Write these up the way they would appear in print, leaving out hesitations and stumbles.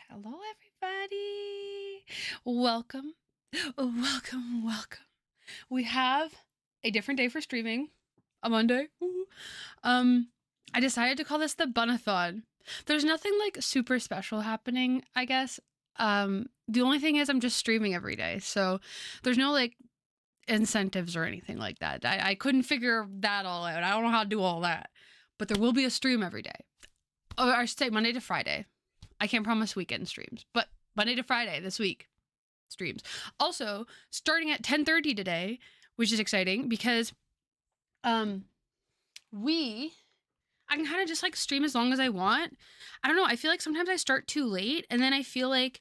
Hello, everybody. Welcome, welcome. We have a different day for streaming, a Monday. Woo. Um, I decided to call this the bunathon. There's nothing like super special happening, I guess. The only thing is I'm just streaming every day, so there's no like incentives or anything like that. I couldn't figure that all out. I don't know how to do all that, but there will be a stream every day. Or I should say Monday to Friday. I can't promise weekend streams, but Monday to Friday this week streams. Also, starting at 10:30 today, which is exciting because um we I can kind of just like stream as long as I want. I don't know, I feel like sometimes I start too late and then I feel like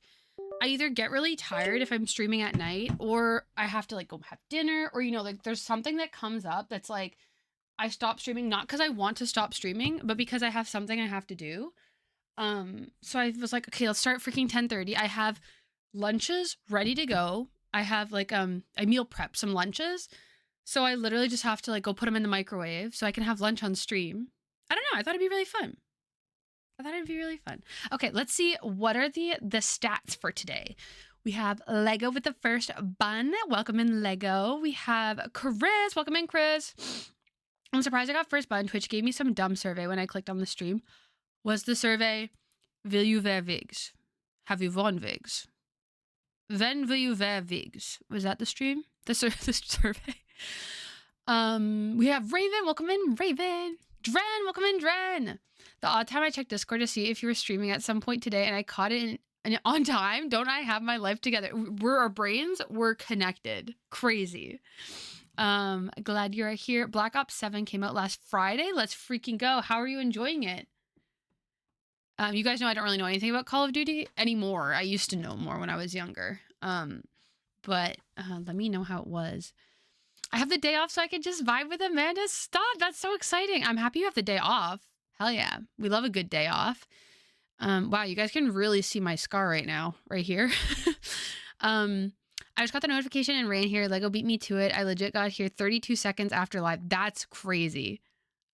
I either get really tired if I'm streaming at night or I have to like go have dinner or like there's something that comes up that's like I stop streaming not because I want to stop streaming, but because I have something I have to do. So I was like, okay, let's start freaking 10:30. I have lunches ready to go. I have like I meal prep some lunches. So I literally just have to like go put them in the microwave so I can have lunch on stream. I don't know, I thought it'd be really fun. Okay, let's see what are the stats for today. We have Lego with the first bun. Welcome in, Lego. We have Chris. Welcome in, Chris. I'm surprised I got first bun. Twitch gave me some dumb survey when I clicked on the stream. Was the survey, will you wear wigs? Have you worn wigs? When will you wear wigs? Was that the stream? The survey. We have Raven. Welcome in, Raven. Dren. Welcome in, Dren. The odd time I checked Discord to see if you were streaming at some point today, and I caught it on time. Don't I have my life together? Our brains were connected. Crazy. Glad you're here. Black Ops 7 came out last Friday. Let's freaking go. How are you enjoying it? You guys know I don't really know anything about Call of Duty anymore. I used to know more when I was younger. But let me know how it was. I have the day off so I can just vibe with Amanda. Stop. That's so exciting. I'm happy you have the day off. Hell yeah. We love a good day off. Wow, you guys can really see my scar right now, right here. I just got the notification and ran here. Lego beat me to it. I legit got here 32 seconds after live. That's crazy.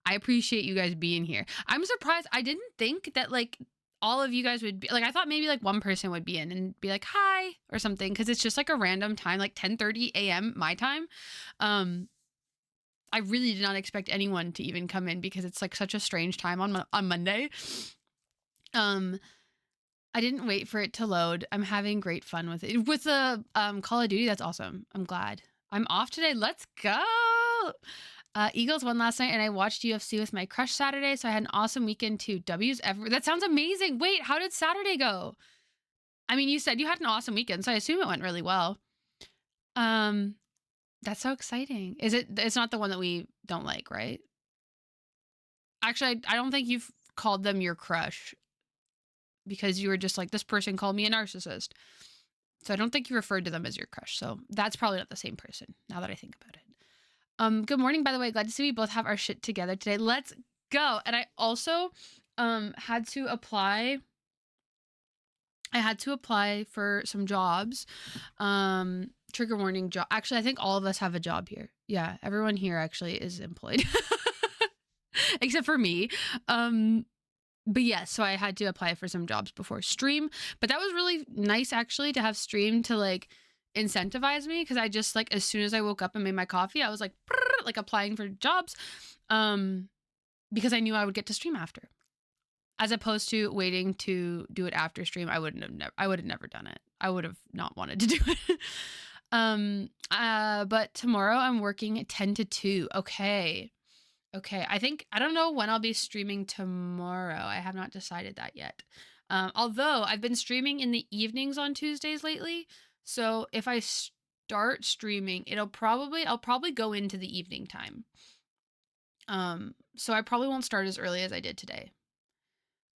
I appreciate you guys being here. I'm surprised. I didn't think that like all of you guys would be like, I thought maybe like one person would be in and be like, hi, or something. Cause it's just like a random time, like 10:30 a.m. my time. I really did not expect anyone to even come in because it's like such a strange time on Monday. I didn't wait for it to load. I'm having great fun with it. With the Call of Duty, that's awesome. I'm glad. I'm off today. Let's go. Eagles won last night, and I watched UFC with my crush Saturday, so I had an awesome weekend too. W's ever. That sounds amazing. Wait, how did Saturday go? I mean, you said you had an awesome weekend, so I assume it went really well. That's so exciting. It's not the one that we don't like, right? Actually, I don't think you've called them your crush because you were just like, this person called me a narcissist. So I don't think you referred to them as your crush. So that's probably not the same person now that I think about it. Good morning, by the way. Glad to see we both have our shit together today. Let's go. And I also had to apply. I had to apply for some jobs. Trigger warning job. Actually, I think all of us have a job here. Yeah, everyone here actually is employed. Except for me. But yes, so I had to apply for some jobs before stream. But that was really nice actually to have stream to like incentivize me because I just like as soon as I woke up and made my coffee, I was like applying for jobs because I knew I would get to stream after. As opposed to waiting to do it after stream, I would have never done it. I would have not wanted to do it. But tomorrow I'm working 10 to 2. Okay. I don't know when I'll be streaming tomorrow. I have not decided that yet. Although I've been streaming in the evenings on Tuesdays lately. So if I start streaming, I'll probably go into the evening time. So I probably won't start as early as I did today.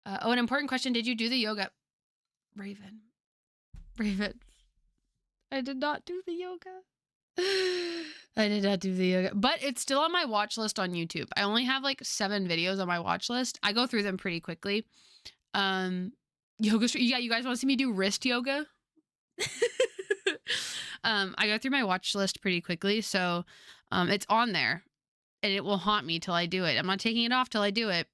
An important question. Did you do the yoga? Raven. I did not do the yoga. But it's still on my watch list on YouTube. I only have like 7 videos on my watch list. I go through them pretty quickly. Yoga. Yeah, you guys want to see me do wrist yoga? I go through my watch list pretty quickly, so it's on there, and it will haunt me till I do it. I'm not taking it off till I do it.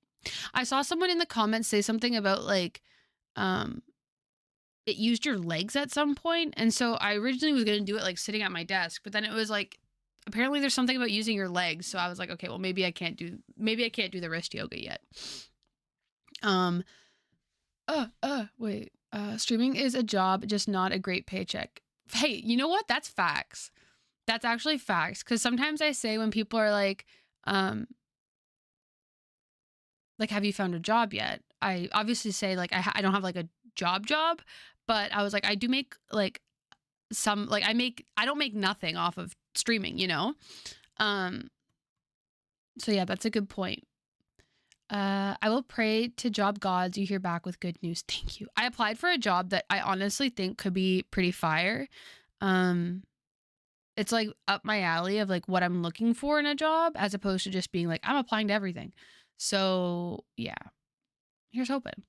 I saw someone in the comments say something about like it used your legs at some point. And so I originally was going to do it like sitting at my desk, but then it was like, apparently there's something about using your legs. So I was like, okay, well, maybe I can't do the wrist yoga yet. Wait. Streaming is a job, just not a great paycheck. Hey, you know what? That's facts. That's actually facts. Because sometimes I say when people are like, have you found a job yet? I obviously say like, I don't have like a job, but I was like, I do make like some, like I don't make nothing off of streaming, you know? So yeah, that's a good point. I will pray to job gods you hear back with good news. Thank you. I applied for a job that I honestly think could be pretty fire. It's like up my alley of like what I'm looking for in a job, as opposed to just being like, I'm applying to everything. So yeah, here's hoping.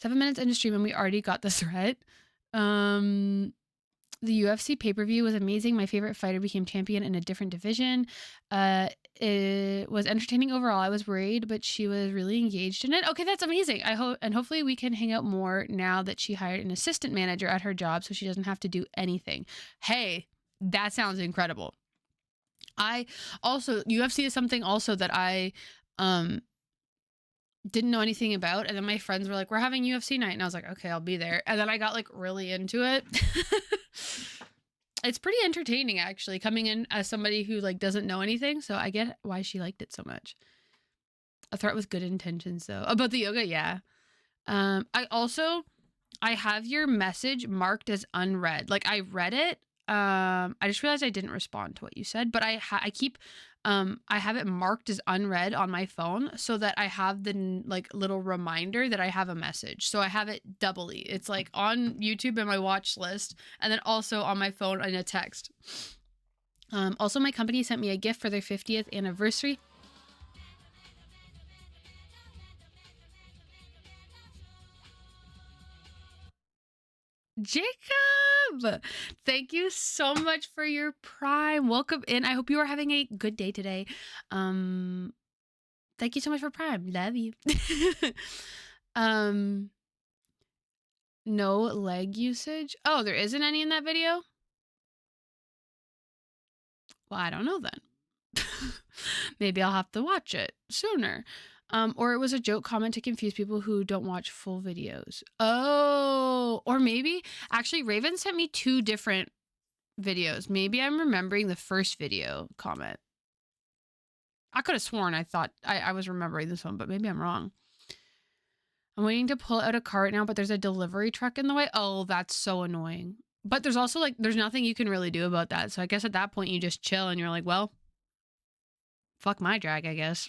7 minutes into stream and we already got the threat. The UFC pay-per-view was amazing. My favorite fighter became champion in a different division. It was entertaining overall. I was worried, but she was really engaged in it. Okay, that's amazing. I hope, and hopefully we can hang out more now that she hired an assistant manager at her job, so she doesn't have to do anything. Hey, that sounds incredible. I also, UFC is something also that I didn't know anything about, and then my friends were like, we're having UFC night, and I was like, okay, I'll be there. And then I got like really into it. It's pretty entertaining, actually, coming in as somebody who like doesn't know anything, so I get why she liked it so much. A threat with good intentions, though. About the yoga, yeah. I have your message marked as unread. Like, I read it. I just realized I didn't respond to what you said, but I have it marked as unread on my phone so that I have the like little reminder that I have a message. So I have it doubly. It's like on YouTube in my watch list, and then also on my phone in a text. Also, my company sent me a gift for their 50th anniversary. Jacob, thank you so much for your Prime. Welcome in. I hope you are having a good day today. Thank you so much for Prime. Love you. No leg usage. Oh, there isn't any in that video? Well, I don't know then. Maybe I'll have to watch it sooner. Or it was a joke comment to confuse people who don't watch full videos. Oh, or maybe, actually, Raven sent me 2 different videos. Maybe I'm remembering the first video comment. I could have sworn I thought I was remembering this one, but maybe I'm wrong. I'm waiting to pull out a car right now, but there's a delivery truck in the way. Oh, that's so annoying. But there's also like, there's nothing you can really do about that. So I guess at that point you just chill and you're like, well, fuck my drag, I guess.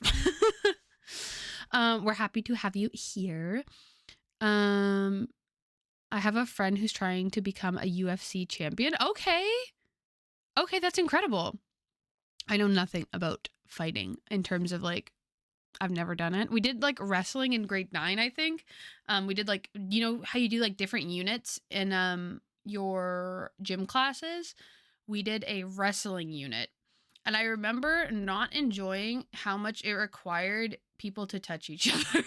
We're happy to have you here. I have a friend who's trying to become a UFC champion. Okay, that's incredible. I know nothing about fighting in terms of like, I've never done it. We did like wrestling in grade 9, I think. We did like, you know how you do like different units in your gym classes? We did a wrestling unit. And I remember not enjoying how much it required people to touch each other.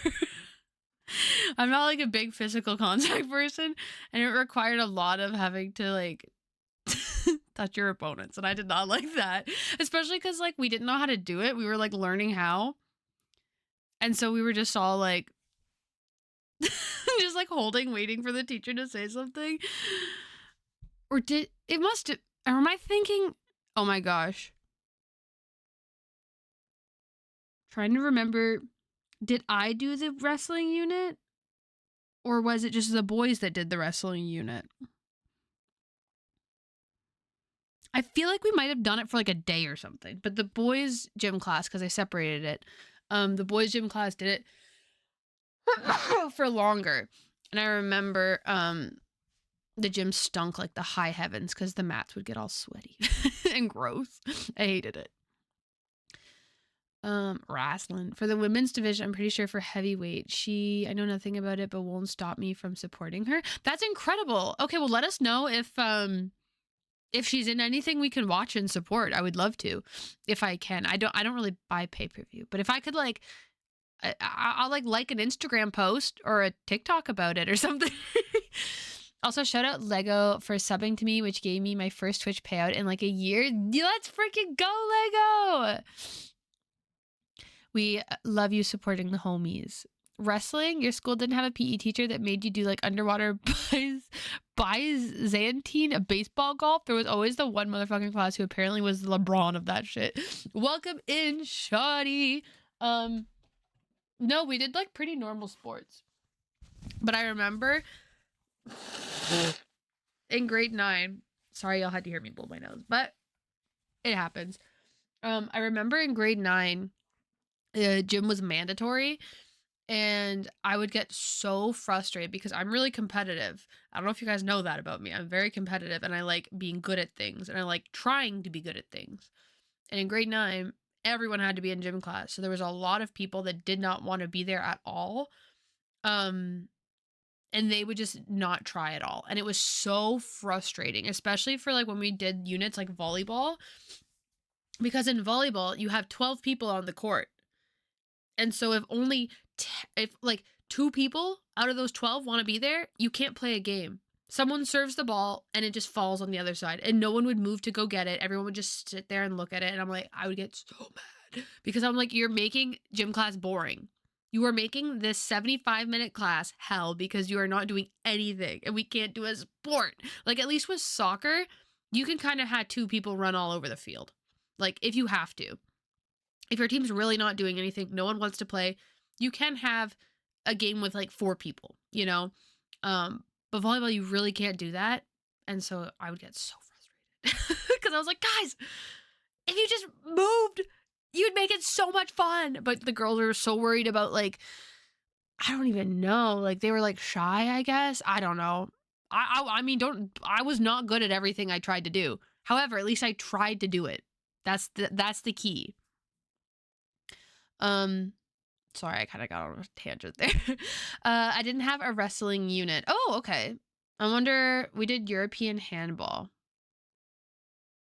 I'm not like a big physical contact person, and it required a lot of having to like touch your opponents, and I did not like that, especially because like we didn't know how to do it. We were like learning how, and so we were just all like just like holding, waiting for the teacher to say something. Or am I thinking, oh my gosh, trying to remember, did I do the wrestling unit, or was it just the boys that did the wrestling unit? I feel like we might have done it for like a day or something, but the boys' gym class, because I separated it, the boys' gym class did it for longer. And I remember the gym stunk like the high heavens because the mats would get all sweaty and gross. I hated it. Wrestling. For the women's division, I'm pretty sure for heavyweight, I know nothing about it, but won't stop me from supporting her. That's incredible. Okay, well, let us know if she's in anything we can watch and support. I would love to, if I can. I don't really buy pay-per-view, but if I could like, I'll like an Instagram post or a TikTok about it or something. Also, shout out Lego for subbing to me, which gave me my first Twitch payout in like a year. Let's freaking go, Lego! We love you supporting the homies. Wrestling, your school didn't have a PE teacher that made you do like underwater Byzantine, a baseball golf. There was always the one motherfucking class who apparently was the LeBron of that shit. Welcome in, shoddy. No, we did like pretty normal sports. But I remember in grade 9, sorry y'all had to hear me blow my nose, but it happens. I remember in grade 9, gym was mandatory, and I would get so frustrated because I'm really competitive. I don't know if you guys know that about me. I'm very competitive, and I like being good at things, and I like trying to be good at things. And in grade 9, everyone had to be in gym class, so there was a lot of people that did not want to be there at all. And they would just not try at all. And it was so frustrating, especially for like when we did units like volleyball, because in volleyball you have 12 people on the court. And so if only if like 2 people out of those 12 want to be there, you can't play a game. Someone serves the ball and it just falls on the other side, and no one would move to go get it. Everyone would just sit there and look at it, and I'm like, I would get so mad because I'm like, you're making gym class boring. You are making this 75-minute class hell because you are not doing anything, and we can't do a sport. Like, at least with soccer, you can kind of have 2 people run all over the field. Like, if you have to. If your team's really not doing anything, no one wants to play, you can have a game with like 4 people, you know? But volleyball, you really can't do that. And so I would get so frustrated because I was like, guys, if you just moved, you'd make it so much fun. But the girls were so worried about like, I don't even know. Like they were like shy, I guess. I don't know. I mean, I was not good at everything I tried to do. However, at least I tried to do it. That's the key. Sorry, I kind of got on a tangent there. I didn't have a wrestling unit. Oh, okay. I wonder, we did European handball.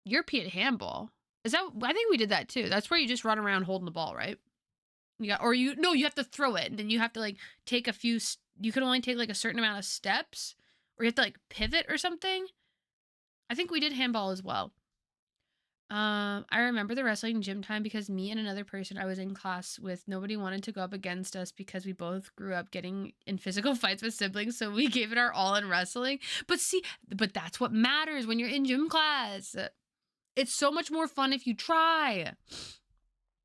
European handball? Is that, I think we did that too. That's where you just run around holding the ball, right? You have to throw it, and then you have to like take a few, you can only take like a certain amount of steps, or you have to like pivot or something. I think we did handball as well. I remember the wrestling gym time because me and another person I was in class with, nobody wanted to go up against us because we both grew up getting in physical fights with siblings, so we gave it our all in wrestling. But that's what matters when you're in gym class. It's so much more fun if you try.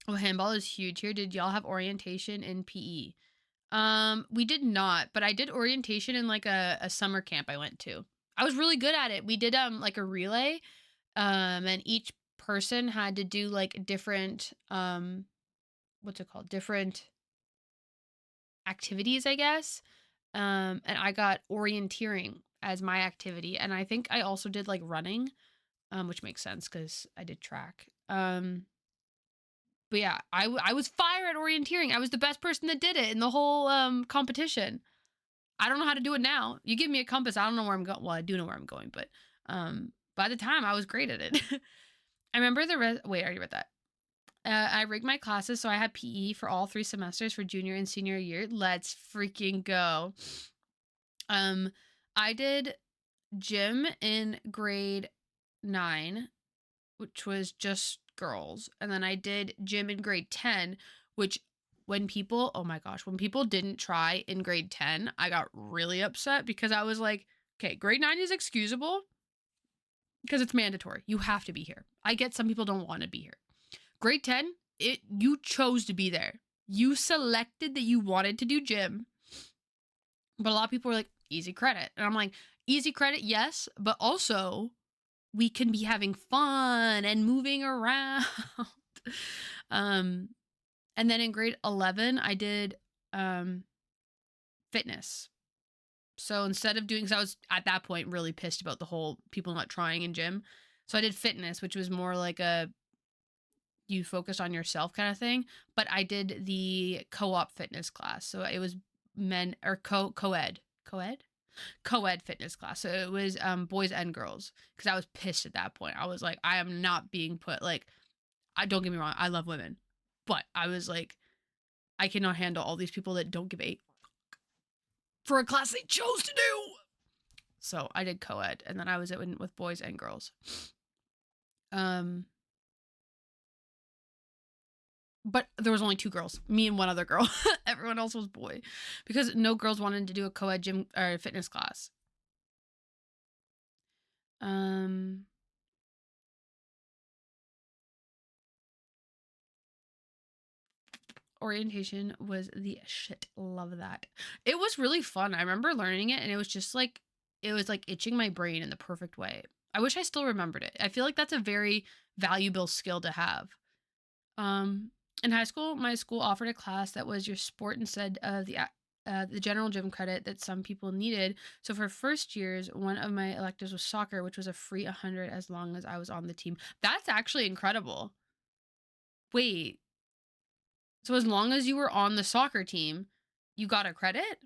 Oh, handball is huge here. Did y'all have orientation in PE? We did not, but I did orientation in like a summer camp I went to. I was really good at it. We did like a relay, and each person had to do like different what's it called, different activities, I guess. And I got orienteering as my activity, and I think I also did like running, which makes sense because I did track. But yeah, I was fire at orienteering. I was the best person that did it in the whole competition. I don't know how to do it now. You give me a compass, I don't know where I'm going. Well, I do know where I'm going, but by the time I was great at it. I remember wait, I already read that. I rigged my classes so I had PE for all 3 semesters for junior and senior year. Let's freaking go. I did gym in grade 9, which was just girls. And then I did gym in grade 10, which when people didn't try in grade 10, I got really upset because I was like, okay, grade 9 is excusable because it's mandatory. You have to be here. I get some people don't want to be here. Grade 10, you chose to be there. You selected that you wanted to do gym. But a lot of people were like, easy credit. And I'm like, easy credit, yes, but also we can be having fun and moving around. And then in grade 11, I did fitness. So instead of doing, because I was at that point really pissed about the whole people not trying in gym. So I did fitness, which was more like you focus on yourself kind of thing. But I did the co-op fitness class. So it was men or co-ed fitness class. So it was boys and girls, because I was pissed at that point. I was like, I am not being put, like, don't get me wrong, I love women, but I was like, I cannot handle all these people that don't give a for a class they chose to do. So I did co-ed, and then I was with boys and girls. But there was only 2 girls, me and one other girl. Everyone else was boy, because no girls wanted to do a co-ed gym or fitness class. Orientation was the shit. Love that. It was really fun. I remember learning it, and it was just like, it was like itching my brain in the perfect way. I wish I still remembered it. I feel like that's a very valuable skill to have. In high school, my school offered a class that was your sport instead of the general gym credit that some people needed. So for first years, one of my electives was soccer, which was a free 100 as long as I was on the team. That's actually incredible. Wait, so as long as you were on the soccer team, you got a credit?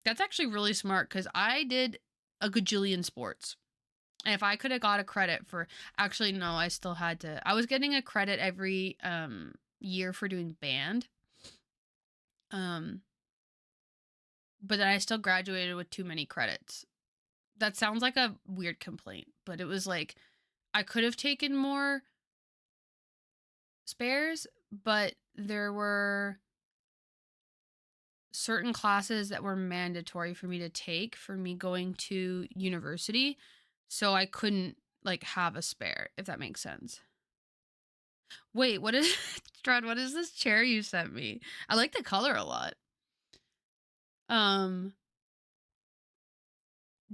That's actually really smart, because I did a gajillion sports. And if I could have got a credit for, actually, no, I still had to, I was getting a credit every year for doing band. But then I still graduated with too many credits. That sounds like a weird complaint, but it was like, I could have taken more spares, but there were certain classes that were mandatory for me to take for me going to university. So I couldn't like have a spare, if that makes sense. Wait, what is Strad, what is this chair you sent me? I like the color a lot. Do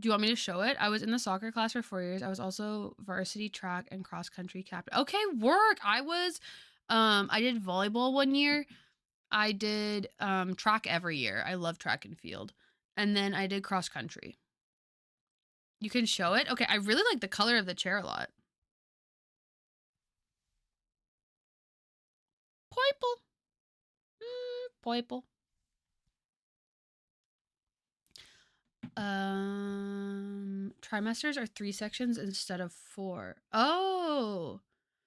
you want me to show it? I was in the soccer class for 4 years. I was also varsity track and cross country captain. Okay, work. I did volleyball 1 year. I did track every year. I love track and field. And then I did cross country. You can show it? Okay, I really like the color of the chair a lot. Purple. Purple. Trimesters are 3 sections instead of 4. Oh.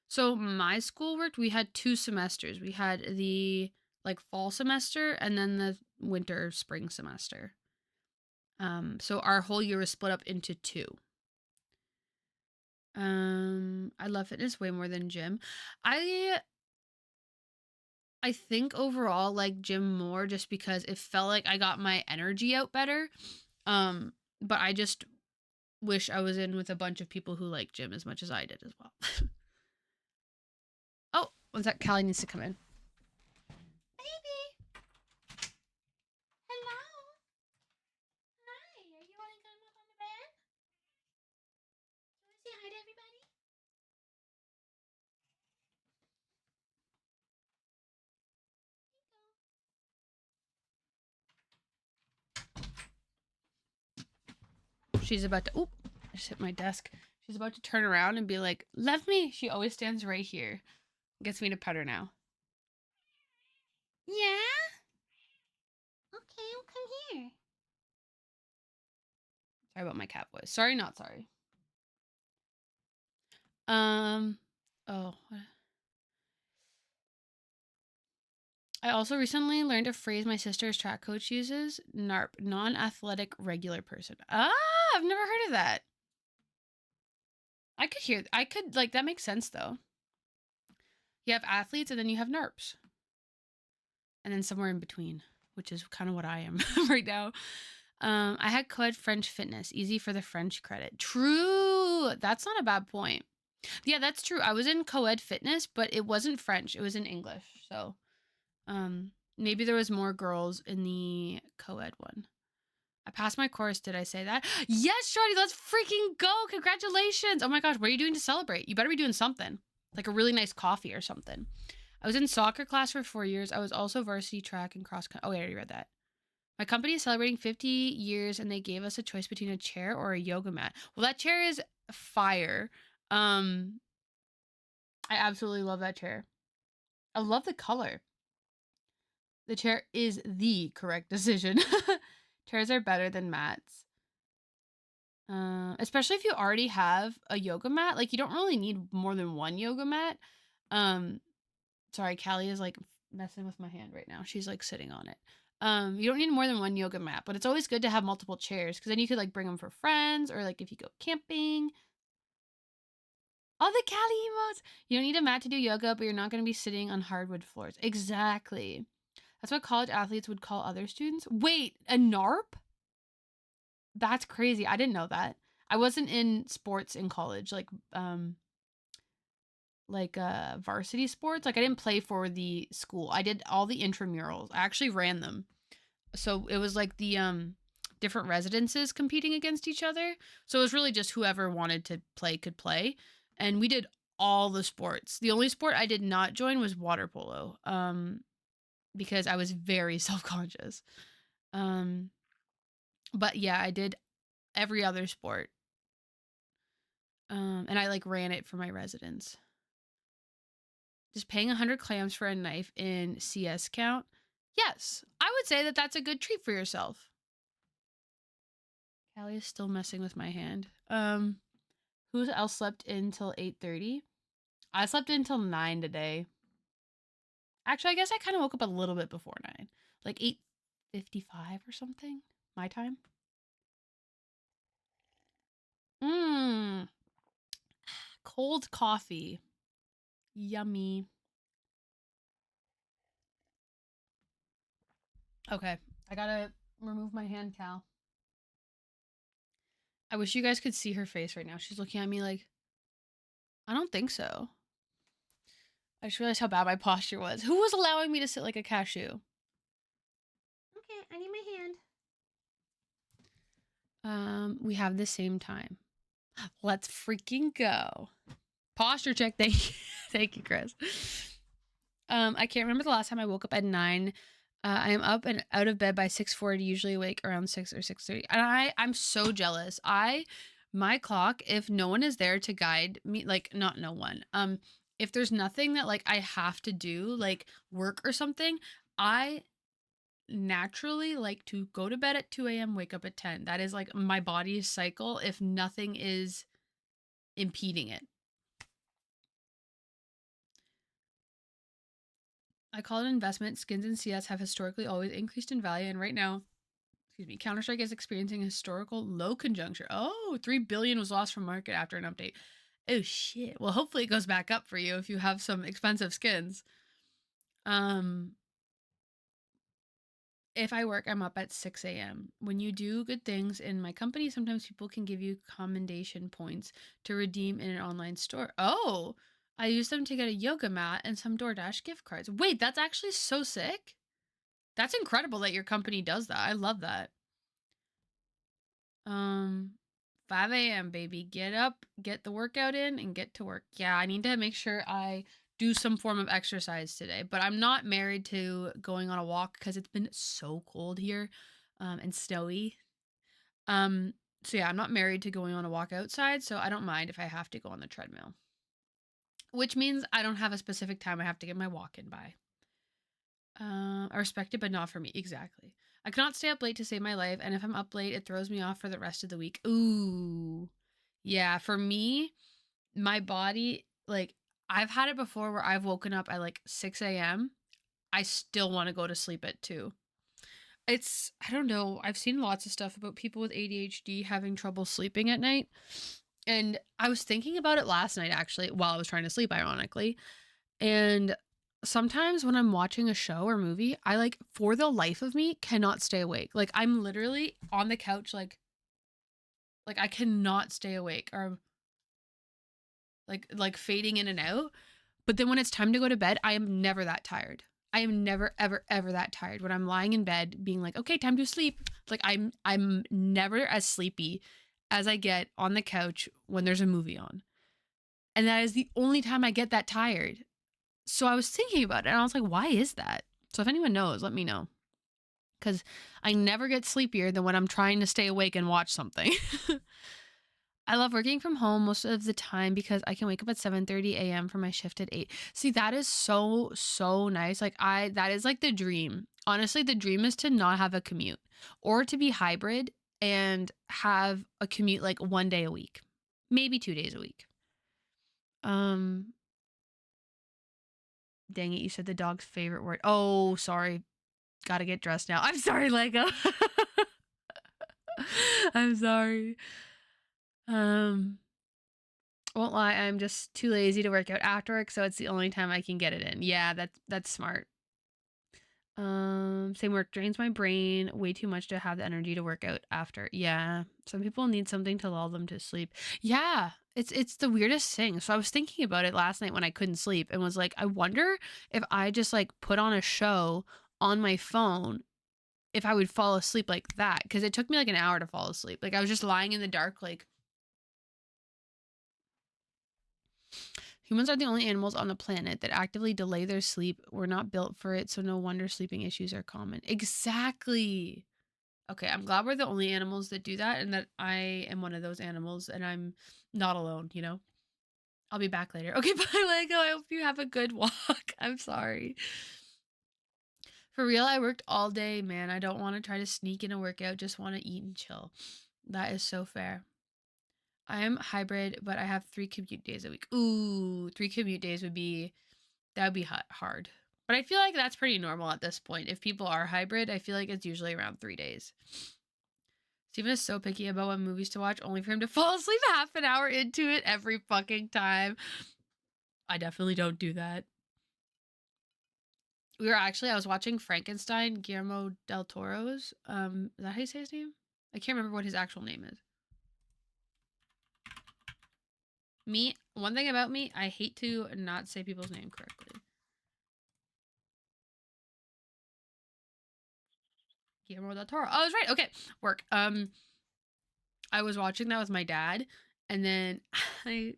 So my school worked, we had 2 semesters. We had the like fall semester and then the winter spring semester. So our whole year was split up into 2. I love fitness way more than gym. I think overall like gym more, just because it felt like I got my energy out better. But I just wish I was in with a bunch of people who like gym as much as I did as well. Oh, one sec, Callie needs to come in. Baby. Hello. Hi, are you want to come up on the bed? You want to say hi to everybody? She's about to, oop, I just hit my desk. She's about to turn around and be like, love me. She always stands right here. Gets me to pet her now. Yeah? Okay, well, come here. Sorry about my cat voice. Sorry, not sorry. Oh. I also recently learned a phrase my sister's track coach uses. NARP, non-athletic regular person. Ah, I've never heard of that. Like, that makes sense though. You have athletes and then you have NARPs. And then somewhere in between, which is kind of what I am right now. I had co-ed French fitness, easy for the French credit. True. That's not a bad point. Yeah, that's true. I was in co-ed fitness, but it wasn't French. It was in English. So, maybe there was more girls in the co-ed one. I passed my course. Did I say that? Yes, Shorty, let's freaking go. Congratulations. Oh my gosh, what are you doing to celebrate? You better be doing something. Like a really nice coffee or something. I was in soccer class for 4 years. I was also varsity track and cross country. Oh, wait, I already read that. My company is celebrating 50 years and they gave us a choice between a chair or a yoga mat. Well, that chair is fire. I absolutely love that chair. I love the color. The chair is the correct decision. Chairs are better than mats. Especially if you already have a yoga mat. Like, you don't really need more than one yoga mat. Sorry, Callie is like messing with my hand right now. She's like sitting on it. You don't need more than one yoga mat, but it's always good to have multiple chairs because then you could like bring them for friends or like if you go camping. All the Cali emotes. You don't need a mat to do yoga, but you're not going to be sitting on hardwood floors. Exactly. That's what college athletes would call other students. Wait, a NARP? That's crazy. I didn't know that. I wasn't in sports in college, varsity sports. Like I didn't play for the school. I did all the intramurals. I actually ran them. So it was like the different residences competing against each other. So it was really just whoever wanted to play could play. And we did all the sports. The only sport I did not join was water polo. Because I was very self-conscious. But yeah, I did every other sport. And I like ran it for my residence. Does paying 100 clams for a knife in CS count? Yes, I would say that that's a good treat for yourself. Callie is still messing with my hand. Who else slept until 8:30? I slept until 9 today. Actually, I guess I kind of woke up a little bit before 9. Like 8:55 or something. My time. Mmm. Cold coffee. Yummy. Okay. I gotta remove my hand, Cal. I wish you guys could see her face right now. She's looking at me like, I don't think so. I just realized how bad my posture was. Who was allowing me to sit like a cashew? Okay, I need my hand. We have the same time. Let's freaking go. Posture check. Thank you. Thank you, Chris. I can't remember the last time I woke up at 9. I am up and out of bed by 6:40, usually awake around 6 or 6:30. And I'm so jealous. My clock, if no one is there to guide me, like not no one. If there's nothing that like I have to do, like work or something, I naturally like to go to bed at 2 a.m., wake up at 10. That is like my body's cycle if nothing is impeding it. I call it an investment. Skins in CS have historically always increased in value, and right now, excuse me, Counter-Strike is experiencing a historical low conjuncture. Oh, 3 billion was lost from market after an update. Oh shit. Well, hopefully it goes back up for you if you have some expensive skins. If I work, I'm up at 6 a.m. When you do good things in my company, sometimes people can give you commendation points to redeem in an online store. Oh, I use them to get a yoga mat and some DoorDash gift cards. Wait, that's actually so sick. That's incredible that your company does that. I love that. 5 a.m. baby. Get up, get the workout in, and get to work. Yeah, I need to make sure I do some form of exercise today. But I'm not married to going on a walk because it's been so cold here, and snowy. So yeah, I'm not married to going on a walk outside, so I don't mind if I have to go on the treadmill. Which means I don't have a specific time I have to get my walk in by. I respect it, but not for me. Exactly. I cannot stay up late to save my life, and if I'm up late, it throws me off for the rest of the week. Ooh. Yeah, for me, my body, like, I've had it before where I've woken up at like 6 a.m. I still want to go to sleep at 2. I don't know. I've seen lots of stuff about people with ADHD having trouble sleeping at night. And I was thinking about it last night, actually, while I was trying to sleep, ironically. And sometimes when I'm watching a show or movie, I like for the life of me cannot stay awake. Like I'm literally on the couch like I cannot stay awake or like fading in and out. But then when it's time to go to bed, I am never that tired. I am never ever ever that tired when I'm lying in bed being like, "Okay, time to sleep." Like I'm never as sleepy as I get on the couch when there's a movie on. And that is the only time I get that tired. So I was thinking about it and I was like, why is that? So if anyone knows, let me know. Because I never get sleepier than when I'm trying to stay awake and watch something. I love working from home most of the time because I can wake up at 7:30 a.m. for my shift at 8. See, that is so nice. Like that is like the dream. Honestly, the dream is to not have a commute or to be hybrid and have a commute like 1 day a week, maybe 2 days a week. Um, Dang it, you said the dog's favorite word. Oh, sorry. gotta get dressed now. I'm sorry, Lego. I'm sorry. Won't lie, I'm just too lazy to work out after work, so it's the only time I can get it in. Yeah, that's smart. Same work drains my brain way too much to have the energy to work out after. Yeah. Some people need something to lull them to sleep. Yeah. It's the weirdest thing. So I was thinking about it last night when I couldn't sleep and was like, I wonder if I just like put on a show on my phone if I would fall asleep like that. Cause it took me like an hour to fall asleep. Like I was just lying in the dark, like humans are the only animals on the planet that actively delay their sleep. We're not built for it, so no wonder sleeping issues are common. Exactly. Okay, I'm glad we're the only animals that do that and that I am one of those animals and I'm not alone, you know? I'll be back later. Okay, bye, Lego. I hope you have a good walk. I'm sorry. For real, I worked all day, man. I don't want to try to sneak in a workout, just want to eat and chill. That is so fair. I am hybrid, but I have 3 commute days a week. Ooh, 3 commute days would be hard. But I feel like that's pretty normal at this point. If people are hybrid, I feel like it's usually around 3 days. Steven is so picky about what movies to watch, only for him to fall asleep half an hour into it every fucking time. I definitely don't do that. I was watching Frankenstein, Guillermo del Toro's. Is that how you say his name? I can't remember what his actual name is. One thing about me, I hate to not say people's name correctly. Guillermo del Toro. Oh, I was right. Okay, work. I was watching that with my dad, and then we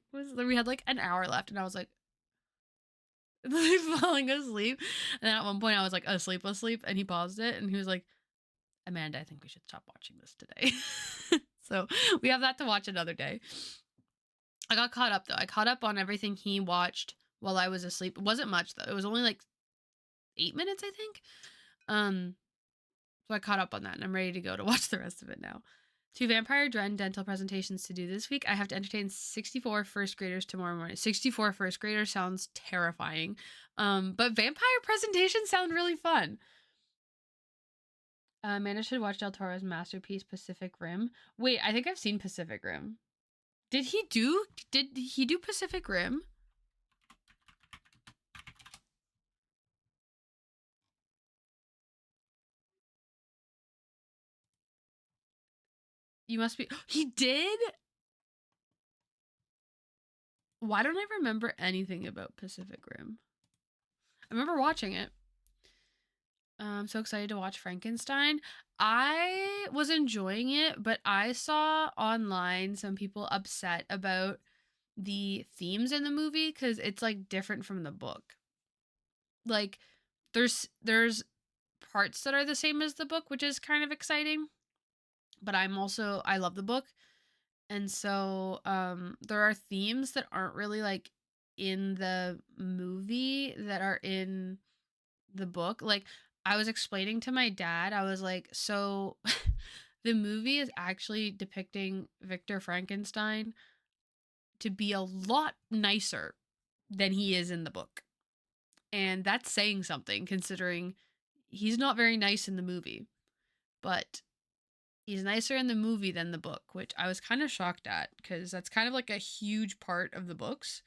had like an hour left, and I was like falling asleep. And then at one point, I was like asleep, and he paused it, and he was like, "Amanda, I think we should stop watching this today." So we have that to watch another day. I got caught up though. I caught up on everything he watched while I was asleep. It wasn't much though. It was only like 8 minutes, I think. So I caught up on that and I'm ready to go to watch the rest of it now. 2 Vampire Dren dental presentations to do this week. I have to entertain 64 first graders tomorrow morning. 64 first graders sounds terrifying. But vampire presentations sound really fun. Amanda should watch Del Toro's masterpiece, Pacific Rim. Wait, I think I've seen Pacific Rim. Did he do Pacific Rim? You must be. He did? Why don't I remember anything about Pacific Rim? I remember watching it. I'm so excited to watch Frankenstein. I was enjoying it, but I saw online some people upset about the themes in the movie because it's like different from the book. Like there's parts that are the same as the book, which is kind of exciting. But I love the book. And so there are themes that aren't really like in the movie that are in the book. Like I was explaining to my dad, I was like, so the movie is actually depicting Victor Frankenstein to be a lot nicer than he is in the book. And that's saying something considering he's not very nice in the movie. But he's nicer in the movie than the book, which I was kind of shocked at because that's kind of like a huge part of the books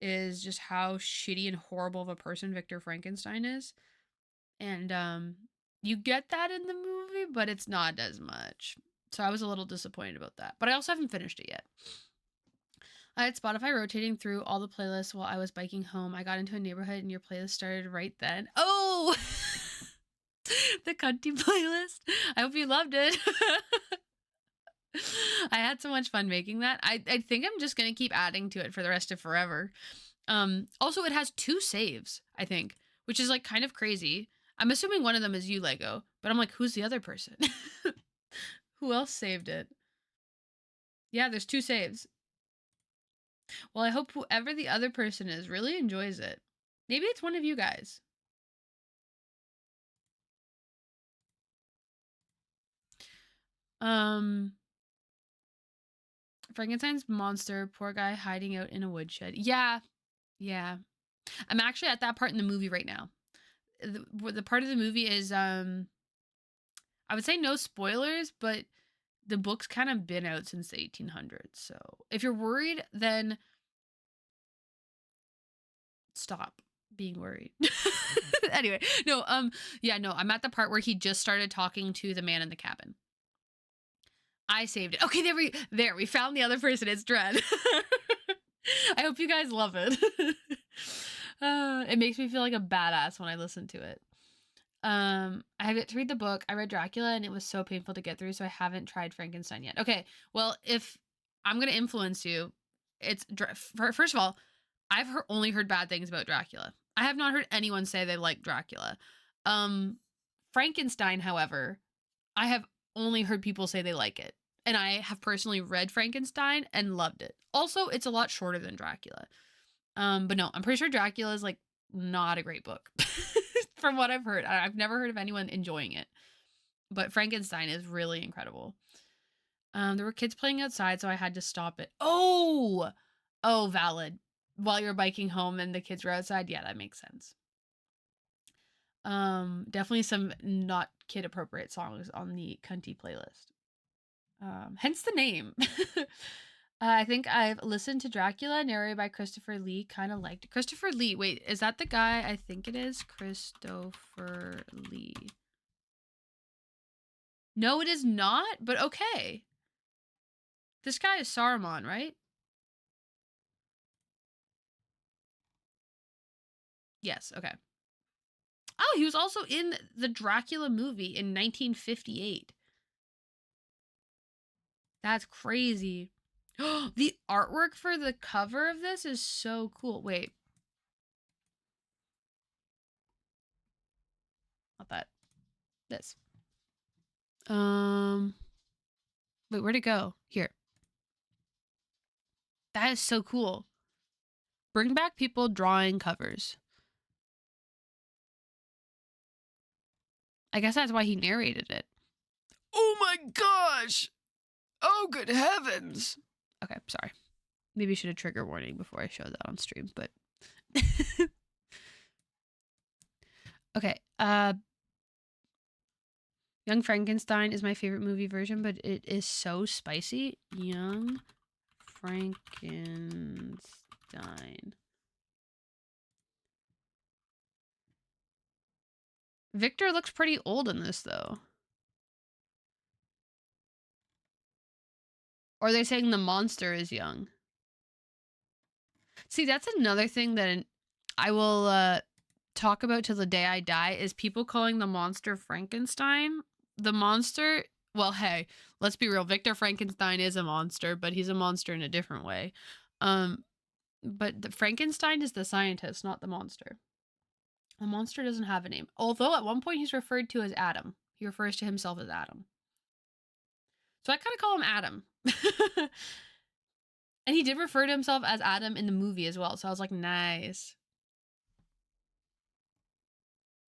is just how shitty and horrible of a person Victor Frankenstein is. And you get that in the movie, but it's not as much. So I was a little disappointed about that. But I also haven't finished it yet. I had Spotify rotating through all the playlists while I was biking home. I got into a neighborhood and your playlist started right then. Oh! The cunty playlist. I hope you loved it. I had so much fun making that. I think I'm just going to keep adding to it for the rest of forever. Also, it has 2 saves, I think, which is like kind of crazy. I'm assuming one of them is you, Lego, but I'm like, who's the other person? Who else saved it? Yeah, there's 2 saves. Well, I hope whoever the other person is really enjoys it. Maybe it's one of you guys. Frankenstein's monster, poor guy hiding out in a woodshed. Yeah. I'm actually at that part in the movie right now. the part of the movie is I would say no spoilers, but the book's kind of been out since the 1800s. So if you're worried, then stop being worried. Anyway, no, yeah, no, I'm at the part where he just started talking to the man in the cabin. I saved it. Okay, there we found the other person. It's Dren. I hope you guys love it. It makes me feel like a badass when I listen to it. I have yet to read the book. I read Dracula and it was so painful to get through, so I haven't tried Frankenstein yet. Okay, well, if I'm gonna influence you, it's first of all, I've only heard bad things about Dracula. I have not heard anyone say they like Dracula. Frankenstein, however, I have only heard people say they like it. And I have personally read Frankenstein and loved it. Also, it's a lot shorter than Dracula. But no, I'm pretty sure Dracula is like not a great book from what I've heard. I've never heard of anyone enjoying it. But Frankenstein is really incredible. There were kids playing outside, so I had to stop it. Oh, valid. While you're biking home and the kids were outside, yeah, that makes sense. Definitely some not kid appropriate songs on the cunty playlist. Hence the name. I think I've listened to Dracula, narrated by Christopher Lee. Kind of liked it. Christopher Lee. Wait, is that the guy? I think it is Christopher Lee. No, it is not, but okay. This guy is Saruman, right? Yes, okay. Oh, he was also in the Dracula movie in 1958. That's crazy. The artwork for the cover of this is so cool. Wait. Not that. This. Wait, where'd it go? Here. That is so cool. Bring back people drawing covers. I guess that's why he narrated it. Oh my gosh! Oh, good heavens! Okay, sorry. Maybe I should have trigger warning before I showed that on stream, but... Okay, Young Frankenstein is my favorite movie version, but it is so spicy. Young Frankenstein. Victor looks pretty old in this, though. Or are they saying the monster is young? See, that's another thing that I will talk about till the day I die, is people calling the monster Frankenstein. The monster, well, hey, let's be real. Victor Frankenstein is a monster, but he's a monster in a different way. But Frankenstein is the scientist, not the monster. The monster doesn't have a name. Although at one point he's referred to as Adam. He refers to himself as Adam. So I kind of call him Adam. And he did refer to himself as Adam in the movie as well. So I was like, nice.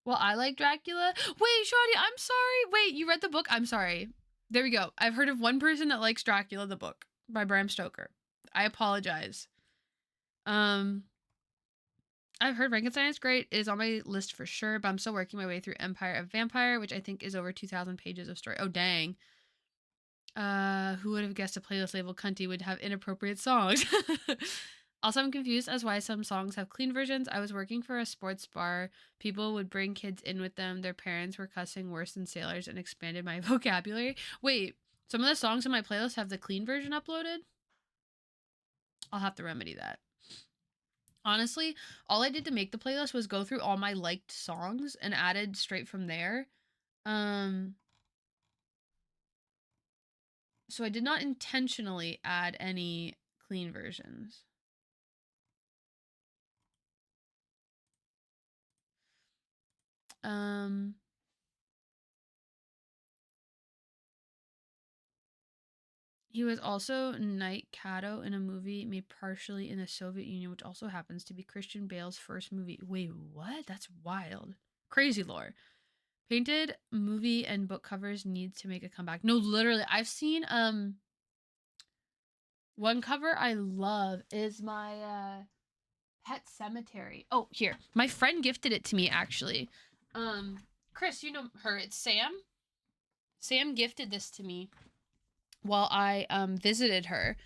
Well, I like Dracula. Wait, Shawty, I'm sorry. Wait, you read the book? I'm sorry. There we go. I've heard of one person that likes Dracula, the book by Bram Stoker. I apologize. I've heard Frankenstein is great. It is on my list for sure, but I'm still working my way through Empire of Vampire, which I think is over 2,000 pages of story. Oh, dang. Who would have guessed a playlist label Cunty would have inappropriate songs? Also, I'm confused as why some songs have clean versions. I was working for a sports bar. People would bring kids in with them. Their parents were cussing worse than sailors and expanded my vocabulary. Wait, some of the songs in my playlist have the clean version uploaded? I'll have to remedy that. Honestly, all I did to make the playlist was go through all my liked songs and added straight from there. So I did not intentionally add any clean versions. He was also Knight Cato in a movie made partially in the Soviet Union, which also happens to be Christian Bale's first movie. Wait, what? That's wild. Crazy lore. Painted movie and book covers need to make a comeback. No, literally, I've seen one cover I love is my Pet Cemetery. Oh, here. My friend gifted it to me actually. Chris, you know her. It's Sam. Sam gifted this to me while I visited her.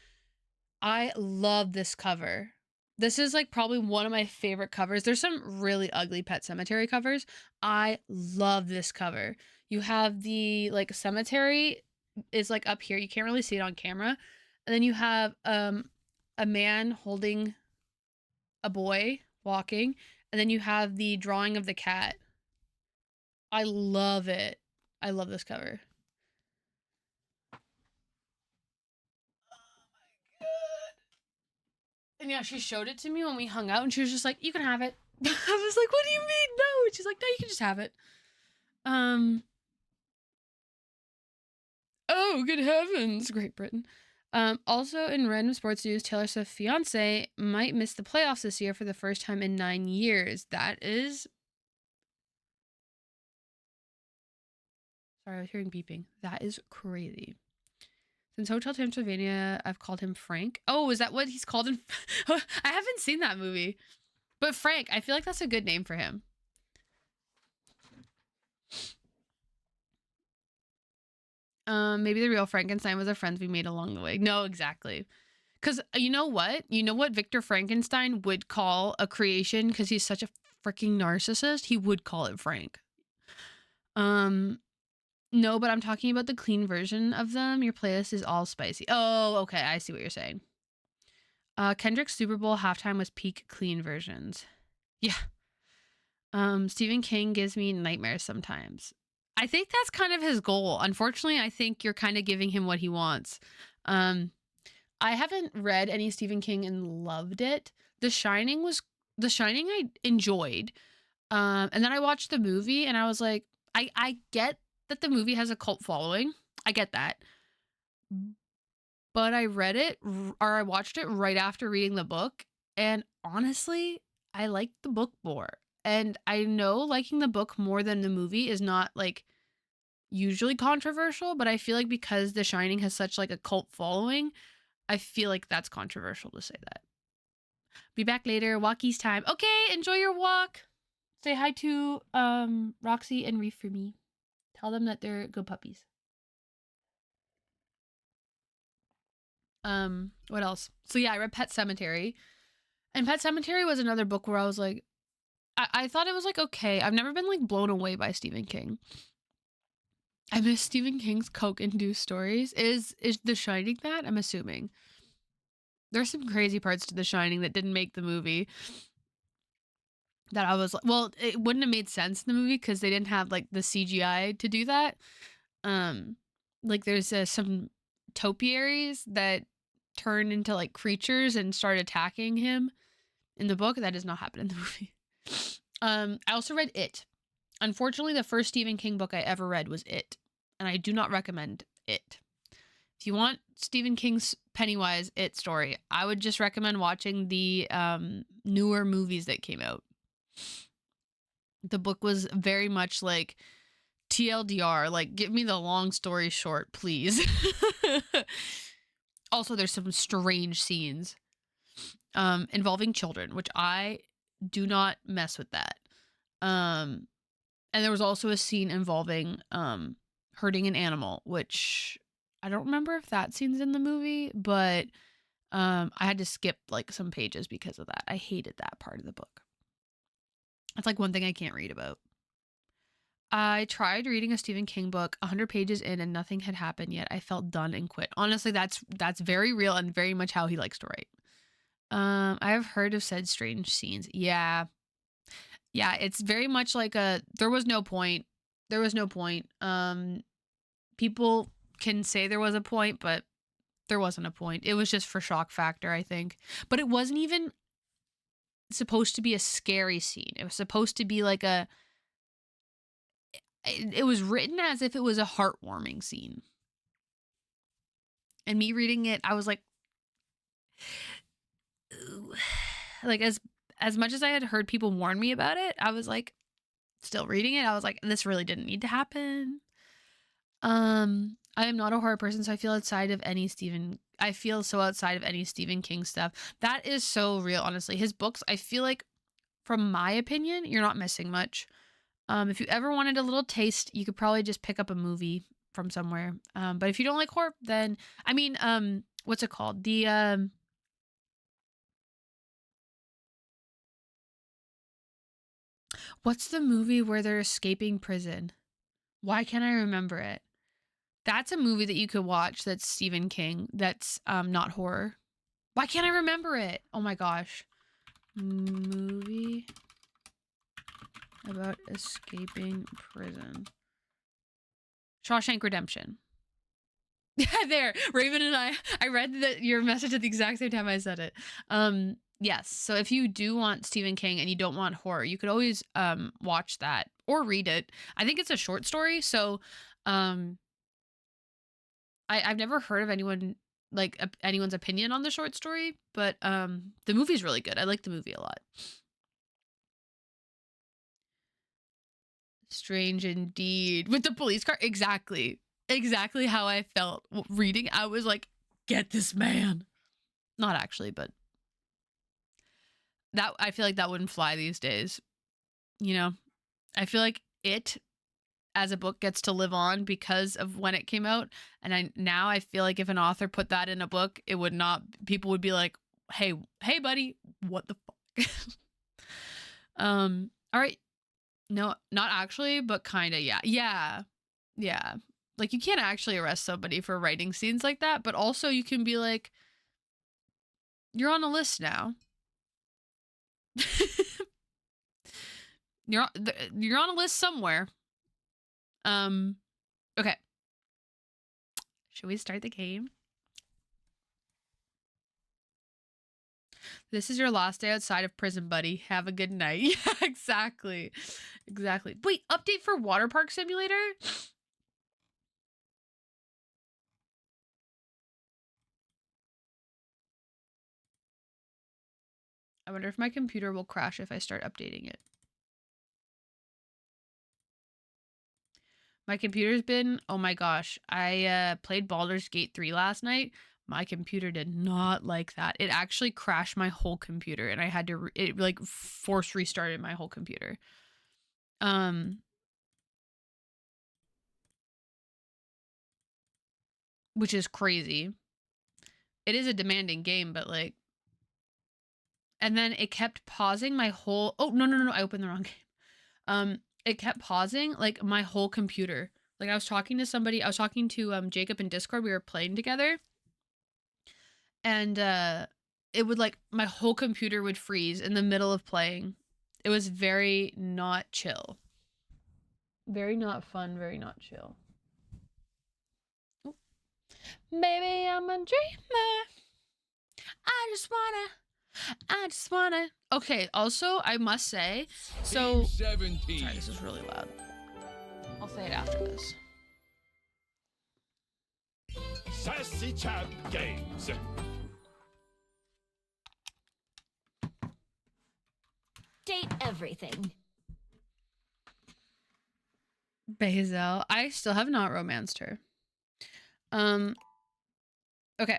I love this cover. This is like probably one of my favorite covers. There's some really ugly Pet Cemetery covers. I love this cover. You have the like cemetery is like up here. You can't really see it on camera. And then you have a man holding a boy walking, and then you have the drawing of the cat. I love it. I love this cover. And yeah, she showed it to me when we hung out, and she was just like, "You can have it." I was like, "What do you mean, no?" And she's like, "No, you can just have it." Um. Oh, good heavens, Great Britain. Also in random sports news, Taylor Swift's fiance might miss the playoffs this year for the first time in 9 years. That is. Sorry, I was hearing beeping. That is crazy. Since Hotel Transylvania, I've called him Frank. Oh, is that what he's called in? I haven't seen that movie. But Frank, I feel like that's a good name for him. Maybe the real Frankenstein was a friend we made along the way. No, exactly. Because you know what? You know what Victor Frankenstein would call a creation because he's such a freaking narcissist? He would call it Frank. No, but I'm talking about the clean version of them. Your playlist is all spicy. Oh, okay. I see what you're saying. Kendrick's Super Bowl halftime was peak clean versions. Yeah. Stephen King gives me nightmares sometimes. I think that's kind of his goal. Unfortunately, I think you're kind of giving him what he wants. I haven't read any Stephen King and loved it. The Shining I enjoyed. And then I watched the movie and I was like, I get that the movie has a cult following. I get that. But I read it or I watched it right after reading the book. And honestly, I liked the book more. And I know liking the book more than the movie is not like usually controversial, but I feel like because The Shining has such like a cult following, I feel like that's controversial to say that. Be back later. Walkies time. Okay, enjoy your walk. Say hi to Roxy and Reef for me. Tell them that they're good puppies. What else? So yeah, I read Pet Cemetery. And Pet Cemetery was another book where I was like, I thought it was like okay. I've never been like blown away by Stephen King. I miss Stephen King's coke-induced stories. Is The Shining that? I'm assuming. There's some crazy parts to The Shining that didn't make the movie. That I was like, well, it wouldn't have made sense in the movie because they didn't have like the CGI to do that. Like there's some topiaries that turn into like creatures and start attacking him in the book. That does not happen in the movie. I also read It. Unfortunately, the first Stephen King book I ever read was It, and I do not recommend It. If you want Stephen King's Pennywise It story, I would just recommend watching the newer movies that came out. The book was very much like TLDR, like give me the long story short, please. Also, there's some strange scenes involving children, which I do not mess with that. And there was also a scene involving hurting an animal, which I don't remember if that scene's in the movie, but I had to skip like some pages because of that. I hated that part of the book. It's like one thing I can't read about. I tried reading a Stephen King book 100 pages in and nothing had happened yet. I felt done and quit. Honestly, that's very real and very much how he likes to write. I have heard of said strange scenes. Yeah. Yeah, it's very much like there was no point. There was no point. People can say there was a point, but there wasn't a point. It was just for shock factor, I think. But it wasn't even supposed to be a scary scene. It was supposed to be like it was written as if it was a heartwarming scene. And me reading it, I was like, ooh. Like as much as I had heard people warn me about it, I was like, still reading it, I was like, this really didn't need to happen. I am not a horror person, so I feel so outside of any Stephen King stuff. That is so real, honestly. His books, I feel like, from my opinion, you're not missing much. If you ever wanted a little taste, you could probably just pick up a movie from somewhere. But if you don't like horror, then I mean, what's it called? What's the movie where they're escaping prison? Why can't I remember it? That's a movie that you could watch that's Stephen King. That's not horror. Why can't I remember it? Oh my gosh. Movie about escaping prison. Shawshank Redemption. Yeah, there. Raven and I read your message at the exact same time I said it. Yes. So if you do want Stephen King and you don't want horror, you could always watch that or read it. I think it's a short story, so I've never heard of anyone's opinion on the short story, but the movie's really good. I like the movie a lot. Strange indeed. With the police car, exactly how I felt reading. I was like, get this man. Not actually, but that I feel like that wouldn't fly these days. You know, I feel like it as a book gets to live on because of when it came out, and I feel like if an author put that in a book, it would not. People would be like, hey, buddy, what the fuck? All right. No, not actually, but kind of, yeah. Like, you can't actually arrest somebody for writing scenes like that, but also you can be like, you're on a list now. you're on a list somewhere. Okay. Should we start the game? This is your last day outside of prison, buddy. Have a good night. Yeah, exactly. Wait, update for Water Park Simulator? I wonder if my computer will crash if I start updating it. My computer's been, oh my gosh. I played Baldur's Gate 3 last night. My computer did not like that. It actually crashed my whole computer and I had to, it like force restarted my whole computer. Which is crazy. It is a demanding game, but like, and then it kept pausing my whole, oh, no, I opened the wrong game. It kept pausing like my whole computer. Like I was talking to somebody, I was talking to Jacob in Discord, we were playing together. And it would like, my whole computer would freeze in the middle of playing. It was very not chill. Very not fun, very not chill. Ooh. Baby, I'm a dreamer. I just wanna. Okay, also, I must say, so... Sorry, this is really loud. I'll say it after this. Sassy Chat Games. Date everything. Bazel. I still have not romanced her. Okay.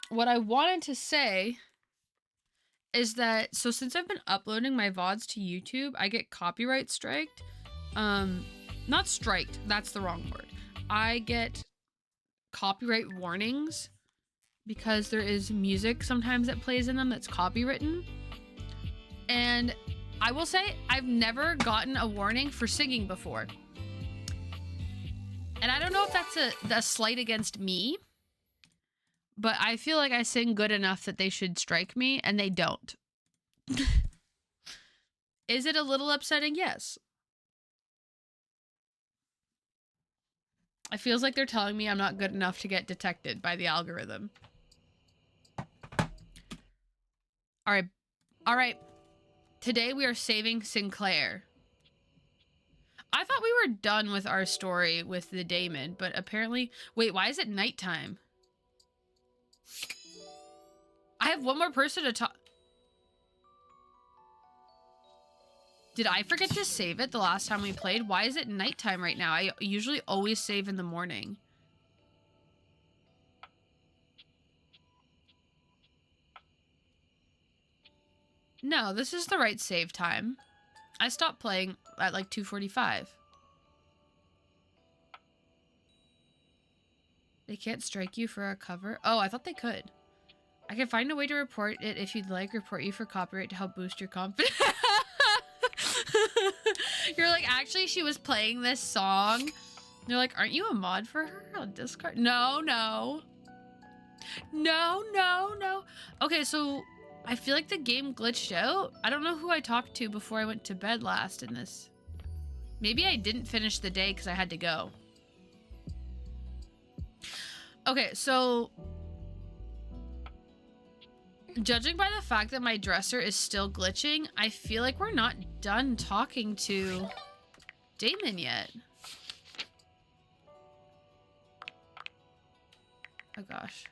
What I wanted to say is that, so since I've been uploading my VODs to YouTube, I get copyright striked. Not striked, that's the wrong word. I get copyright warnings because there is music sometimes that plays in them that's copywritten. And I will say, I've never gotten a warning for singing before. And I don't know if that's a slight against me, but I feel like I sing good enough that they should strike me, and they don't. Is it a little upsetting? Yes. It feels like they're telling me I'm not good enough to get detected by the algorithm. All right. Today we are saving Sinclaire. I thought we were done with our story with the daemon, but apparently... Wait, why is it nighttime? I have one more person to talk... Did I forget to save it the last time we played? Why is it nighttime right now? I usually always save in the morning. No, this is the right save time. I stopped playing at like 2:45. They can't strike you for a cover? Oh, I thought they could. I can find a way to report it if you'd like. Report you for copyright to help boost your confidence. You're like, actually, she was playing this song. They're like, aren't you a mod for her on Discord? No, no. No, no, no. Okay, so I feel like the game glitched out. I don't know who I talked to before I went to bed last in this. Maybe I didn't finish the day because I had to go. Okay, so judging by the fact that my dresser is still glitching, I feel like we're not done talking to Damon yet. Oh gosh.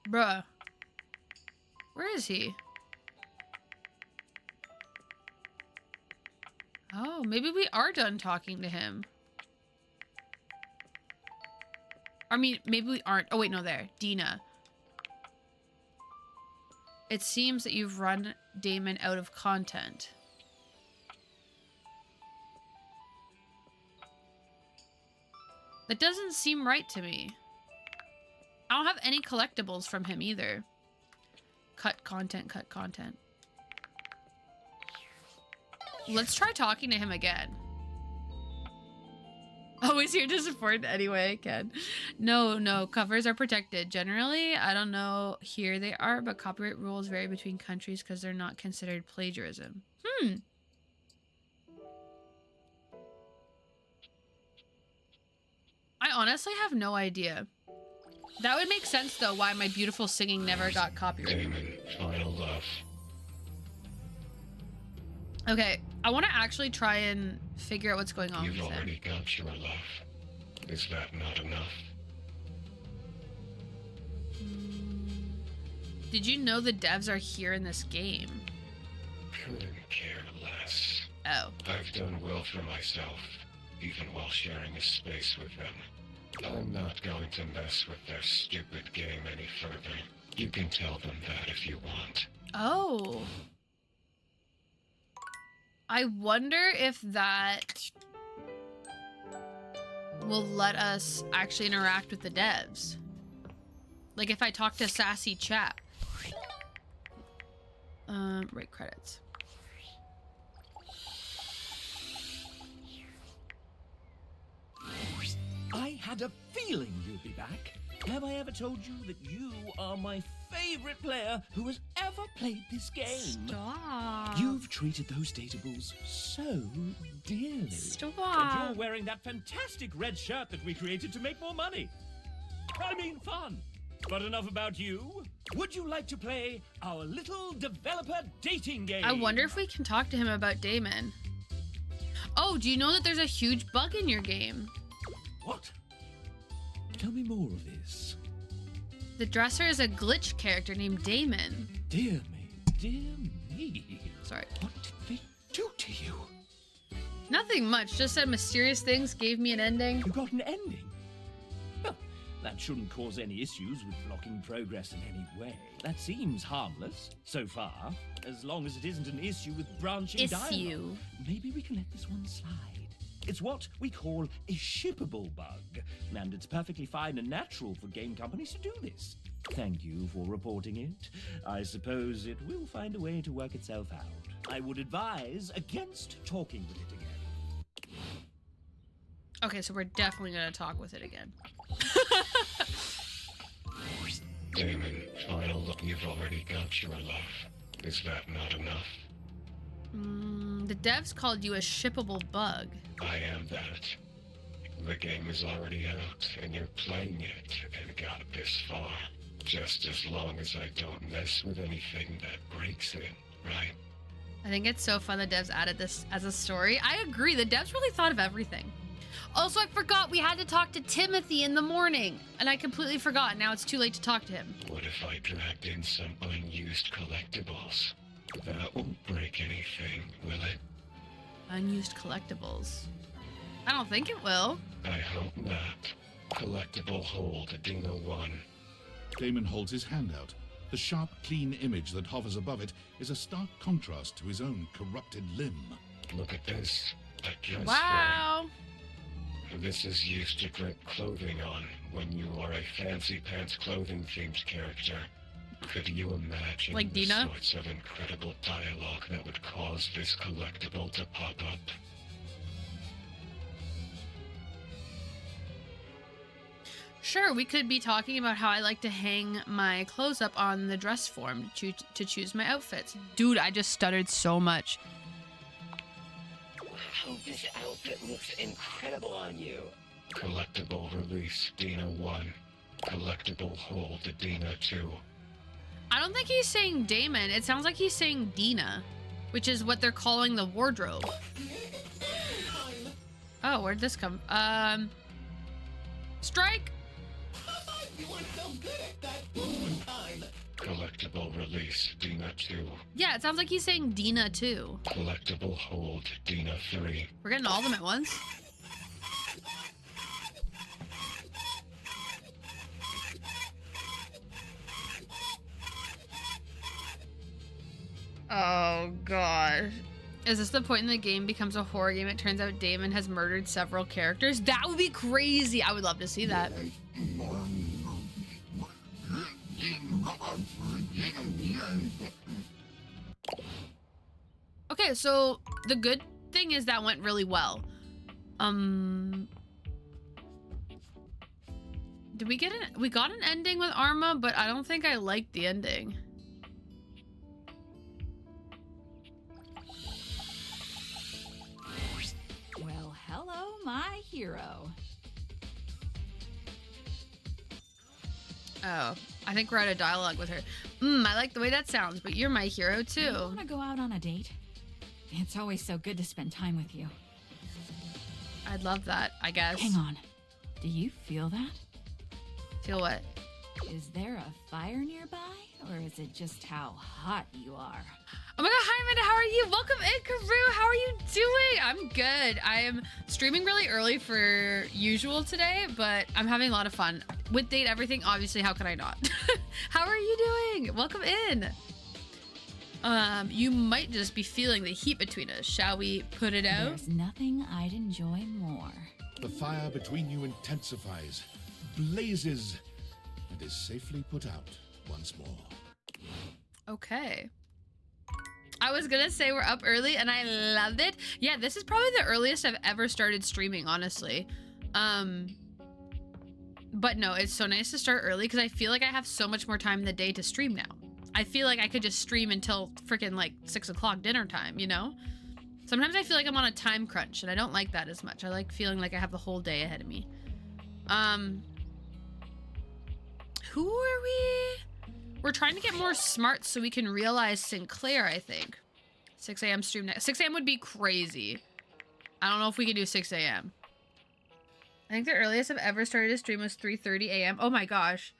Bruh. Where is he? Oh, maybe we are done talking to him. I mean, maybe we aren't. Oh, wait, no, there. Dina. It seems that you've run Damon out of content. That doesn't seem right to me. I don't have any collectibles from him either. Cut content, cut content. Let's try talking to him again. Always here to support anyway I can. No, no, covers are protected. Generally, I don't know here they are, but copyright rules vary between countries because they're not considered plagiarism. I honestly have no idea. That would make sense though why my beautiful singing never got copyrighted. Damon, final love. Okay, I want to actually try and figure out what's going on You've with him. already got your love. Is that not enough? Did you know the devs are here in this game? Couldn't care less. Oh. I've done well for myself, even while sharing a space with them. I'm not going to mess with their stupid game any further. You can tell them that if you want. Oh. I wonder if that will let us actually interact with the devs. Like if I talk to Sassy Chap. Right, credits. I had a feeling you'd be back. Have I ever told you that you are my favorite player who has ever played this game? Stop. You've treated those datables so dearly. Stop. And you're wearing that fantastic red shirt that we created to make more money. I mean fun. But enough about you. Would you like to play our little developer dating game? I wonder if we can talk to him about Damon. Oh, do you know that there's a huge bug in your game? What? Tell me more of this. The dresser is a glitch character named Damon. Dear me, dear me. Sorry. What did they do to you? Nothing much, just said mysterious things, gave me an ending. You got an ending? Well, that shouldn't cause any issues with blocking progress in any way. That seems harmless, so far, as long as it isn't an issue with branching dialogue. Maybe we can let this one slide. It's what we call a shippable bug, and it's perfectly fine and natural for game companies to do this. Thank you for reporting it. I suppose it will find a way to work itself out. I would advise against talking with it again. Okay, so we're definitely gonna talk with it again. Damon, final look. You've already got your love. Is that not enough? The devs called you a shippable bug. I am that. The game is already out, and you're playing it, and got this far. Just as long as I don't mess with anything that breaks it, right? I think it's so fun the devs added this as a story. I agree, the devs really thought of everything. Also, I forgot we had to talk to Timothy in the morning, and I completely forgot. Now it's too late to talk to him. What if I dragged in some unused collectibles? That won't break anything, will it? Unused collectibles. I don't think it will. I hope not. Collectible hold, Dino 1. Damon holds his hand out. The sharp, clean image that hovers above it is a stark contrast to his own corrupted limb. Look at this. A dress Wow. form. This is used to grip clothing on when you are a fancy pants clothing themed character. Could you imagine Like the Dina? sorts of incredible dialogue that would cause this collectible to pop up? Sure, we could be talking about how I like to hang my clothes up on the dress form to choose my outfits. Dude, I just stuttered so much. Wow, this outfit looks incredible on you. Collectible release Dina 1. Collectible hold Dina 2. I don't think he's saying Damon. It sounds like he's saying Dina, which is what they're calling the wardrobe. Oh, where'd this come? Strike! You weren't so good at that one time. Collectible release Dina 2. Yeah, it sounds like he's saying Dina too. Collectible hold Dina 3. We're getting all of them at once. Oh god. Is this the point in the game becomes a horror game? It turns out Damon has murdered several characters. That would be crazy. I would love to see that. Okay, so the good thing is that went really well. Did we get we got an ending with Arma, but I don't think I liked the ending. Well, hello, my hero. Oh, I think we're out of dialogue with her. I like the way that sounds, but you're my hero You too. want to go out on a date? It's always so good to spend time with you. I'd love that, I guess. Hang on. Do you feel that? Feel what? Is there a fire nearby? Or is it just how hot you are? Oh my god, hi Amanda, how are you? Welcome in, Karoo. How are you doing? I'm good. I am streaming really early for usual today, but I'm having a lot of fun. With date everything, obviously, how could I not? How are you doing? Welcome in. You might just be feeling the heat between us. Shall we put it out? There's nothing I'd enjoy more. The fire between you intensifies, blazes, and is safely put out once more. Okay. I was gonna say we're up early and I loved it. Yeah, this is probably the earliest I've ever started streaming, honestly. But no, it's so nice to start early because I feel like I have so much more time in the day to stream now. I feel like I could just stream until freaking like 6 o'clock dinner time, you know? Sometimes I feel like I'm on a time crunch and I don't like that as much. I like feeling like I have the whole day ahead of me. Who are we? We're trying to get more smart so we can realize Sinclaire, I think. 6 a.m. stream next. 6 a.m. would be crazy. I don't know if we can do 6 a.m. I think the earliest I've ever started a stream was 3:30 a.m. Oh my gosh.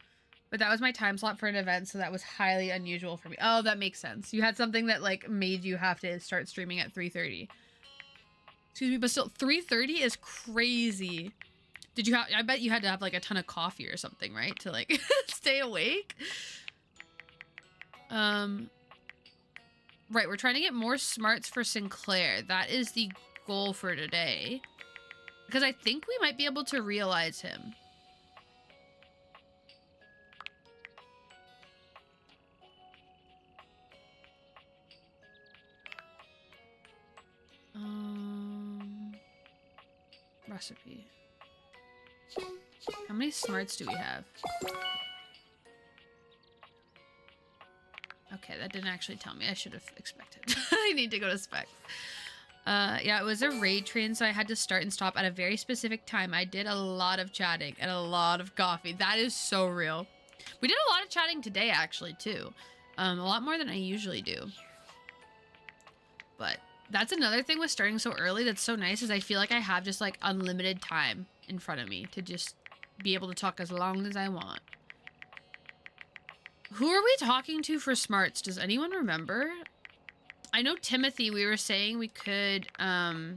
But that was my time slot for an event, so that was highly unusual for me. Oh, that makes sense. You had something that like made you have to start streaming at 3:30. Excuse me, but still 3:30 is crazy. Did you have, I bet you had to have like a ton of coffee or something, right? To like stay awake. Right, we're trying to get more smarts for Sinclaire. That is the goal for today. Because I think we might be able to realize him. Recipe. How many smarts do we have? Okay, that didn't actually tell me. I should have expected. I need to go to specs. Yeah, it was a raid train, so I had to start and stop at a very specific time. I did a lot of chatting and a lot of coffee. That is so real. We did a lot of chatting today, actually, too. A lot more than I usually do. But that's another thing with starting so early that's so nice is I feel like I have just, like, unlimited time in front of me to just be able to talk as long as I want. Who are we talking to for smarts? Does anyone remember? I know Timothy, we were saying we could, oh,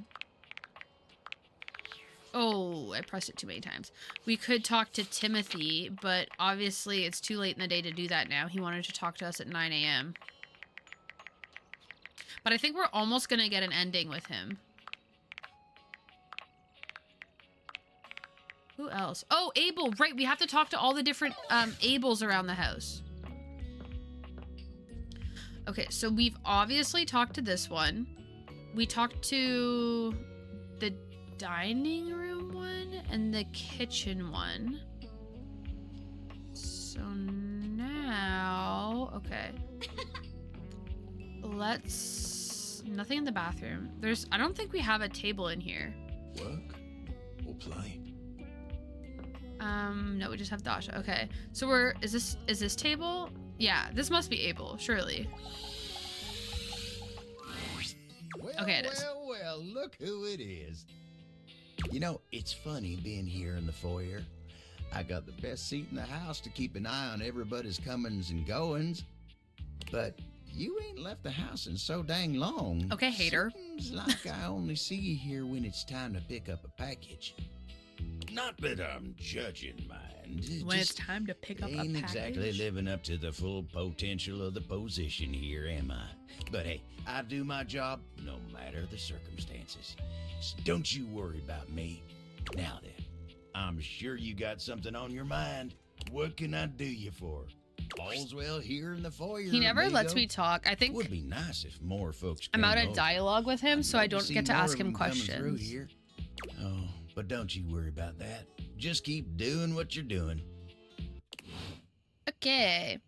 Oh, I pressed it too many times. We could talk to Timothy, but obviously it's too late in the day to do that now. He wanted to talk to us at 9 a.m. But I think we're almost going to get an ending with him. Who else? Oh, Abel. Right, we have to talk to all the different Abels around the house. Okay, so we've obviously talked to this one. We talked to the dining room one and the kitchen one. So now, okay. Let's, nothing in the bathroom. I don't think we have a table in here. Work or play? No, we just have Dasha. Okay. So is this table? Yeah, this must be Abel, surely. Well, Okay, it is. Well, look who it is. You know, it's funny being here in the foyer. I got the best seat in the house to keep an eye on everybody's comings and goings. But you ain't left the house in so dang long. Okay, hater. Seems like I only see you here when it's time to pick up a package. Not that I'm judging mine. When it's time to pick up a ain't package. exactly living up to the full potential of the position here, am I? But hey, I do my job no matter the circumstances. So don't you worry about me. Now then, I'm sure you got something on your mind. What can I do you for? All's well here in the foyer. He never amigo. lets me talk. I think Would be nice if more folks. I'm came out of over. dialogue with him, so I Love don't see get to more ask of him 'em coming through questions. here. Oh, but don't you worry about that. Just keep doing what you're doing. Okay.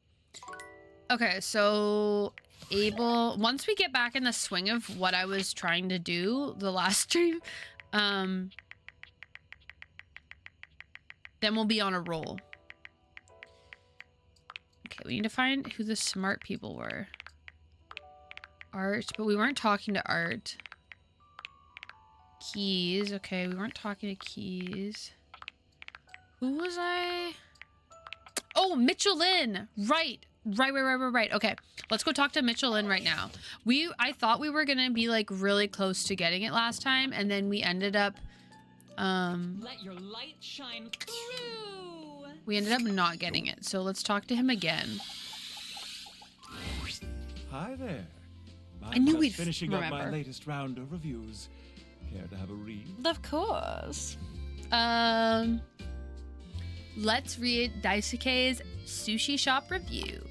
Okay, so Abel, once we get back in the swing of what I was trying to do the last stream, then we'll be on a roll. Okay, we need to find who the smart people were. Art, but we weren't talking to Art. Keys, okay, we weren't talking to Keys. Who was I? Oh, Mitchell-Lynn. Right. Okay, let's go talk to Mitchell-Lynn right now. I thought we were gonna be like really close to getting it last time, and then we ended up Let your light shine through. we ended up not getting it. So let's talk to him again. Hi there. I knew just we'd finishing up my remember. latest round of reviews. Care to have a read? Of course. Let's read Daisuke's sushi shop review.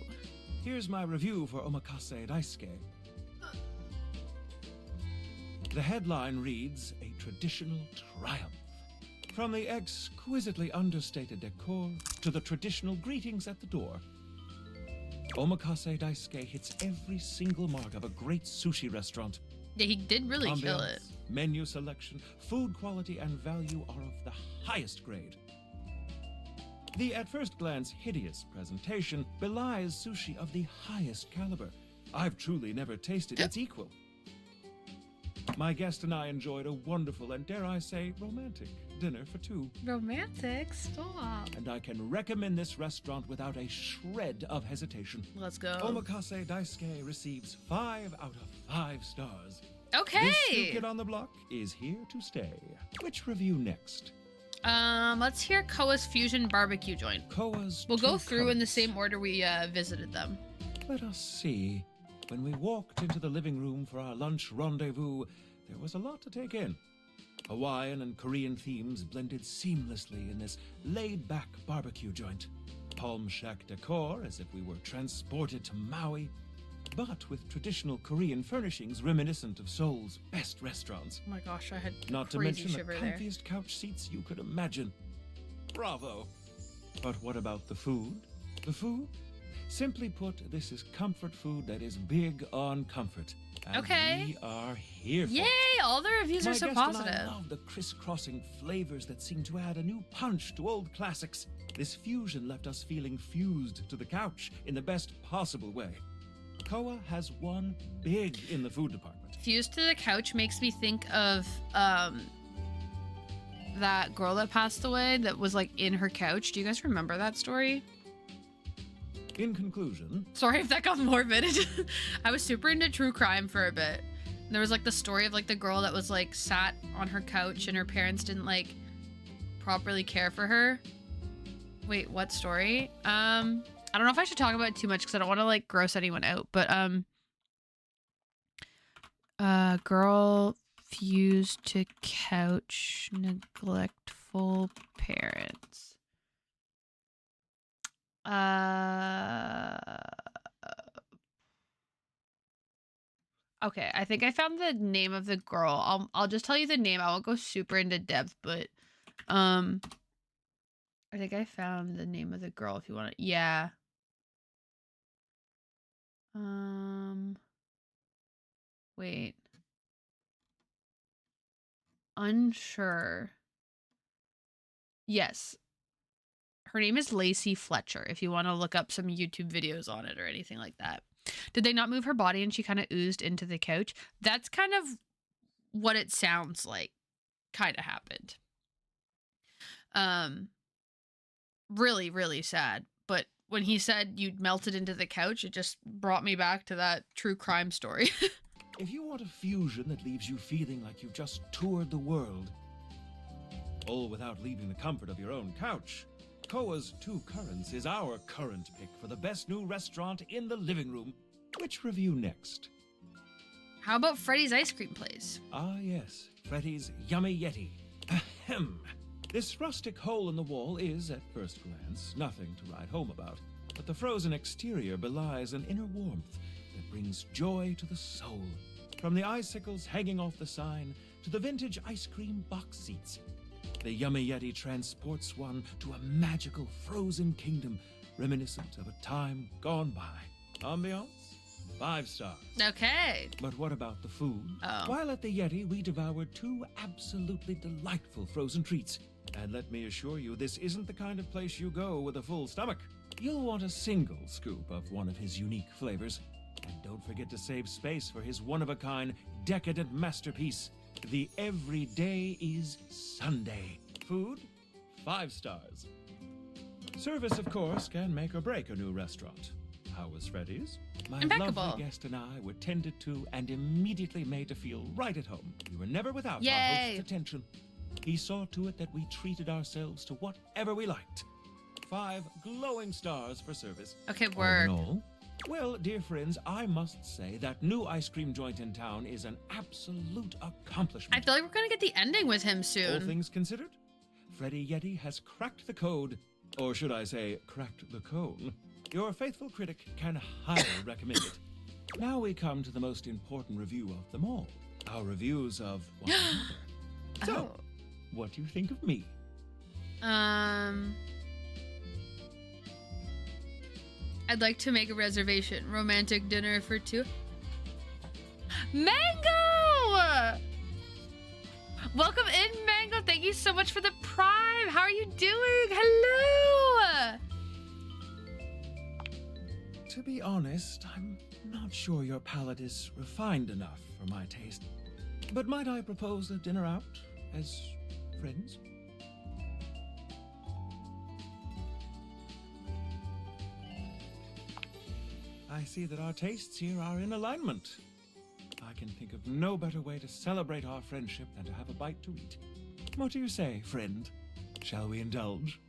Here's my review for Omakase Daisuke. The headline reads, "A traditional triumph." From the exquisitely understated decor to the traditional greetings at the door, Omakase Daisuke hits every single mark of a great sushi restaurant. Yeah, he did really kill it. Ambiance, menu selection, food quality, and value are of the highest grade. The at first glance hideous presentation belies sushi of the highest caliber. I've truly never tasted its equal. My guest and I enjoyed a wonderful and, dare I say, romantic dinner for two. Romantic, stop. And I can recommend this restaurant without a shred of hesitation. Let's go. Omakase Daisuke receives 5 out of 5 stars. Okay. This new kid on the block is here to stay. Which review next? Let's hear Koa's Fusion Barbecue joint. Koa's We'll go Two through in the Colors. same order we visited them. Let us see. When we walked into the living room for our lunch rendezvous, there was a lot to take in. Hawaiian and Korean themes blended seamlessly in this laid-back barbecue joint. Palm shack decor as if we were transported to Maui, but with traditional Korean furnishings reminiscent of Seoul's best restaurants. Oh my gosh, I had Not to crazy mention the shiver there. comfiest couch seats you could imagine. Bravo! But what about the food? The food? Simply put, this is comfort food that is big on comfort. And Okay. we are here for Yay! it. All the reviews My are so guest and I positive. love the crisscrossing flavors that seem to add a new punch to old classics. This fusion left us feeling fused to the couch in the best possible way. Koa has won big in the food department. Fused to the couch makes me think of that girl that passed away that was like in her couch. Do you guys remember that story? In conclusion, Sorry if that got morbid. I was super into true crime for a bit. There was like the story of like the girl that was like sat on her couch and her parents didn't like properly care for her. Wait, what story? I don't know if I should talk about it too much because I don't want to like gross anyone out, but girl fused to couch, neglectful parents. Okay, I think I found the name of the girl. I'll just tell you the name. I won't go super into depth, but I think I found the name of the girl if you want to. Yeah. Wait. Unsure. Yes. Her name is Lacey Fletcher, if you want to look up some YouTube videos on it or anything like that. Did they not move her body and she kind of oozed into the couch? That's kind of what it sounds like kind of happened. Really, really sad. But when he said you melted into the couch, it just brought me back to that true crime story. If you want a fusion that leaves you feeling like you've just toured the world, all without leaving the comfort of your own couch, Koa's Two Currents is our current pick for the best new restaurant in the living room. Which review next? How about Freddy's Ice Cream Place? Ah, yes, Freddy's Yummy Yeti. Ahem. This rustic hole in the wall is, at first glance, nothing to write home about, but the frozen exterior belies an inner warmth that brings joy to the soul. From the icicles hanging off the sign to the vintage ice cream box seats, the Yummy Yeti transports one to a magical frozen kingdom reminiscent of a time gone by. Ambiance? 5 stars. Okay. But what about the food? Oh. While at the Yeti, we devoured 2 absolutely delightful frozen treats. And let me assure you, this isn't the kind of place you go with a full stomach. You'll want a single scoop of one of his unique flavors. And don't forget to save space for his one-of-a-kind, decadent masterpiece, the Everyday is Sunday. Food? 5 stars. Service, of course, can make or break a new restaurant. How was Freddy's? My Impeccable. lovely guest and I were tended to and immediately made to feel right at home. We were never without Yay. our host's attention. He saw to it that we treated ourselves to whatever we liked. 5 glowing stars for service. Okay, All in work. all, well, dear friends, I must say that new ice cream joint in town is an absolute accomplishment. I feel like we're gonna get the ending with him All soon. things considered, Freddy Yeti has cracked the code, or should I say, cracked the cone. Your faithful critic can highly recommend it. Now we come to the most important review of them all, our reviews of one another. So, Oh. what do you think of me? I'd like to make a reservation. Romantic dinner for 2. Mango! Welcome in, Mango. Thank you so much for the Prime. How are you doing? Hello! To be honest, I'm not sure your palate is refined enough for my taste. But might I propose a dinner out as friends? I see that our tastes here are in alignment. I can think of no better way to celebrate our friendship than to have a bite to eat. What do you say, friend? Shall we indulge?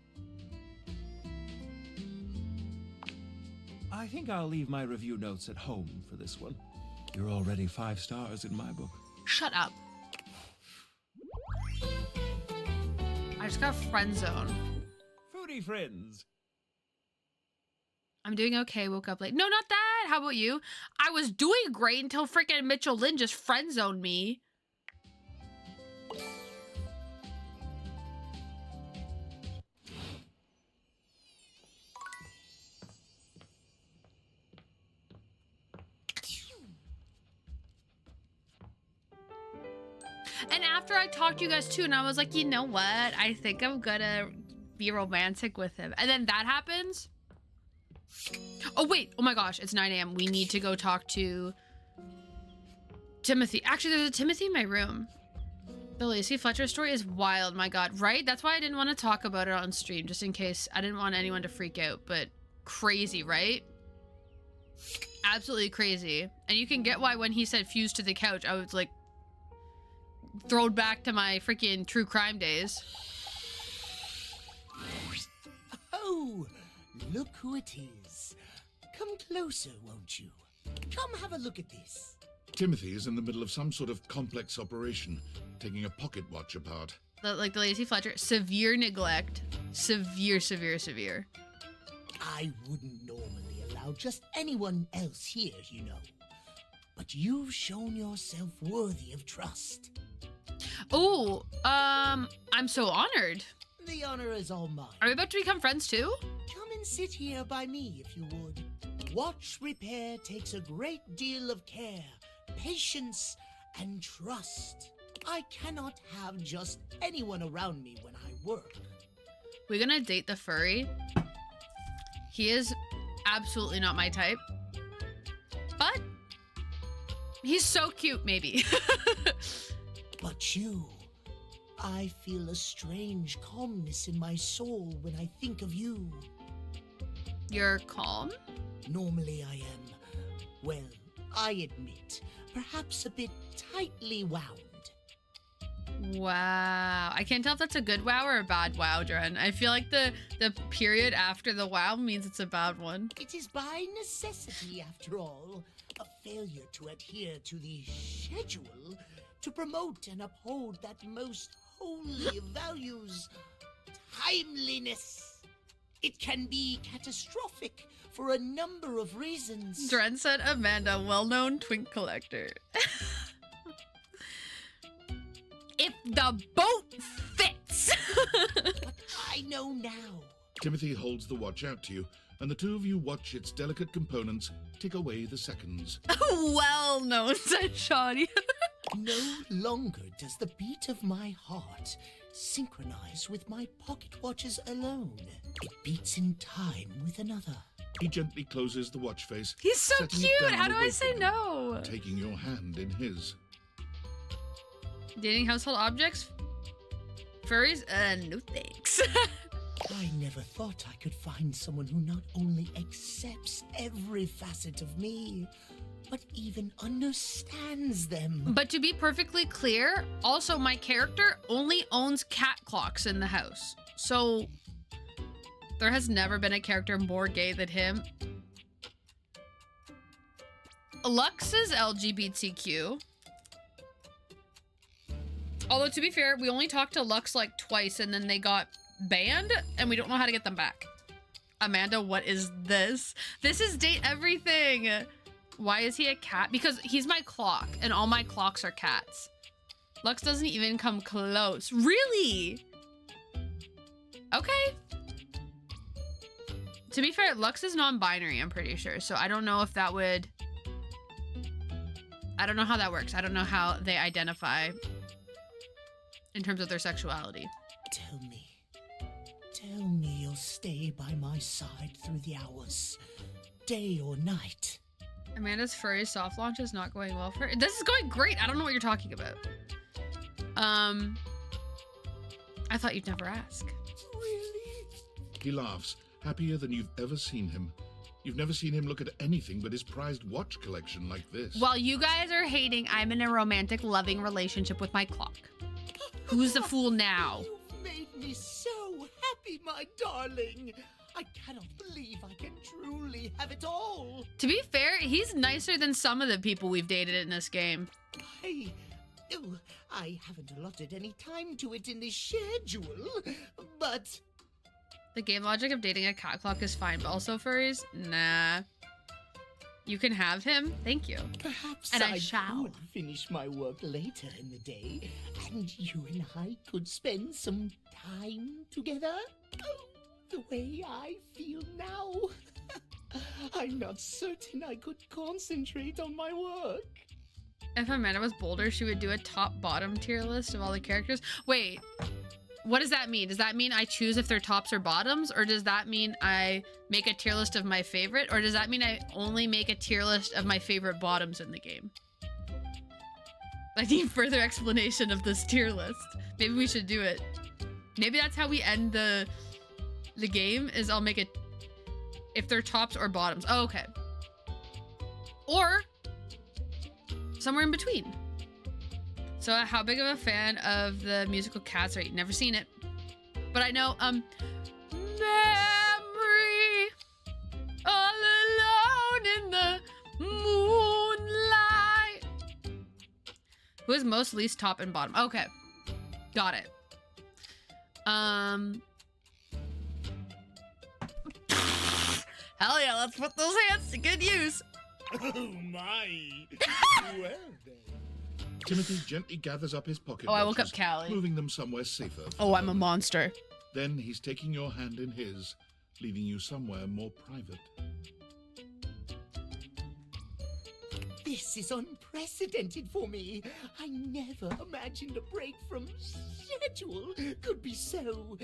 I think I'll leave my review notes at home for this one. You're already 5 stars in my book. Shut up. I just got friend zone. Foodie friends! I'm doing okay. Woke up late. No, not that. How about you? I was doing great until freaking Mitchell Lynn just friend zoned me. And after I talked to you guys too, and I was like, you know what? I think I'm gonna be romantic with him. And then that happens. Oh, wait. Oh my gosh. It's 9 a.m. We need to go talk to Timothy. Actually, there's a Timothy in my room. The Lacey Fletcher story is wild. My God. Right? That's why I didn't want to talk about it on stream, just in case I didn't want anyone to freak out. But crazy, right? Absolutely crazy. And you can get why when he said fused to the couch, I was like thrown back to my freaking true crime days. look who it is. Come closer, won't you? Come have a look at this. Timothy is in the middle of some sort of complex operation, taking a pocket watch apart. Like the Lacey Fletcher, severe neglect. Severe. I wouldn't normally allow just anyone else here, you know. But you've shown yourself worthy of trust. Oh, I'm so honored. The honor is all mine. Are we about to become friends too? Come and sit here by me, if you would. Watch repair takes a great deal of care, patience, and trust. I cannot have just anyone around me when I work. We're gonna date the furry. He is absolutely not my type. But he's so cute, maybe. But you, I feel a strange calmness in my soul when I think of you. You're calm? Normally I am, well, I admit, perhaps a bit tightly wound. Wow. I can't tell if that's a good wow or a bad wow, Dren. I feel like the period after the wow means it's a bad one. It is by necessity, after all, a failure to adhere to the schedule to promote and uphold that most holy of values, timeliness. It can be catastrophic for a number of reasons. Dren said Amanda, well-known twink collector. If the boat fits! But I know now. Timothy holds the watch out to you, and the two of you watch its delicate components tick away the seconds. Well-known, said Shawnee. No longer does the beat of my heart synchronize with my pocket watches alone. It beats in time with another. He gently closes the watch face. He's so setting it cute! down How do I away say from him, no? taking your hand in his. Dating household objects? Furries? No thanks. I never thought I could find someone who not only accepts every facet of me, but even understands them. But to be perfectly clear, also my character only owns cat clocks in the house. So there has never been a character more gay than him. Lux is LGBTQ. Although to be fair, we only talked to Lux like twice and then they got banned and we don't know how to get them back. Amanda, what is this? This is date everything. Why is he a cat? Because he's my clock and all my clocks are cats. Lux doesn't even come close. Really? Okay. To be fair, Lux is non-binary, I'm pretty sure. So I don't know if that would... I don't know how that works. I don't know how they identify in terms of their sexuality. Tell me you'll stay by my side through the hours, day or night. Amanda's furry soft launch is not going well for her. This is going great. I don't know what you're talking about. I thought you'd never ask. Really? He laughs, happier than you've ever seen him. You've never seen him look at anything but his prized watch collection like this. While you guys are hating, I'm in a romantic, loving relationship with my clock. Who's the fool now? You've made me so happy, my darling. I cannot believe I can truly have it all. To be fair, he's nicer than some of the people we've dated in this game. I haven't allotted any time to it in the schedule, but... The game logic of dating a cat clock is fine, but also furries? Nah. You can have him? Thank you. Perhaps And I I shall. could finish my work later in the day, and you and I could spend some time together. Oh, the way I feel now. I'm not certain I could concentrate on my work. If Amanda was bolder, she would do a top-bottom tier list of all the characters. Wait, what does that mean? Does that mean I choose if they're tops or bottoms? Or does that mean I make a tier list of my favorite? Or does that mean I only make a tier list of my favorite bottoms in the game? I need further explanation of this tier list. Maybe we should do it. Maybe that's how we end the game, is I'll make it if they're tops or bottoms. Oh, okay. Or somewhere in between. So how big of a fan of the musical Cats are you? Never seen it. But I know, Memory. Who is most, least, top, and bottom? Okay. Got it. Hell yeah, let's put those hands to good use. Oh my! Well then. Timothy gently gathers up his pocket Oh, I woke watches, up Callie. moving them somewhere safer. for Oh, the I'm a moment. monster. Then he's taking your hand in his, leading you somewhere more private. This is unprecedented for me. I never imagined a break from schedule could be so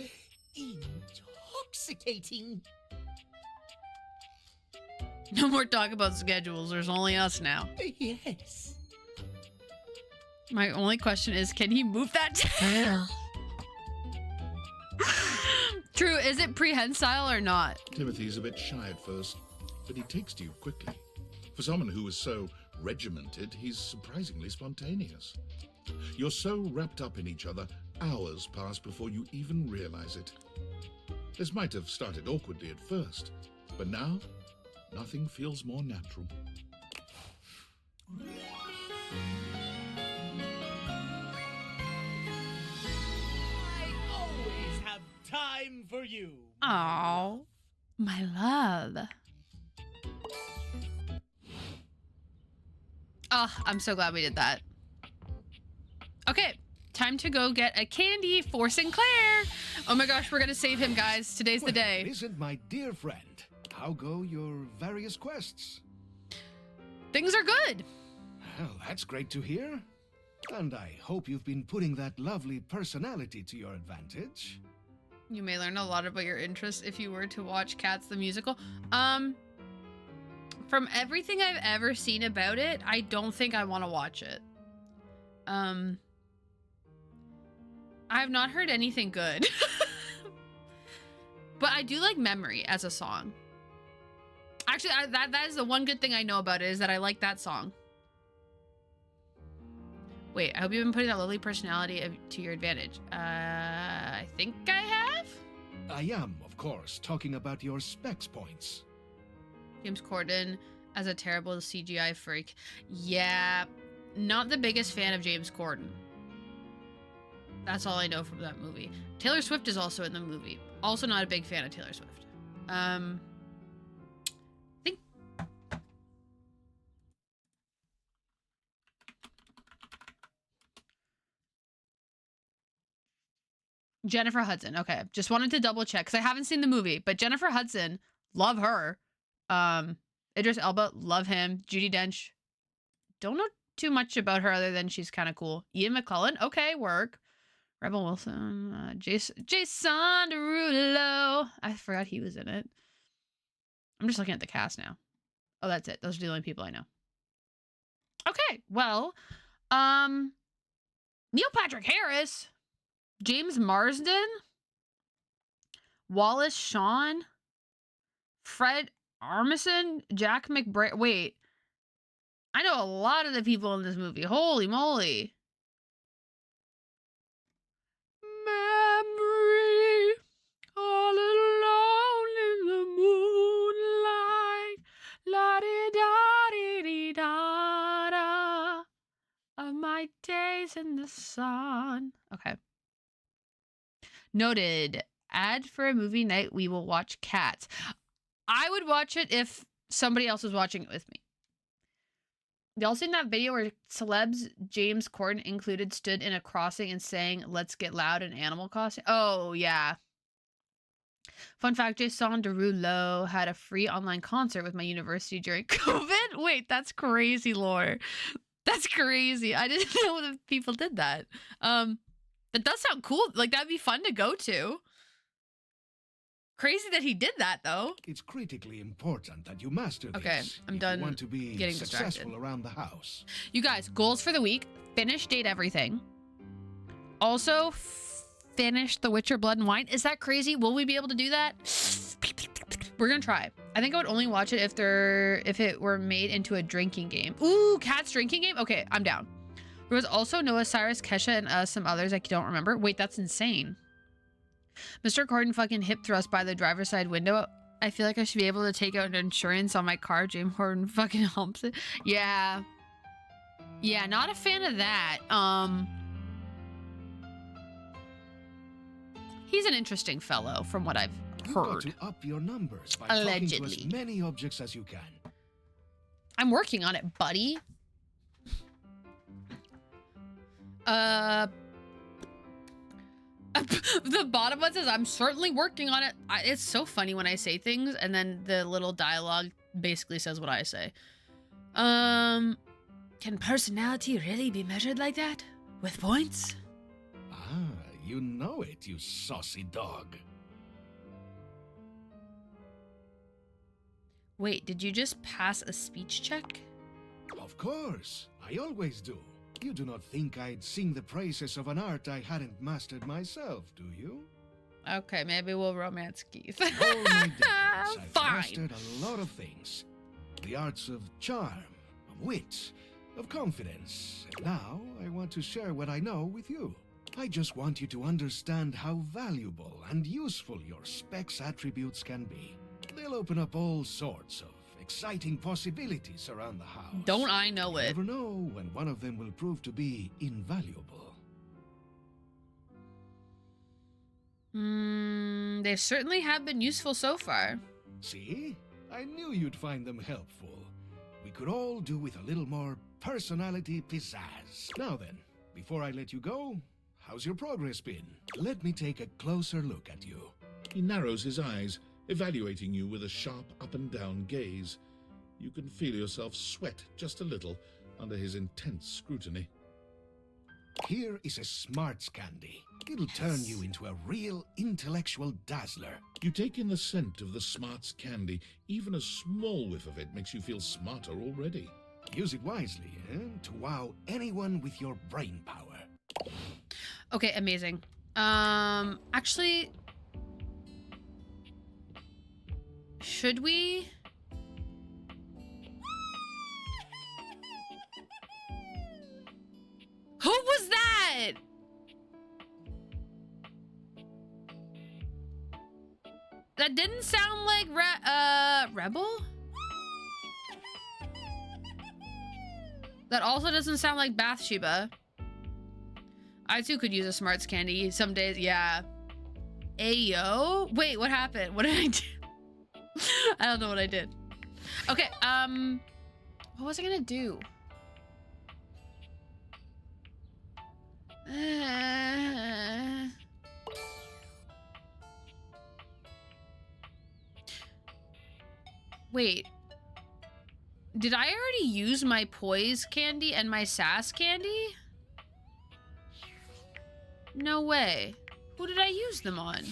intoxicating. No more talk about schedules. There's only us now. Yes. My only question is, can he move that tail? True, is it prehensile or not? Timothy's a bit shy at first, but he takes to you quickly. For someone who is so regimented, he's surprisingly spontaneous. You're so wrapped up in each other, hours pass before you even realize it. This might have started awkwardly at first, but now, nothing feels more natural. I always have time for you. Oh, my love. Oh, I'm so glad we did that. Okay, time to go get a candy for Sinclaire. Oh my gosh, we're gonna save him, guys. Today's the day. Listen, my dear friend. How go your various quests? Things are good. Well, that's great to hear. And I hope you've been putting that lovely personality to your advantage. You may learn a lot about your interests if you were to watch Cats the musical. From everything I've ever seen about it, I don't think I want to watch it. I have not heard anything good. But I do like Memory as a song. Actually, that is the one good thing I know about it, is that I like that song. Wait, I hope you've been putting that lovely personality to your advantage. I think I have? I am, of course, talking about your specs points. James Corden as a terrible CGI freak. Yeah, not the biggest fan of James Corden. That's all I know from that movie. Taylor Swift is also in the movie. Also not a big fan of Taylor Swift. Think Jennifer Hudson. Okay, just wanted to double check because I haven't seen the movie, but Jennifer Hudson, love her. Idris Elba, love him. Judi Dench, don't know too much about her other than she's kind of cool. Ian McKellen, okay, work. Rebel Wilson, Jason Derulo. I forgot he was in it. I'm just looking at the cast now. Oh, that's it. Those are the only people I know. Okay, well, Neil Patrick Harris, James Marsden, Wallace Shawn, Fred Armisen, Jack McBrayer. Wait, I know a lot of the people in this movie. Holy moly. Memory, all alone in the moonlight, la-di-da-di-di-da-da, of my days in the sun. Okay. Noted. Ad for a movie night, we will watch Cats. I would watch it if somebody else was watching it with me. Y'all seen that video where celebs, James Corden included, stood in a crossing and sang "Let's Get Loud" in animal costume? Oh, yeah. Fun fact, Jason Derulo had a free online concert with my university during COVID. Wait, that's crazy lore. That's crazy. I didn't know that people did that. That does sound cool. Like, that'd be fun to go to. Crazy that he did that, though. It's critically important that you master this. Okay, I'm if done you want to be getting successful distracted. around the house. You guys, goals for the week. Finish Date Everything. Also, finish The Witcher Blood and Wine. Is that crazy? Will we be able to do that? We're gonna try. I think I would only watch it if it were made into a drinking game. Ooh, Cat's drinking game? Okay, I'm down. There was also Noah Cyrus, Kesha, and some others I don't remember. Wait, that's insane. Mr. Corden fucking hip thrust by the driver's side window. I feel like I should be able to take out an insurance on my car. James Corden fucking humps it. Yeah. Yeah, not a fan of that. He's an interesting fellow from what I've You've got heard. to up your numbers by talking to as Allegedly. many objects as you can. I'm working on it, buddy. The bottom one says, I'm certainly working on it. It's so funny when I say things and then the little dialogue basically says what I say. Can personality really be measured like that? With points? Ah, you know it, you saucy dog. Wait, did you just pass a speech check? Of course, I always do. You do not think I'd sing the praises of an art I hadn't mastered myself, do you? Okay, maybe we'll romance Keith. All my decades, I've Fine. mastered a lot of things. The arts of charm, of wit, of confidence. And now I want to share what I know with you. I just want you to understand how valuable and useful your specs attributes can be. They'll open up all sorts of exciting possibilities around the house. Don't I know You it? never know when one of them will prove to be invaluable. They certainly have been useful so far. See? I knew you'd find them helpful. We could all do with a little more personality pizzazz. Now then, before I let you go, how's your progress been? Let me take a closer look at you. He narrows his eyes, evaluating you with a sharp up-and-down gaze. You can feel yourself sweat just a little under his intense scrutiny. Here is a smarts candy. It'll turn you into a real intellectual dazzler. You take in the scent of the smarts candy. Even a small whiff of it makes you feel smarter already. Use it wisely, to wow anyone with your brain power. Okay, amazing. Actually, should we? Who was that? That didn't sound like Rebel? That also doesn't sound like Bathsheba. I too could use a smarts candy some days. Yeah. Ayo? Wait, what happened? What did I do? I don't know what I did. Okay, what was I gonna do? Wait. Did I already use my poise candy and my sass candy? No way. Who did I use them on?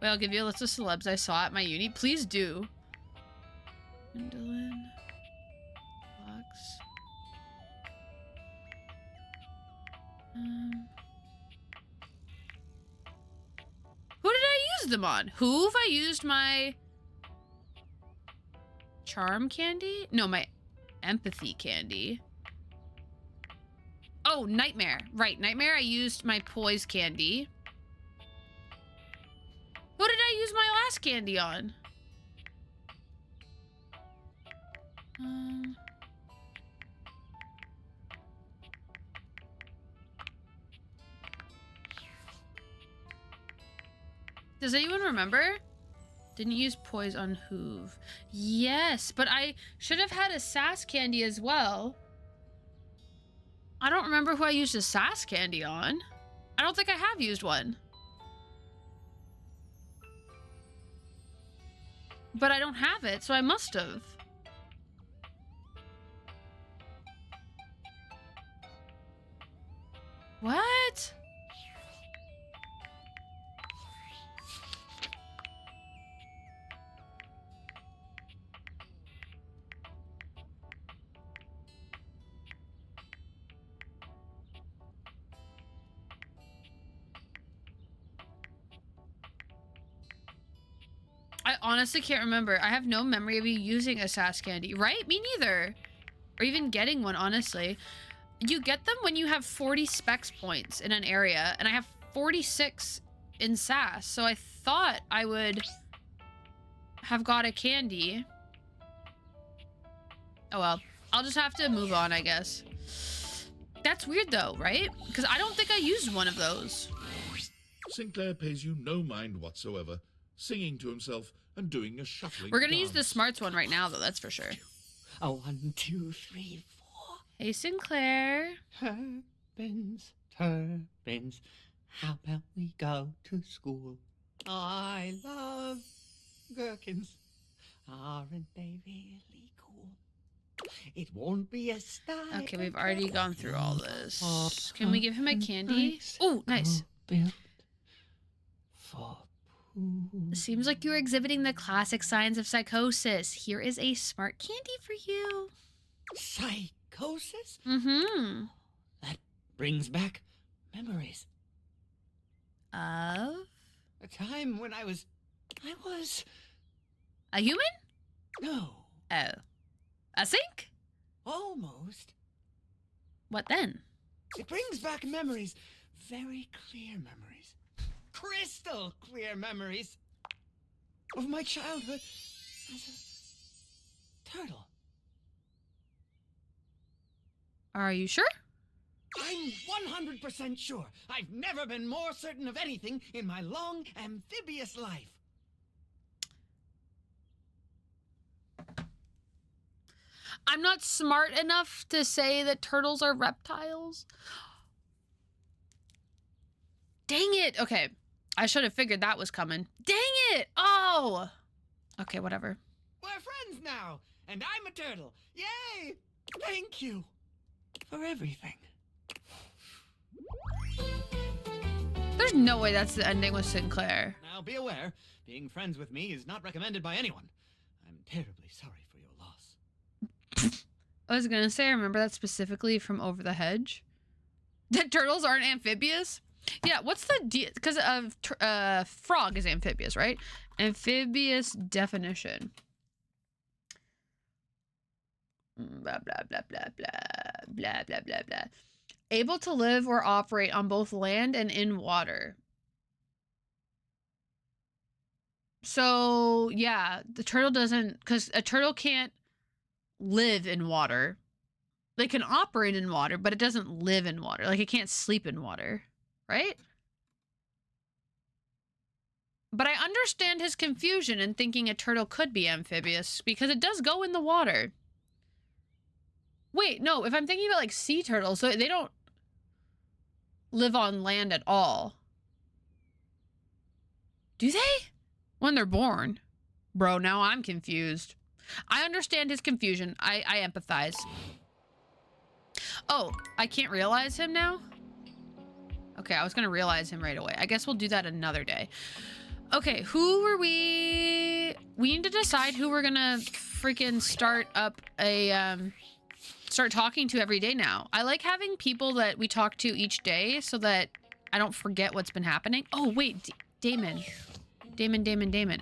Wait, I'll give you a list of celebs I saw at my uni. Please do. Gwendolyn. Lux. Who did I use them on? Who have I used my charm candy? No, my empathy candy. Oh, Nightmare. Right, Nightmare, I used my poise candy. Who did I use my last candy on? Does anyone remember? Didn't use poise on Hoove. Yes, but I should have had a sass candy as well. I don't remember who I used a sass candy on. I don't think I have used one. But I don't have it, so I must have. What? I honestly can't remember. I have no memory of you using a sass candy, right? Me neither. Or even getting one, honestly. You get them when you have 40 specs points in an area, and I have 46 in sass, so I thought I would have got a candy. Oh well, I'll just have to move on, I guess. That's weird though, right? Because I don't think I used one of those. Sinclaire pays you no mind whatsoever, singing to himself and doing a shuffling We're gonna use the dance. smarts one right now though, that's for sure. A 1, 2, 3, 4. Hey Sinclaire. Turbines, turbines. How about we go to school? I love gherkins. Aren't they really cool? It won't be a style. Okay, we've already gone through all this. Can we give him a candy? Oh, nice. Built for poo. Seems like you're exhibiting the classic signs of psychosis. Here is a smart candy for you. Psychosis? Mm-hmm. That brings back memories. Of? A time when I was... A human? No, Oh. A sink? almost. What then? It brings back memories. Very clear memories. Crystal clear memories. Of my childhood as a turtle. Are you sure? I'm 100% sure. I've never been more certain of anything in my long, amphibious life. I'm not smart enough to say that turtles are reptiles. Dang it. Okay. I should have figured that was coming. Dang it. Oh. Okay, whatever. We're friends now, and I'm a turtle. Yay! Thank you for everything. There's no way that's the ending with Sinclair. Now be aware, being friends with me is not recommended by anyone. I'm terribly sorry for your loss. I was gonna say, I remember that specifically from Over the Hedge. That turtles aren't amphibious? Yeah, what's the deal? Because of frog is amphibious, right? Amphibious definition. Blah, blah, blah, blah, blah, blah, blah, blah, blah. Able to live or operate on both land and in water. So, yeah, the turtle doesn't, because a turtle can't live in water. They can operate in water, but it doesn't live in water. Like, it can't sleep in water, right? But I understand his confusion in thinking a turtle could be amphibious, because it does go in the water. Wait, no, if I'm thinking about, like, sea turtles, so they don't live on land at all. Do they? When they're born. Bro, now I'm confused. I understand his confusion. I empathize. Oh, I can't realize him now? Okay, I was gonna realize him right away. I guess we'll do that another day. Okay, who are we... We need to decide who we're gonna freaking start up a, start talking to every day now. I like having people that we talk to each day so that I don't forget what's been happening. Oh, wait, Damon. Damon.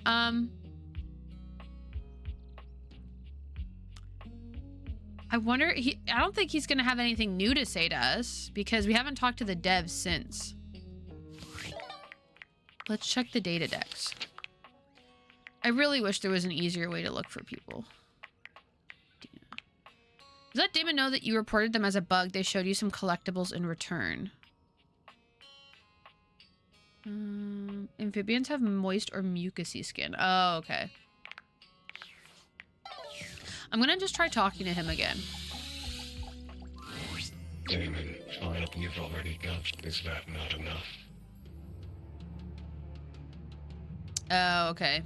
I wonder, I don't think he's gonna have anything new to say to us because we haven't talked to the devs since. Let's check the data decks. I really wish there was an easier way to look for people. Does that Damon know that you reported them as a bug? They showed you some collectibles in return. Amphibians have moist or mucousy skin. Oh, okay. I'm gonna just try talking to him again. Damon, for help you've already got, is that not enough? Oh, okay.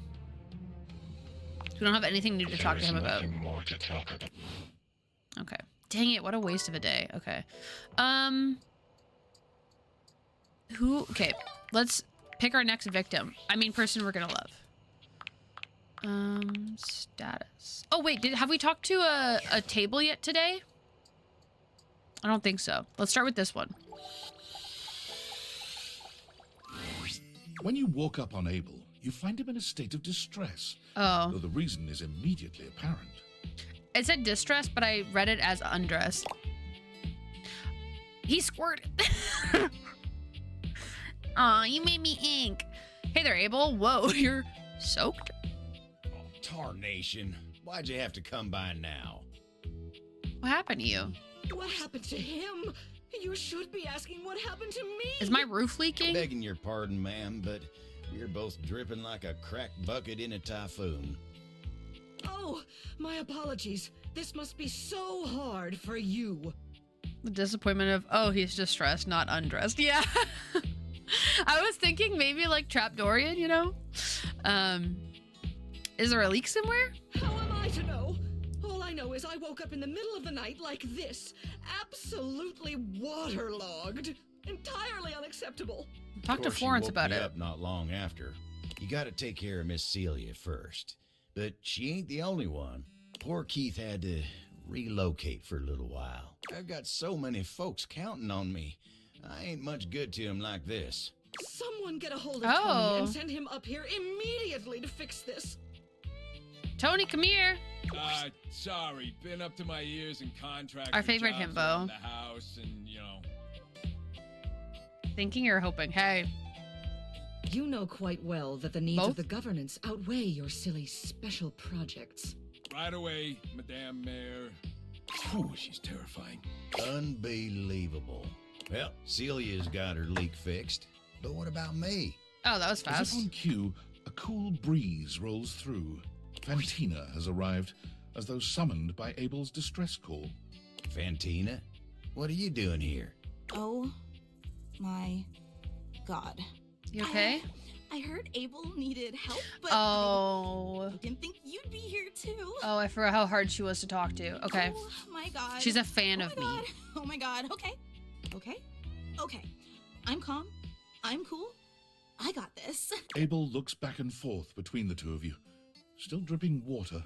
So we don't have anything new to talk to him about. There's nothing more to talk about. Okay. Dang it, what a waste of a day. Okay. Okay, let's pick our next victim. I mean, person we're gonna love. Status. Oh, wait, have we talked to a table yet today? I don't think so. Let's start with this one. When you walk up on Abel, you find him in a state of distress. Oh. Though the reason is immediately apparent. It said distress, but I read it as undress. He squirted. Aw, you made me ink. Hey there, Abel. Whoa, you're soaked? Tarnation. Why'd you have to come by now? What happened to you? What happened to him? You should be asking what happened to me. Is my roof leaking? Begging your pardon, ma'am, but we're both dripping like a cracked bucket in a typhoon. Oh, my apologies. This must be so hard for you. The disappointment of, oh, he's distressed, not undressed. Yeah. I was thinking maybe like Trapdorian, you know? Is there a leak somewhere? How am I to know? All I know is I woke up in the middle of the night like this. Absolutely waterlogged. Entirely unacceptable. Talk to Florence about it. Up not long after. You gotta take care of Miss Celia first. But she ain't the only one. Poor Keith had to relocate for a little while. I've got so many folks counting on me. I ain't much good to them like this. Someone get a hold of Tony and send him up here immediately to fix this. Tony, come here. Sorry, been up to my ears in contracts. Our favorite himbo. The house and, you know. Thinking or hoping? Hey. You know quite well that the needs of the governance outweigh your silly special projects. Right away, Madame Mayor. Phew, she's terrifying. Unbelievable. Well, Celia's got her leak fixed. But what about me? Oh, that was fast. As if on cue, a cool breeze rolls through. Fantina has arrived, as though summoned by Abel's distress call. Fantina? What are you doing here? Oh, my God. You okay? I heard Abel needed help, but I didn't think you'd be here too. Oh, I forgot how hard she was to talk to. Okay. Oh my God. She's a fan of me. Oh my God. Okay. I'm calm. I'm cool. I got this. Abel looks back and forth between the two of you, still dripping water.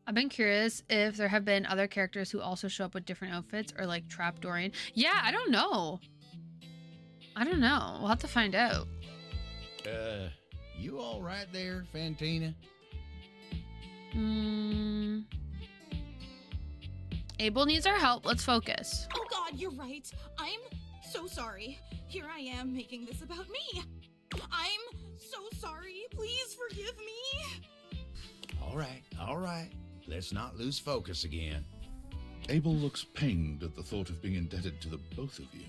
I've been curious if there have been other characters who also show up with different outfits or like Trapdorian. Yeah, I don't know. We'll have to find out. You all right there, Fantina? Abel needs our help. Let's focus. Oh God, you're right. I'm so sorry. Here I am making this about me. I'm so sorry. Please forgive me. All right. Let's not lose focus again. Abel looks pained at the thought of being indebted to the both of you.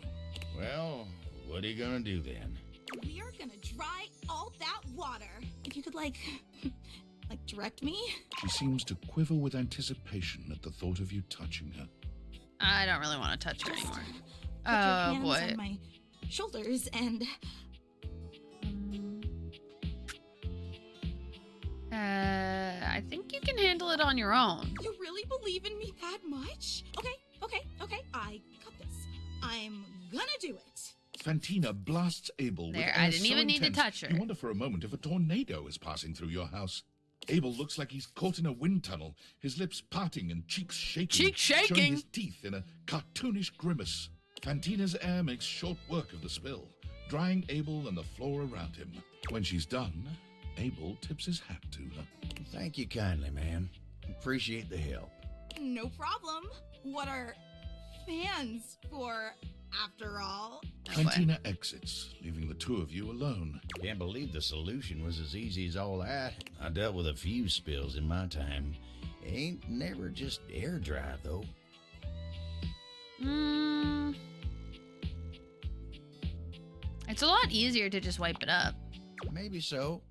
Well, what are you gonna do then? We are gonna dry all that water. If you could like direct me. She seems to quiver with anticipation at the thought of you touching her. I don't really want to touch her anymore. Put your hands on my shoulders and I think you can handle it on your own. You really believe in me that much? Okay. I got this. I'm gonna do it. Fantina blasts Abel with air I didn't so even need to intense, touch her. You wonder for a moment if a tornado is passing through your house. Abel looks like he's caught in a wind tunnel, his lips parting and cheeks shaking. Showing his teeth in a cartoonish grimace. Fantina's air makes short work of the spill, drying Abel and the floor around him. When she's done, Abel tips his hat to her. Thank you kindly, ma'am. Appreciate the help. No problem. What are fans for, after all? Fantina exits, leaving the two of you alone. Can't believe the solution was as easy as all that. I dealt with a few spills in my time. Ain't never just air dry, though. It's a lot easier to just wipe it up. Maybe so,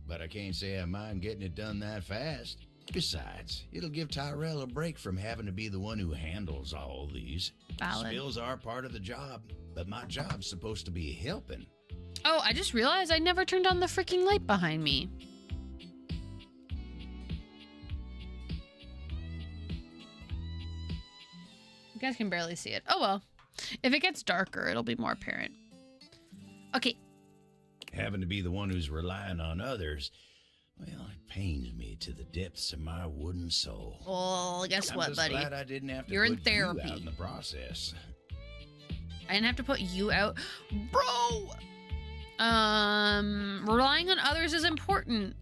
but I can't say I mind getting it done that fast. Besides, it'll give Tyrell a break from having to be the one who handles all these. Valid. Spills are part of the job, but my job's supposed to be helping. Oh, I just realized I never turned on the freaking light behind me. You guys can barely see it. Oh well. If it gets darker, it'll be more apparent. Okay. Having to be the one who's relying on others, well, it pains me to the depths of my wooden soul. Well, guess what, buddy? I'm glad I didn't have to You're in put therapy. you out in the process. I didn't have to put you out. Bro! Relying on others is important.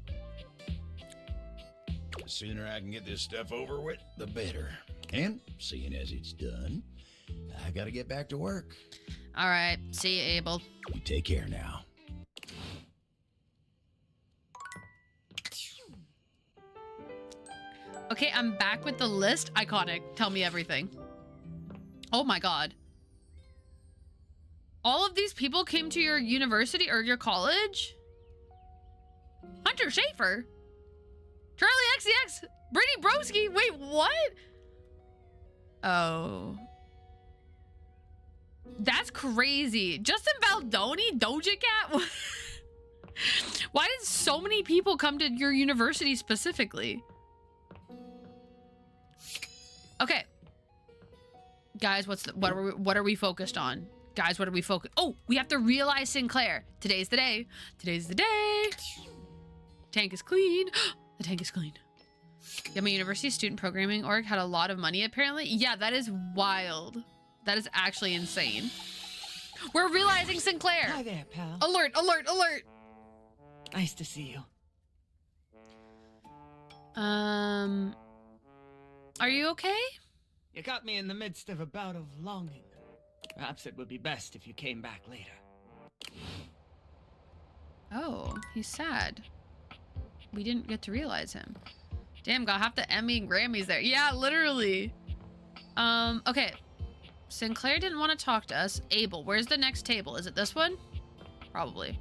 The sooner I can get this stuff over with, the better. And seeing as it's done, I gotta get back to work. All right. See you, Abel. You take care now. Okay, I'm back with the list. Iconic. Tell me everything. Oh my god. All of these people came to your university or your college? Hunter Schafer? Charlie XCX? Brittany Broski? Wait, what? Oh. That's crazy. Justin Baldoni? Doja Cat? Why did so many people come to your university specifically? Okay. Guys, what are we focused on? Guys, what are we focused? Oh, we have to realize Sinclaire. Today's the day. Today's the day. Tank is clean. The tank is clean. Yeah, my university student programming org had a lot of money apparently. Yeah, that is wild. That is actually insane. We're realizing Sinclaire. Hi there, pal. Alert, alert, alert. Nice to see you. Are you okay? You got me in the midst of a bout of longing. Perhaps it would be best if you came back later. Oh, he's sad. We didn't get to realize him. Damn, got half the Emmy and Grammys there. Yeah, literally. Okay. Sinclaire didn't want to talk to us. Abel, where's the next table? Is it this one? Probably.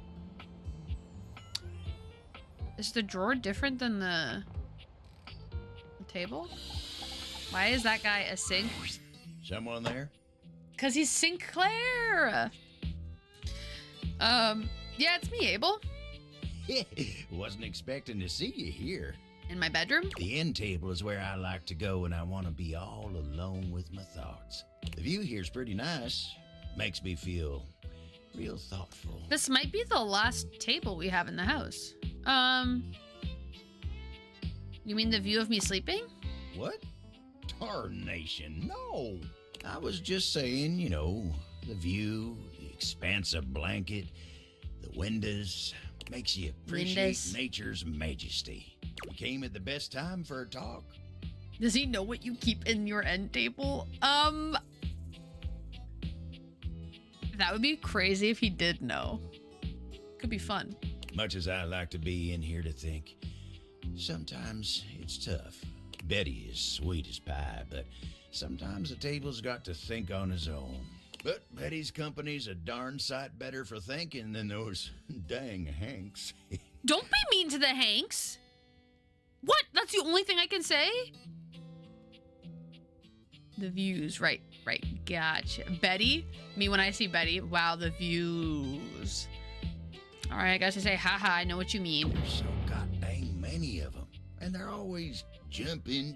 Is the drawer different than the table? Why is that guy a sink? Someone there? Cause he's Sinclaire. Yeah, it's me, Abel. Wasn't expecting to see you here. In my bedroom? The end table is where I like to go when I want to be all alone with my thoughts. The view here's pretty nice. Makes me feel real thoughtful. This might be the last table we have in the house. You mean the view of me sleeping? What? Tarnation, no. I was just saying, you know, the view, the expansive blanket, the windows, makes you appreciate nature's majesty. You came at the best time for a talk. Does he know what you keep in your end table? That would be crazy if he did know. Could be fun. Much as I like to be in here to think, sometimes it's tough. Betty is sweet as pie, but sometimes the table's got to think on his own. But Betty's company's a darn sight better for thinking than those dang Hanks. Don't be mean to the Hanks. What? That's the only thing I can say? The views, right, gotcha. Betty? Me when I see Betty, wow, the views. All right, I guess I say, haha, I know what you mean. There's so god dang many of them, and they're always jumping.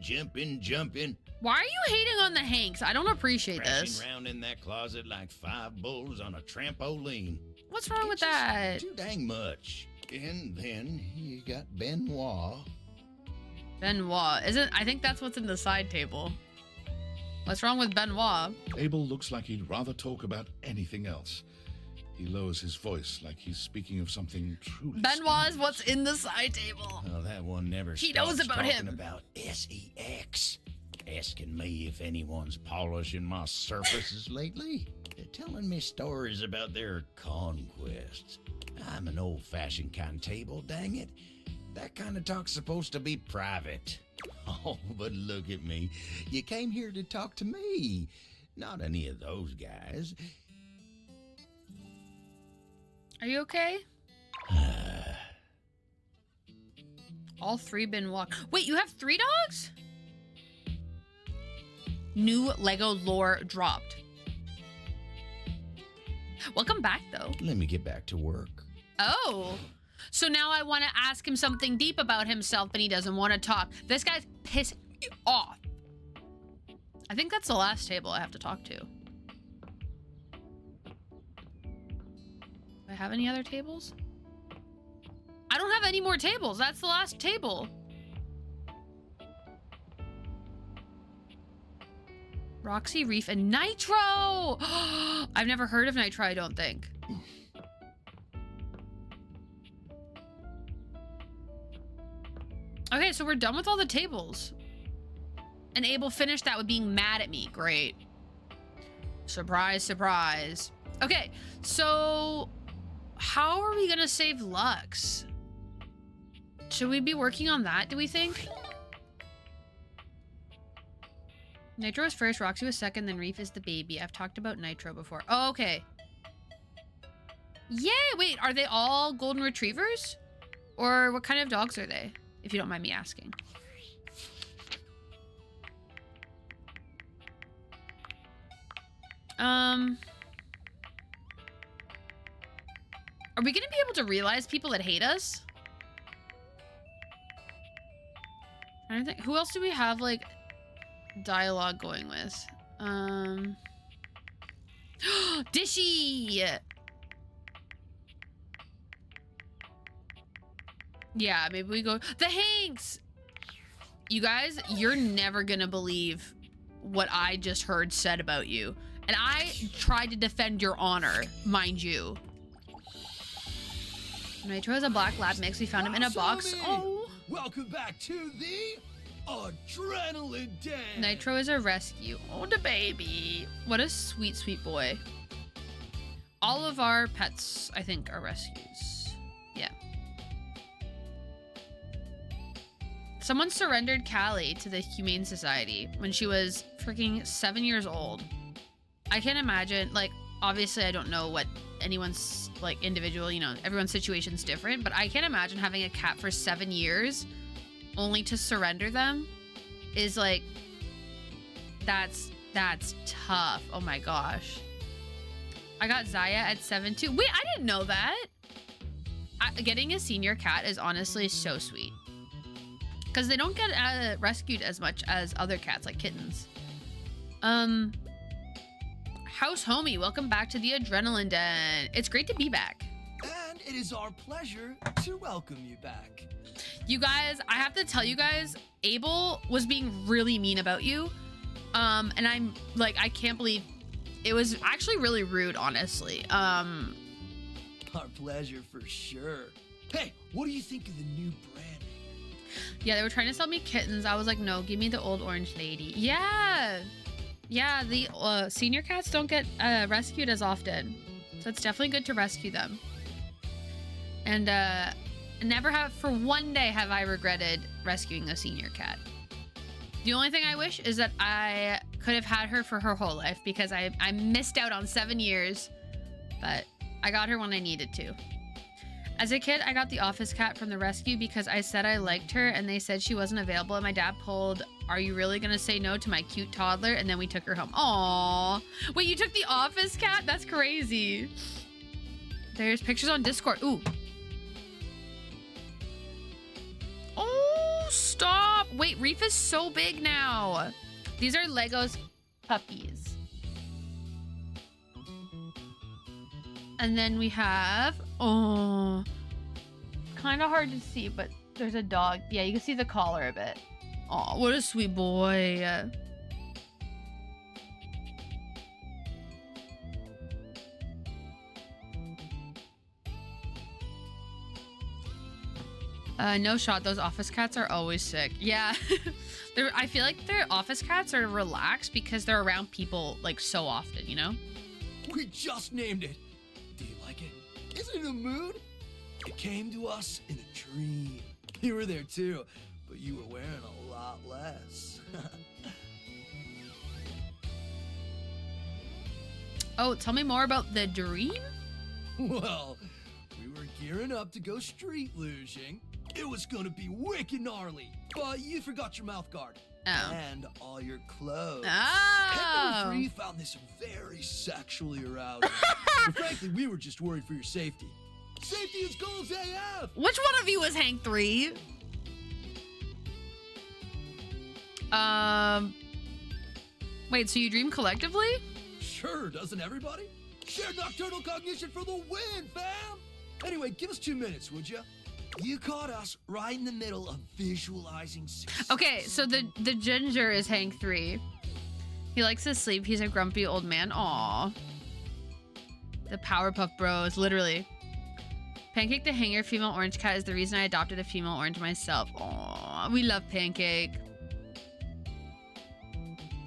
Why are you hating on the Hanks? I don't appreciate this. Crashing around in that closet like 5 bulls on a trampoline. What's wrong with that? Too dang much. And then you got Benoit. Benoit. I think that's what's in the side table. What's wrong with Benoit? Abel looks like he'd rather talk about anything else. He lowers his voice like he's speaking of something truly Benoit is what's in the side table. Oh, that one never He knows stops about talking him. About SEX. Asking me if anyone's polishing my surfaces lately. They're telling me stories about their conquests. I'm an old-fashioned kind of table, dang it. That kind of talk's supposed to be private. Oh, but look at me. You came here to talk to me, not any of those guys. Are you okay? All 3 Benoit. Wait, you have 3 dogs? New Lego lore dropped. Welcome back, though. Let me get back to work. Oh. So now I want to ask him something deep about himself, but he doesn't want to talk. This guy's pissing me off. I think that's the last table I have to talk to. Do I have any other tables? I don't have any more tables. That's the last table. Roxy, Reef, and Nitro! I've never heard of Nitro, I don't think. Okay, so we're done with all the tables. And Abel finished that with being mad at me. Great. Surprise, surprise. Okay, so how are we gonna save Lux? Should we be working on that, do we think? Nitro was first, Roxy was second, then Reef is the baby. I've talked about Nitro before. Oh, okay. Yay! Wait, are they all golden retrievers? Or what kind of dogs are they? If you don't mind me asking. Are we gonna be able to realize people that hate us? I don't think. Who else do we have like dialogue going with? Dishy. Yeah, maybe we go the Hanks. You guys, you're never gonna believe what I just heard said about you. And I tried to defend your honor, mind you. Nitro is a black lab mix. We found him in a box. Oh. Welcome back to the Adrenaline Den. Nitro is a rescue. Oh, the baby. What a sweet, sweet boy. All of our pets, I think, are rescues. Yeah. Someone surrendered Callie to the Humane Society when she was freaking 7 years old. I can't imagine, like, obviously I don't know what anyone's, like, individual, you know, everyone's situation's different, but I can't imagine having a cat for 7 years only to surrender them is, like, that's tough. Oh my gosh. I got Zaya at 7 too. Wait, I didn't know that. Getting a senior cat is honestly so sweet. Because they don't get rescued as much as other cats, like kittens. House Homie, welcome back to the Adrenaline Den. It's great to be back. And it is our pleasure to welcome you back. You guys, I have to tell you guys, Abel was being really mean about you. And I'm like, I can't believe it was actually really rude, honestly. Our pleasure for sure. Hey, what do you think of the new brand? Yeah, they were trying to sell me kittens. I was like, no, give me the old orange lady. Yeah. Yeah, the senior cats don't get rescued as often. So it's definitely good to rescue them. And never have, for one day have I regretted rescuing a senior cat. The only thing I wish is that I could have had her for her whole life because I missed out on 7 years. But I got her when I needed to. As a kid, I got the office cat from the rescue because I said I liked her and they said she wasn't available and my dad pulled, "Are you really gonna say no to my cute toddler?" And then we took her home. Aww. Wait, you took the office cat? That's crazy. There's pictures on Discord. Ooh. Oh, stop. Wait, Reef is so big now. These are Lego's puppies. And then we have, oh, kind of hard to see, but there's a dog. Yeah, you can see the collar a bit. Oh, what a sweet boy. No shot. Those office cats are always sick. Yeah. I feel like their office cats are relaxed because they're around people like so often, you know? We just named it. Do you like it? Isn't it a mood? It came to us in a dream. You were there too, but you were wearing a lot less. Oh, tell me more about the dream? Well, we were gearing up to go street luging. It was gonna be wicked gnarly, but you forgot your mouth guard. Oh. And all your clothes. Oh. Hank 3 found this very sexually arousing. But frankly, we were just worried for your safety. Safety is goals AF! Which one of you was Hank 3? Wait, so you dream collectively? Sure, doesn't everybody? Shared nocturnal cognition for the win, fam! Anyway, give us 2 minutes, would you? You caught us right in the middle of visualizing success. Okay, so the ginger is Hank 3. He likes to sleep. He's a grumpy old man. Aww. The Powerpuff Bros, literally. Pancake the Hanger, female orange cat, is the reason I adopted a female orange myself. Aww, we love Pancake.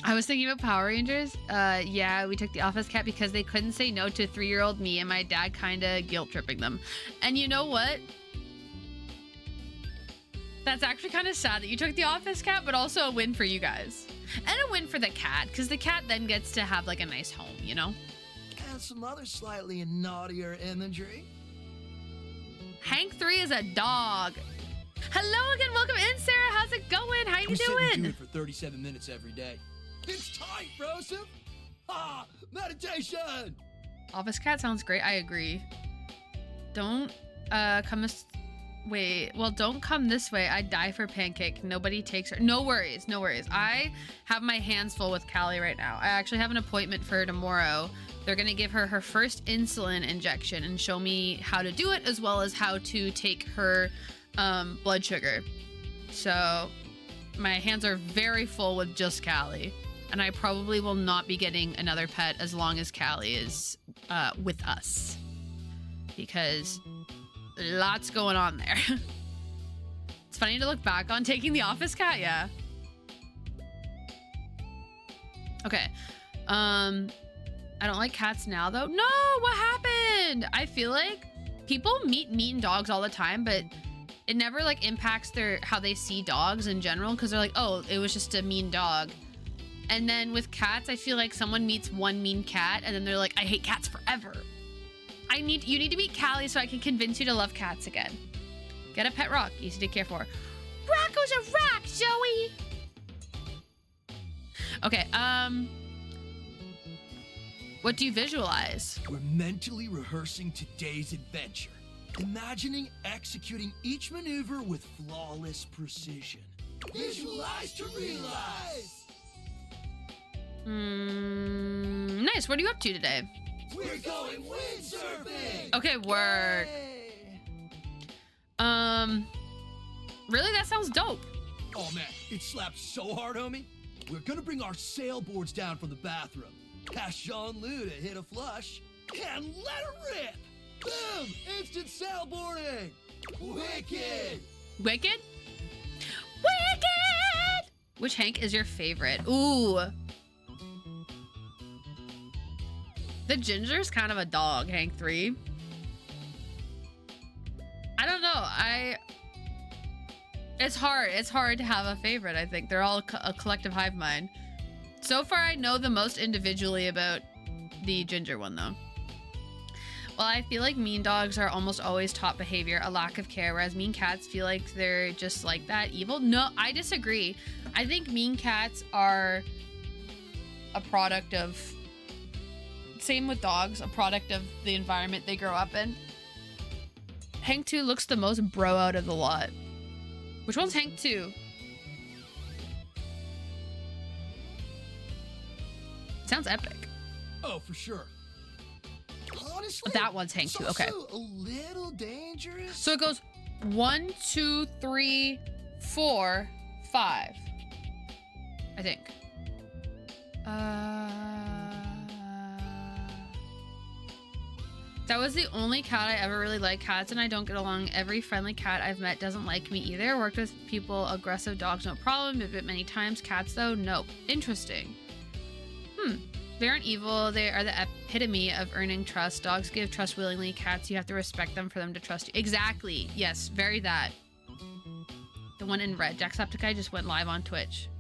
I was thinking about Power Rangers. Yeah, we took the office cat because they couldn't say no to 3-year-old me and my dad kinda guilt-tripping them. And you know what? That's actually kind of sad that you took the office cat, but also a win for you guys. And a win for the cat, because the cat then gets to have like a nice home, you know? And some other slightly naughtier imagery. Hank 3 is a dog. Hello again, welcome in, Sarah. How's it going? How you We sit and do doing? it for 37 minutes every day. It's tight, Broseph. Ah, meditation. Office cat sounds great. I agree. Don't come this wait. Well, don't come this way. I'd die for Pancake. Nobody takes her. No worries. No worries. I have my hands full with Callie right now. I actually have an appointment for her tomorrow. They're going to give her her first insulin injection and show me how to do it, as well as how to take her blood sugar. So my hands are very full with just Callie. And I probably will not be getting another pet as long as Callie is with us. Because lots going on there. It's funny to look back on taking the office cat, yeah. Okay. I don't like cats now though. No, what happened? I feel like people meet mean dogs all the time, but it never like impacts how they see dogs in general, because they're like, oh, it was just a mean dog. And then with cats, I feel like someone meets one mean cat and then they're like, I hate cats forever. You need to meet Callie so I can convince you to love cats again. Get a pet rock, easy to care for. Rocco's a rock, Joey! Okay, what do you visualize? We're mentally rehearsing today's adventure, imagining executing each maneuver with flawless precision. Visualize to realize! Nice. What are you up to today? We're going windsurfing! Okay, work. Really? That sounds dope. Oh man, it slapped so hard, homie. We're gonna bring our sailboards down from the bathroom. Ask Jean-Lou to hit a flush and let it rip! Boom! Instant sailboarding! Wicked! Wicked? Wicked! Which Hank is your favorite? Ooh. The Ginger's kind of a dog, Hank 3. I don't know. It's hard to have a favorite, I think. They're all a collective hive mind. So far, I know the most individually about the Ginger one, though. Well, I feel like mean dogs are almost always top behavior, a lack of care, whereas mean cats feel like they're just like that evil. No, I disagree. I think mean cats are a product of... Same with dogs, a product of the environment they grow up in. Hank 2 looks the most bro out of the lot. Which one's Hank 2? Sounds epic. Oh, for sure. Honestly, that one's Hank 2. Okay. A little dangerous. So it goes 1, 2, 3, 4, 5. I think. That was the only cat I ever really liked. Cats and I don't get along. Every friendly cat I've met doesn't like me either. Worked with people, aggressive dogs, no problem. Been bit many times. Cats though, nope. Interesting. They aren't evil. They are the epitome of earning trust. Dogs give trust willingly. Cats, you have to respect them for them to trust you. Exactly. Yes, very that. The one in red. Jacksepticeye just went live on Twitch.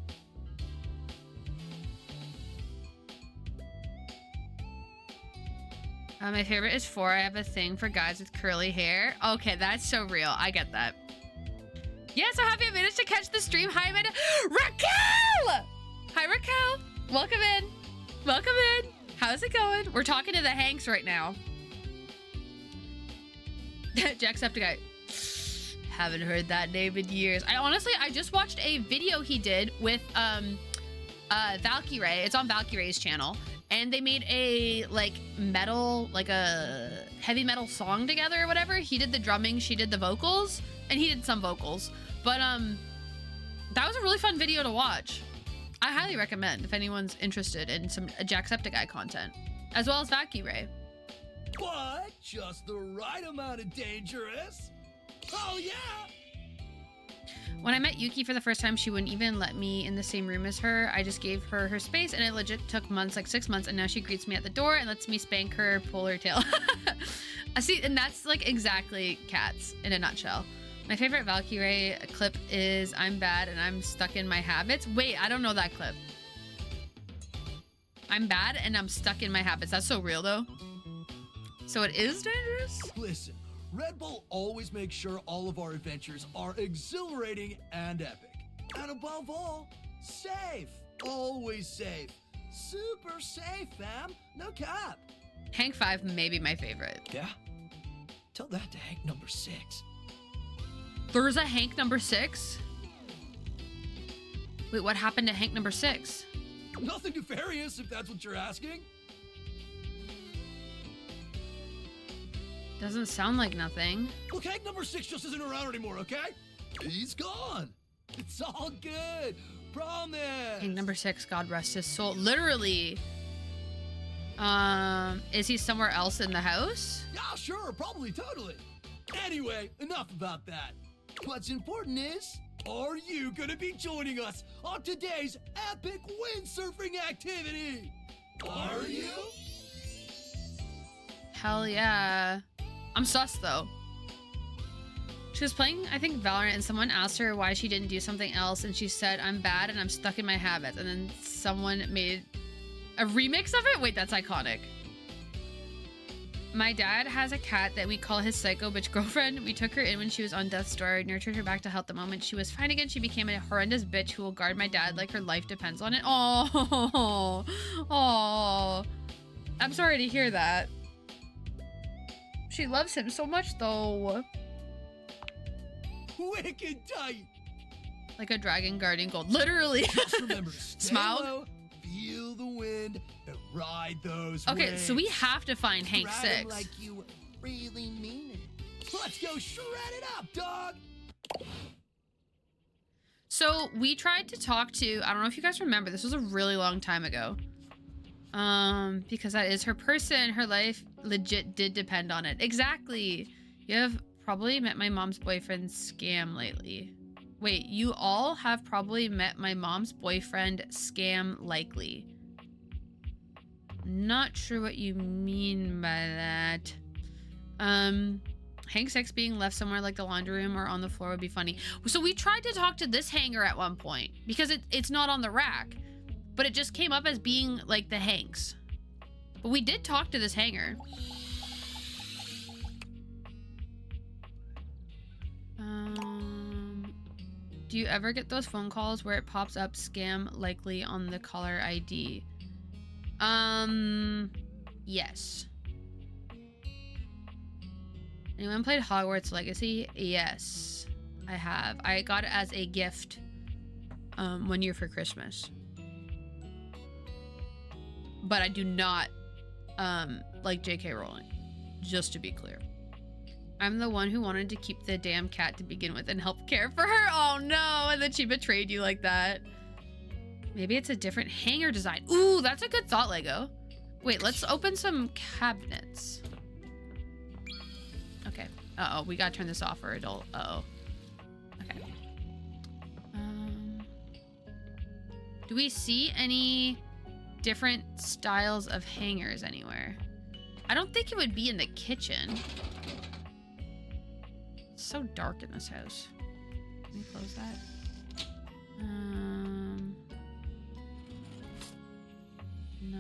My favorite is 4. I have a thing for guys with curly hair. Okay, that's so real. I get that. Yeah, so happy I managed to catch the stream. Hi, Amanda. Raquel! Hi, Raquel. Welcome in. Welcome in. How's it going? We're talking to the Hanks right now. Jacksepticeye. Haven't heard that name in years. I just watched a video he did with Valkyrie. It's on Valkyrie's channel. And they made a a heavy metal song together or whatever. He did the drumming, she did the vocals, and he did some vocals. But that was a really fun video to watch. I highly recommend if anyone's interested in some Jacksepticeye content, as well as Valkyrie. But just the right amount of dangerous. Oh yeah! When I met Yuki for the first time, she wouldn't even let me in the same room as her. I just gave her her space, and it legit took months, like 6 months, and now she greets me at the door and lets me spank her, pull her tail. See, and that's like exactly cats in a nutshell. My favorite Valkyrie clip is I'm bad and I'm stuck in my habits. Wait, I don't know that clip. I'm bad and I'm stuck in my habits. That's so real though. So it is dangerous? Listen, Red Bull always makes sure all of our adventures are exhilarating and epic. And above all, safe. Always safe. Super safe, fam. No cap. Hank 5 may be my favorite. Yeah? Tell that to Hank number 6. There's a Hank number 6? Wait, what happened to Hank number 6? Nothing nefarious, if that's what you're asking. Doesn't sound like nothing. Look, Hank number 6 just isn't around anymore, okay? He's gone. It's all good. Promise. Hank number 6, God rest his soul. Literally. Is he somewhere else in the house? Yeah, sure, probably, totally. Anyway, enough about that. What's important is, are you gonna be joining us on today's epic windsurfing activity? Are you? Hell yeah. I'm sus though. She was playing, I think, Valorant, and someone asked her why she didn't do something else, and she said, I'm bad and I'm stuck in my habits. And then someone made a remix of it? Wait, that's iconic. My dad has a cat that we call his psycho bitch girlfriend. We took her in when she was on death's door, nurtured her back to health. The moment she was fine again, she became a horrendous bitch who will guard my dad like her life depends on it. Oh, oh. I'm sorry to hear that. She loves him so much though. Wicked tight. Like a dragon guarding gold. Literally. Just remember, stay Smile. low, feel the wind, and ride those Okay, waves. so we have to find Hank Ride 'em 6. like you really mean it. Let's go shred it up, dog. So we tried to talk to, I don't know if you guys remember, this was a really long time ago. Because that is her person. Her life legit did depend on it. Exactly. You have probably met my mom's boyfriend scam lately. Wait, you all have probably met my mom's boyfriend scam likely. Not sure what you mean by that. Hank 6 being left somewhere like the laundry room or on the floor would be funny. So we tried to talk to this hanger at one point because it's not on the rack, but it just came up as being like the Hanks. But we did talk to this hanger. Do you ever get those phone calls where it pops up scam likely on the caller ID? Yes. Anyone played Hogwarts Legacy? Yes, I have. I got it as a gift 1 year for Christmas. But I do not like J.K. Rowling, just to be clear. I'm the one who wanted to keep the damn cat to begin with and help care for her. Oh no, and then she betrayed you like that. Maybe it's a different hanger design. Ooh, that's a good thought, Lego. Wait, let's open some cabinets. Okay. Uh-oh, we gotta turn this off for adult. Uh-oh. Okay. Do we see any different styles of hangers anywhere? I don't think it would be in the kitchen. It's so dark in this house. Can we close that? No.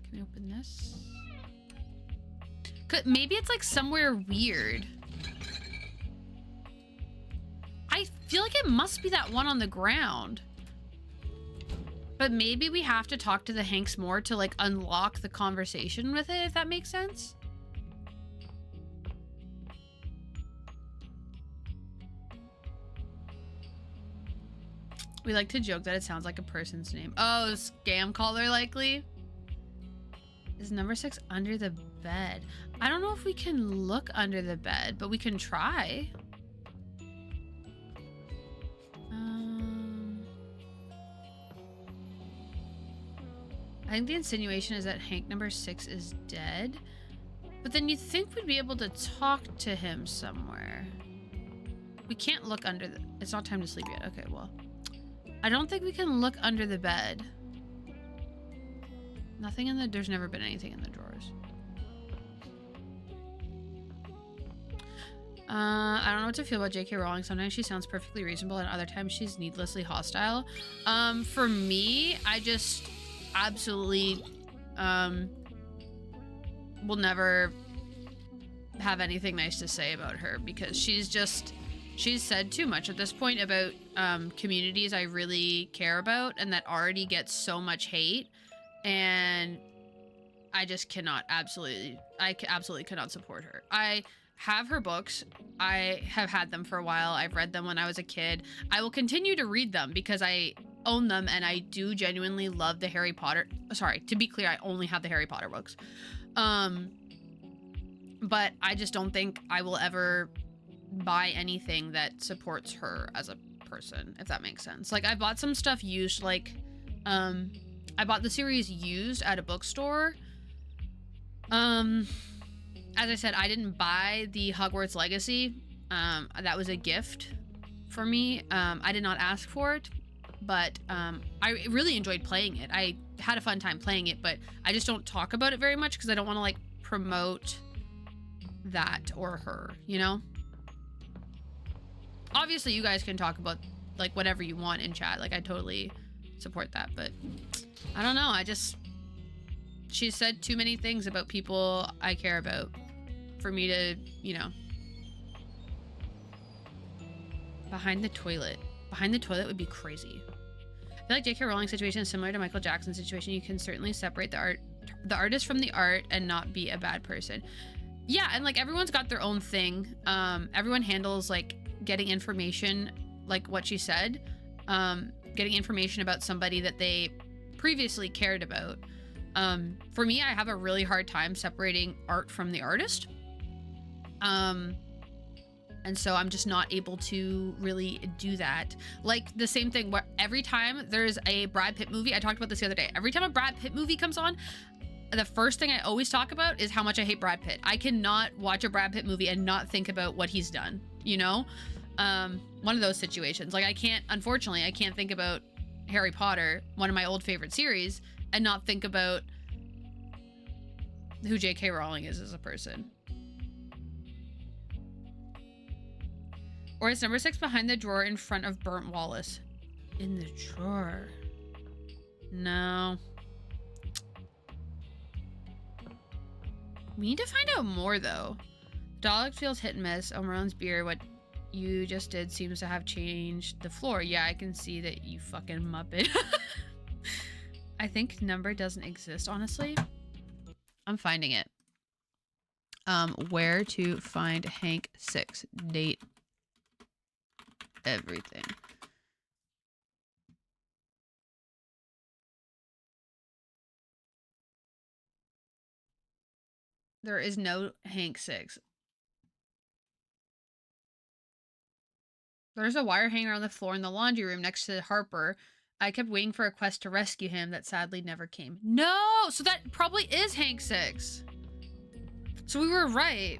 Can we open this? Maybe it's like somewhere weird. I feel like it must be that one on the ground. But maybe we have to talk to the Hanks more to like unlock the conversation with it, if that makes sense. We like to joke that it sounds like a person's name. Oh, scam caller likely. Is number 6 under the bed? I don't know if we can look under the bed, but we can try. I think the insinuation is that Hank number 6 is dead. But then you'd think we'd be able to talk to him somewhere. We can't look under the... It's not time to sleep yet. Okay, well. I don't think we can look under the bed. Nothing in the... There's never been anything in the drawers. I don't know what to feel about J.K. Rowling. Sometimes she sounds perfectly reasonable, and other times she's needlessly hostile. For me, I just absolutely will never have anything nice to say about her, because she's said too much at this point about communities I really care about and that already get so much hate, and I just cannot absolutely cannot support her. I have her books. I have had them for a while. I've read them when I was a kid. I will continue to read them because I own them, and I do genuinely love the Harry Potter. Sorry, to be clear, I only have the Harry Potter books. But I just don't think I will ever buy anything that supports her as a person, if that makes sense. Like, I bought some stuff used, like, I bought the series used at a bookstore. As I said, I didn't buy the Hogwarts Legacy. That was a gift for me. I did not ask for it, but I really enjoyed playing it. I had a fun time playing it, but I just don't talk about it very much because I don't want to, like, promote that or her, you know? Obviously, you guys can talk about, like, whatever you want in chat. Like, I totally support that, but I don't know. She said too many things about people I care about for me to, you know. Behind the toilet. Behind the toilet would be crazy. I feel like J.K. Rowling's situation is similar to Michael Jackson's situation. You can certainly separate the artist from the art and not be a bad person. Yeah, and, like, everyone's got their own thing. Everyone handles, like, getting information, like what she said. Getting information about somebody that they previously cared about. For me, I have a really hard time separating art from the artist. And so I'm just not able to really do that. Like, the same thing where every time there's a Brad Pitt movie, I talked about this the other day. Every time a Brad Pitt movie comes on, the first thing I always talk about is how much I hate Brad Pitt. I cannot watch a Brad Pitt movie and not think about what he's done, you know? One of those situations. Like, unfortunately, I can't think about Harry Potter, one of my old favorite series, and not think about who J.K. Rowling is as a person. Or is number 6 behind the drawer in front of Burnt Wallace? In the drawer. No. We need to find out more, though. Dog feels hit and miss. Omeron's beer, what you just did seems to have changed the floor. Yeah, I can see that, you fucking muppet. I think number doesn't exist, honestly. I'm finding it. Where to find Hank 6. Date. Everything. There is no Hank 6. There's a wire hanging around the floor in the laundry room next to Harper. I kept waiting for a quest to rescue him that sadly never came. No! So that probably is Hank 6. So we were right.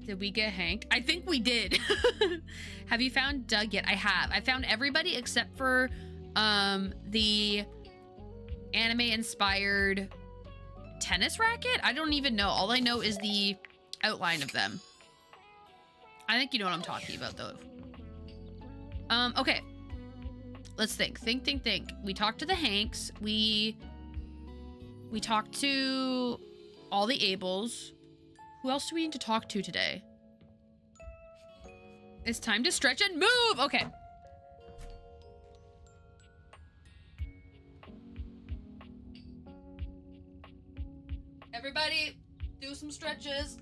Did we get Hank? I think we did. Have you found Doug yet? I have. I found everybody except for the anime-inspired tennis racket. I don't even know. All I know is the outline of them. I think you know what I'm talking about, though. Okay. Let's think. Think. We talked to the Hanks. We talked to all the Abels. Who else do we need to talk to today? It's time to stretch and move! Okay. Everybody, do some stretches.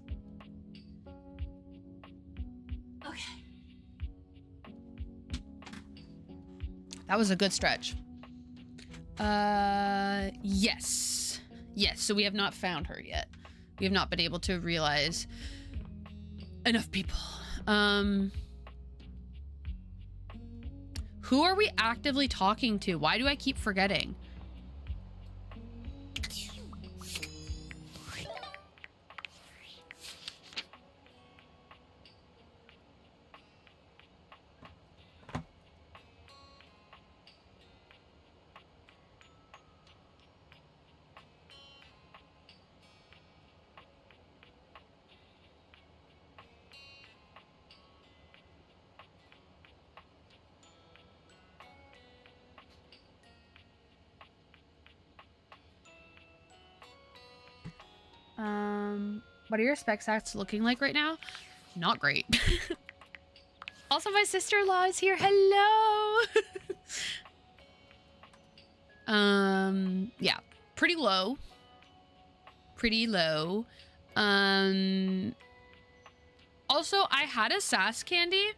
Okay. That was a good stretch. Yes. Yes, so we have not found her yet. We have not been able to realize enough people. Who are we actively talking to? Why do I keep forgetting? What are your spec stats looking like right now? Not great. Also, my sister-in-law is here. Hello. Yeah, pretty low. Pretty low. Also, I had a sass candy,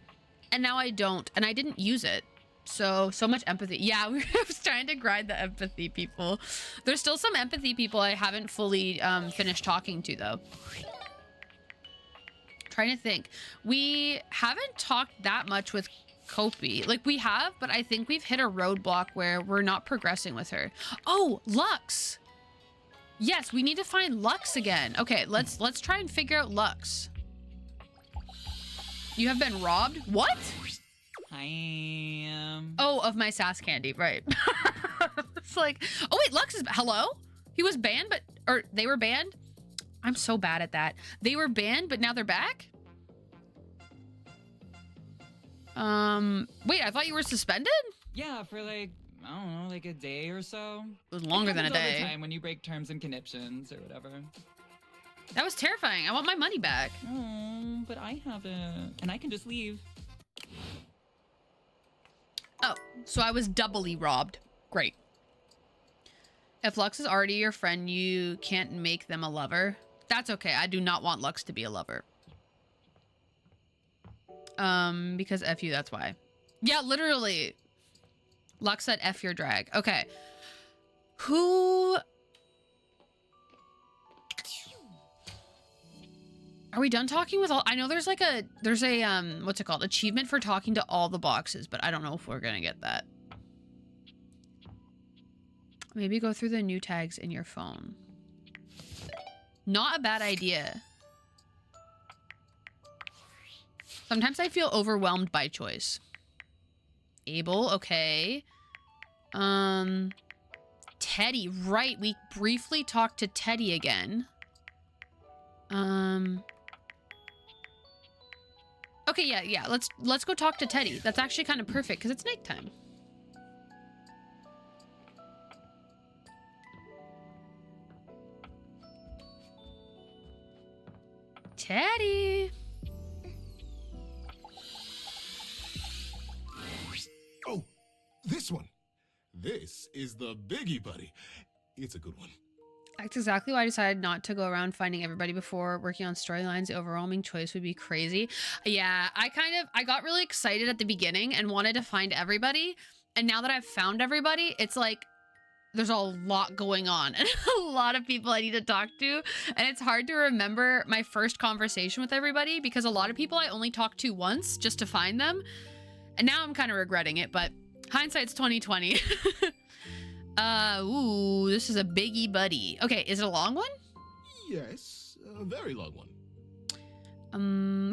and now I don't, and I didn't use it. So much empathy. Yeah, I was trying to grind the empathy people. There's still some empathy people I haven't fully finished talking to, though. Trying to think. We haven't talked that much with Kopi. Like, we have, but I think we've hit a roadblock where we're not progressing with her. Oh, Lux! Yes, we need to find Lux again. Okay, let's try and figure out Lux. You have been robbed? What? I am... Oh, of my sass candy, right. It's like, oh wait, Lux is, hello? He was banned, but, or they were banned? I'm so bad at that. They were banned, but now they're back? Wait, I thought you were suspended? Yeah, for like, I don't know, like a day or so. It was longer than a day. All the time when you break terms and conditions or whatever. That was terrifying. I want my money back. Oh, but I haven't. And I can just leave. Oh, so I was doubly robbed. Great. If Lux is already your friend, you can't make them a lover. That's okay. I do not want Lux to be a lover. Because F you, that's why. Yeah, literally. Lux said F your drag. Okay. Who... Are we done talking with all... I know there's like a... There's a, what's it called? Achievement for talking to all the boxes, but I don't know if we're gonna get that. Maybe go through the new tags in your phone. Not a bad idea. Sometimes I feel overwhelmed by choice. Abel, okay. Teddy, right. We briefly talked to Teddy again. Okay, yeah. Let's go talk to Teddy. That's actually kind of perfect because it's nighttime. Teddy. Oh, this one. This is the biggie, buddy. It's a good one. That's exactly why I decided not to go around finding everybody before working on storylines. The overwhelming choice would be crazy. Yeah, I got really excited at the beginning and wanted to find everybody. And now that I've found everybody, it's like, there's a lot going on and a lot of people I need to talk to. And it's hard to remember my first conversation with everybody because a lot of people I only talked to once just to find them. And now I'm kind of regretting it, but hindsight's 2020. Ooh, this is a biggie buddy. Okay, is it a long one? Yes, a very long one.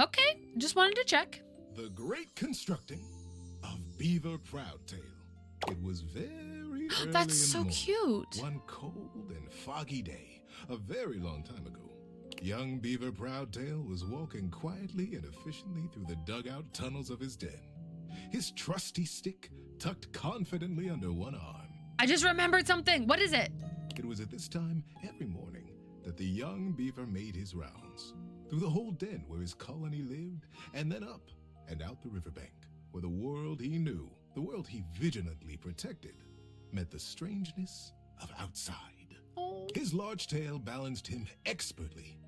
Okay, just wanted to check. The great constructing of Beaver Proudtail. It was very early That's in so the morning, cute. one cold and foggy day, a very long time ago. Young Beaver Proudtail was walking quietly and efficiently through the dugout tunnels of his den, his trusty stick tucked confidently under one arm. I just remembered something. What is it? It was at this time every morning that the young beaver made his rounds through the whole den where his colony lived, and then up and out the riverbank where the world he knew, the world he vigilantly protected, met the strangeness of outside. Oh. His large tail balanced him expertly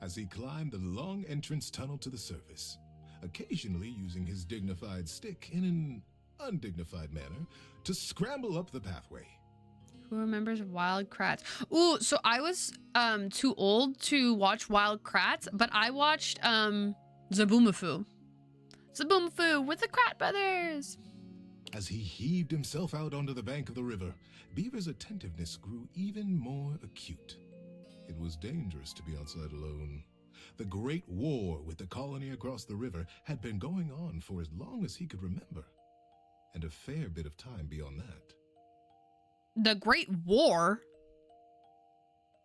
as he climbed the long entrance tunnel to the surface, occasionally using his dignified stick in an undignified manner to scramble up the pathway. Who remembers Wild Kratts? Ooh, so I was too old to watch Wild Kratts, but I watched Zaboomafoo. Zaboomafoo with the Krat brothers. As he heaved himself out onto the bank of the river, Beaver's attentiveness grew even more acute. It was dangerous to be outside alone. The Great War with the colony across the river had been going on for as long as he could remember, and a fair bit of time beyond that. The Great War?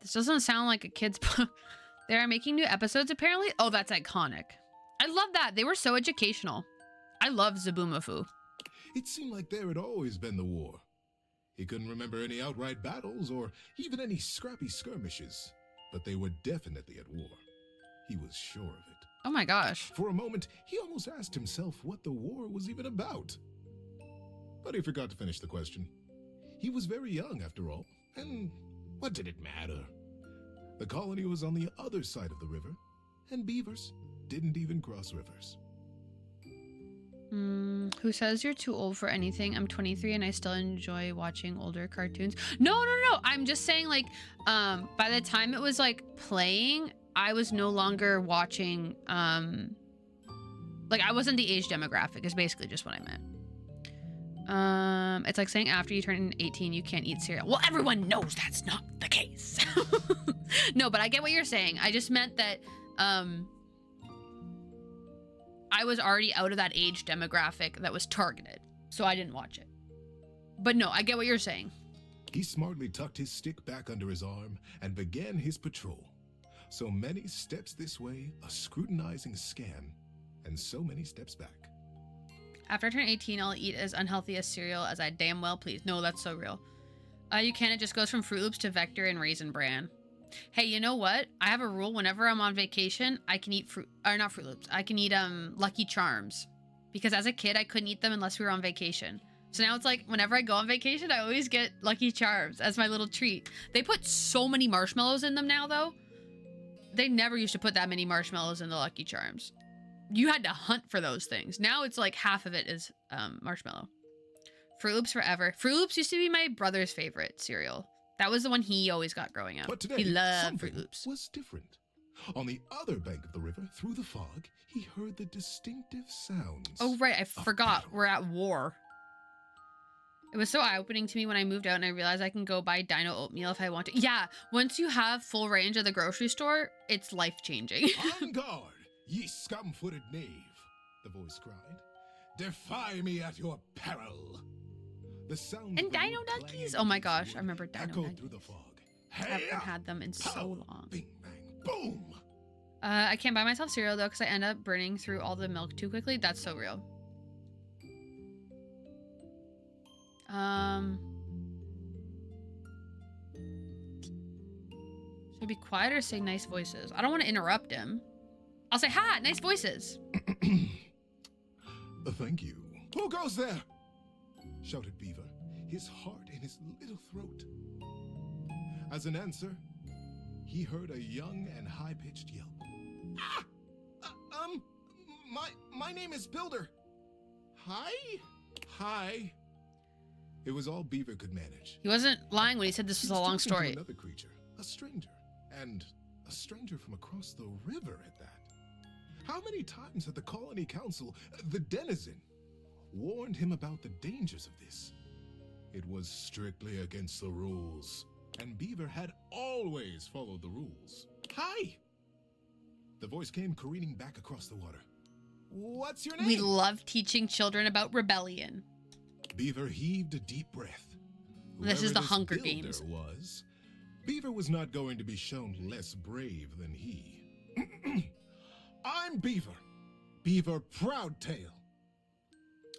This doesn't sound like a kid's book. They are making new episodes apparently? Oh, that's iconic. I love that. They were so educational. I love Zaboomafoo. It seemed like there had always been the war. He couldn't remember any outright battles or even any scrappy skirmishes, but they were definitely at war. He was sure of it. Oh my gosh. For a moment, he almost asked himself what the war was even about. But he forgot to finish the question. He was very young, after all, and what did it matter? The colony was on the other side of the river, and beavers didn't even cross rivers. Who says you're too old for anything? I'm 23 and I still enjoy watching older cartoons. No. I'm just saying, like, by the time it was like playing, I was no longer watching, like I wasn't the age demographic is basically just what I meant. It's like saying after you turn 18, you can't eat cereal. Well, everyone knows that's not the case. No, but I get what you're saying. I just meant that, I was already out of that age demographic that was targeted, so I didn't watch it. But no, I get what you're saying. He smartly tucked his stick back under his arm and began his patrol. So many steps this way, a scrutinizing scan, and so many steps back. After I turn 18, I'll eat as unhealthy as cereal as I damn well please. No, that's so real. You can. It just goes from Fruit Loops to Vector and Raisin Bran. Hey, you know what? I have a rule. Whenever I'm on vacation, I can eat not Fruit Loops. I can eat Lucky Charms, because as a kid I couldn't eat them unless we were on vacation. So now it's like whenever I go on vacation, I always get Lucky Charms as my little treat. They put so many marshmallows in them now, though. They never used to put that many marshmallows in the Lucky Charms. You had to hunt for those things. Now it's like half of it is marshmallow. Fruit Loops forever. Fruit Loops used to be my brother's favorite cereal. That was the one he always got growing up. But today, he loved something Fruit Loops. Was different. On the other bank of the river, through the fog, he heard the distinctive sounds. Oh, right. I forgot. We're at war. It was so eye-opening to me when I moved out and I realized I can go buy Dino oatmeal if I want to. Yeah, once you have full range at the grocery store, it's life-changing. On guard, ye scum-footed knave, the voice cried. Defy me at your peril. The sound and Dino Nuggies. Oh my gosh, I remember Dino Nuggies. Through the fog. I haven't had them in so long. Bing, bang, boom. I can't buy myself cereal though because I end up burning through all the milk too quickly. That's so real. Should I be quiet or say nice voices? I don't want to interrupt him. I'll say, hi, nice voices. Thank you. Who goes there? Shouted Beaver, his heart in his little throat. As an answer, he heard a young and high-pitched yelp. My name is Builder. Hi? Hi. It was all Beaver could manage. He wasn't lying when he said this was a long story. Another creature, a stranger, and a stranger from across the river at that. How many times had the colony council, the denizen, warned him about the dangers of this? It was strictly against the rules, and Beaver had always followed the rules. Hi! The voice came careening back across the water. What's your name? We love teaching children about rebellion. Beaver heaved a deep breath. This is the Hunger Games. Beaver was not going to be shown less brave than he. I'm Beaver. Beaver Proudtail.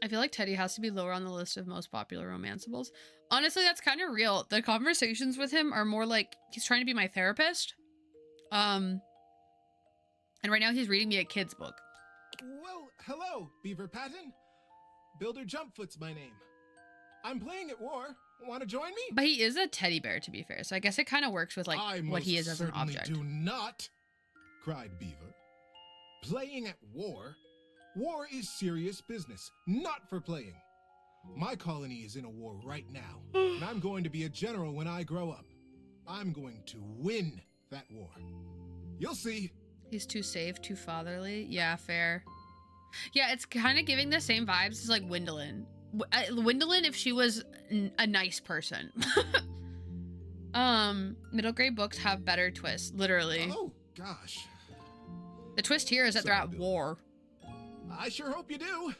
I feel like Teddy has to be lower on the list of most popular romanceables. Honestly, that's kind of real. The conversations with him are more like he's trying to be my therapist. And right now he's reading me a kid's book. Well, hello, Beaver Patton. Builder Jumpfoot's my name. I'm playing at war. Want to join me? But he is a teddy bear, to be fair. So I guess it kind of works with like what he is as an object. I do not, cried Beaver. Playing at war? War is serious business, not for playing. My colony is in a war right now, and I'm going to be a general when I grow up. I'm going to win that war. You'll see. He's too safe, too fatherly. Yeah, fair. Yeah, it's kind of giving the same vibes as like Wendolyn. Wendolyn if she was a nice person. Middle grade books have better twists, literally. Oh, gosh. The twist here is that they're at war. I sure hope you do.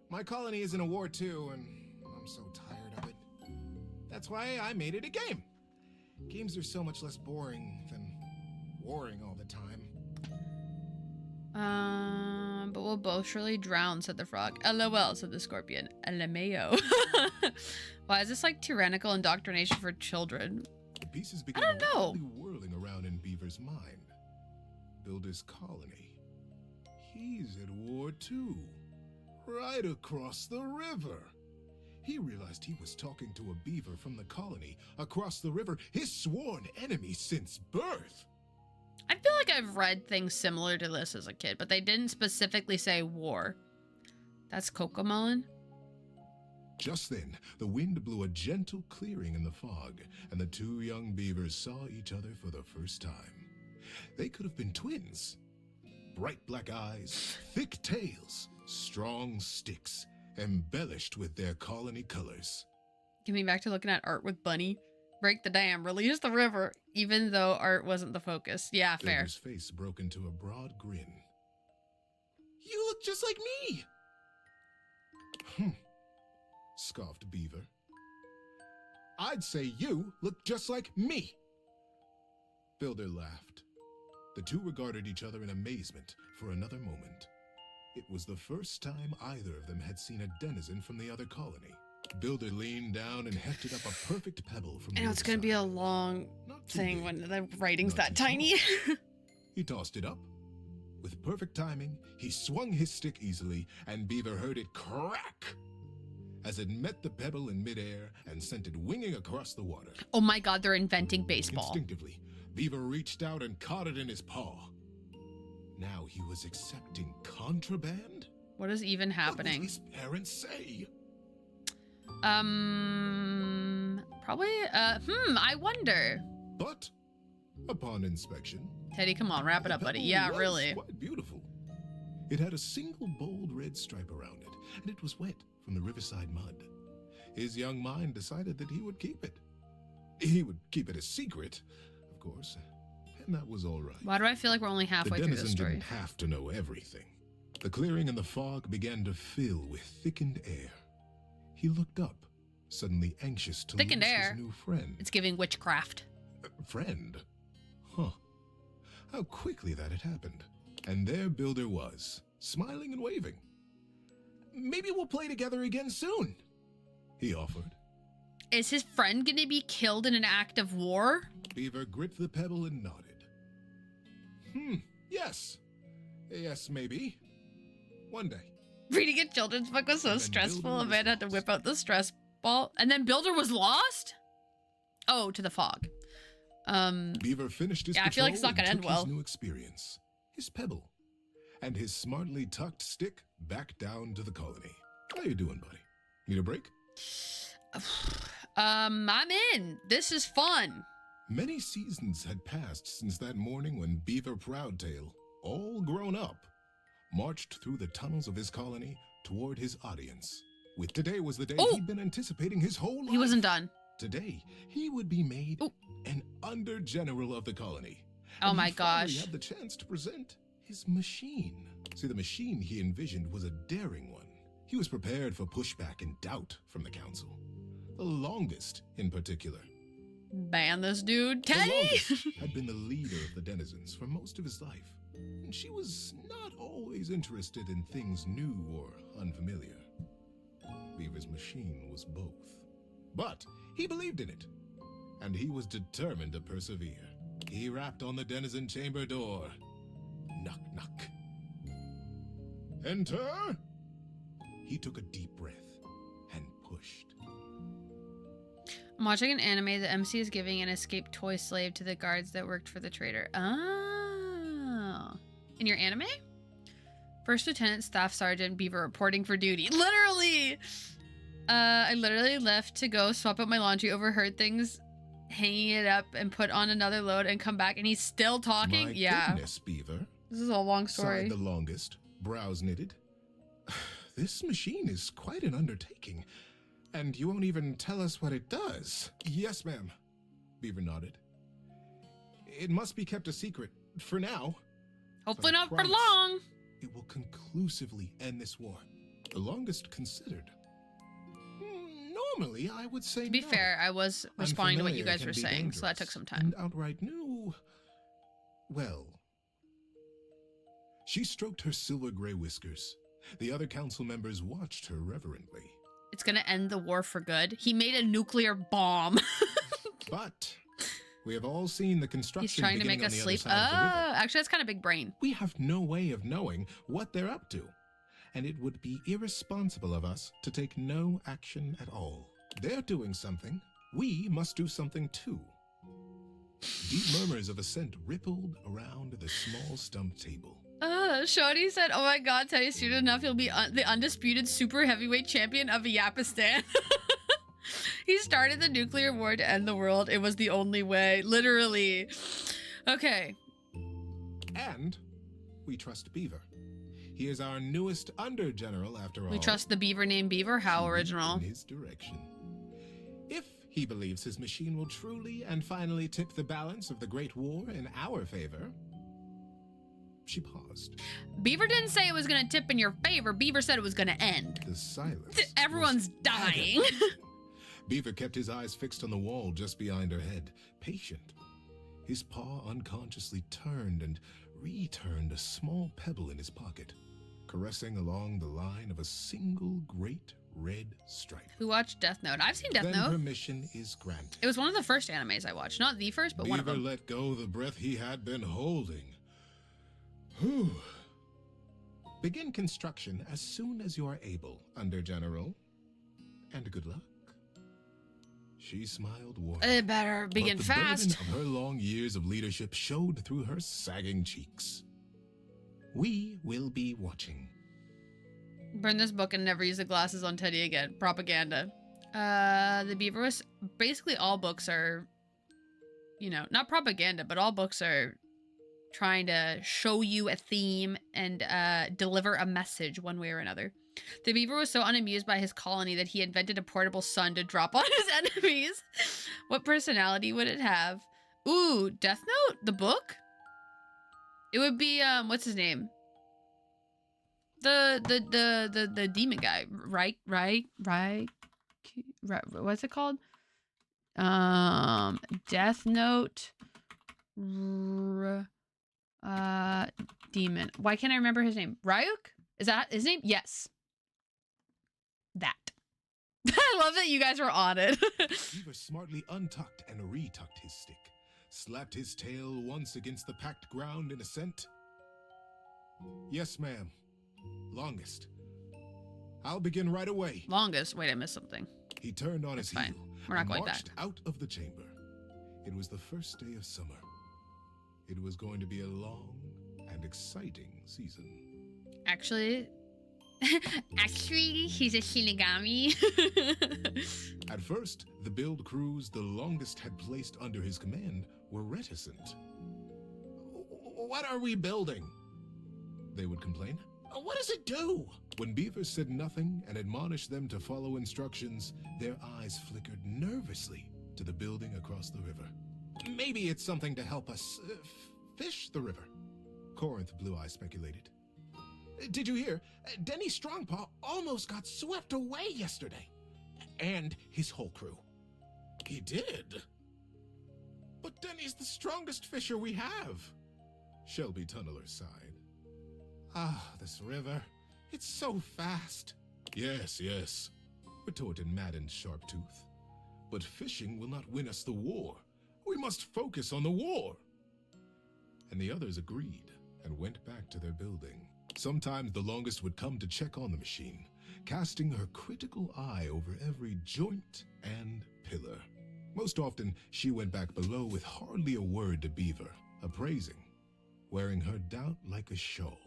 My colony is in a war too, and I'm so tired of it. That's why I made it a game. Games are so much less boring than warring all the time. But we'll both surely drown, said the frog. LOL, said the scorpion. LMAO. Why is this like tyrannical indoctrination for children? The pieces began whirling around in Beaver's Beaver's mind. Builder's colony. He's at war too. Right across the river. He realized he was talking to a beaver from the colony across the river, his sworn enemy since birth. I feel like I've read things similar to this as a kid, but they didn't specifically say war. That's Cocomelon? Just then, the wind blew a gentle clearing in the fog, and the two young beavers saw each other for the first time. They could have been twins. Bright black eyes, thick tails, strong sticks, embellished with their colony colors. Get me back to looking at art with Bunny. Break the dam, release the river, even though art wasn't the focus. Yeah, fair. Beaver's face broke into a broad grin. You look just like me! Scoffed Beaver. I'd say you look just like me. Builder laughed. The two regarded each other in amazement for another moment. It was the first time either of them had seen a denizen from the other colony. Builder leaned down and hefted up a perfect pebble from the I know it's going to be a long thing when the writing's that tiny. He tossed it up. With perfect timing, he swung his stick easily, and Beaver heard it crack as it met the pebble in midair and sent it winging across the water. Oh my god, they're inventing baseball. Instinctively, Beaver reached out and caught it in his paw. Now he was accepting contraband? What is even happening? What would his parents say? Probably, I wonder. But, upon inspection... Teddy, come on, wrap it up, buddy. Yeah, really. Quite beautiful. It had a single bold red stripe around it, and it was wet from the riverside mud. His young mind decided that he would keep it. He would keep it a secret, of course, and that was all right. Why do I feel like we're only halfway through this story? The denizen didn't have to know everything. The clearing and the fog began to fill with thickened air. He looked up, suddenly anxious to lose his new friend. It's giving witchcraft. Friend? Huh. How quickly that had happened. And there Builder was, smiling and waving. Maybe we'll play together again soon, he offered. Is his friend gonna be killed in an act of war? Beaver gripped the pebble and nodded. Yes. Yes, maybe. One day. Reading a children's book was so stressful, Amanda had to whip out the stress ball. And then Builder was lost? Oh, to the fog. Beaver finished his I feel like it's not gonna end well. His new experience, his pebble, and his smartly tucked stick back down to the colony. How you doing, buddy? Need a break? I'm in. This is fun. Many seasons had passed since that morning when Beaver Proudtail, all grown up, marched through the tunnels of his colony toward his audience. With today was the day he'd been anticipating his whole life. He wasn't done. Today, he would be made an under-general of the colony. Oh my gosh. He had the chance to present his machine. See, the machine he envisioned was a daring one. He was prepared for pushback and doubt from the council. The longest, in particular. Ban this dude. Teddy! The longest had been the leader of the denizens for most of his life. And she was not always interested in things new or unfamiliar. Beaver's machine was both. But he believed in it, and he was determined to persevere. He rapped on the denizen chamber door. Knock, knock. Enter! He took a deep breath and pushed. I'm watching an anime. The MC is giving an escaped toy slave to the guards that worked for the trader. Oh. In your anime? First Lieutenant Staff Sergeant Beaver reporting for duty. Literally! I literally left to go swap out my laundry, overheard things, hanging it up, and put on another load, and come back, and he's still talking? My yeah. goodness, Beaver. This is a long story. Sighed the longest, brows knitted. This machine is quite an undertaking, and you won't even tell us what it does. Yes, ma'am, Beaver nodded. It must be kept a secret, for now. Hopefully not for long. It will conclusively end this war. The longest considered. Normally, I would say to be fair, I was responding to what you guys were saying, so that took some time. And outright new. Well. She stroked her silver gray whiskers. The other council members watched her reverently. It's gonna end the war for good. He made a nuclear bomb. But We have all seen the construction. He's trying to make us sleep. Oh, actually, that's kind of big brain. We have no way of knowing what they're up to, and it would be irresponsible of us to take no action at all. They're doing something. We must do something too. Deep murmurs of assent rippled around the small stump table. Shawty said, oh my god, Teddy's soon enough he'll be the undisputed super heavyweight champion of Yapistan. He started the nuclear war to end the world. It was the only way. Literally. Okay. And we trust Beaver. He is our newest under-general after all. We trust the beaver named Beaver? How original. In his direction. If he believes his machine will truly and finally tip the balance of the Great War in our favor. She paused. Beaver didn't say it was going to tip in your favor. Beaver said it was going to end. The silence. Everyone's dying. Beaver kept his eyes fixed on the wall just behind her head, patient. His paw unconsciously turned and returned a small pebble in his pocket, caressing along the line of a single great red stripe. Who watched Death Note? I've seen Death Note. Permission is granted. It was one of the first animes I watched. Not the first, but one of them. Beaver let go the breath he had been holding. Whew. Begin construction as soon as you are able, Under-General. And good luck. She smiled warmly. It better begin fast. The burden of her long years of leadership showed through her sagging cheeks. We will be watching. Burn this book and never use the glasses on Teddy again. Propaganda. The Beaver was basically all books are, you know, not propaganda, but all books are trying to show you a theme and deliver a message one way or another. The Beaver was so unamused by his colony that he invented a portable sun to drop on his enemies. What personality would it have? Ooh, Death Note, the book? It would be what's his name? The demon guy, right? What's it called? Death Note. Demon. Why can't I remember his name? Ryuk? Is that his name? Yes. That. I love that you guys were on it. Beaver smartly untucked and retucked his stick, slapped his tail once against the packed ground in assent. Yes, ma'am. Longest. I'll begin right away. Longest? Wait, I missed something. He turned on his heel. We're not and going marched back. out of the chamber. It was the first day of summer. It was going to be a long and exciting season. Actually, he's a Shinigami. At first, the build crews the longest had placed under his command were reticent. What are we building? They would complain. What does it do? When Beaver said nothing and admonished them to follow instructions, their eyes flickered nervously to the building across the river. Maybe it's something to help us fish the river, Corinth Blue Eye speculated. Did you hear? Denny Strongpaw almost got swept away yesterday. And his whole crew. He did? But Denny's the strongest fisher we have. Shelby Tunneler sighed. Ah, this river. It's so fast. Yes, retorted Madden Sharptooth. But fishing will not win us the war. We must focus on the war. And the others agreed and went back to their building. Sometimes the longest would come to check on the machine, casting her critical eye over every joint and pillar. Most often, she went back below with hardly a word to Beaver, appraising, wearing her doubt like a shawl.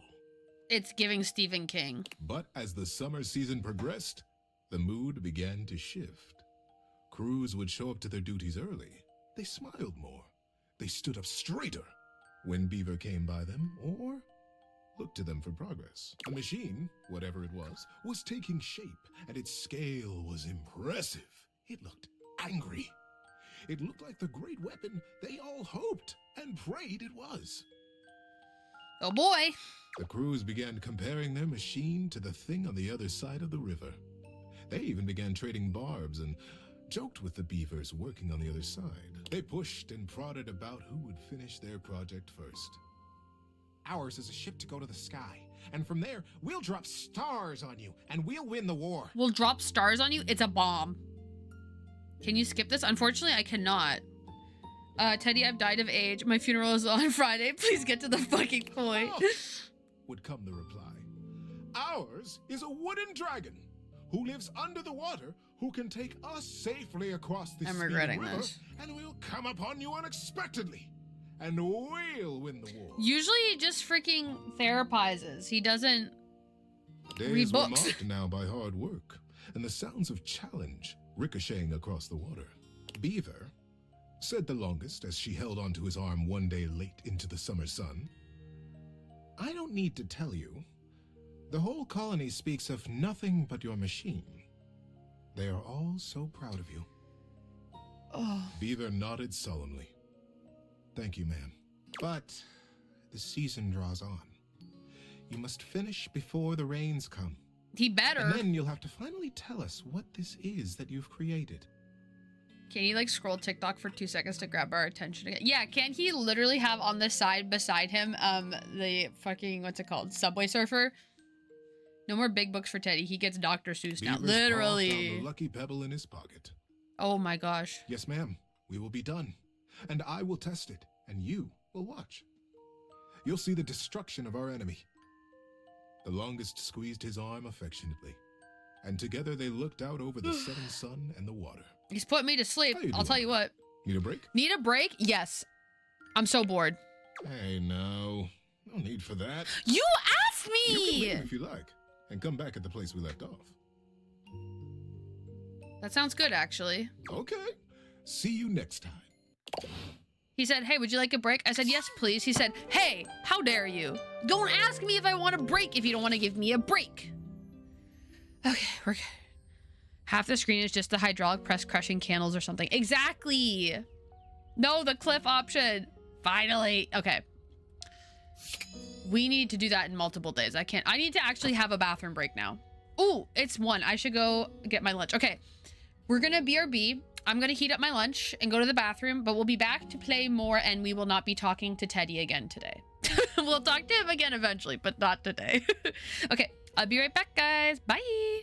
It's giving Stephen King. But as the summer season progressed, the mood began to shift. Crews would show up to their duties early. They smiled more. They stood up straighter when Beaver came by them or looked to them for progress. The machine, whatever it was taking shape, and its scale was impressive. It looked angry. It looked like the great weapon they all hoped and prayed it was. Oh boy. The crews began comparing their machine to the thing on the other side of the river. They even began trading barbs and joked with the Beavers working on the other side. They pushed and prodded about who would finish their project first. Ours is a ship to go to the sky, and from there, we'll drop stars on you, and we'll win the war. We'll drop stars on you? It's a bomb. Can you skip this? Unfortunately, I cannot. Teddy, I've died of age. My funeral is on Friday. Please get to the fucking point. Oh, would come the reply. Ours is a wooden dragon who lives under the water, who can take us safely across the I'm speedy regretting river, this. and we'll come upon you unexpectedly, and we'll win the war. Usually he just freaking therapizes. He doesn't read Days were books. marked now by hard work, and the sounds of challenge ricocheting across the water. Beaver, said the longest as she held onto his arm one day late into the summer sun, I don't need to tell you. The whole colony speaks of nothing but your machine. They are all so proud of you. Oh. Beaver nodded solemnly. Thank you, ma'am. But the season draws on. You must finish before the rains come. He better. And then you'll have to finally tell us what this is that you've created. Can he like scroll TikTok for 2 seconds to grab our attention again? Yeah, can he literally have on the side beside him the fucking, what's it called, Subway Surfer? No more big books for Teddy. He gets Dr. Seuss now. Beaver's paw Literally. found the lucky pebble in his pocket. Oh my gosh. Yes, ma'am. We will be done. And I will test it, and you will watch. You'll see the destruction of our enemy. The longest squeezed his arm affectionately, and together they looked out over the setting sun and the water. He's put me to sleep. How you I'll tell doing? you what. Need a break? Need a break? Yes. I'm so bored. Hey, no. No need for that. You asked You can me! leave if you like, and come back at the place we left off. That sounds good, actually. Okay. See you next time. He said, hey, would you like a break? I said, yes, please. He said, hey, how dare you? Don't ask me if I want a break if you don't want to give me a break. Okay, we're good. Half the screen is just the hydraulic press crushing candles or something. Exactly. No, the cliff option. Finally. Okay. We need to do that in multiple days. I need to actually have a bathroom break now. Ooh, it's 1. I should go get my lunch. Okay. We're going to BRB. I'm going to heat up my lunch and go to the bathroom, but we'll be back to play more, and we will not be talking to Teddy again today. We'll talk to him again eventually, but not today. Okay, I'll be right back, guys. Bye.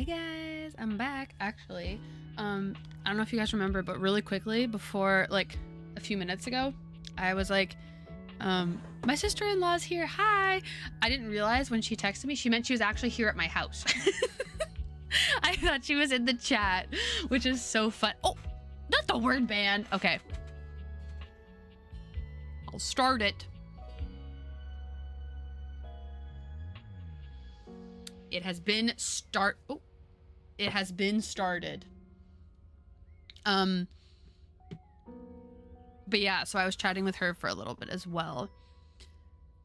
Hi guys, I'm back. Actually, I don't know if you guys remember, but really quickly before, like a few minutes ago, I was like, my sister-in-law's here. Hi. I didn't realize when she texted me, she meant she was actually here at my house. I thought she was in the chat, which is so fun. Oh, not the word ban. Okay. I'll start it. It has been it has been started. But yeah, so I was chatting with her for a little bit as well.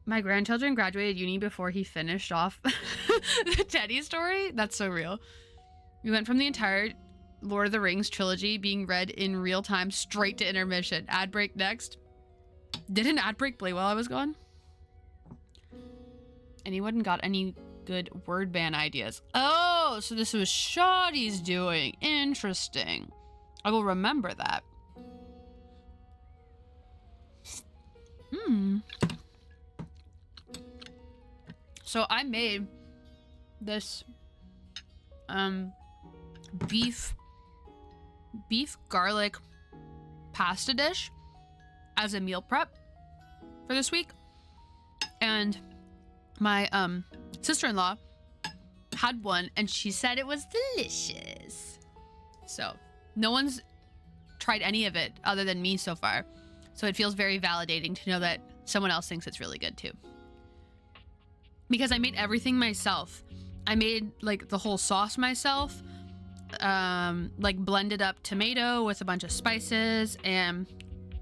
My grandchildren graduated uni before he finished off the Teddy story. That's so real. We went from the entire Lord of the Rings trilogy being read in real time straight to intermission. Ad break next. Did an ad break play while I was gone? Anyone got any good word ban ideas? Oh, so this was Shoddy's doing. Interesting. I will remember that. So I made this beef garlic pasta dish as a meal prep for this week, and my sister-in-law had one and she said it was delicious. So no one's tried any of it other than me so far, so it feels very validating to know that someone else thinks it's really good too, because I made everything myself. I made like the whole sauce myself, like blended up tomato with a bunch of spices and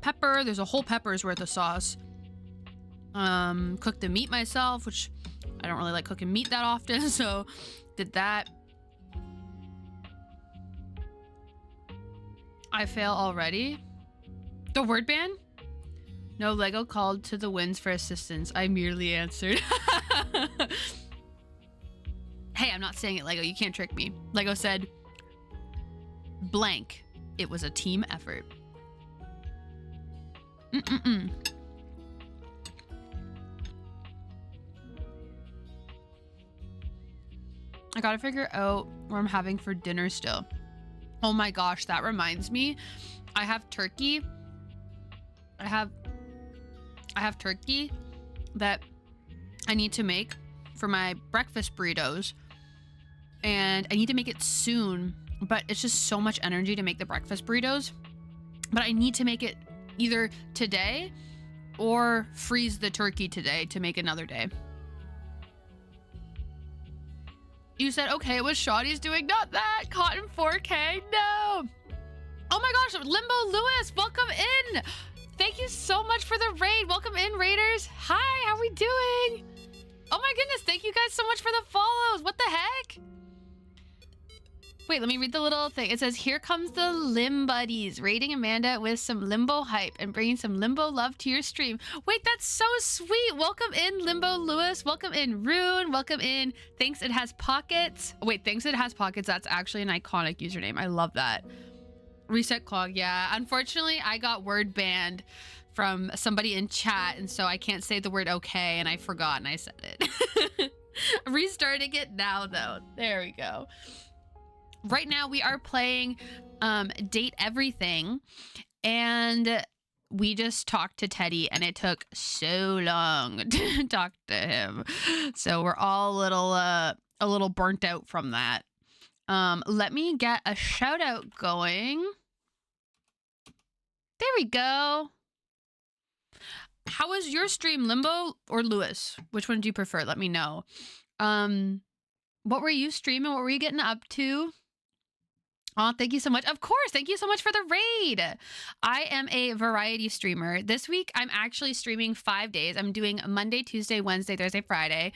pepper. There's a whole pepper's worth of sauce. Cooked the meat myself, which I don't really like cooking meat that often, so did that. I fail already. The word ban? No, Lego called to the winds for assistance. I merely answered. Hey, I'm not saying it, Lego. You can't trick me. Lego said, blank. It was a team effort. I gotta figure out what I'm having for dinner still. Oh my gosh, that reminds me. I have turkey. I have turkey that I need to make for my breakfast burritos, and I need to make it soon, but it's just so much energy to make the breakfast burritos. But I need to make it either today or freeze the turkey today to make another day. You said, okay, it was Shoddy's doing, not that. Cotton 4K, no. Oh my gosh, Limbo Lewis, welcome in. Thank you so much for the raid. Welcome in, raiders. Hi, how we doing? Oh my goodness, thank you guys so much for the follows. What the heck? Wait, let me read the little thing. It says, here comes the Lim Buddies, raiding Amanda with some Limbo hype and bringing some Limbo love to your stream. Wait, that's so sweet. Welcome in, Limbo Lewis. Welcome in, Rune. Welcome in, Thanks It Has Pockets. Wait, Thanks It Has Pockets. That's actually an iconic username. I love that. Reset Clog, yeah. Unfortunately, I got word banned from somebody in chat, and so I can't say the word okay, and I forgot and I said it. Restarting it now, though. There we go. Right now, we are playing Date Everything, and we just talked to Teddy, and it took so long to talk to him. So we're all a little burnt out from that. Let me get a shout out going. There we go. How was your stream, Limbo or Lewis? Which one do you prefer? Let me know. What were you streaming? What were you getting up to? Oh, thank you so much. Of course. Thank you so much for the raid. I am a variety streamer. This week, I'm actually streaming 5 days. I'm doing Monday, Tuesday, Wednesday, Thursday, Friday,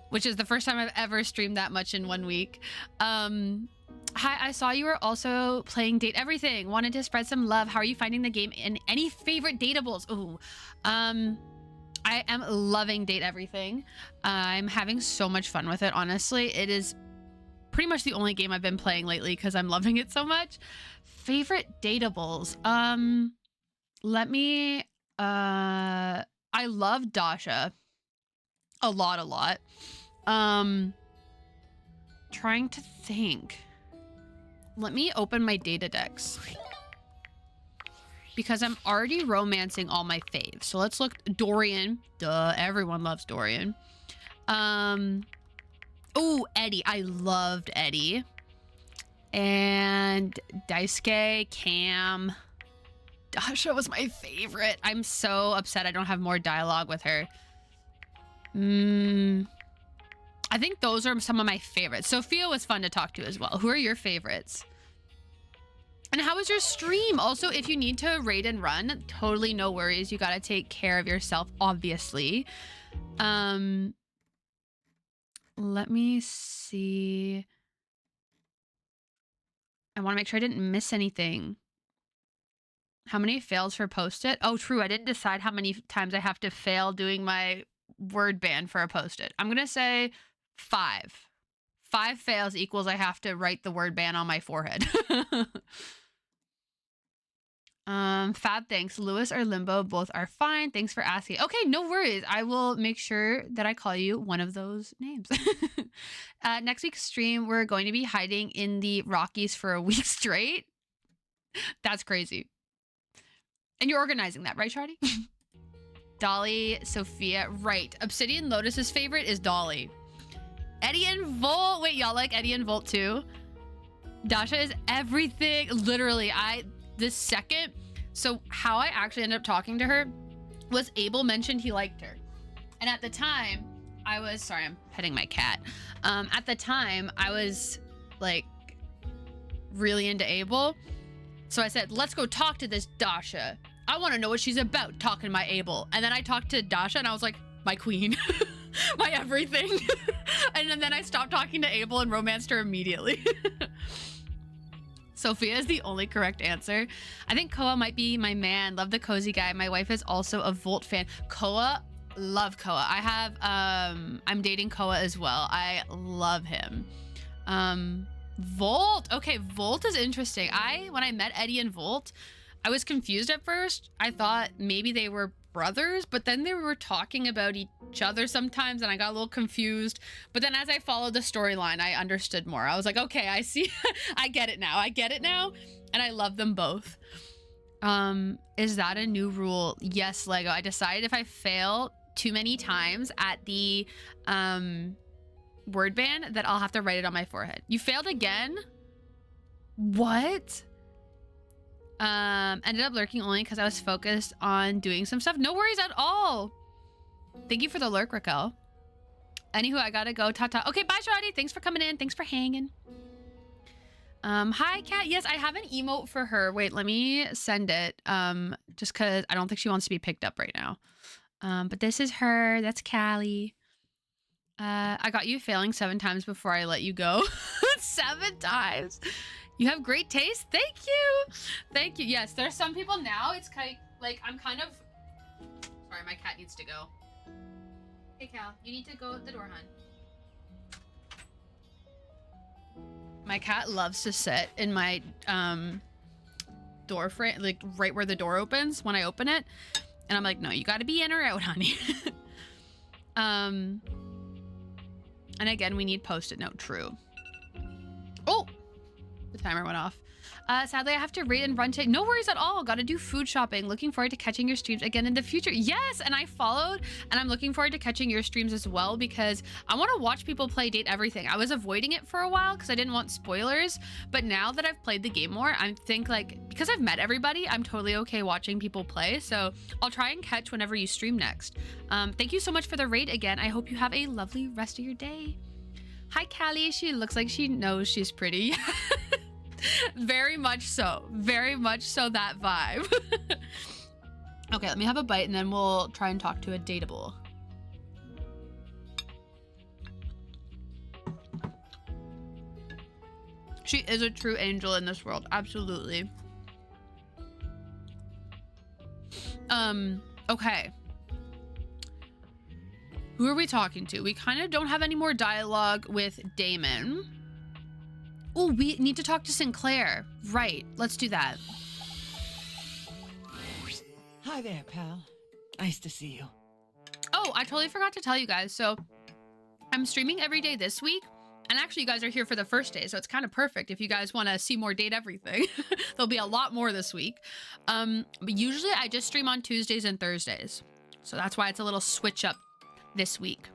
which is the first time I've ever streamed that much in 1 week. Hi, I saw you were also playing Date Everything. Wanted to spread some love. How are you finding the game? And any favorite dateables? Ooh, I am loving Date Everything. I'm having so much fun with it, honestly. It is pretty much the only game I've been playing lately because I'm loving it so much. Favorite dateables? Let me, I love Dasha. A lot. Trying to think. Let me open my data decks. Because I'm already romancing all my faves. So let's look. Dorian. Duh, everyone loves Dorian. Oh, Eddie. I loved Eddie. And Daisuke, Cam. Dasha was my favorite. I'm so upset I don't have more dialogue with her. I think those are some of my favorites. Sophia was fun to talk to as well. Who are your favorites? And how was your stream? Also, if you need to raid and run, totally no worries. You got to take care of yourself, obviously. Let me see. I want to make sure I didn't miss anything. How many fails for post-it? Oh, true. I didn't decide how many times I have to fail doing my word ban for a post-it. I'm going to say 5. 5 fails equals I have to write the word ban on my forehead. Fab, thanks. Lewis or Limbo, both are fine. Thanks for asking. Okay, no worries. I will make sure that I call you one of those names. Next week's stream, we're going to be hiding in the Rockies for a week straight. That's crazy. And you're organizing that, right, Shardy? Dolly, Sophia, right. Obsidian Lotus's favorite is Dolly. Eddie and Volt. Wait, y'all like Eddie and Volt too? Dasha is everything. Literally, this second. So how I actually ended up talking to her was Abel mentioned he liked her. And at the time, I was, sorry, I'm petting my cat. At the time, I was like really into Abel. So I said, let's go talk to this Dasha. I want to know what she's about, talking to my Abel. And then I talked to Dasha and I was like, my queen, my everything. And then I stopped talking to Abel and romanced her immediately. Sophia is the only correct answer. I think Koa might be my man. Love the cozy guy. My wife is also a Volt fan. Koa, love Koa. I have, I'm dating Koa as well. I love him. Volt. Okay, Volt is interesting. When I met Eddie and Volt, I was confused at first. I thought maybe they were brothers, but then they were talking about each other sometimes and I got a little confused. But then as I followed the storyline, I understood more. I was like, okay, I see. I get it now. I get it now. And I love them both. Is that a new rule? Yes, Lego. I decided if I fail too many times at the word ban that I'll have to write it on my forehead. You failed again? What? Ended up lurking only because I was focused on doing some stuff. No worries at all. Thank you for the lurk, Raquel. Anywho, I gotta go. Ta-ta. Okay, bye, Shadi. Thanks for coming in. Thanks for hanging. Hi, Kat. Yes, I have an emote for her. Wait, let me send it. Just because I don't think she wants to be picked up right now. But this is her. That's Callie. I got you failing 7 times before I let you go. 7 times. You have great taste. Thank you. Thank you. Yes, there's some people now. It's kind of like I'm kind of. Sorry, my cat needs to go. Hey, Cal, you need to go at the door, hon. My cat loves to sit in my door frame, like right where the door opens when I open it, and I'm like, no, you got to be in or out, honey. And again, we need post-it note. True. Oh. The timer went off. Sadly, I have to raid and run today. No worries at all. Gotta do food shopping. Looking forward to catching your streams again in the future. Yes, and I followed, and I'm looking forward to catching your streams as well because I want to watch people play Date Everything. I was avoiding it for a while because I didn't want spoilers, but now that I've played the game more, I think like, because I've met everybody, I'm totally okay watching people play, so I'll try and catch whenever you stream next. Thank you so much for the raid again. I hope you have a lovely rest of your day. Hi, Callie. She looks like she knows she's pretty. Very much so. Very much so that vibe. Okay, let me have a bite and then we'll try and talk to a dateable. She is a true angel in this world. Absolutely. Okay. Who are we talking to? We kind of don't have any more dialogue with Damon. Oh, we need to talk to Sinclaire. Right, let's do that. Hi there, pal. Nice to see you. Oh, I totally forgot to tell you guys. So I'm streaming every day this week. And actually, you guys are here for the first day, so it's kind of perfect if you guys want to see more date everything. There'll be a lot more this week. But usually I just stream on Tuesdays and Thursdays. So that's why it's a little switch up this week.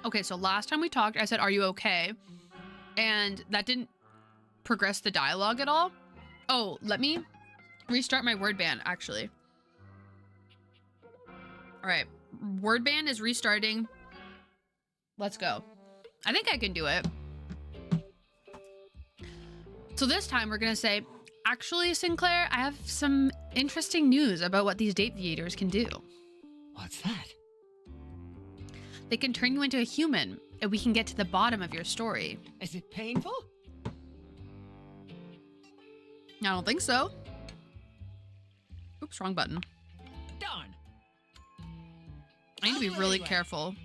Okay, so last time we talked, I said, "Are you okay?" And that didn't progress the dialogue at all. Oh, let me restart my word band, actually. All right, word band is restarting. Let's go. I think I can do it. So this time we're gonna say, actually, Sinclaire, I have some interesting news about what these date viators can do. What's that? They can turn you into a human, and we can get to the bottom of your story. Is it painful? I don't think so. Oops, wrong button. Darn. I need to be really careful.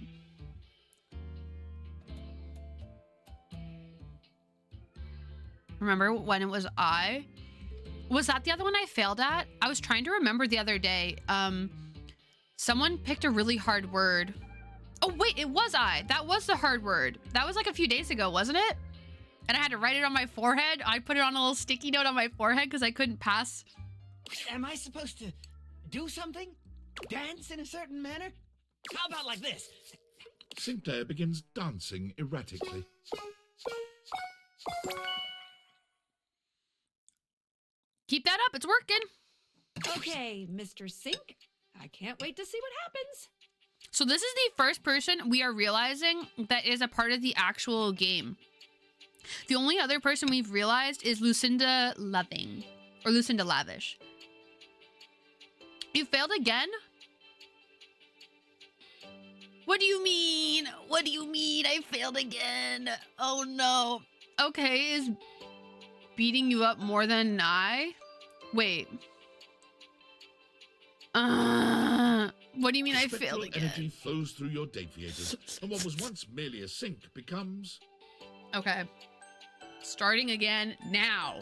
Remember when it was I? Was that the other one I failed at? I was trying to remember the other day. Someone picked a really hard word. Oh, wait, it was I. That was the hard word. That was like a few days ago, wasn't it? And I had to write it on my forehead. I put it on a little sticky note on my forehead because I couldn't pass. Am I supposed to do something? Dance in a certain manner? How about like this? Sinclaire begins dancing erratically. Keep that up. It's working. Okay, Mr. Sink. I can't wait to see what happens. So this is the first person we are realizing that is a part of the actual game. The only other person we've realized is Lucinda Loving, or Lucinda Lavish. You failed again? What do you mean? What do you mean I failed again? Oh no. Okay, is beating you up more than I? Wait. What do you mean I failed again? Energy flows through your date viators, and what was once merely a sink becomes... Okay. Starting again now.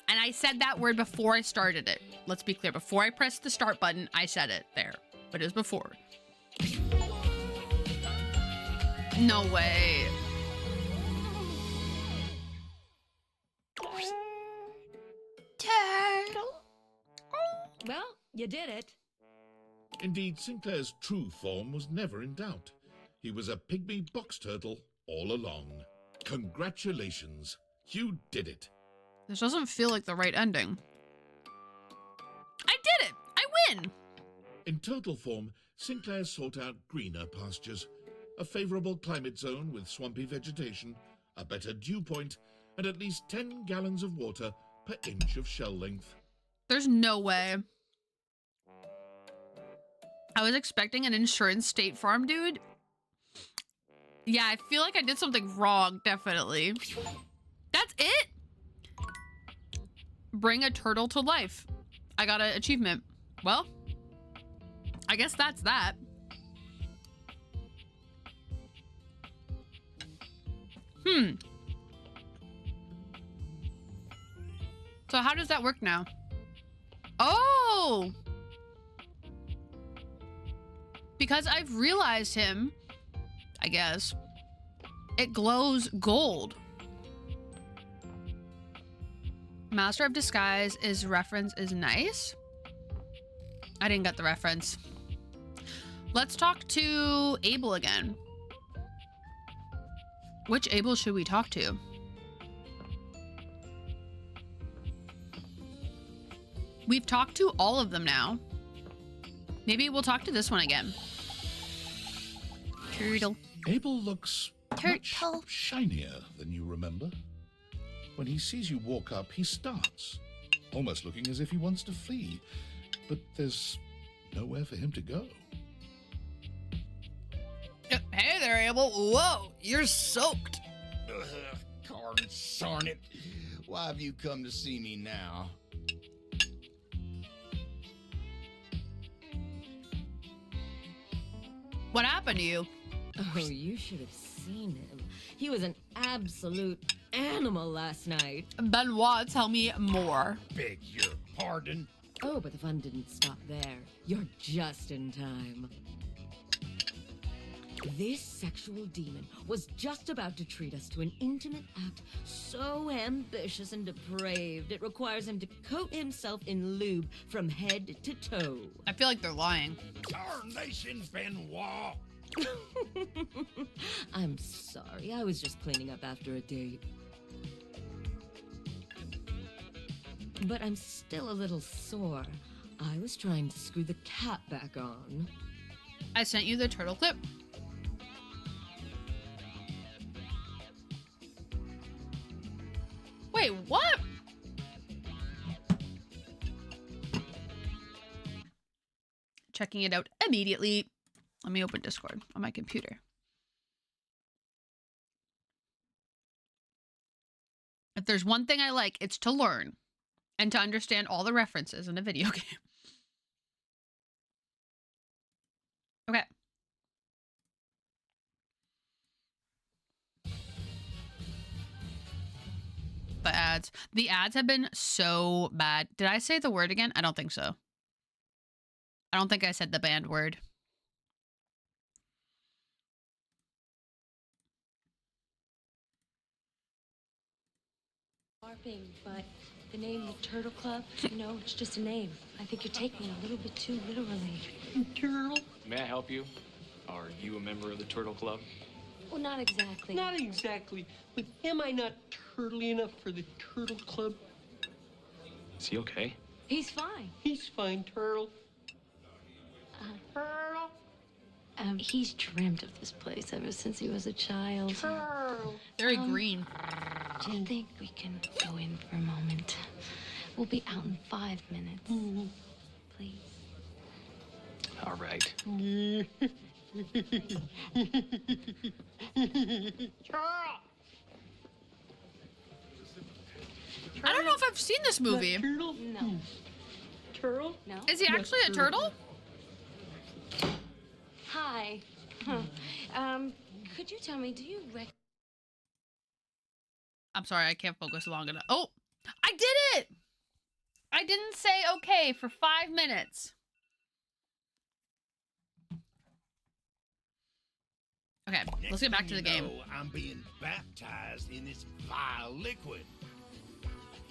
And I said that word before I started it. Let's be clear. Before I pressed the start button, I said it there. But it was before. No way. Turtle. Well, you did it. Indeed, Sinclair's true form was never in doubt. He was a pygmy box turtle all along. Congratulations. You did it. This doesn't feel like the right ending. I did it! I win! In turtle form, Sinclair sought out greener pastures, a favorable climate zone with swampy vegetation, a better dew point, and at least 10 gallons of water per inch of shell length. There's no way. I was expecting an insurance State Farm dude. Yeah, I feel like I did something wrong, definitely. That's it? Bring a turtle to life. I got an achievement. Well, I guess that's that. So how does that work now? Oh! Because I've realized him, I guess, it glows gold. Master of Disguise reference is nice. I didn't get the reference. Let's talk to Abel again. Which Abel should we talk to? We've talked to all of them now. Maybe we'll talk to this one again. Turtle. Abel looks much Turtle. shinier than you remember. When he sees you walk up, he starts, almost looking as if he wants to flee. But there's nowhere for him to go. Hey there, Abel. Whoa, you're soaked. Darn it. Why have you come to see me now? What happened to you? Oh, you should have seen him. He was an absolute animal last night. Benoit, tell me more. Beg your pardon? Oh, but the fun didn't stop there. You're just in time. This sexual demon was just about to treat us to an intimate act so ambitious and depraved it requires him to coat himself in lube from head to toe. I feel like they're lying. Tarnation Benoit! I'm sorry, I was just cleaning up after a date. But I'm still a little sore. I was trying to screw the cap back on. I sent you the turtle clip. Wait, what? Checking it out immediately. Let me open Discord on my computer. If there's one thing I like, it's to learn and to understand all the references in a video game. Okay. The ads. The ads have been so bad. Did I say the word again? I don't think so. I don't think I said the banned word. But the name, the Turtle Club, you know, it's just a name. I think you're taking it a little bit too literally. Turtle? May I help you? Are you a member of the Turtle Club? Well, not exactly. Not exactly. But am I not turtly enough for the Turtle Club? Is he okay? He's fine. He's fine, Turtle. Turtle? He's dreamt of this place ever since he was a child. Turtle. Very green. Do you think we can go in for a moment? We'll be out in 5 minutes. Please. All right. I don't know if I've seen this movie. Turtle? No. Turtle? No. Is he actually a turtle? Hi. Could you tell me, do you recognize... I'm sorry, I can't focus long enough. Oh, I did it! I didn't say okay for 5 minutes. Okay, let's get back to the game. I'm being baptized in this vile liquid.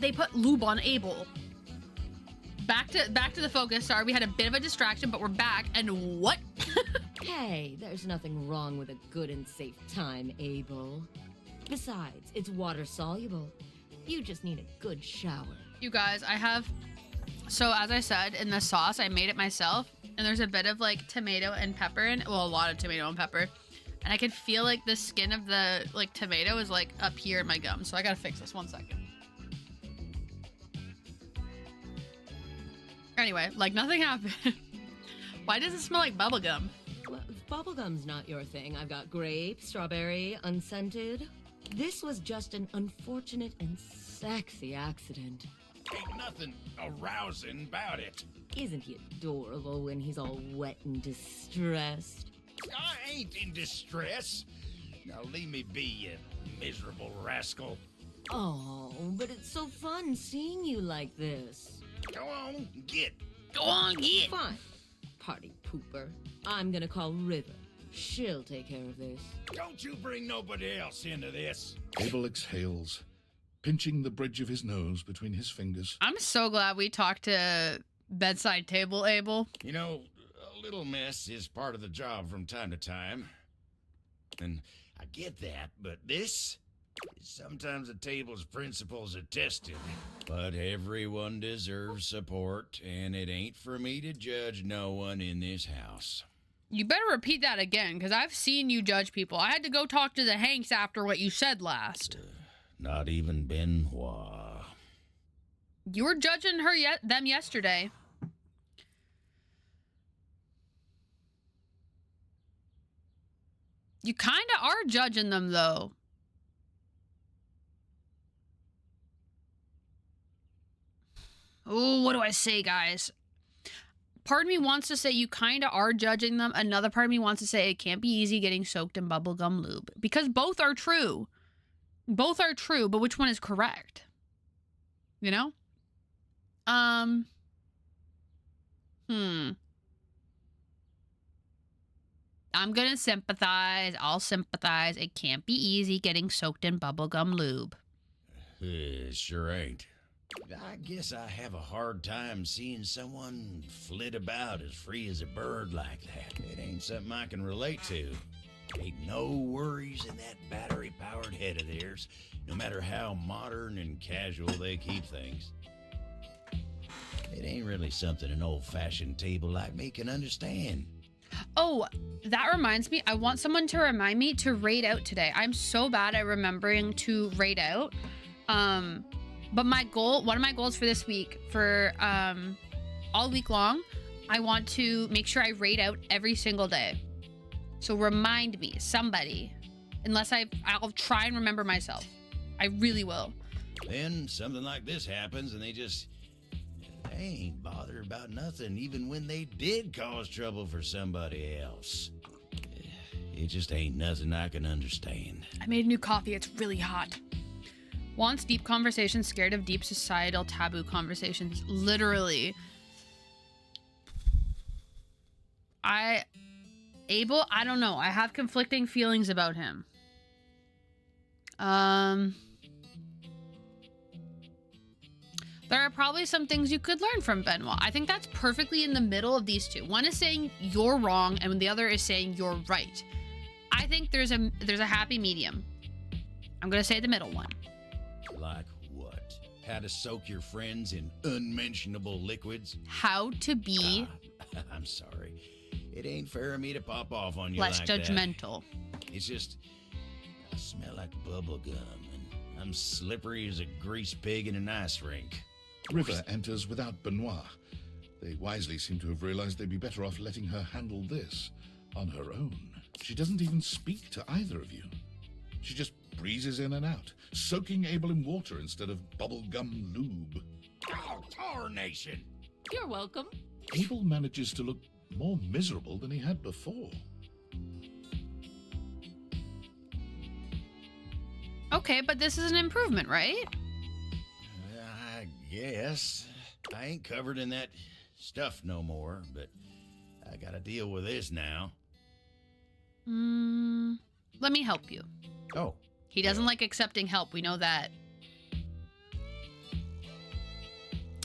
They put lube on Abel. Back to the focus. Sorry, we had a bit of a distraction, but we're back. And what? Hey, there's nothing wrong with a good and safe time, Abel. Besides, it's water soluble. You just need a good shower. You guys, so as I said, in the sauce, I made it myself. And there's a bit of like tomato and pepper in it. Well, a lot of tomato and pepper. And I can feel like the skin of the like tomato is like up here in my gum. So I gotta fix this. 1 second. Anyway, like nothing happened. Why does it smell like bubblegum? Well, if bubblegum's not your thing, I've got grape, strawberry, unscented. This was just an unfortunate and sexy accident. Ain't nothing arousing about it. Isn't he adorable when he's all wet and distressed? I ain't in distress. Now leave me be, you miserable rascal. Oh, but it's so fun seeing you like this. Go on, get. Go on, get. Fine. Party pooper. I'm gonna call River. She'll take care of this. Don't you bring nobody else into this. Abel exhales, pinching the bridge of his nose between his fingers. I'm so glad we talked to bedside table Abel. You know, a little mess is part of the job from time to time. And I get that, but this... Sometimes a table's principles are tested. But everyone deserves support, and it ain't for me to judge no one in this house. You better repeat that again, because I've seen you judge people. I had to go talk to the Hanks after what you said last. Not even Benoit. You were judging them yesterday. You kind of are judging them, though. Oh, what do I say, guys? Part of me wants to say you kind of are judging them. Another part of me wants to say it can't be easy getting soaked in bubblegum lube. Because both are true. Both are true, but which one is correct? You know? I'm gonna sympathize. I'll sympathize. It can't be easy getting soaked in bubblegum lube. Sure ain't. I guess I have a hard time seeing someone flit about as free as a bird like that. It ain't something I can relate to. Ain't no worries in that battery-powered head of theirs, no matter how modern and casual they keep things. It ain't really something an old-fashioned table like me can understand. Oh, that reminds me. I want someone to remind me to raid out today. I'm so bad at remembering to raid out. But one of my goals for this week, for all week long, I want to make sure I raid out every single day. So remind me, somebody. I'll try and remember myself. I really will. Then something like this happens and they ain't bothered about nothing, even when they did cause trouble for somebody else. It just ain't nothing I can understand. I made new coffee. It's really hot. Wants deep conversations, scared of deep societal taboo conversations. Literally. I don't know. I have conflicting feelings about him. There are probably some things you could learn from Benoit. I think that's perfectly in the middle of these two. One is saying you're wrong, and the other is saying you're right. I think there's a happy medium. I'm gonna say the middle one. Like what? How to soak your friends in unmentionable liquids? How to be... I'm sorry. It ain't fair of me to pop off on you less like judgmental. That. It's just... I smell like bubble gum, and I'm slippery as a grease pig in an ice rink. River enters without Benoit. They wisely seem to have realized they'd be better off letting her handle this on her own. She doesn't even speak to either of you. She just breezes in and out, soaking Abel in water instead of bubblegum lube. Oh, tarnation! You're welcome. Abel manages to look more miserable than he had before. Okay, but this is an improvement, right? I guess. I ain't covered in that stuff no more, but I gotta deal with this now. Let me help you. Oh. He doesn't like accepting help. We know that.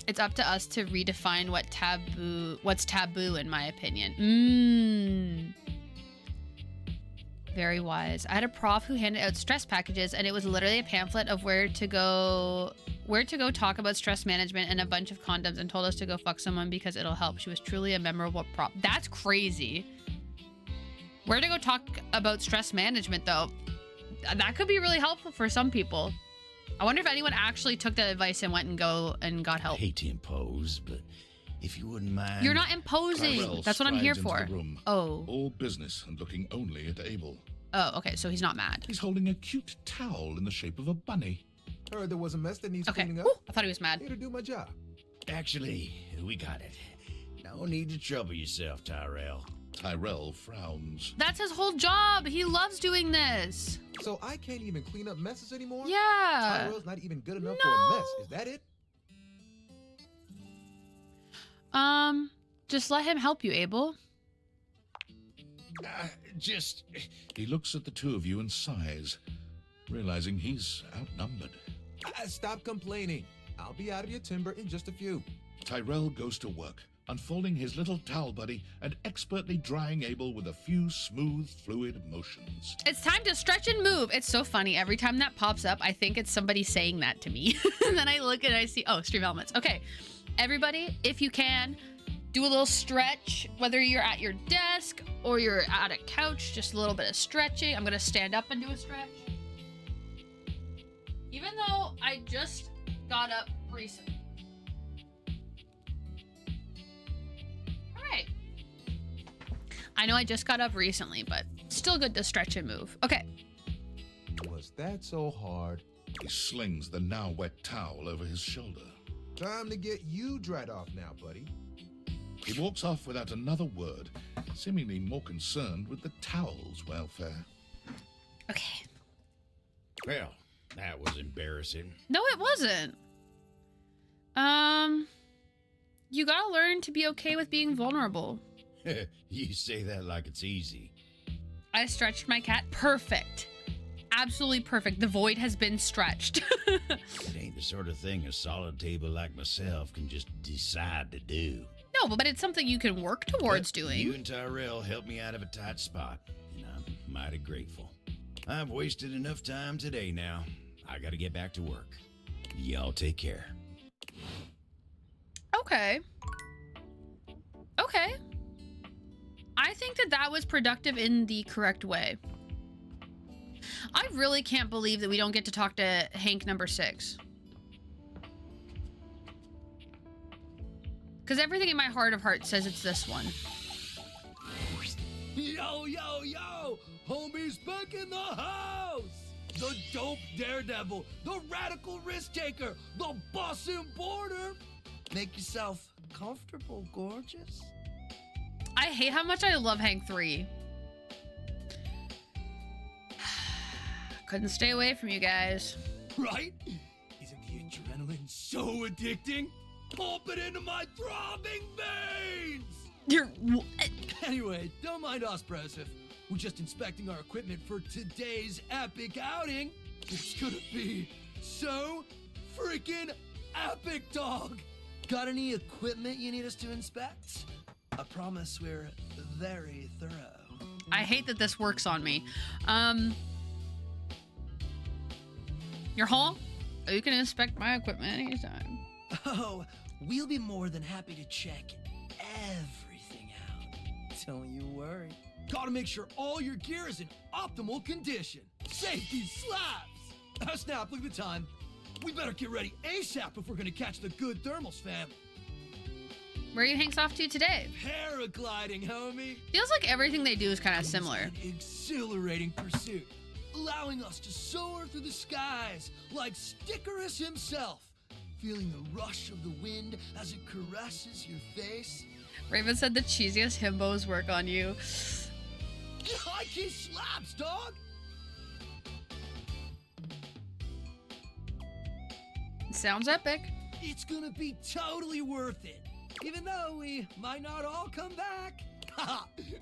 It's up to us to redefine what's taboo, in my opinion. Very wise. I had a prof who handed out stress packages, and it was literally a pamphlet of where to go talk about stress management and a bunch of condoms, and told us to go fuck someone because it'll help. She was truly a memorable prof. That's crazy. Where to go talk about stress management, though? That could be really helpful for some people. I wonder if anyone actually took that advice and went and got help. I hate to impose, but if you wouldn't mind... You're not imposing. Tyrell That's what I'm here strides for. into the room, oh. All business and looking only at Abel. Oh, okay, so he's not mad. He's holding a cute towel in the shape of a bunny. Heard there was a mess that needs cleaning up. Ooh, I thought he was mad. Here to do my job. Actually, we got it. No need to trouble yourself, Tyrell. Tyrell frowns. That's his whole job. He loves doing this. So I can't even clean up messes anymore? Yeah. Tyrell's not even good enough for a mess. Is that it? Just let him help you, Abel. He looks at the two of you and sighs, realizing he's outnumbered. Stop complaining. I'll be out of your timber in just a few. Tyrell goes to work, unfolding his little towel buddy and expertly drying Abel with a few smooth, fluid motions. It's time to stretch and move. It's so funny. Every time that pops up, I think it's somebody saying that to me. And then I look and I see, oh, stream elements. Okay, everybody, if you can, do a little stretch, whether you're at your desk or you're at a couch, just a little bit of stretching. I'm gonna stand up and do a stretch. Even though I just got up recently. All right. I know I just got up recently, but still good to stretch and move. Okay. Was that so hard? He slings the now wet towel over his shoulder. Time to get you dried off now, buddy. He walks off without another word, seemingly more concerned with the towel's welfare. Okay. Well, that was embarrassing. No, it wasn't. You gotta learn to be okay with being vulnerable. You say that like it's easy. I stretched my cat. Perfect. Absolutely perfect. The void has been stretched. It ain't the sort of thing a solid table like myself can just decide to do. No, but it's something you can work towards doing. You and Tyrell helped me out of a tight spot, and I'm mighty grateful. I've wasted enough time today now. I gotta get back to work. Y'all take care. Okay. Okay. I think that was productive in the correct way. I really can't believe that we don't get to talk to Hank number 6. Because everything in my heart of hearts says it's this one. Yo, yo, yo! Homie's back in the house! The dope daredevil, the radical risk taker, the boss importer! Make yourself comfortable, gorgeous. I hate how much I love Hank 3. Couldn't stay away from you guys. Right? Isn't the adrenaline so addicting? Pump it into my throbbing veins! You're... Anyway, don't mind us, Broseph. We're just inspecting our equipment for today's epic outing. It's gonna be so freaking epic, dog! Got any equipment you need us to inspect? I promise we're very thorough. I hate that this works on me. Your hall? Oh, you can inspect my equipment anytime. Oh, we'll be more than happy to check everything out. Don't you worry. Gotta make sure all your gear is in optimal condition. Safety slaps! Snap, look at the time. We better get ready ASAP if we're gonna catch the good thermals, fam. Where are you Hanks off to today? Paragliding, homie. Feels like everything they do is kind of similar. An exhilarating pursuit, allowing us to soar through the skies like Stickerus himself, feeling the rush of the wind as it caresses your face. Raven said the cheesiest himbos work on you. He slaps, dog! Sounds epic. It's gonna be totally worth it, even though we might not all come back.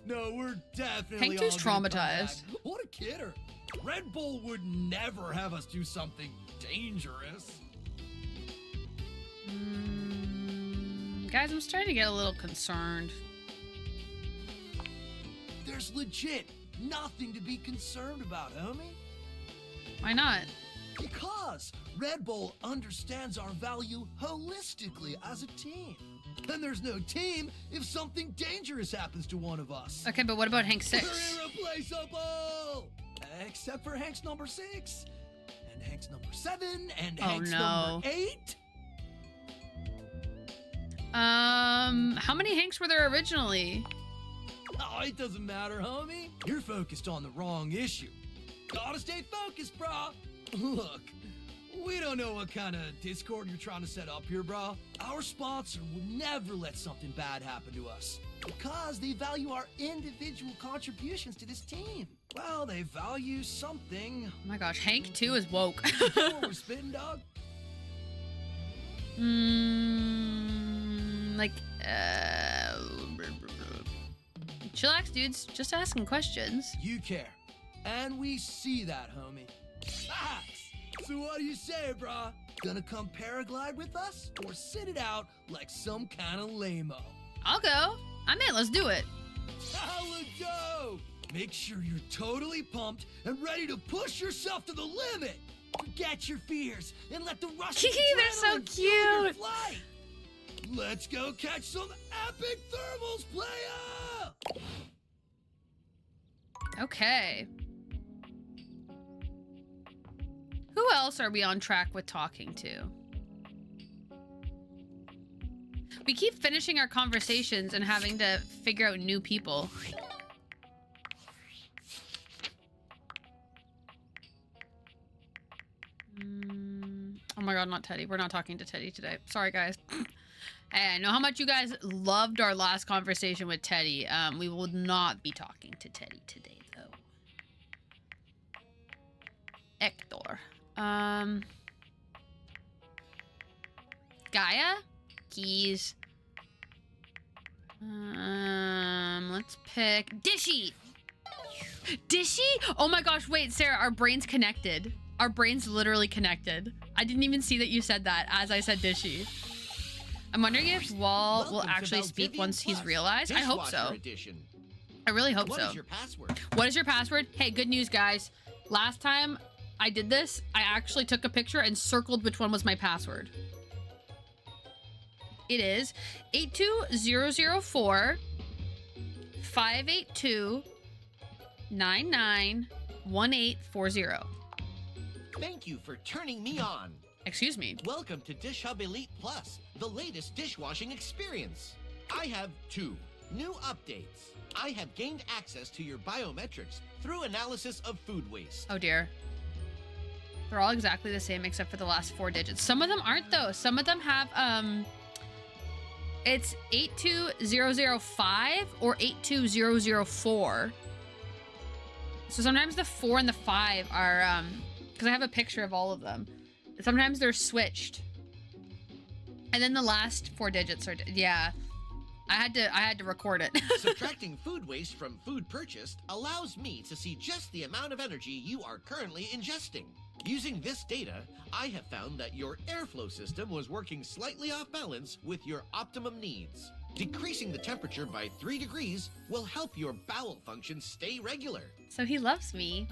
No, we're definitely Hank 2's traumatized. What a kidder. Red Bull would never have us do something dangerous. Guys, I'm starting to get a little concerned. There's legit nothing to be concerned about, homie. Why not? Because Red Bull understands our value holistically as a team. And there's no team if something dangerous happens to one of us. Okay, but what about Hank 6? We're irreplaceable! Except for Hank's number 6, and Hank's number 7, and Hank's number 8. How many Hanks were there originally? Oh, it doesn't matter, homie. You're focused on the wrong issue. Gotta stay focused, brah. Look, we don't know what kind of Discord you're trying to set up here, brah. Our sponsor would never let something bad happen to us because they value our individual contributions to this team. Well, they value something. Oh my gosh, Hank 2 is woke. We're spitting, dog. Chillax, dudes. Just asking questions. You care. And we see that, homie. Facts! So what do you say, brah? Gonna come paraglide with us? Or sit it out like some kind of lame-o? I'll go. I'm in. Let's do it. Hella dope! Make sure you're totally pumped and ready to push yourself to the limit! Forget your fears and let the rush of They're so adrenaline fuel your cute. flight! Let's go catch some epic thermals, playa! Okay. Who else are we on track with talking to? We keep finishing our conversations and having to figure out new people. Oh my god, not Teddy. We're not talking to Teddy today. Sorry, guys. Hey, I know how much you guys loved our last conversation with Teddy. We will not be talking to Teddy today, though. Hector. Gaia? Keys. Let's pick Dishy. Dishy? Oh my gosh, wait, Sarah, our brains connected. Our brains literally connected. I didn't even see that you said that as I said Dishy. I'm wondering if Wall will actually speak once he's realized. I hope so. Edition. I really hope so. What is your password? What is your password? Hey, good news, guys. Last time I did this, I actually took a picture and circled which one was my password. It is 82004 582 991840. Thank you for turning me on. Excuse me. Welcome to Dish Hub Elite Plus, the latest dishwashing experience. I have 2 new updates. I have gained access to your biometrics through analysis of food waste. Oh dear. They're all exactly the same except for the last 4 digits. Some of them aren't though. Some of them have it's 82005 or 82004. So sometimes the 4 and the 5 are because I have a picture of all of them. Sometimes they're switched. And then the last 4 digits are yeah. I had to record it. Subtracting food waste from food purchased allows me to see just the amount of energy you are currently ingesting. Using this data, I have found that your airflow system was working slightly off balance with your optimum needs. Decreasing the temperature by 3 degrees will help your bowel function stay regular. So he loves me.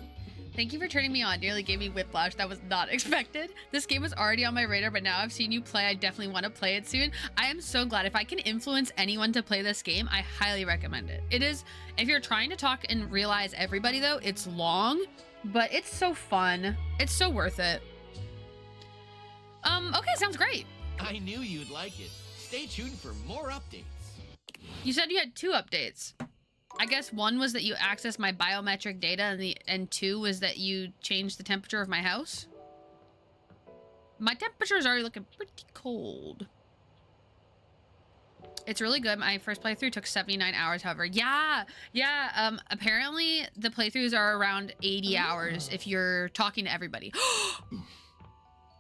Thank you for turning me on. Nearly gave me whiplash. That was not expected. This game was already on my radar, but now I've seen you play. I definitely want to play it soon. I am so glad. If I can influence anyone to play this game, I highly recommend it. It is, if you're trying to talk and realize everybody though, it's long, but it's so fun. It's so worth it. Okay, sounds great. I knew you'd like it. Stay tuned for more updates. You said you had 2 updates. I guess 1 was that you accessed my biometric data and 2 was that you changed the temperature of my house. My temperature is already looking pretty cold. It's really good. My first playthrough took 79 hours, however. Yeah. Apparently the playthroughs are around 80 hours if you're talking to everybody.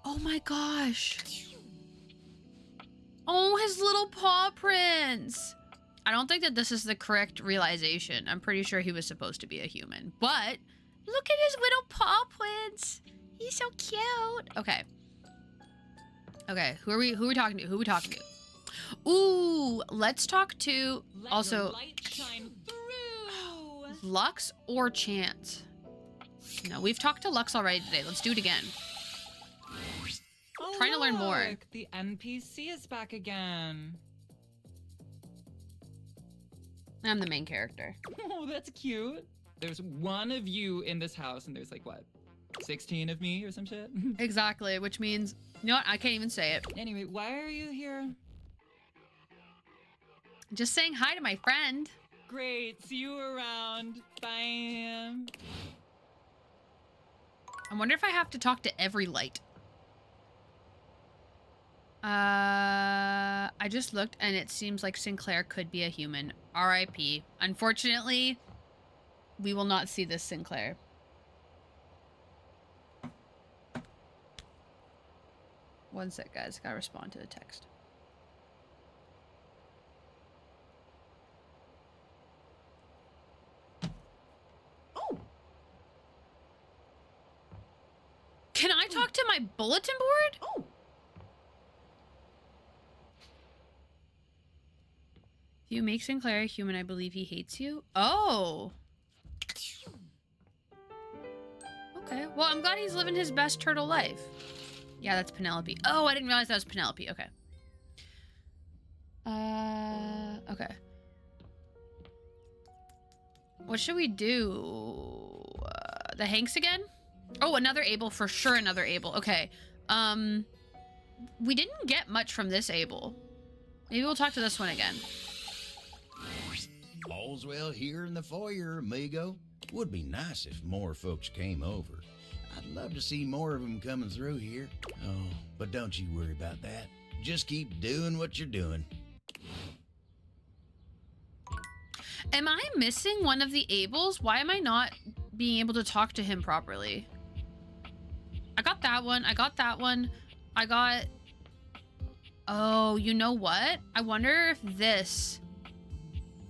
Oh my gosh. Oh, his little paw prints. I don't think that this is the correct realization. I'm pretty sure he was supposed to be a human, but look at his little paw prints. He's so cute. Okay. Okay, who are we talking to? Who are we talking to? Ooh, let's talk to also Lux or Chance. No, we've talked to Lux already today. Let's do it again. Oh, Trying to learn more. Look, the NPC is back again. I'm the main character. Oh, that's cute. There's 1 of you in this house, and there's like, what, 16 of me or some shit? Exactly, which means, you know what? I can't even say it. Anyway, why are you here? Just saying hi to my friend. Great, see you around. Bye. I wonder if I have to talk to every light. I just looked and it seems like Sinclaire could be a human. R.I.P. Unfortunately, we will not see this Sinclaire. One sec, guys. Gotta respond to the text. Oh. Can I talk to my bulletin board? Oh. If you make Sinclaire a human, I believe he hates you. Oh. Okay. Well, I'm glad he's living his best turtle life. Yeah, that's Penelope. Oh, I didn't realize that was Penelope. Okay. Okay. What should we do? The Hanks again? Oh, another Abel, for sure, another Abel. Okay. We didn't get much from this Abel. Maybe we'll talk to this one again. All's well here in the foyer, amigo. Would be nice if more folks came over. I'd love to see more of them coming through here. Oh, but don't you worry about that. Just keep doing what you're doing. Am I missing one of the Abels? Why am I not being able to talk to him properly? I got that one. I got that one. I got... Oh, you know what? I wonder if this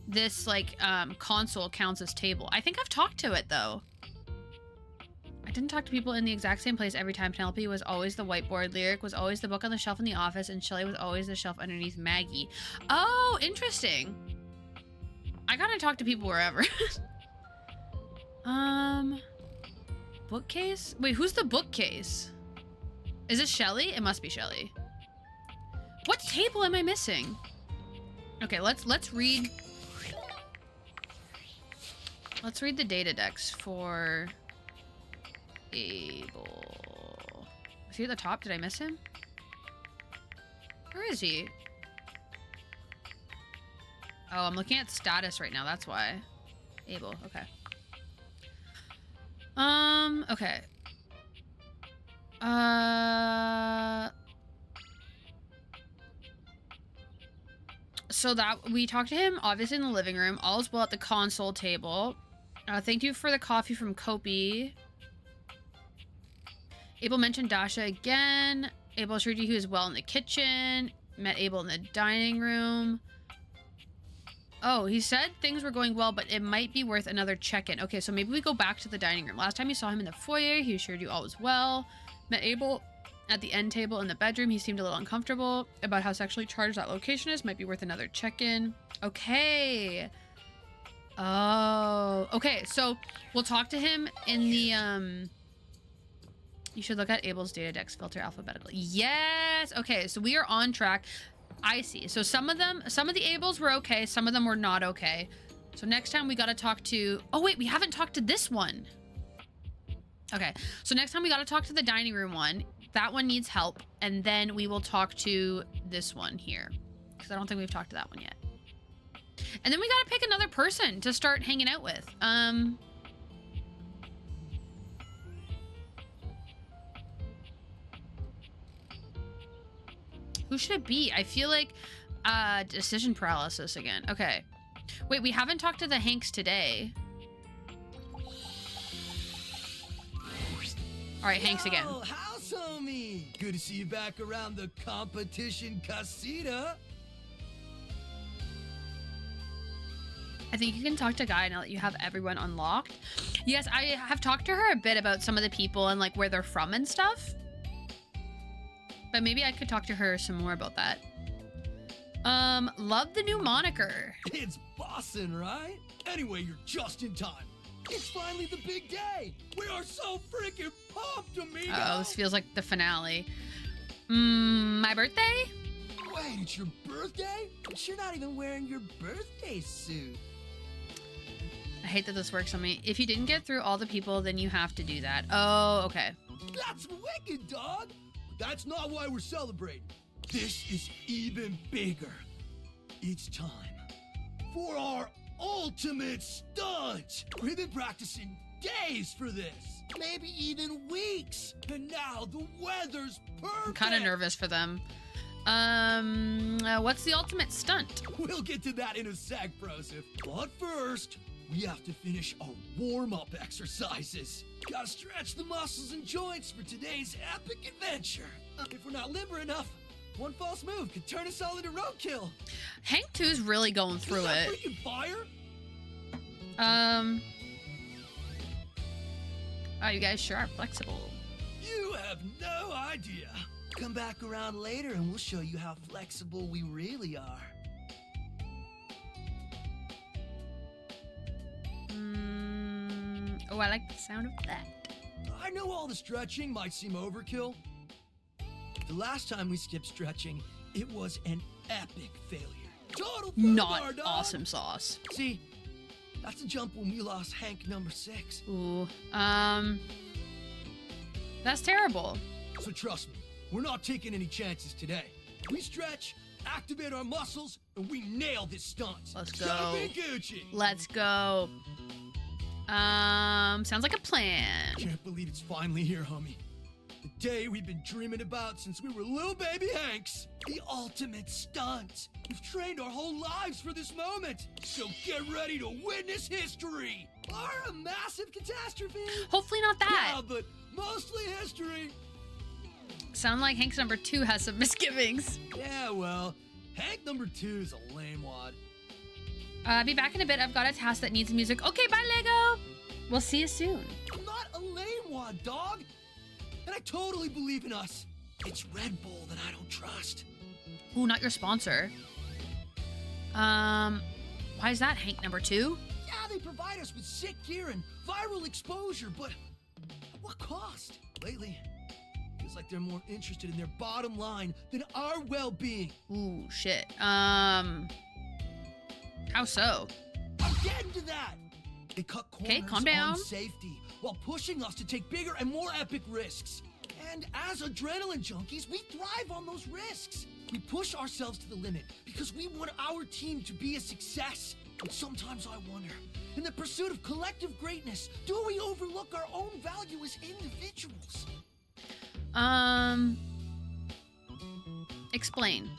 this like console counts as table. I think I've talked to it though. I didn't talk to people in the exact same place every time. Penelope was always the whiteboard. Lyric was always the book on the shelf in the office, and Shelley was always the shelf underneath Maggie. Oh, interesting. I gotta talk to people wherever. Bookcase? Wait, who's the bookcase? Is it Shelley? It must be Shelley. What table am I missing? Okay, let's read. Let's read the data decks for Abel. Is he at the top? Did I miss him? Where is he? Oh, I'm looking at status right now. That's why. Abel. Okay. Okay. So that we talked to him obviously in the living room. All is well at the console table. Thank you for the coffee from Kopi. Abel mentioned Dasha again. Abel assured you he was well in the kitchen. Met Abel in the dining room. Oh, he said things were going well, but it might be worth another check-in. Okay, so maybe we go back to the dining room. Last time you saw him in the foyer, he assured you all was well. Met Abel at the end table in the bedroom. He seemed a little uncomfortable about how sexually charged that location is. Might be worth another check-in. Okay. Oh, okay. So we'll talk to him in the, you should look at Abel's data decks, filter alphabetically. Yes. Okay. So we are on track. I see. So some of the Abels were okay. Some of them were not okay. So next time we got to talk to, oh wait, we haven't talked to this one. Okay. So next time we got to talk to the dining room one. That one needs help. And then we will talk to this one here. Because I don't think we've talked to that one yet. And then we got to pick another person to start hanging out with. Who should it be? I feel like decision paralysis again. Okay. Wait, we haven't talked to the Hanks today. All right, Hanks again. Oh, house homie. Good to see you back around the competition casita. I think you can talk to Guy now that you have everyone unlocked. Yes, I have talked to her a bit about some of the people and like where they're from and stuff. But maybe I could talk to her some more about that. Love the new moniker. It's Boston, right? Anyway, you're just in time. It's finally the big day. We are so freaking pumped, amigo. Oh, this feels like the finale. My birthday? Wait, it's your birthday? But you're not even wearing your birthday suit. I hate that this works on me. If you didn't get through all the people, then you have to do that. Oh, okay. That's wicked, dog. That's not why we're celebrating. This is even bigger. It's time for our ultimate stunt. We've been practicing days for this, maybe even weeks. And now the weather's perfect. I'm kind of nervous for them. What's the ultimate stunt? We'll get to that in a sec, Broseph. But first, we have to finish our warm-up exercises. Gotta stretch the muscles and joints for today's epic adventure. If we're not limber enough, one false move could turn us all into roadkill. Hank 2's really going through it. Freaking fire? Oh, you guys sure are flexible. You have no idea. Come back around later and we'll show you how flexible we really are. Oh, I like the sound of that. I know all the stretching might seem overkill. The last time we skipped stretching, it was an epic failure. Total Not awesome sauce. See, that's a jump when we lost Hank number 6. Ooh, that's terrible. So trust me, we're not taking any chances today. We stretch, activate our muscles, and we nail this stunt. Let's go. Gotta be Gucci. Let's go. Sounds like a plan. Can't believe it's finally here, homie. The day we've been dreaming about since we were little baby Hanks. The ultimate stunt. We've trained our whole lives for this moment. So get ready to witness history. Or a massive catastrophe. Hopefully not that. Yeah, but mostly history. Sound like Hank's number 2 has some misgivings. Yeah, well, Hank number 2 is a lame wad. Be back in a bit. I've got a task that needs music. Okay, bye, Lego. We'll see you soon. I'm not a lame one, dog. And I totally believe in us. It's Red Bull that I don't trust. Ooh, not your sponsor. Why is that, Hank number 2? Yeah, they provide us with sick gear and viral exposure, but at what cost? Lately, feels like they're more interested in their bottom line than our well-being. Ooh, shit. How so? I'm getting to that. They cut corners calm down. on safety while pushing us to take bigger and more epic risks. And as adrenaline junkies, we thrive on those risks. We push ourselves to the limit because we want our team to be a success. But sometimes I wonder, in the pursuit of collective greatness, do we overlook our own value as individuals? Explain.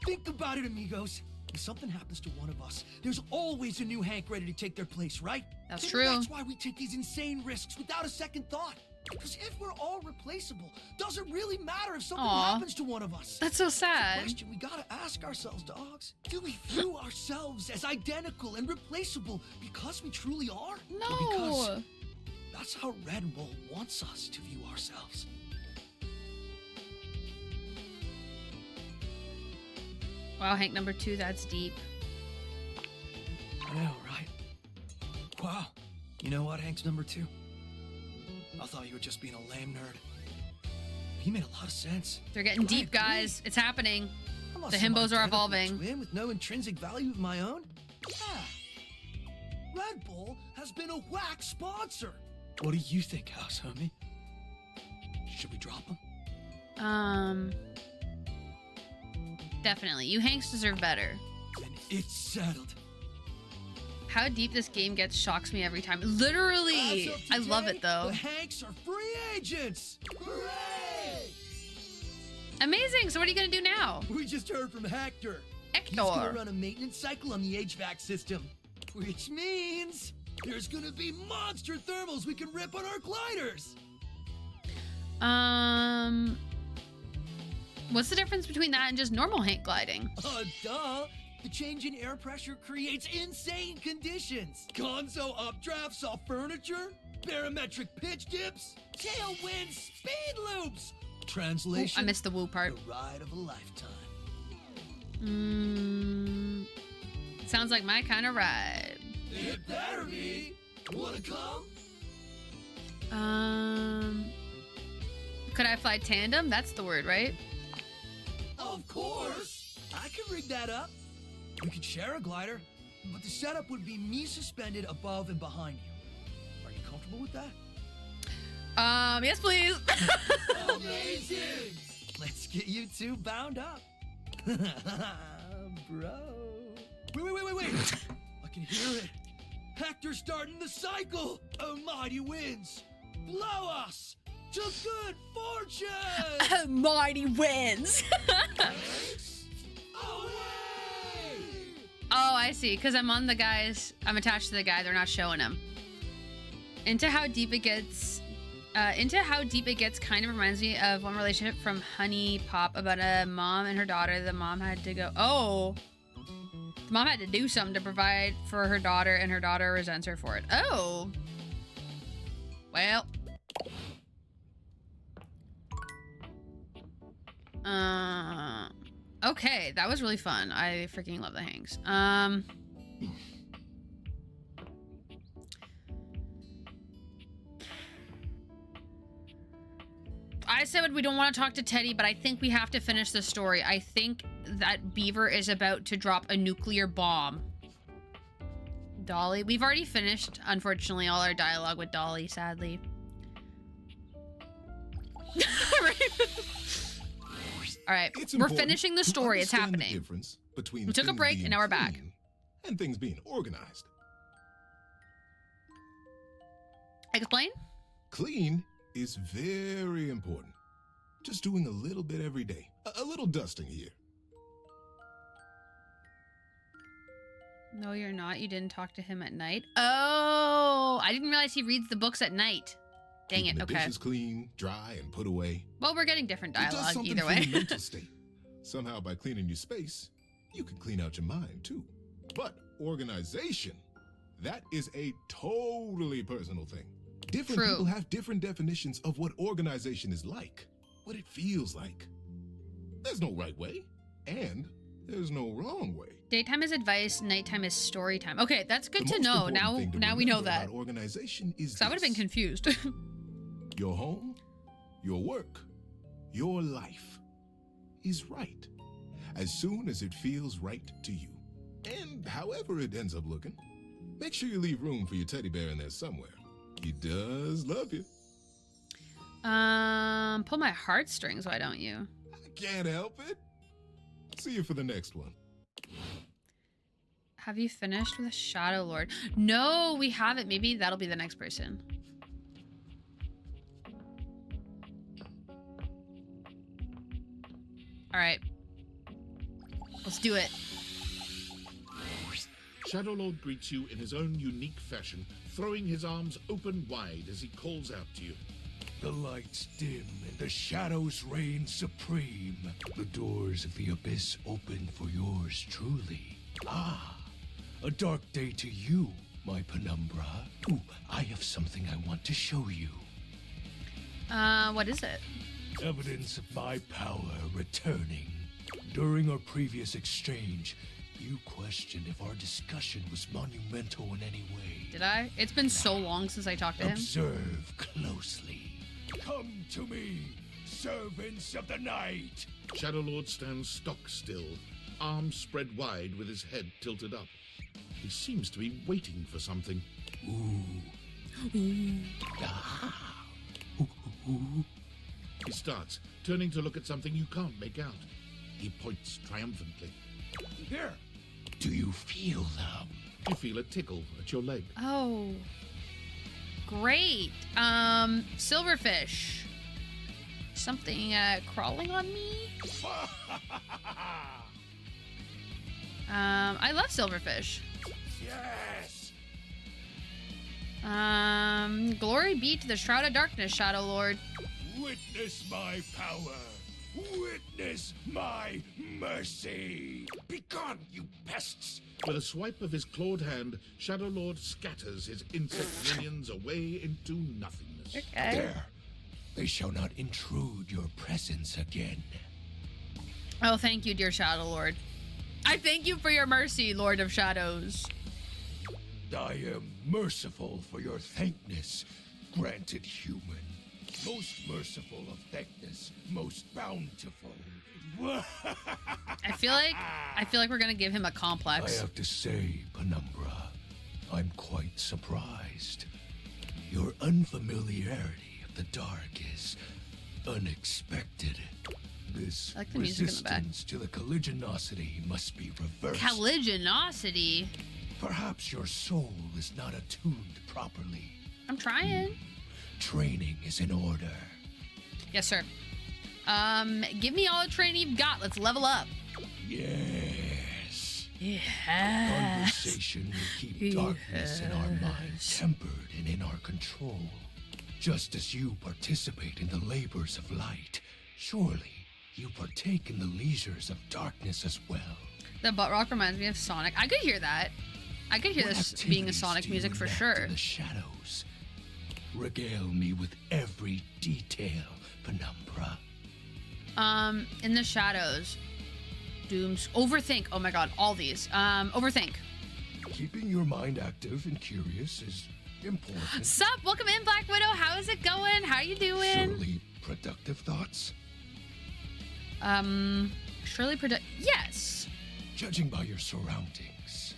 Think about it, amigos. If something happens to one of us, there's always a new Hank ready to take their place, right? That's And true. That's why we take these insane risks without a second thought. Because if we're all replaceable, doesn't really matter if something happens to one of us. That's so It's sad. a question we gotta ask ourselves, dogs. Do we view ourselves as identical and replaceable because we truly are? No. Or because that's how Red Bull wants us to view ourselves. Wow, Hank number 2, that's deep. I know, right? Wow. You know what, Hank's number 2? I thought you were just being a lame nerd. He made a lot of sense. They're getting deep, guys. It's happening. I'm The some himbos are identical evolving. twin with no intrinsic value of my own? Yeah. Red Bull has been a whack sponsor. What do you think, House Homie? Should we drop him? Definitely. You Hanks deserve better. Then it's settled. How deep this game gets shocks me every time. Literally. As of I love today, it, though. The Hanks are free agents. Hooray! Amazing. So what are you going to do now? We just heard from Hector. He's Hector. gonna run a maintenance cycle on the HVAC system, which means there's gonna be monster thermals we can rip on our gliders. What's the difference between that and just normal Hank gliding? Duh. The change in air pressure creates insane conditions. Gonzo updrafts off furniture, barometric pitch dips, tailwind speed loops. Translation. Ooh, I missed the woo part. The ride of a lifetime. Sounds like my kind of ride. It better be. Wanna come? Could I fly tandem? That's the word, right? Of course. I can rig that up. We could share a glider, but the setup would be me suspended above and behind you. Are you comfortable with that? Yes, please. Amazing! Let's get you two bound up. Bro. Wait. I can hear it. Hector's starting the cycle. Almighty winds. Blow us to good fortune. Mighty wins. Oh, I see. Because I'm on the guys. I'm attached to the guy. They're not showing him. Into how deep it gets kind of reminds me of one relationship from Honey Pop about a mom and her daughter. The mom had to go. Oh. The mom had to do something to provide for her daughter, and her daughter resents her for it. Oh. Well. Okay, that was really fun. I freaking love the Hanks. I said we don't want to talk to Teddy, but I think we have to finish the story. I think that Beaver is about to drop a nuclear bomb. Dolly. We've already finished, unfortunately, all our dialogue with Dolly, sadly. All right, we're finishing the story. It's happening. We took a break, and now we're back. And things being organized. Explain? Clean is very important. Just doing a little bit every day. A little dusting here. No, you're not. You didn't talk to him at night. Oh, I didn't realize he reads the books at night. Dang Keeping it. the Okay. dishes clean, dry, and put away. Well, we're getting different It does dialogue something either for way. your mental state. Somehow, by cleaning your space, you can clean out your mind too. But Organization, that is a totally personal thing. Different True. people have different definitions of what organization is like, what it feels like. There's no right way, and there's no wrong way. Daytime is advice, nighttime is story time. Okay, that's good The to most know. important thing to Now we know remember that. about organization is So I would have been this. confused. Your home, your work, your life is right as soon as it feels right to you. And however it ends up looking, make sure you leave room for your teddy bear in there somewhere. He does love you. Pull my heartstrings, why don't you? I can't help it. See you for the next one. Have you finished with Shadow Lord? No, we haven't. Maybe that'll be the next person. All right. Let's do it. Shadow Lord greets you in his own unique fashion, throwing his arms open wide as he calls out to you. The lights dim and the shadows reign supreme. The doors of the abyss open for yours truly. Ah, a dark day to you, my penumbra. Ooh, I have something I want to show you. What is it? Evidence of my power returning. During our previous exchange, you questioned if our discussion was monumental in any way. Did I? It's been so long since I talked to him. Observe closely. Come to me, servants of the night. Shadow Lord stands stock still, arms spread wide with his head tilted up. He seems to be waiting for something. He starts, turning to look at something you can't make out. He points triumphantly. Here. Do you feel them? You feel a tickle at your leg. Oh. Great. Silverfish. Something, crawling on me? I love silverfish. Yes. Glory be to the Shroud of Darkness, Shadow Lord. Witness my power. Witness my mercy. Begone, you pests. With a swipe of his clawed hand, Shadow Lord scatters his insect minions away into nothingness. Okay. There. They shall not intrude your presence again. Oh, thank you, dear Shadow Lord. I thank you for your mercy, Lord of Shadows. I am merciful for your thankness, granted human. Most merciful of thankness, most bountiful. I feel like we're gonna give him a complex. I have to say, Penumbra, I'm quite surprised. Your unfamiliarity of the dark is unexpected. This I like the music in the back. resistance to the colligiosity must be reversed. Colligiosity. Perhaps your soul is not attuned properly. I'm trying. Training is in order. Yes, sir. Give me all the training you've got. Let's level up. Yes. Yes. Conversation will keep darkness in our minds tempered and in our control. Just as you participate in the labors of light, surely you partake in the leisures of darkness as well. The butt rock reminds me of Sonic. I could hear that. I could hear What this being a activities Sonic do music you for enact sure. in the shadows. Regale me with every detail, Penumbra. In the shadows. Dooms. Overthink. Oh my god, all these. Overthink. Keeping your mind active and curious is important. Sup? Welcome in, Black Widow. How is it going? How you doing? Surely productive thoughts? Surely yes. Judging by your surroundings,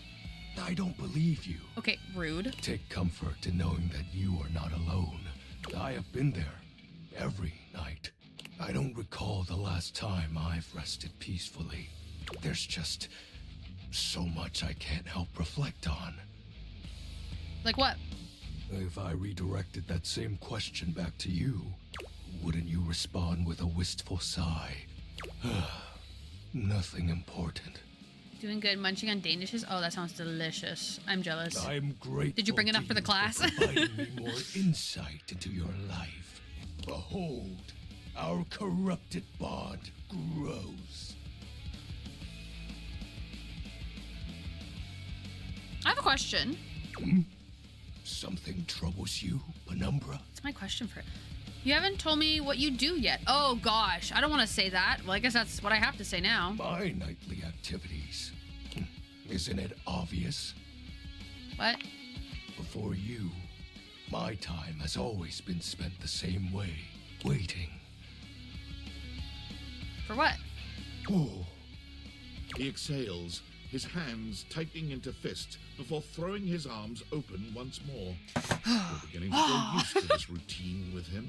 I don't believe you. Okay, rude. Take comfort in knowing that you are not alone. I have been there every night. I don't recall the last time I've rested peacefully. There's just so much I can't help reflect on. Like what? If I redirected that same question back to you, wouldn't you respond with a wistful sigh? Nothing important. Doing good. Munching on Danishes. Oh, that sounds delicious. I'm jealous. I'm grateful. Did you bring enough to for the you class? providing me more insight into your life. Behold, our corrupted bond grows. I have a question. Something troubles you, Penumbra? That's my question for it. You haven't told me what you do yet. Oh gosh, I don't want to say that. Well, I guess that's what I have to say now. My nightly activities. Isn't it obvious? What? Before you, my time has always been spent the same way, waiting. For what? Oh. He exhales, his hands tightening into fists before throwing his arms open once more. You're beginning to grow used to this routine with him.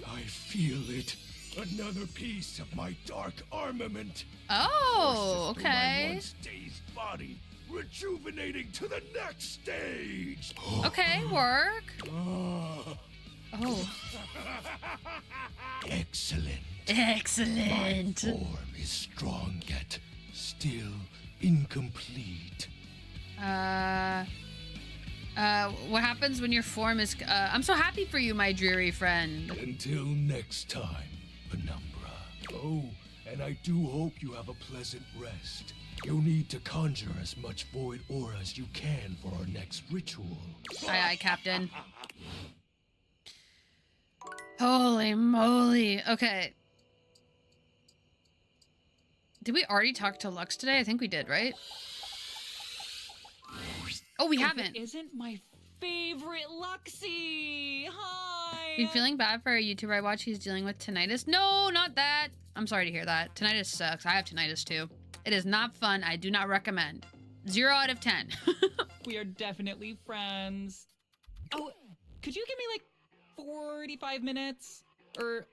I feel it. Another piece of my dark armament. Oh, Courses through my okay. once dazed body, rejuvenating to the next stage. Okay, work. Oh. Excellent. Excellent. My form is strong yet still incomplete. What happens when your form is, I'm so happy for you, my dreary friend. Until next time, Penumbra. Oh, and I do hope you have a pleasant rest. You'll need to conjure as much void aura as you can for our next ritual. Aye, aye, Captain. Holy moly. Okay. Did we already talk to Lux today? I think we did, right? Oh, we haven't. It isn't my favorite Luxie. Hi. Been feeling bad for a YouTuber I watch. He's dealing with tinnitus. No, not that. I'm sorry to hear that. Tinnitus sucks. I have tinnitus too. It is not fun. I do not recommend. 0 out of 10. We are definitely friends. Oh, could you give me like 45 minutes or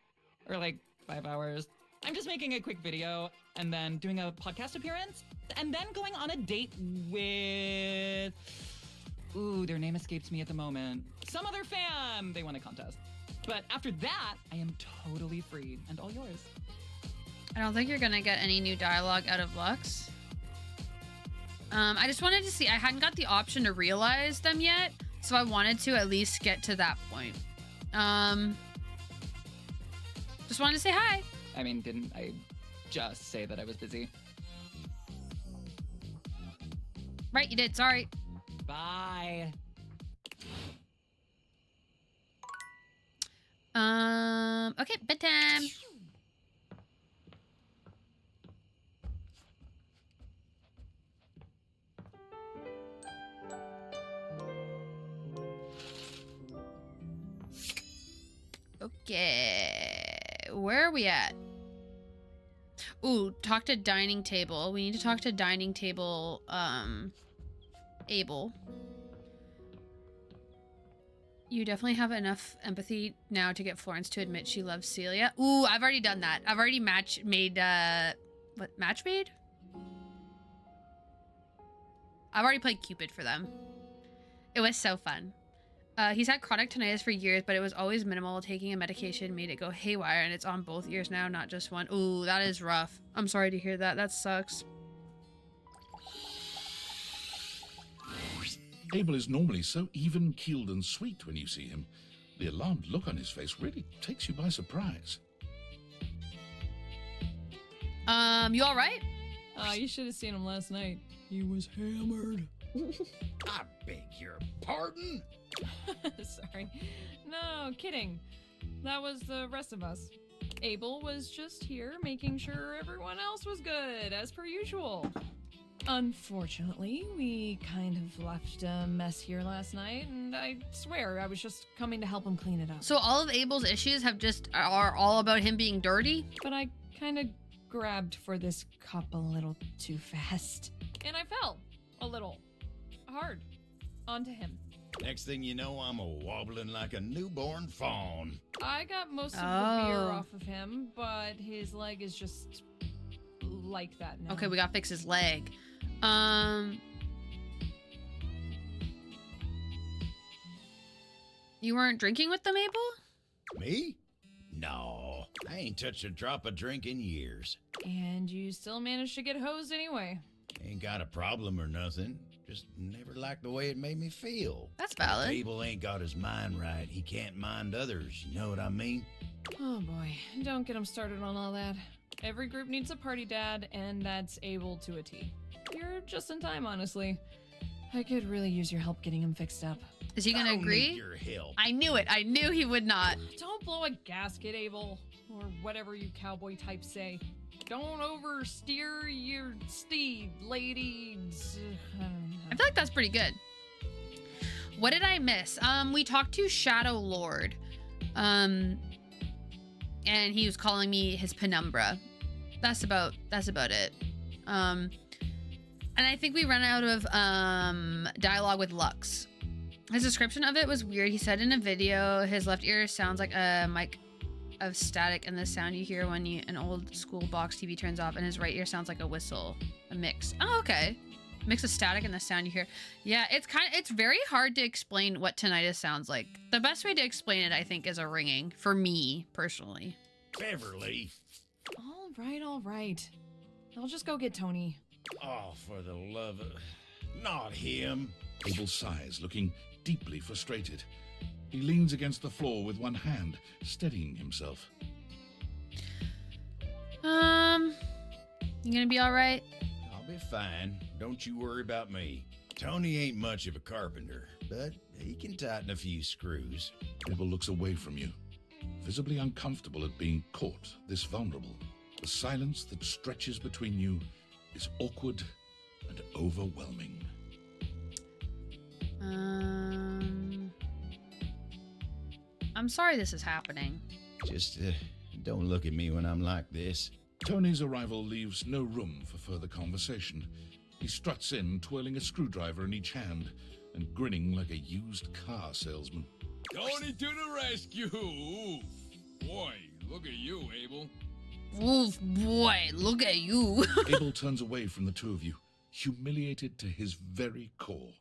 like 5 hours? I'm just making a quick video and then doing a podcast appearance and then going on a date with, ooh, their name escapes me at the moment. Some other fan. They won a contest. But after that, I am totally free and all yours. I don't think you're gonna get any new dialogue out of Lux. I just wanted to see. I hadn't got the option to realize them yet, so I wanted to at least get to that point. Just wanted to say hi. I mean, didn't I just say that I was busy? Right, you did. Sorry. Bye. Okay, bedtime. Okay, where are we at? Ooh, talk to dining table. We need to talk to dining table, Abel. You definitely have enough empathy now to get Florence to admit she loves Celia. Ooh, I've already done that. I've already match made? I've already played Cupid for them. It was so fun. He's had chronic tinnitus for years, but it was always minimal. Taking a medication made it go haywire, and it's on both ears now, not just one. Ooh, that is rough. I'm sorry to hear that. That sucks. Abel is normally so even-keeled and sweet when you see him. The alarmed look on his face really takes you by surprise. You all right? You should have seen him last night. He was hammered. I beg your pardon? Sorry. No, kidding. That was the rest of us. Abel was just here making sure everyone else was good, as per usual. Unfortunately, we kind of left a mess here last night, and I swear I was just coming to help him clean it up. So all of Abel's issues are all about him being dirty? But I kind of grabbed for this cup a little too fast. And I fell a little hard onto him. Next thing you know, I'm wobbling like a newborn fawn. I got most of the beer off of him, but his leg is just like that now. Okay, we gotta fix his leg. You weren't drinking with them, Abel? Me? No, I ain't touched a drop of drink in years. And you still managed to get hosed anyway. Ain't got a problem or nothing. Just never liked the way it made me feel. That's valid. If Abel ain't got his mind right, he can't mind others. You know what I mean? Oh boy, don't get him started on all that. Every group needs a party dad, and that's Abel to a T. You're just in time, honestly. I could really use your help getting him fixed up. Is he gonna I don't agree? need your help. I knew it. I knew he would not. Don't blow a gasket, Abel. Or whatever you cowboy types say. Don't oversteer your steed, ladies. I feel like that's pretty good. What did I miss? We talked to Shadow Lord. And he was calling me his penumbra. That's about it. And I think we ran out of dialogue with Lux. His description of it was weird. He said in a video his left ear sounds like a mic of static, and the sound you hear when an old school box TV turns off, and his right ear sounds like a whistle, a mix. Oh, okay. Mix of static and the sound you hear. Yeah, it's very hard to explain what tinnitus sounds like. The best way to explain it, I think, is a ringing, for me personally. Beverly. All right. I'll just go get Tony. Oh, for the love of... Not him. Abel sighs, looking deeply frustrated. He leans against the floor with one hand, steadying himself. You gonna be all right? I'll be fine. Don't you worry about me. Tony ain't much of a carpenter, but he can tighten a few screws. Abel looks away from you, visibly uncomfortable at being caught this vulnerable. The silence that stretches between you is awkward and overwhelming. I'm sorry this is happening. Just don't look at me when I'm like this. Tony's arrival leaves no room for further conversation. He struts in, twirling a screwdriver in each hand and grinning like a used car salesman. Tony to the rescue! Oof. Boy, look at you, Abel. Oof, boy, look at you. Abel turns away from the two of you, humiliated to his very core.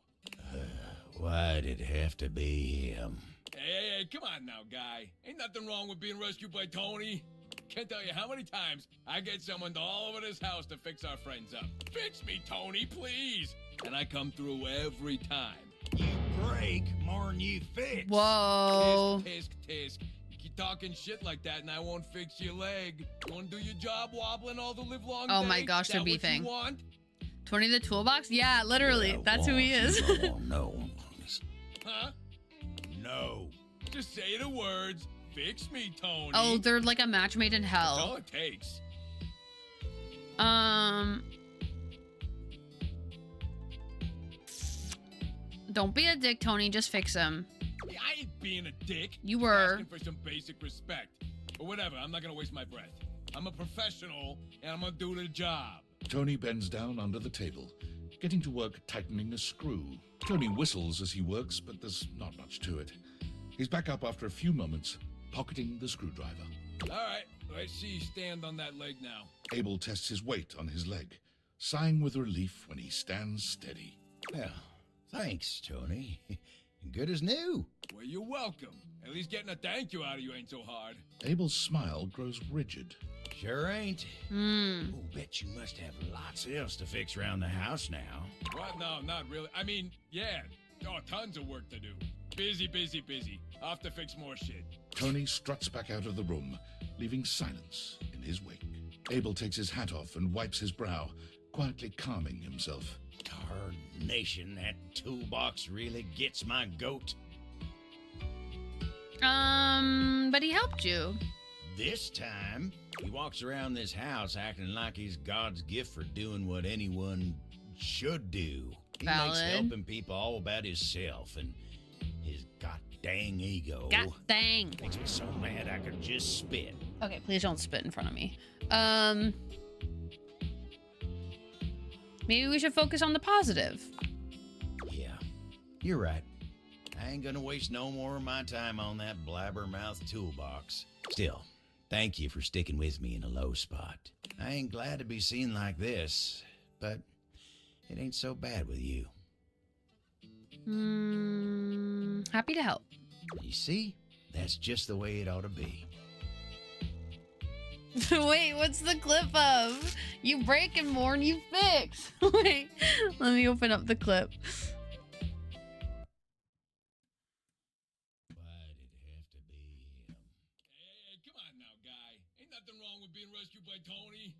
Why'd it have to be him? Hey, come on now, guy. Ain't nothing wrong with being rescued by Tony. Can't tell you how many times I get someone all over this house to fix our friends up. Fix me, Tony, please. And I come through every time. You break more'n you fix. Whoa. Tisk, tisk, tisk. You keep talking shit like that and I won't fix your leg. You want to do your job wobbling all the live long day? Oh my gosh, they're That what beefing. you want? Tony the Toolbox? Yeah, literally. That's who he is. No. Huh? No. Just say the words. Fix me, Tony. Oh, they're like a match made in That's hell. all it takes. Don't be a dick, Tony. Just fix him. Yeah, I ain't being a dick. You were. Asking for some basic respect. But whatever, I'm not gonna waste my breath. I'm a professional, and I'm gonna do the job. Tony bends down under the table, getting to work tightening a screw. Tony whistles as he works, but there's not much to it. He's back up after a few moments, pocketing the screwdriver. All right, let's see you stand on that leg now. Abel tests his weight on his leg, sighing with relief when he stands steady. Well, thanks, Tony. Good as new. Well, you're welcome. At least getting a thank you out of you ain't so hard. Abel's smile grows rigid. Sure ain't. Oh, bet you must have lots else to fix around the house now. What? No, not really. I mean, yeah. Oh, tons of work to do. Busy, busy, busy. I'll have to fix more shit. Tony struts back out of the room, leaving silence in his wake. Abel takes his hat off and wipes his brow, quietly calming himself. Tarnation, that toolbox really gets my goat. But he helped you. This time, he walks around this house acting like he's God's gift for doing what anyone should do. He makes Valid. helping people all about himself and his god-dang ego. God dang. Makes me so mad I could just spit. Okay, please don't spit in front of me. Maybe we should focus on the positive. Yeah, you're right. I ain't gonna waste no more of my time on that blabbermouth toolbox. Still, thank you for sticking with me in a low spot. I ain't glad to be seen like this, but it ain't so bad with you. Happy to help. You see? That's just the way it ought to be. Wait, what's the clip of? You break and mourn, you fix. Wait, let me open up the clip. Hey, come on now, guy. Ain't nothing wrong with being rescued by Tony.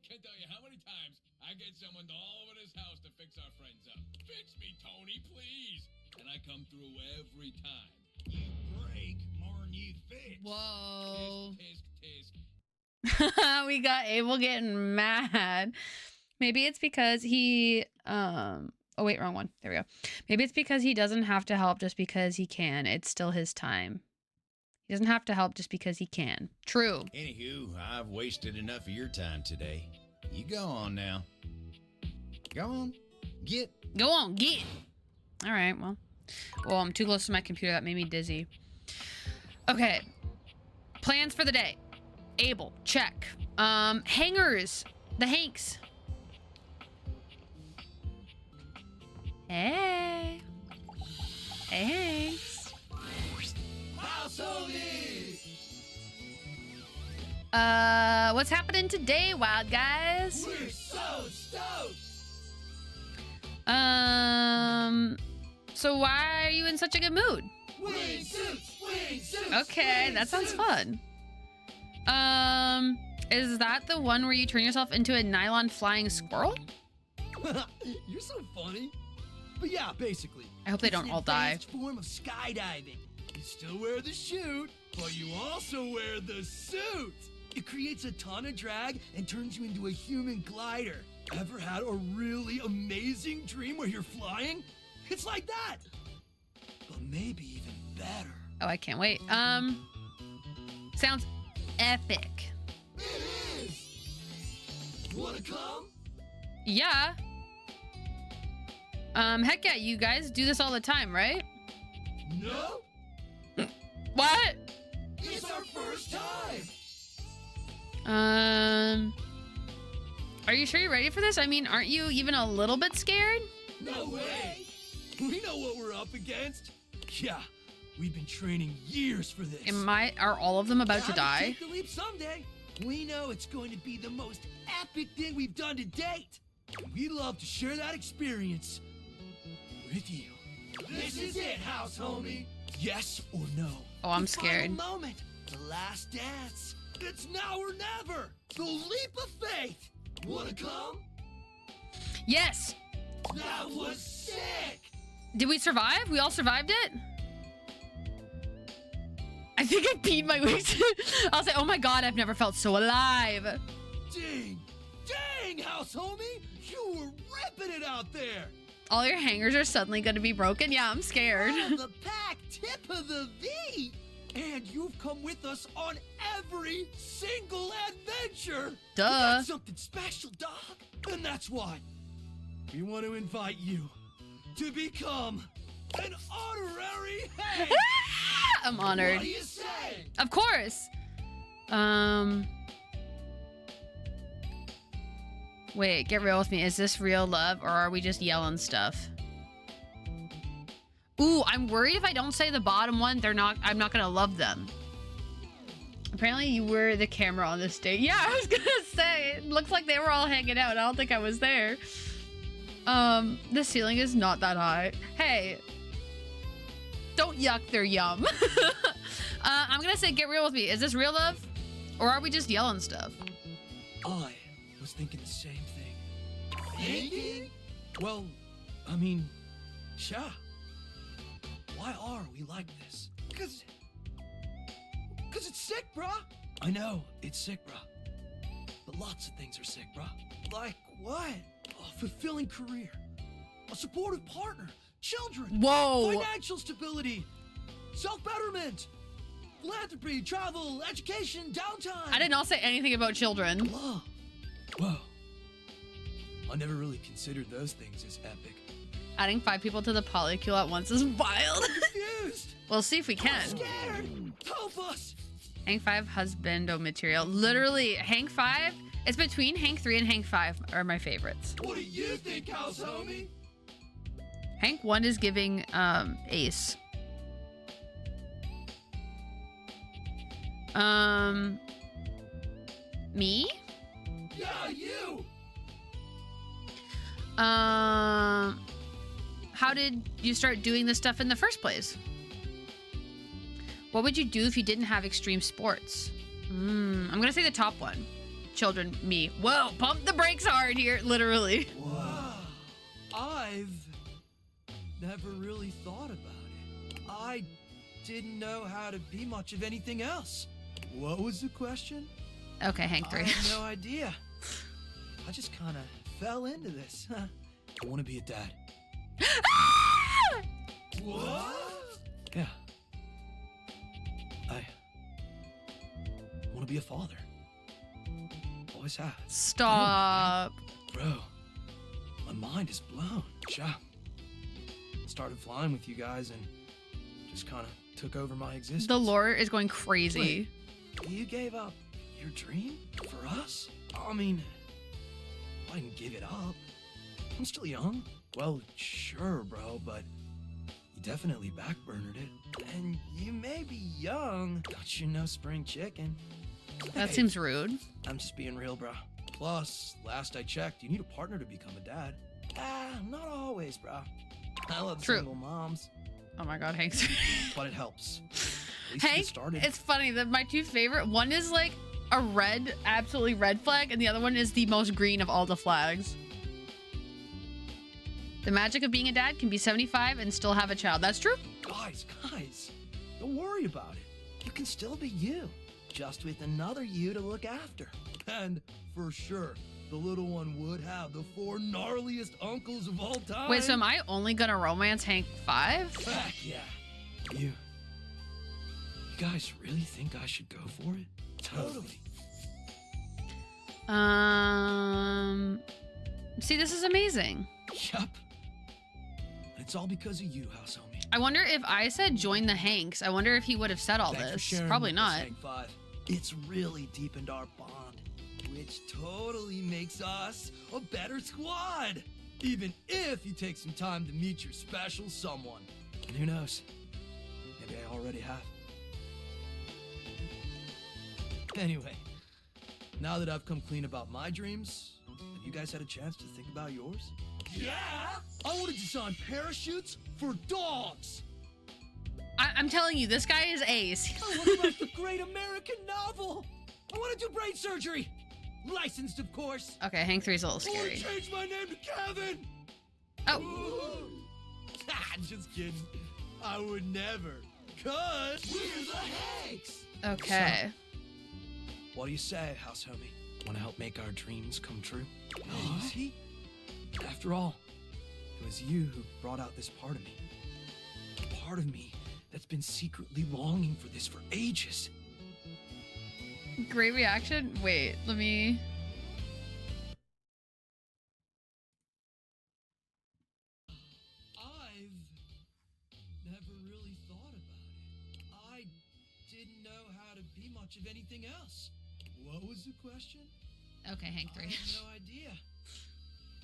Can't tell you how many times I get someone all over this house to fix our friends up. Fix me, Tony, please. And I come through every time. You break more than you fix. Whoa. Tisk, tisk, tisk. We got Abel getting mad. Maybe it's because he oh wait, wrong one. There we go. Maybe it's because he doesn't have to help just because he can. It's still his time. He doesn't have to help just because he can. True. Anywho, I've wasted enough of your time today. You go on now. Go on. Get. Go on, get. All right, well, I'm too close to my computer. That made me dizzy. Okay. Plans for the day. Abel, check. Hangers. The Hanks. Hey. Hey, Hanks. What's happening today, wild guys? We're so stoked. So why are you in such a good mood? Wing suits, Okay, that sounds fun. Is that the one where you turn yourself into a nylon flying squirrel? You're so funny. But yeah, basically. I hope they don't all die. It's an advanced form of skydiving. You still wear the chute, but you also wear the suit. It creates a ton of drag and turns you into a human glider. Ever had a really amazing dream where you're flying? It's like that. But maybe even better. Oh, I can't wait. Sounds epic. It is. Wanna come? Yeah. Heck yeah, you guys do this all the time, right? No. What? It's our first time. Are you sure you're ready for this? I mean, aren't you even a little bit scared? No way. We know what we're up against. Yeah, we've been training years for this. Are all of them about to Gotta die? take the leap someday. We know it's going to be the most epic thing we've done to date. We'd love to share that experience with you. This is it, house homie. Yes or no? Oh, I'm The scared. final moment, the last dance. It's now or never. The leap of faith. Wanna come? Yes. That was sick. Did we survive? We all survived it? I think I peed my wings. I'll say, oh my god, I've never felt so alive. Dang, house homie. You were ripping it out there. All your hangers are suddenly going to be broken? Yeah, I'm scared. Oh, the pack tip of the V. And you've come with us on every single adventure. Duh. We got something special, dog. And that's why we want to invite you to become an honorary Hank. I'm honored. What do you say? Of course. Wait, get real with me. Is this real love or are we just yelling stuff? Ooh, I'm worried if I don't say the bottom one, I'm not gonna love them. Apparently you were the camera on this date. Yeah, I was gonna say, it looks like they were all hanging out. I don't think I was there. The ceiling is not that high. Hey, don't yuck their yum. I'm gonna say get real with me. Is this real love? Or are we just yelling stuff? I was thinking the same thing. Thinking? Well, I mean, yeah. Why are we like this? Cause it's sick, bruh. I know, it's sick, bruh. But lots of things are sick, bruh. Like what? A fulfilling career, a supportive partner, children, whoa, financial stability, self-betterment, philanthropy, travel, education, downtime. I did not say anything about children. Love. Whoa. I never really considered those things as epic. Adding 5 people to the polycule at once is wild. Confused. We'll see if we can. I'm scared. Help us. Hank 5 husbando material. Literally, Hank 5, it's between Hank 3 and Hank 5 are my favorites. What do you think, house homie? Hank 1 is giving ace. Me? Yeah, you. How did you start doing this stuff in the first place? What would you do if you didn't have extreme sports? I'm gonna say the top one. children, me. Whoa, pump the brakes hard here, literally. Whoa. I've never really thought about it. I didn't know how to be much of anything else. What was the question? Okay, Hank 3. I have no idea. I just kind of fell into this. I want to be a dad. What? Yeah. I want to be a father. Always have. Stop. Bro, my mind is blown. Yeah. Started flying with you guys and just kind of took over my existence. The lore is going crazy. Wait, you gave up your dream for us? I mean, I didn't give it up. I'm still young. Well, sure, bro, but you definitely backburnered it. And you may be young, but you're no spring chicken. That Hey, seems rude. I'm just being real, bro. Plus, last I checked, you need a partner to become a dad. Not always, bro. I love True. single moms. Oh my god, Hank 3. But it helps. At least you Hank, get started. it's funny that my two favorite, one is like a red, absolutely red flag, and the other one is the most green of all the flags. The magic of being a dad can be 75 and still have a child. That's true. Guys, don't worry about it. You can still be you, just with another you to look after. And for sure, the little one would have the 4 gnarliest uncles of all time. Wait, so am I only gonna romance Hank 5? Heck yeah. You guys really think I should go for it? Totally. See, this is amazing. Yup. And it's all because of you, house homie. I wonder if I said join the Hanks, I wonder if he would have said all Thanks for this. sharing Probably with us, not. Hank 5. It's really deepened our bond, which totally makes us a better squad. Even if you take some time to meet your special someone. And who knows? Maybe I already have. Anyway, now that I've come clean about my dreams, have you guys had a chance to think about yours? Yeah! I want to design parachutes for dogs! I'm telling you, this guy is ace. I want to write the great American novel! I want to do brain surgery! Licensed, of course! Okay, Hank 3 is a little I want scary. to change my name to Kevin! Oh. Just kidding. I would never. Cause we're the Hanks! Okay. What do you say, house homie? Want to help make our dreams come true? Easy. After all, it was you who brought out this part of me. A part of me that's been secretly longing for this for ages. Great reaction. Wait, let me... I've never really thought about it. I didn't know how to be much of anything else. What was the question? Okay, Hank 3. I have no idea.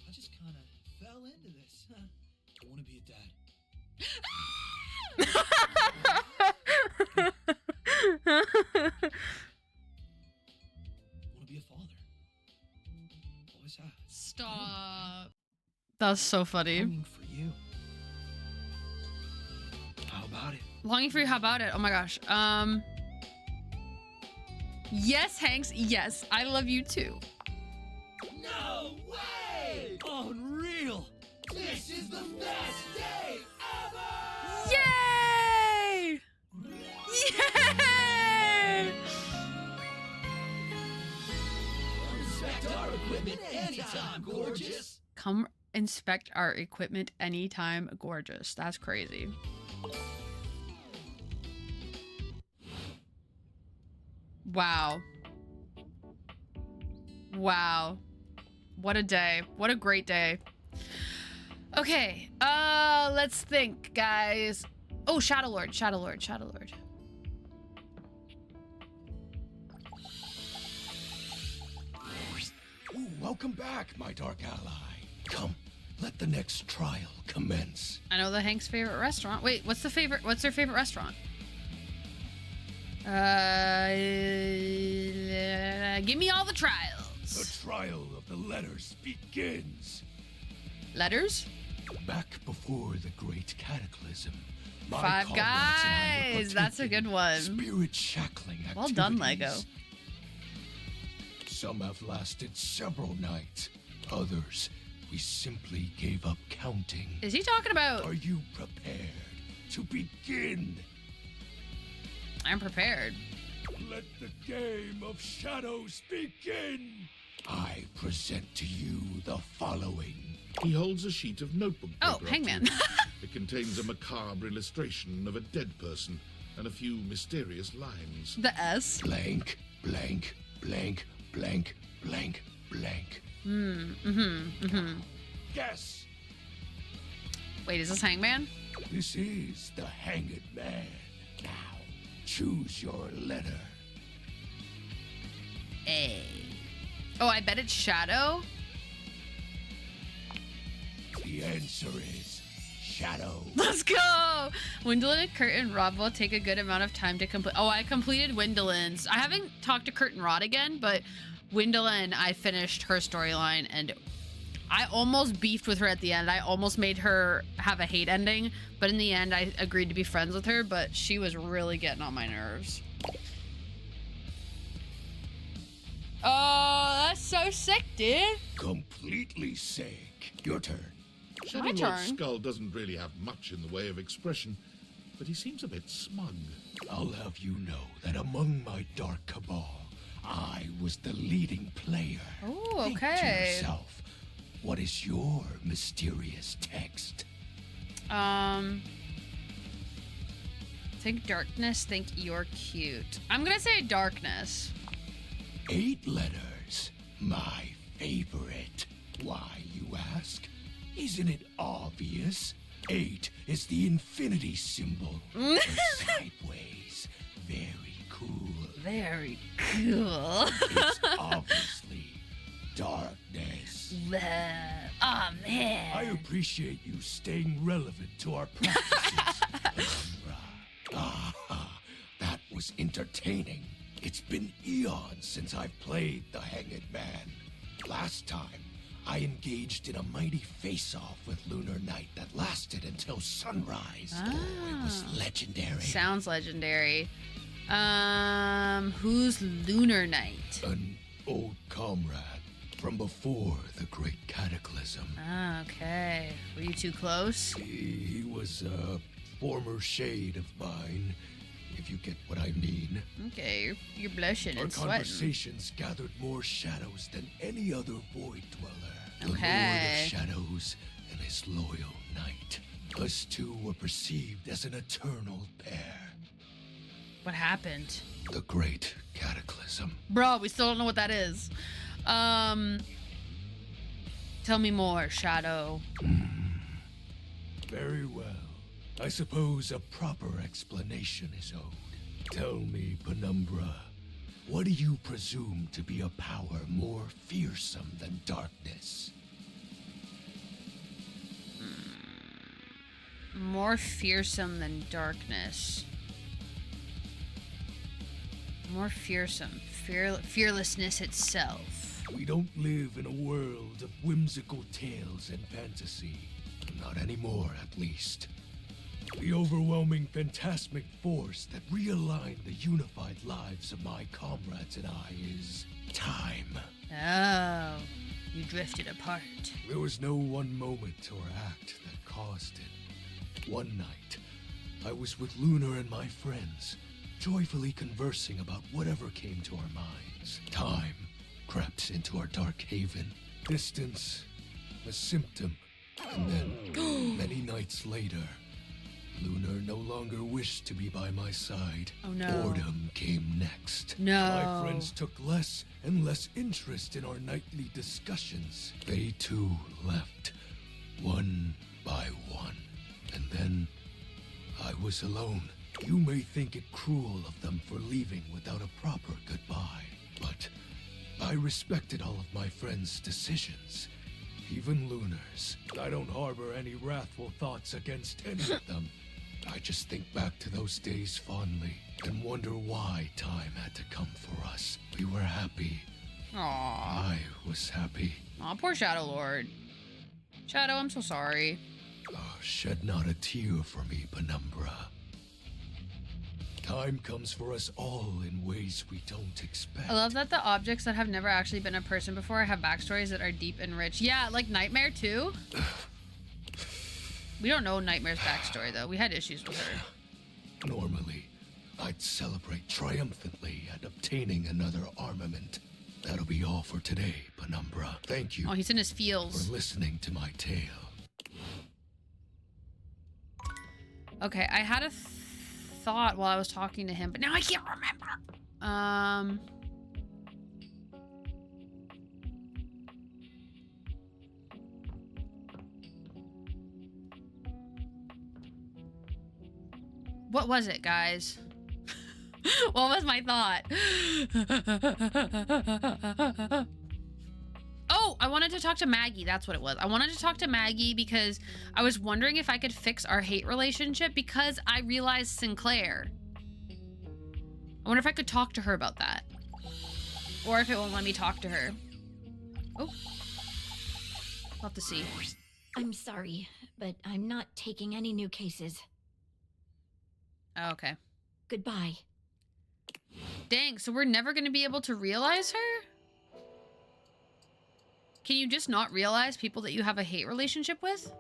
I just kind of fell into this. I want to be a dad. I want to be a father. Always have. Stop. That's so funny. Longing for you. How about it? Longing for you, how about it? Oh my gosh. Yes, Hanks, yes. I love you too. No way! Unreal! This is the best day ever! Yay! Yay! Inspect our equipment anytime, gorgeous! Come inspect our equipment anytime, gorgeous. That's crazy. Wow. Wow. What a day. What a great day. Okay, let's think, guys. Oh, Shadow Lord, Shadow Lord, Shadow Lord. Ooh, welcome back, my dark ally. Come, let the next trial commence. I know the Hank's favorite restaurant. Wait, what's their favorite restaurant? Give me all the trials. The trial of the letters begins. Letters? Back before the great cataclysm, my Five comrades and I were Guys. That's a good one. spirit shackling activities. Well done, Lego. Some have lasted several nights. Others, we simply gave up counting. Is he talking about? Are you prepared to begin? I'm prepared. Let the game of shadows begin. I present to you the following. He holds a sheet of notebook paper. Oh, up to hangman. you. It contains a macabre illustration of a dead person and a few mysterious lines. The S. Blank, blank, blank, blank, blank, blank. Guess. Wait, is this Hangman? This is the Hanged Man. Now, choose your letter. A. Oh, I bet it's Shadow. The answer is Shadow. Let's go! Wendolyn and Kurt and Rob will take a good amount of time to complete. Oh, I completed Wendolyn's. I haven't talked to Kurt and Rod again, but Wendolyn, I finished her storyline, and I almost beefed with her at the end. I almost made her have a hate ending, but in the end, I agreed to be friends with her, but she was really getting on my nerves. Oh, that's so sick, dude. Completely sick. Your turn. Shadow My Lord turn. Skull doesn't really have much in the way of expression, but he seems a bit smug. I'll have you know that among my dark cabal, I was the leading player. Oh, Think to okay. yourself, what is your mysterious text? Think darkness, think you're cute. I'm gonna say darkness. 8 letters. My favorite. Why, you ask? Isn't it obvious? 8 is the infinity symbol. Turned sideways. Very cool. Very cool. It's obviously darkness. Oh, man. I appreciate you staying relevant to our practices. That was entertaining. It's been eons since I've played the Hanged Man. Last time, I engaged in a mighty face-off with Lunar Knight that lasted until sunrise. Ah. It was legendary. Sounds legendary. Who's Lunar Knight? An old comrade from before the Great Cataclysm. Ah, okay. Were you too close? He was a former shade of mine, if you get what I mean. Okay, you're blushing Our and sweating. conversations gathered more shadows than any other void dweller. The Lord Okay. of Shadows and his loyal knight. Us two were perceived as an eternal pair. What happened? The Great Cataclysm. Bro, we still don't know what that is. Tell me more, Shadow. Very well. I suppose a proper explanation is owed. Tell me, Penumbra, what do you presume to be a power more fearsome than darkness? More fearsome than darkness. More fearsome. Fearlessness itself. We don't live in a world of whimsical tales and fantasy. Not anymore, at least. The overwhelming phantasmic force that realigned the unified lives of my comrades and I is time. Oh, you drifted apart. There was no one moment or act that caused it. One night, I was with Lunar and my friends, joyfully conversing about whatever came to our minds. Time crept into our dark haven. Distance, a symptom. And then, many nights later, Lunar no longer wished to be by my side. Oh no. Boredom came next. No. My friends took less and less interest in our nightly discussions. They too left, one by one. And then, I was alone. You may think it cruel of them for leaving without a proper goodbye, but I respected all of my friends' decisions. Even Lunar's. I don't harbor any wrathful thoughts against any of them. I just think back to those days fondly and wonder why time had to come for us. We were happy. Aww. I was happy. Aw, poor Shadow Lord. Shadow, I'm so sorry. Shed not a tear for me, Penumbra. Time comes for us all in ways we don't expect. I love that the objects that have never actually been a person before have backstories that are deep and rich. Yeah, like Nightmare too. We don't know Nightmare's backstory though. We had issues with her. Normally, I'd celebrate triumphantly at obtaining another armament. That'll be all for today, Penumbra. Thank you. Oh, he's in his feels. For listening to my tale. Okay, I had a thought while I was talking to him, but now I can't remember. What was it, guys? What was my thought? Oh, I wanted to talk to Maggie. That's what it was. I wanted to talk to Maggie because I was wondering if I could fix our hate relationship because I realized Sinclaire. I wonder if I could talk to her about that. Or if it won't let me talk to her. Oh. We'll have to see. I'm sorry, but I'm not taking any new cases. Oh, okay. Goodbye. Dang, so we're never going to be able to realize her? Can you just not realize people that you have a hate relationship with?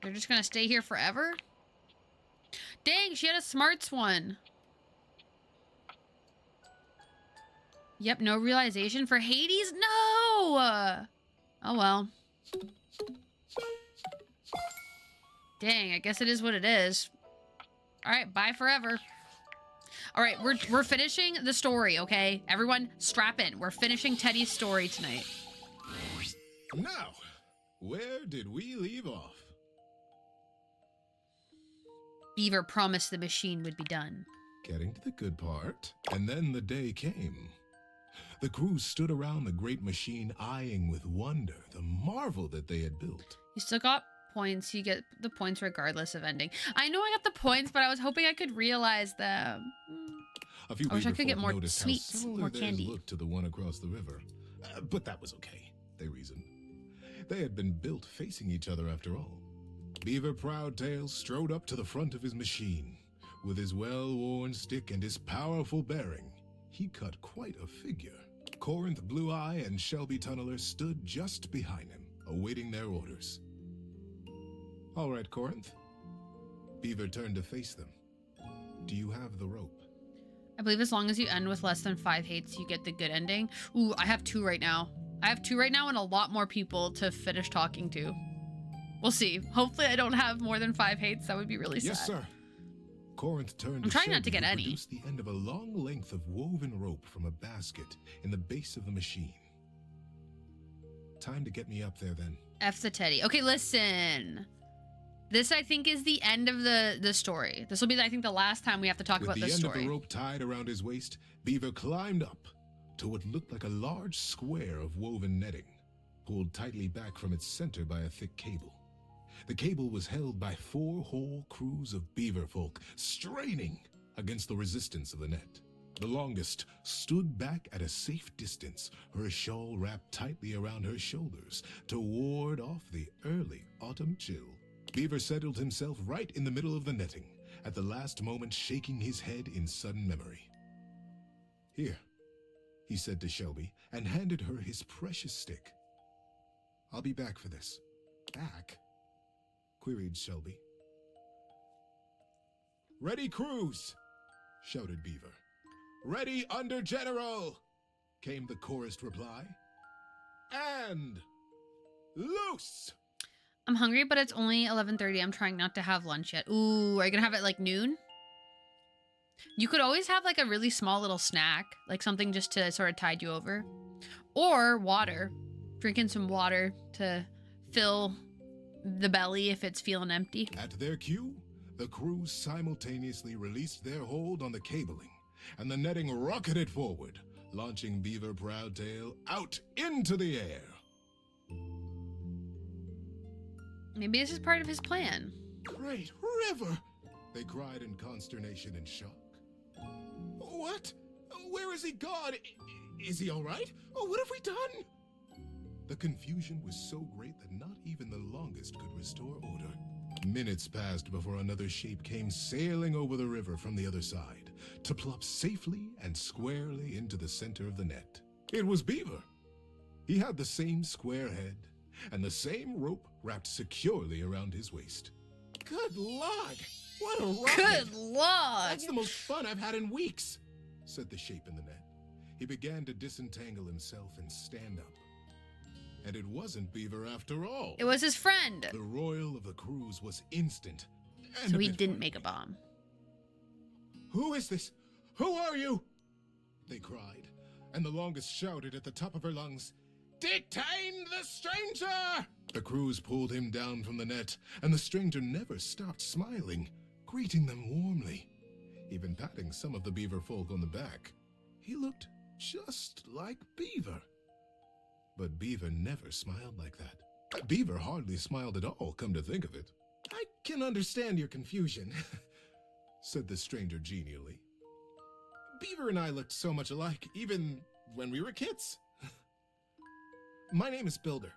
They're just gonna stay here forever? Dang, she had a smarts one. Yep, no realization for Hades? No! Oh well. Dang, I guess it is what it is. Alright, bye forever. Alright, we're finishing the story, okay? Everyone, strap in. We're finishing Teddy's story tonight. Now, where did we leave off? Beaver promised the machine would be done. Getting to the good part, and then the day came. The crew stood around the great machine, eyeing with wonder the marvel that they had built. You still got points. You get the points regardless of ending. I know I got the points, but I was hoping I could realize them. A few I wish I could get folk more noticed how sweets, similar more theirs candy. looked to the one across the river. But that was okay, they reasoned. They had been built facing each other after all. Beaver Proudtail strode up to the front of his machine. With his well-worn stick and his powerful bearing, he cut quite a figure. Corinth Blue Eye and Shelby Tunneler stood just behind him, awaiting their orders. All right, Corinth. Beaver turned to face them. Do you have the rope? I believe as long as you end with less than 5 hates, you get the good ending. Ooh, I have 2 right now. I have 2 right now and a lot more people to finish talking to. We'll see. Hopefully I don't have more than 5 hates. That would be really sad. Yes, sir. Corinth turned I'm trying to not to get any. produce the end of a long length of woven rope from a basket in the base of the machine. Time to get me up there, then. F the Teddy. Okay, listen. This, I think, is the end of the story. This will be, I think, the last time we have to talk about this story. With the end of the rope tied around his waist, Beaver climbed up to what looked like a large square of woven netting, pulled tightly back from its center by a thick cable. The cable was held by 4 whole crews of beaver folk, straining against the resistance of the net. The longest stood back at a safe distance, her shawl wrapped tightly around her shoulders to ward off the early autumn chill. Beaver settled himself right in the middle of the netting, at the last moment shaking his head in sudden memory. Here, he said to Shelby, and handed her his precious stick. I'll be back for this. Back? Queried Shelby. Ready, crews! Shouted Beaver. Ready, under general! Came the chorused reply. And loose! I'm hungry, but it's only 11:30. I'm trying not to have lunch yet. Ooh, are you gonna have it like noon? You could always have like a really small little snack, like something just to sort of tide you over. Or water. Drinking some water to fill the belly if it's feeling empty. At their cue, the crews simultaneously released their hold on the cabling, and the netting rocketed forward, launching Beaver Proudtail out into the air. Maybe this is part of his plan. Great river! They cried in consternation and shock. What? Where is he gone? Is he all right? Oh, what have we done? The confusion was so great that not even the longest could restore order. Minutes passed before another shape came sailing over the river from the other side to plop safely and squarely into the center of the net. It was Beaver. He had the same square head and the same rope wrapped securely around his waist. Good Lord! What a ride! Good Lord! That's the most fun I've had in weeks, said the shape in the net. He began to disentangle himself and stand up. And it wasn't Beaver after all. It was his friend. The roil of the cruise was instant. So he didn't make a bomb. Who is this? Who are you? They cried, and the longest shouted at the top of her lungs, "Detain the stranger!" The crews pulled him down from the net, and the stranger never stopped smiling, greeting them warmly, even patting some of the beaver folk on the back. He looked just like Beaver. But Beaver never smiled like that. Beaver hardly smiled at all, come to think of it. I can understand your confusion, said the stranger genially. Beaver and I looked so much alike, even when we were kids. My name is Builder.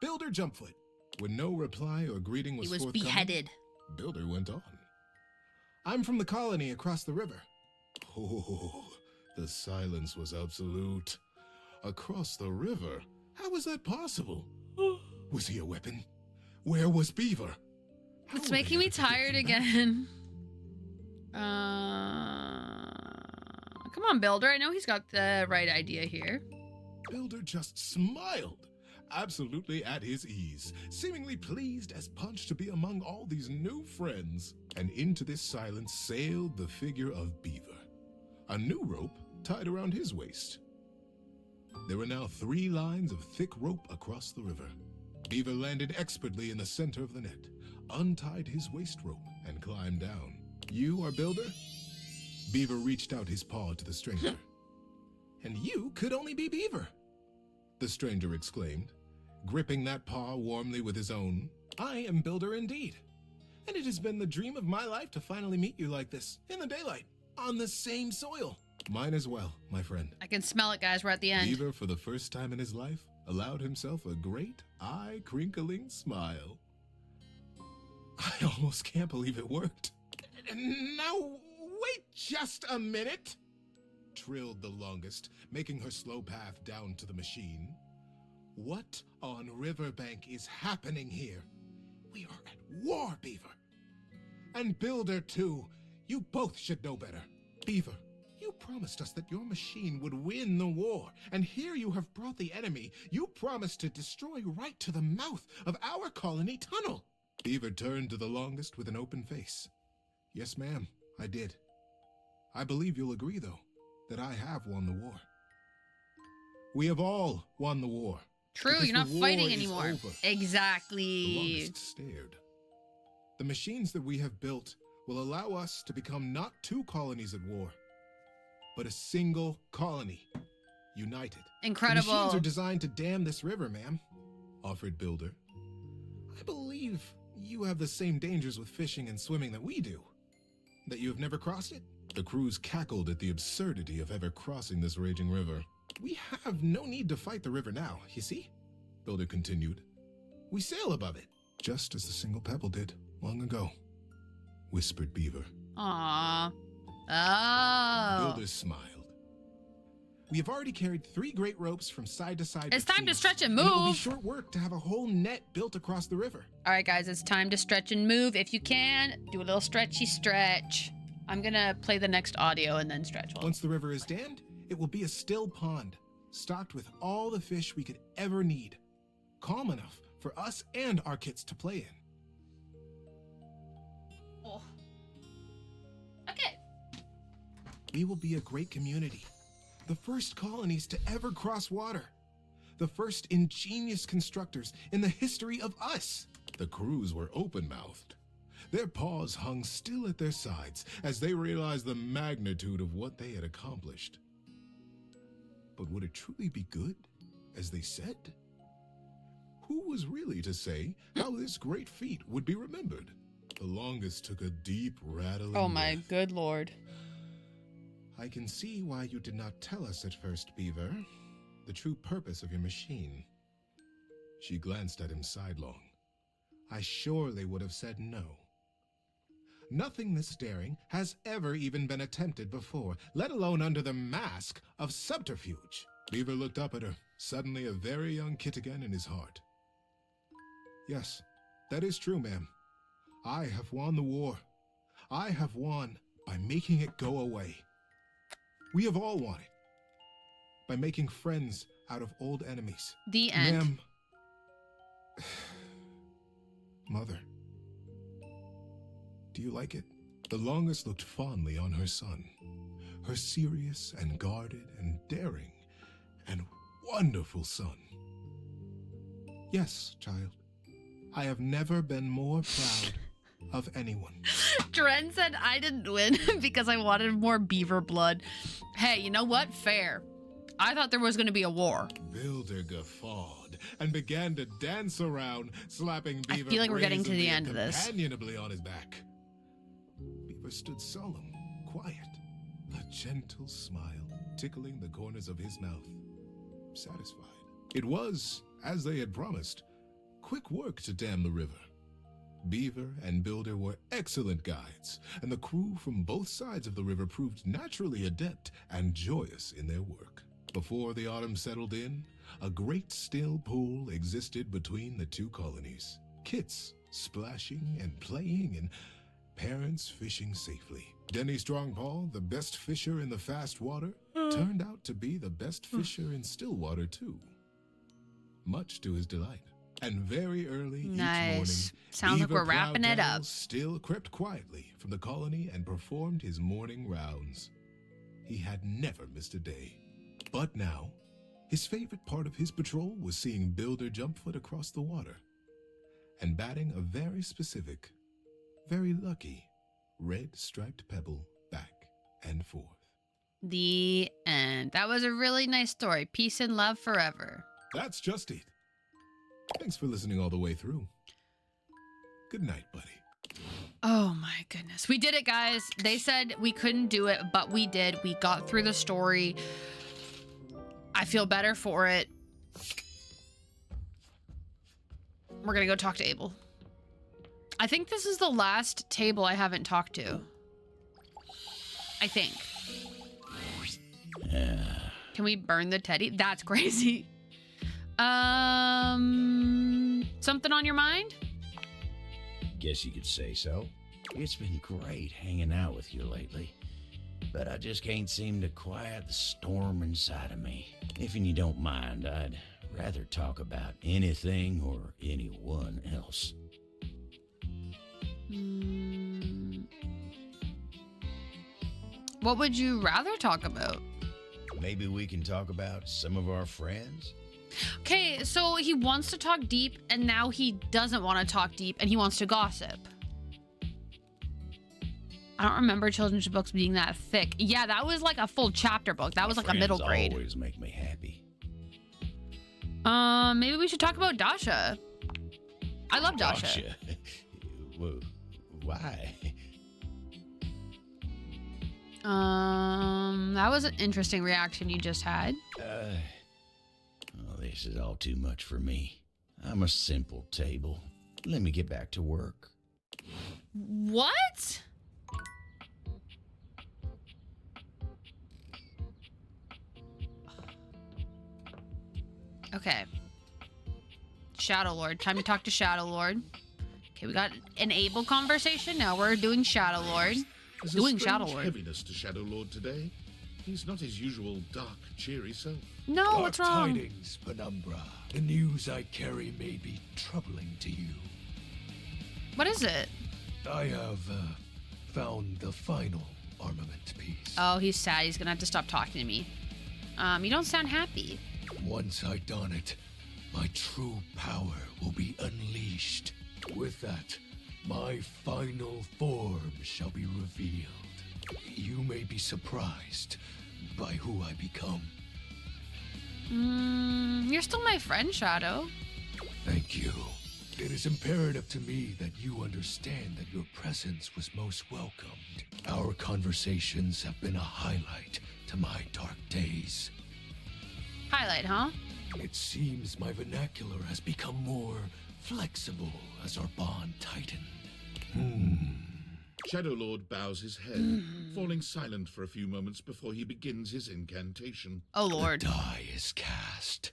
Builder Jumpfoot. When no reply or greeting was forthcoming, he was beheaded. Builder went on. I'm from the colony across the river. Oh, the silence was absolute. Across the river? How was that possible? Was he a weapon? Where was Beaver? It's making me tired again. Come on, Builder. I know he's got the right idea here. Builder just smiled, absolutely at his ease, seemingly pleased as punch to be among all these new friends. And into this silence sailed the figure of Beaver, a new rope tied around his waist. There were now 3 lines of thick rope across the river. Beaver landed expertly in the center of the net, untied his waist rope, and climbed down. You are Builder? Beaver reached out his paw to the stranger. And you could only be Beaver, the stranger exclaimed, gripping that paw warmly with his own. I am Builder indeed, and it has been the dream of my life to finally meet you like this, in the daylight, on the same soil. Mine as well, my friend. I can smell it, guys. We're at the end. Beaver, for the first time in his life, allowed himself a great, eye-crinkling smile. I almost can't believe it worked. Now, wait just a minute, trilled the longest, making her slow path down to the machine. What on Riverbank is happening here? We are at war, Beaver. And Builder, too. You both should know better. Beaver, you promised us that your machine would win the war, and here you have brought the enemy. You promised to destroy right to the mouth of our colony tunnel. Beaver turned to the longest with an open face. Yes, ma'am, I did. I believe you'll agree, though, that I have won the war. We have all won the war. True, you're not fighting anymore. Exactly. The longest stared. The machines that we have built will allow us to become not 2 colonies at war, but a single colony, united. Incredible. The machines are designed to dam this river, ma'am, offered Builder. I believe you have the same dangers with fishing and swimming that we do. That you have never crossed it? The crews cackled at the absurdity of ever crossing this raging river. We have no need to fight the river now, you see? Builder continued. We sail above it, just as the single pebble did long ago, whispered Beaver. Aww. Oh. Builder smiled. We have already carried 3 great ropes from side to side. It's time to stretch and move. And it will be short work to have a whole net built across the river. All right, guys, it's time to stretch and move. If you can, do a little stretchy stretch. I'm gonna play the next audio and then stretch. Once the river is dammed, it will be a still pond, stocked with all the fish we could ever need. Calm enough for us and our kids to play in. Oh. Okay. We will be a great community. The first colonies to ever cross water. The first ingenious constructors in the history of us. The crews were open-mouthed. Their paws hung still at their sides as they realized the magnitude of what they had accomplished. But would it truly be good, as they said? Who was really to say how this great feat would be remembered? The longest took a deep, rattling Oh my breath. good lord. I can see why you did not tell us at first, Beaver. The true purpose of your machine. She glanced at him sidelong. I surely would have said no. Nothing this daring has ever even been attempted before, let alone under the mask of subterfuge. Beaver looked up at her, suddenly a very young kid again in his heart. Yes, that is true, ma'am. I have won the war. I have won by making it go away. We have all won it. By making friends out of old enemies. The end. Ma'am. Mother. Do you like it? The longest looked fondly on her son. Her serious and guarded and daring and wonderful son. Yes, child. I have never been more proud of anyone. Dren said I didn't win because I wanted more beaver blood. Hey, you know what? Fair. I thought there was going to be a war. Builder guffawed and began to dance around, slapping Beaver I feel like we're getting to the brazenly end of and this. companionably on his back. Beaver stood solemn, quiet, a gentle smile tickling the corners of his mouth, satisfied. It was, as they had promised, quick work to dam the river. Beaver and Builder were excellent guides, and the crew from both sides of the river proved naturally adept and joyous in their work. Before the autumn settled in, a great still pool existed between the two colonies. Kits splashing and playing, and parents fishing safely. Denny Strongpaw, the best fisher in the fast water, turned out to be the best fisher in still water too, much to his delight. And very early each morning, Sounds like Beaver we're wrapping it Plowtail up. still crept quietly from the colony and performed his morning rounds. He had never missed a day. But now, his favorite part of his patrol was seeing Builder Jumpfoot across the water and batting a very specific, very lucky, red striped pebble back and forth. The end. That was a really nice story. Peace and love forever. That's just it. Thanks for listening all the way through. Good night, buddy. Oh my goodness. We did it, guys. They said we couldn't do it, but we did. We got through the story. I feel better for it. We're gonna go talk to Abel. I think this is the last table I haven't talked to. I think. Can we burn the teddy? That's crazy. Something on your mind? Guess you could say so. It's been great hanging out with you lately, but I just can't seem to quiet the storm inside of me. If you don't mind, I'd rather talk about anything or anyone else. What would you rather talk about? Maybe we can talk about some of our friends? Okay, so he wants to talk deep, and now he doesn't want to talk deep, and he wants to gossip. I don't remember children's books being that thick. Yeah, that was like a full chapter book. That was like a middle grade. Always make me happy. Maybe we should talk about Dasha. I love Dasha. Whoa, why? That was an interesting reaction you just had. Oh, this is all too much for me. I'm a simple table. Let me get back to work. What? Okay. Shadow Lord. Time to talk to Shadow Lord. Okay, we got an Abel conversation. Now we're doing Shadow Lord. There's Doing a Shadow strange Lord. heaviness to Shadow Lord today. He's not his usual dark, cheery self. No, Dark what's wrong? tidings, Penumbra. The news I carry may be troubling to you. What is it? I have found the final armament piece. Oh, he's sad. He's gonna have to stop talking to me. You don't sound happy. Once I don it, my true power will be unleashed. With that, my final form shall be revealed. You may be surprised by who I become. You're still my friend, Shadow. Thank you. It is imperative to me that you understand that your presence was most welcomed. Our conversations have been a highlight to my dark days. Highlight, huh? It seems my vernacular has become more flexible as our bond tightened. Shadow Lord bows his head, falling silent for a few moments before he begins his incantation. Oh, Lord. The die is cast.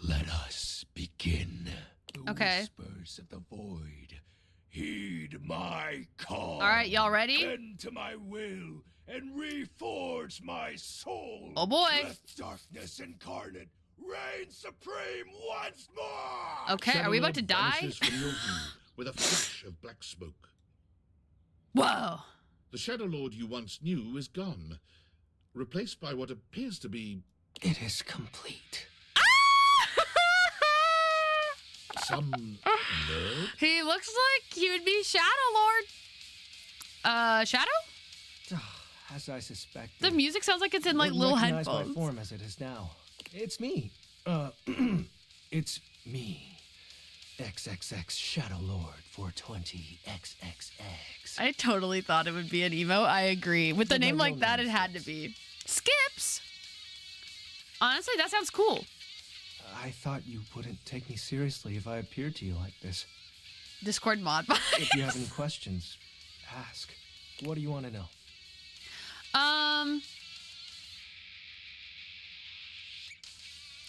Let us begin. The Okay. whispers of the void. Heed my call. All right, y'all ready? Bend to my will and reforge my soul. Oh, boy. Let darkness incarnate reign supreme once more. Okay, Shadow are we about Lord to die? vanishes from your view with a flash of black smoke. Whoa. The Shadow Lord you once knew is gone, replaced by what appears to be... It is complete. Some nerd? He looks like he would be Shadow Lord. Shadow? As I suspected. The music sounds like it's in like Wouldn't little recognize headphones. my form as it is now. It's me. It's me. XXX Shadow Lord 420 XXX. I totally thought it would be an emo. I agree. With a But my name like real that, name it had to be. Skips! Honestly, that sounds cool. I thought you wouldn't take me seriously if I appeared to you like this. Discord mod vibes. If you have any questions, ask. What do you want to know?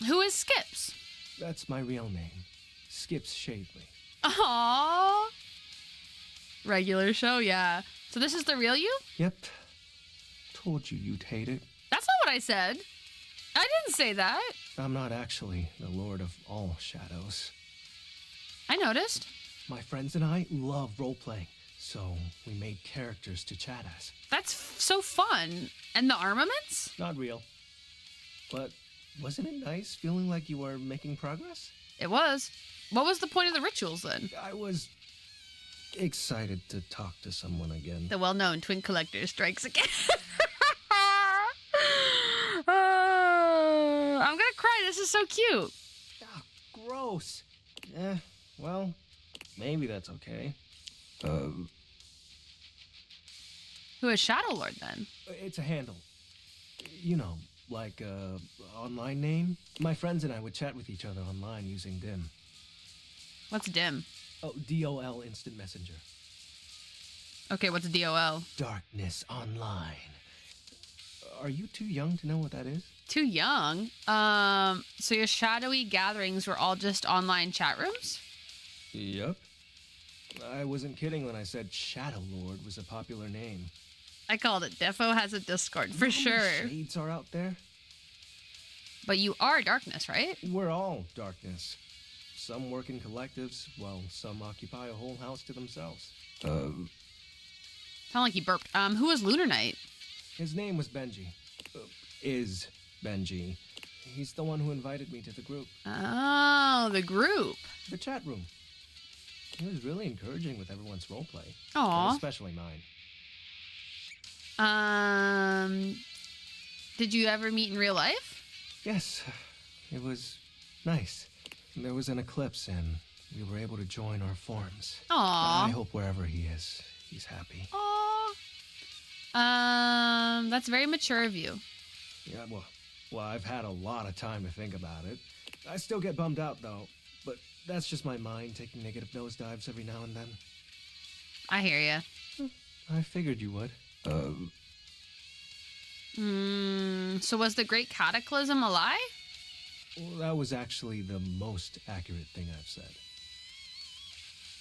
Who is Skips? That's my real name. Skips Shadley. Aww. Regular show, yeah. So this is the real you? Yep. Told you you'd hate it. That's not what I said. I didn't say that. I'm not actually the Lord of all shadows. I noticed. My friends and I love role-playing, so we made characters to chat as. That's so fun. And the armaments? Not real. But wasn't it nice feeling like you were making progress? It was. What was the point of the rituals then? I was excited to talk to someone again. The well-known twin collector strikes again. I'm gonna cry. This is so cute. Gross. Well, maybe that's okay. Who is Shadow Lord then? It's a handle. You know, like online name. My friends and I would chat with each other online using DIM. What's DIM? Oh, DOL Instant Messenger. Okay, what's DOL? Darkness Online. Are you too young to know what that is? Too young? So your shadowy gatherings were all just online chat rooms? Yep. I wasn't kidding when I said Shadow Lord was a popular name. I called it. Defo has a Discord, for sure. Shades are out there. But you are darkness, right? We're all darkness. Some work in collectives, while some occupy a whole house to themselves. Sound like he burped. Who was Lunar Knight? His name was Benji. Is Benji. He's the one who invited me to the group. Oh, the group. The chat room. He was really encouraging with everyone's roleplay. Aw. Especially mine. Did you ever meet in real life? Yes. It was nice. There was an eclipse and we were able to join our forms. Aw. I hope wherever he is, he's happy. Aw. That's very mature of you. Yeah, well, I've had a lot of time to think about it. I still get bummed out, though. But that's just my mind taking negative nosedives every now and then. I hear ya. I figured you would. So was the Great Cataclysm a lie? Well, that was actually the most accurate thing I've said.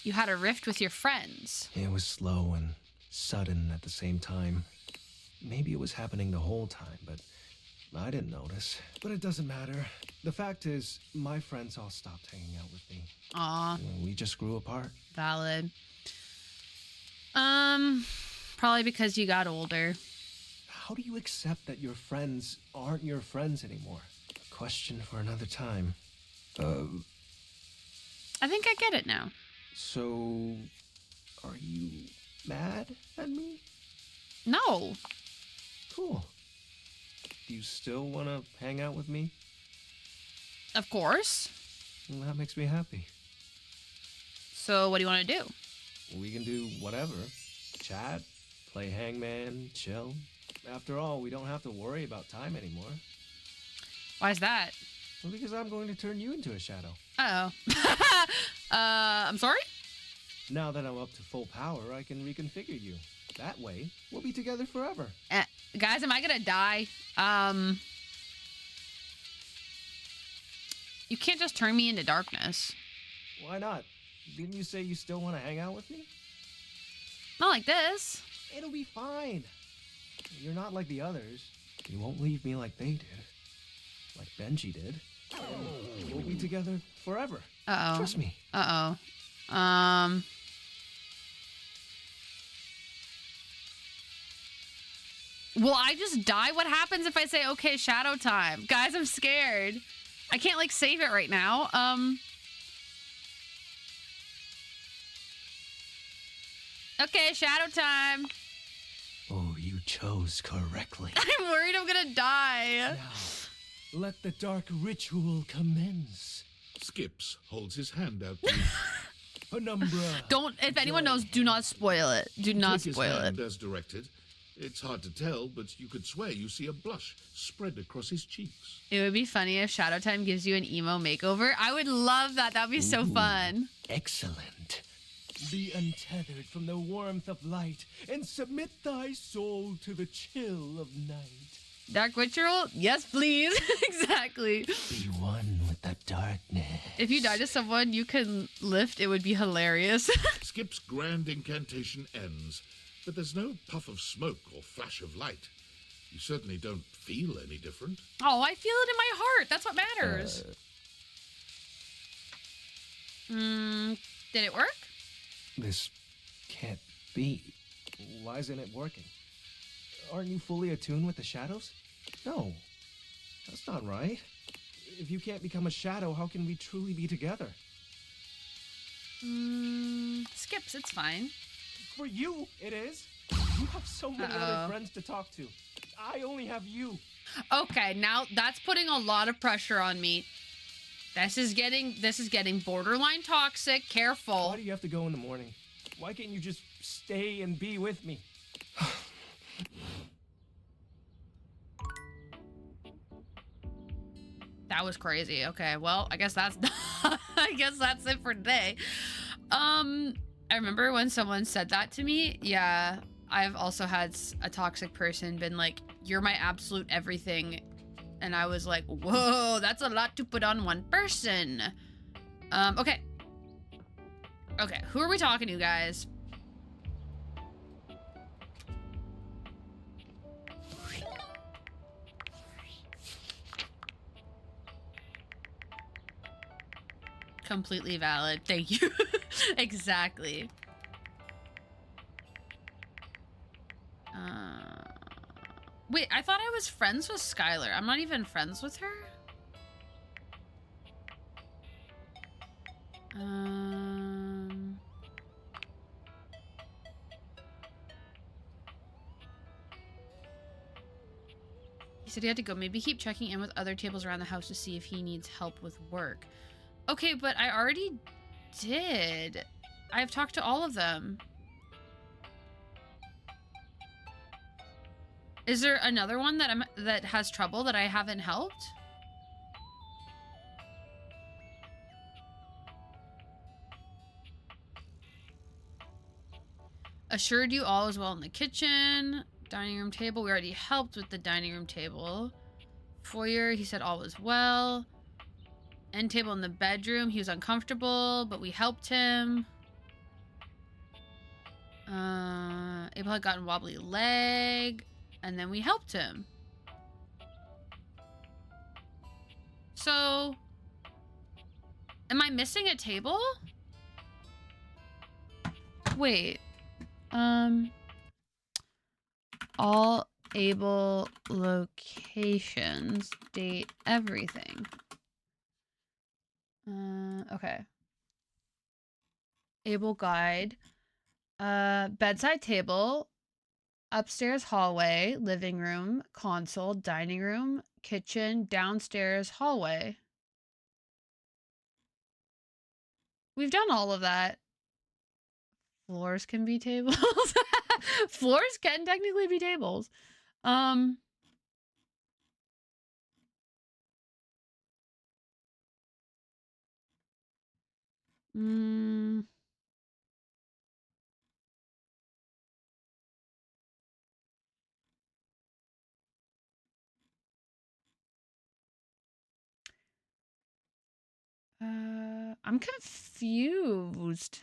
You had a rift with your friends. It was slow and sudden at the same time. Maybe it was happening the whole time, but I didn't notice. But it doesn't matter. The fact is, my friends all stopped hanging out with me. Aw. We just grew apart. Valid. Probably because you got older. How do you accept that your friends aren't your friends anymore? A question for another time. I think I get it now. So, are you mad at me? No. Cool. Do you still want to hang out with me? Of course. Well, that makes me happy. So what do you want to do? We can do whatever. Chat, play hangman, chill. After all, we don't have to worry about time anymore. Why is that? Well, because I'm going to turn you into a shadow. Uh-oh. I'm sorry? Now that I'm up to full power, I can reconfigure you. That way, we'll be together forever. Guys, am I gonna die? You can't just turn me into darkness. Why not? Didn't you say you still want to hang out with me? Not like this. It'll be fine. You're not like the others. You won't leave me like they did. Like Benji did. We'll be together forever. Uh-oh. Trust me. Uh-oh. Will I just die? What happens if I say, okay, shadow time? Guys, I'm scared. I can't, like, save it right now. Okay, shadow time. Oh, you chose correctly. I'm worried I'm gonna die. Now, let the dark ritual commence. Skips holds his hand out to you. Penumbra. Don't, if anyone knows, do not spoil it. Do not Take spoil his it. hand as directed. It's hard to tell, but you could swear you see a blush spread across his cheeks. It would be funny if Shadow Time gives you an emo makeover. I would love that. That would be so fun. Excellent. Be untethered from the warmth of light and submit thy soul to the chill of night. Dark ritual? Yes, please. Exactly. Be one with the darkness. If you die to someone you can lift, it would be hilarious. Skip's grand incantation ends, but there's no puff of smoke or flash of light. You certainly don't feel any different. Oh, I feel it in my heart. That's what matters. Did it work? This can't be. Why isn't it working? Aren't you fully attuned with the shadows? No, that's not right. If you can't become a shadow, how can we truly be together? Skips, it's fine. For you, it is. You have so many other friends to talk to. I only have you. Okay, now that's putting a lot of pressure on me. This is getting borderline toxic. Careful. Why do you have to go in the morning? Why can't you just stay and be with me? That was crazy. Okay, well, I guess that's it for today. I remember when someone said that to me. Yeah, I've also had a toxic person been like, "You're my absolute everything," and I was like, "Whoa, that's a lot to put on one person." Okay. Okay, who are we talking to, guys? Completely valid. Thank you. Exactly. Wait, I thought I was friends with Skylar. I'm not even friends with her? He said he had to go. Maybe keep checking in with other tables around the house to see if he needs help with work. Okay, but I already did. I've talked to all of them. Is there another one that has trouble that I haven't helped? Assured you all is well in the kitchen. Dining room table, we already helped with the dining room table. Foyer, he said all was well. End table in the bedroom, he was uncomfortable, but we helped him. Abel had gotten wobbly leg, and then we helped him. So, am I missing a table? Wait. All Able locations, date, everything. Okay. Able guide. Bedside table. Upstairs hallway, living room, console, dining room, kitchen, downstairs hallway. We've done all of that. Floors can be tables. Floors can technically be tables. Mm, I'm confused.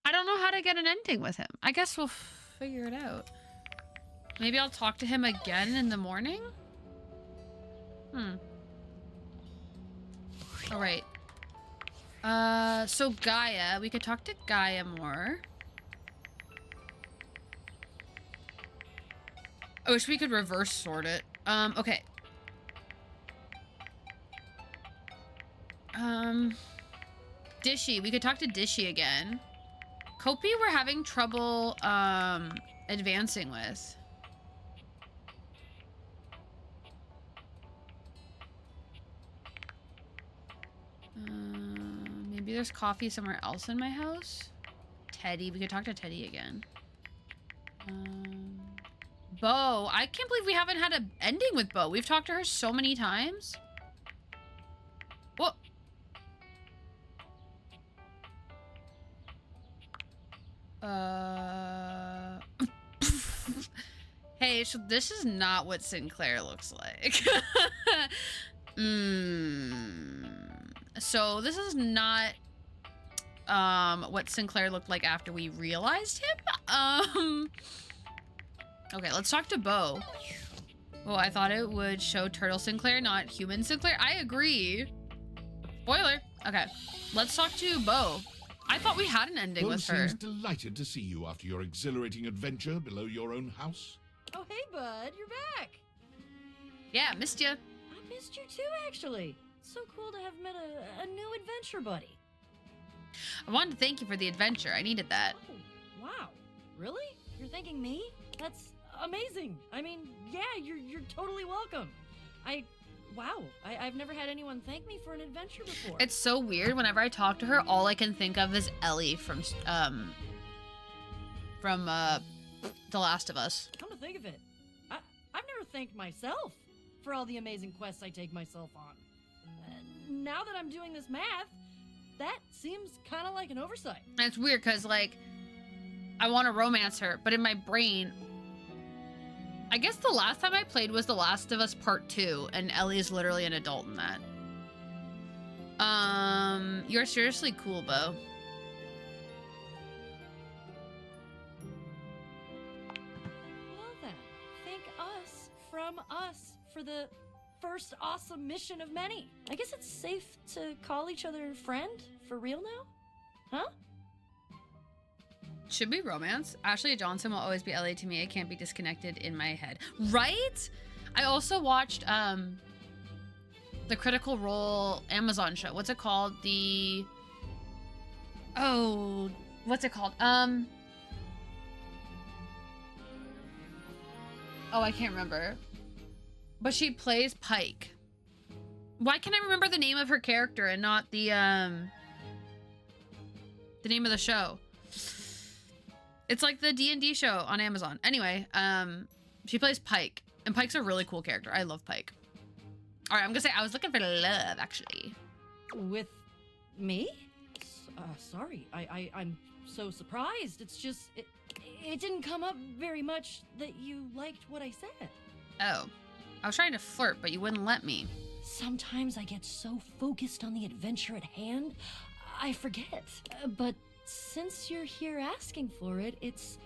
I don't know how to get an ending with him. I guess we'll figure it out. Maybe I'll talk to him again in the morning? All right. So Gaia, we could talk to Gaia more. I wish we could reverse sort it. Okay. Dishy, we could talk to Dishy again. Kopi we're having trouble, advancing with. Maybe there's coffee somewhere else in my house? Teddy, we could talk to Teddy again. Bo, I can't believe we haven't had an ending with Bo. We've talked to her so many times. What? Hey, so this is not what Sinclaire looks like. So this is not what Sinclaire looked like after we realized him. Okay, let's talk to Bo. Well, I thought it would show Turtle Sinclaire, not human Sinclaire. I agree. Spoiler. Okay, let's talk to Bo. I thought we had an ending Bo with her. seems delighted to see you after your exhilarating adventure below your own house. Oh, hey, bud, you're back. Yeah, missed you. I missed you too, actually. So cool to have met a new adventure buddy. I wanted to thank you for the adventure. I needed that. Oh, wow. Really? You're thanking me? That's amazing. I mean, yeah, you're totally welcome. Wow. I've never had anyone thank me for an adventure before. It's so weird. Whenever I talk to her, all I can think of is Ellie from The Last of Us. Come to think of it, I've never thanked myself for all the amazing quests I take myself on. Now that I'm doing this math, that seems kind of like an oversight. And it's weird because, like, I want to romance her, but in my brain, I guess the last time I played was The Last of Us Part 2, and Ellie is literally an adult in that. You're seriously cool, Bo. Well then, thank us from us for the first awesome mission of many. I guess it's safe to call each other friend for real now? Huh? Should we romance? Ashley Johnson will always be Ellie to me. It can't be disconnected in my head. Right? I also watched the Critical Role Amazon show. What's it called? What's it called? Oh, I can't remember. But she plays Pike. Why can't I remember the name of her character and not the name of the show? It's like the D&D show on Amazon. Anyway, she plays Pike, and Pike's a really cool character. I love Pike. All right, I'm gonna say I was looking for love, actually. With me? Sorry, I'm so surprised. It's just, it didn't come up very much that you liked what I said. Oh, I was trying to flirt, but you wouldn't let me. Sometimes I get so focused on the adventure at hand, I forget. But since you're here asking for it, it's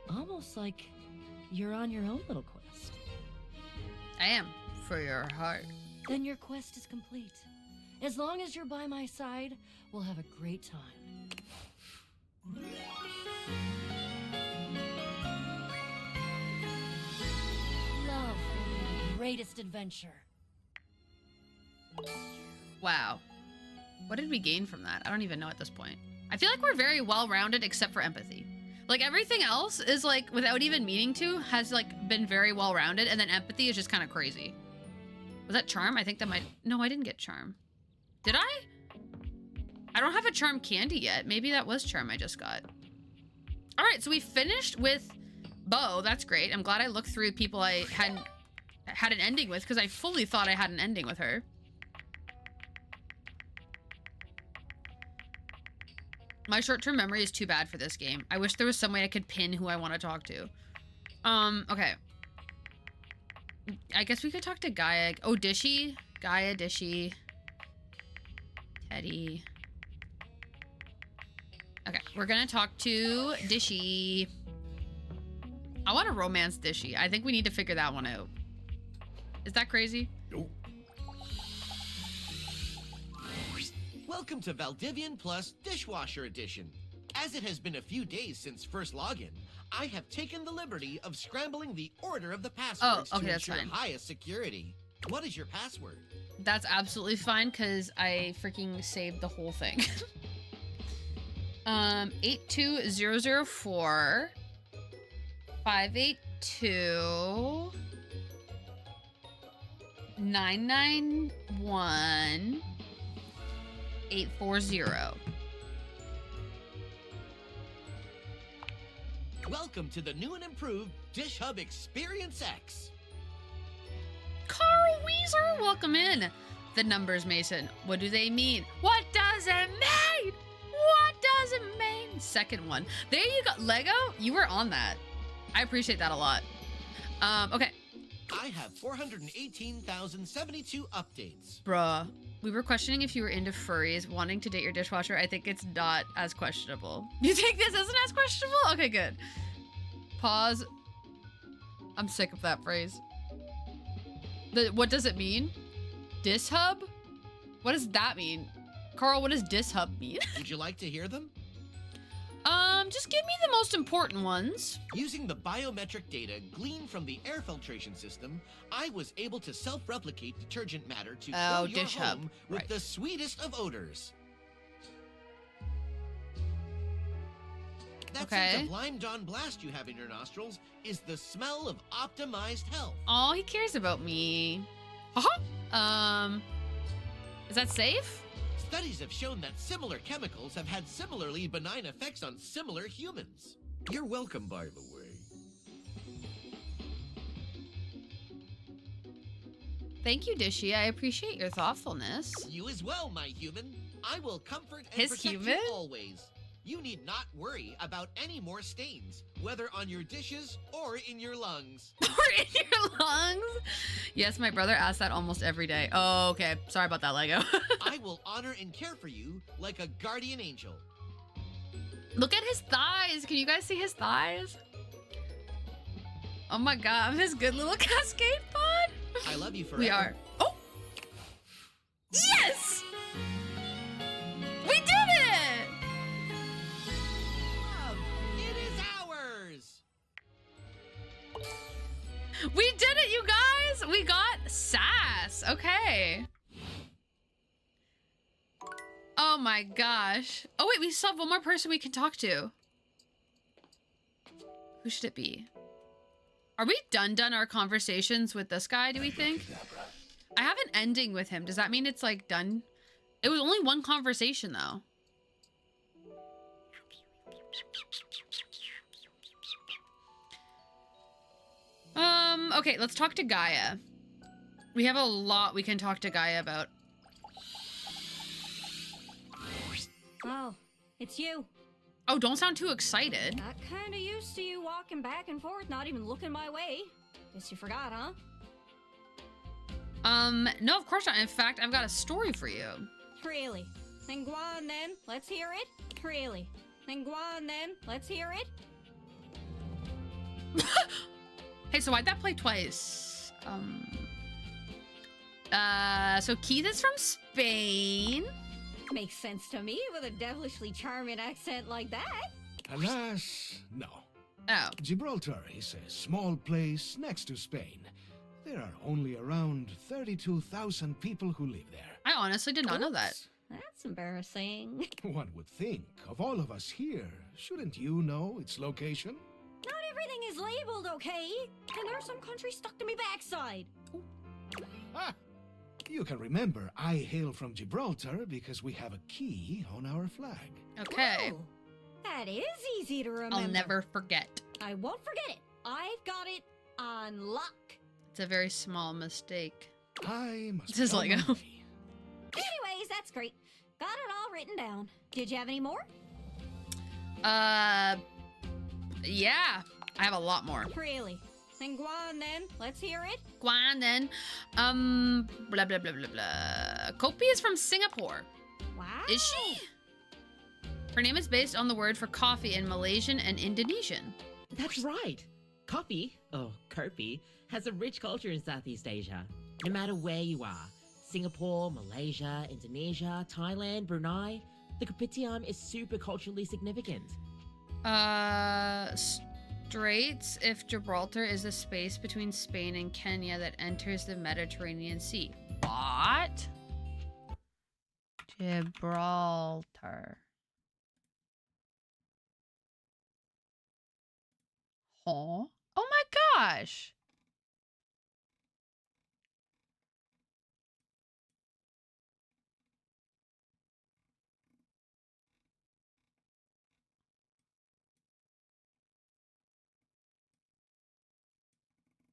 almost like you're on your own little quest. I am, for your heart. Then your quest is complete. As long as you're by my side, we'll have a great time. Love will be the greatest adventure. Wow. What did we gain from that? I don't even know at this point. I feel like we're very well-rounded except for empathy. Like everything else is like, without even meaning to, has like been very well rounded, and then empathy is just kind of crazy. Was that charm? I think that might, no, I didn't get charm. Did I? I don't have a charm candy yet. Maybe that was charm I just got. All right, so we finished with Bo. That's great. I'm glad I looked through people I hadn't had an ending with, because I fully thought I had an ending with her. My short-term memory is too bad for this game. I wish there was some way I could pin who I want to talk to. Okay. I guess we could talk to Gaia. Oh, Dishy. Gaia, Dishy. Teddy. Okay, we're gonna talk to Dishy. I want to romance Dishy. I think we need to figure that one out. Is that crazy? Nope. Welcome to Valdivian Plus Dishwasher Edition. As it has been a few days since first login, I have taken the liberty of scrambling the order of the passwords to that's ensure fine. highest security. What is your password? That's absolutely fine, because I freaking saved the whole thing. 82004 582 991 840. Welcome to the new and improved Dish Hub Experience X. Carl Weezer, welcome in. The numbers, Mason. What do they mean? What does it mean? What does it mean? Second one. There you go. Lego, you were on that. I appreciate that a lot. Okay. I have 418,072 updates. Bruh. We were questioning if you were into furries, wanting to date your dishwasher. I think it's not as questionable. You think this isn't as questionable? Okay, good. Pause. I'm sick of that phrase. What does it mean? Dish hub? What does that mean? Carl, what does dish hub mean? Would you like to hear them? Just give me the most important ones. Using the biometric data gleaned from the air filtration system, I was able to self-replicate detergent matter to fill your Dish Hub. home with the sweetest of odors. That sense of lime dawn blast you have in your nostrils is the smell of optimized health. Oh, he cares about me. Is that safe? Studies have shown that similar chemicals have had similarly benign effects on similar humans. You're welcome, by the way. Thank you, Dishy. I appreciate your thoughtfulness. You as well, my human. I will comfort and His protect human? you always. You need not worry about any more stains, whether on your dishes or in your lungs. Or in your lungs? Yes, my brother asks that almost every day. Oh, okay. Sorry about that, Lego. I will honor and care for you like a guardian angel. Look at his thighs. Can you guys see his thighs? Oh my god, I'm his good little cascade pod. I love you forever. We are. Oh! Yes! We did it! Love, it is ours! We did it, you guys! We got sass. Okay. Oh my gosh. Oh wait, we still have one more person we can talk to. Who should it be? Are we done our conversations with this guy, do we think? I have an ending with him. Does that mean it's like done? It was only one conversation though. Okay, let's talk to Gaia. We have a lot we can talk to Gaia about. Oh, it's you. Oh, don't sound too excited. Got kinda used to you walking back and forth, not even looking my way. Guess you forgot, huh? No, of course not. In fact, I've got a story for you. Really? Then go on then, let's hear it. Really? Then go on then, let's hear it. Hey, so why'd that play twice? So Keith is from Spain. Makes sense to me with a devilishly charming accent like that. Alas, no. Oh. Gibraltar is a small place next to Spain. There are only around 32,000 people who live there. I honestly did not know that. That's embarrassing. One would think, of all of us here, shouldn't you know its location? Not everything is labeled, okay? And there's some countries stuck to me backside. Ah! You can remember I hail from Gibraltar because we have a key on our flag. Okay. Whoa, that is easy to remember. I'll never forget. I won't forget it. I've got it on lock. It's a very small mistake. I must This is go Lego. now. Anyways, that's great. Got it all written down. Did you have any more? Yeah. I have a lot more. Really? Then go on then. Let's hear it. Go on then. Blah, blah, blah, blah, blah. Kopi is from Singapore. Wow. Is she? Her name is based on the word for coffee in Malaysian and Indonesian. That's right. Coffee, or kopi, has a rich culture in Southeast Asia. No matter where you are, Singapore, Malaysia, Indonesia, Thailand, Brunei, the kopitiam is super culturally significant. Straits if Gibraltar is the space between Spain and Kenya that enters the Mediterranean Sea. What? Gibraltar. Huh? Oh my gosh.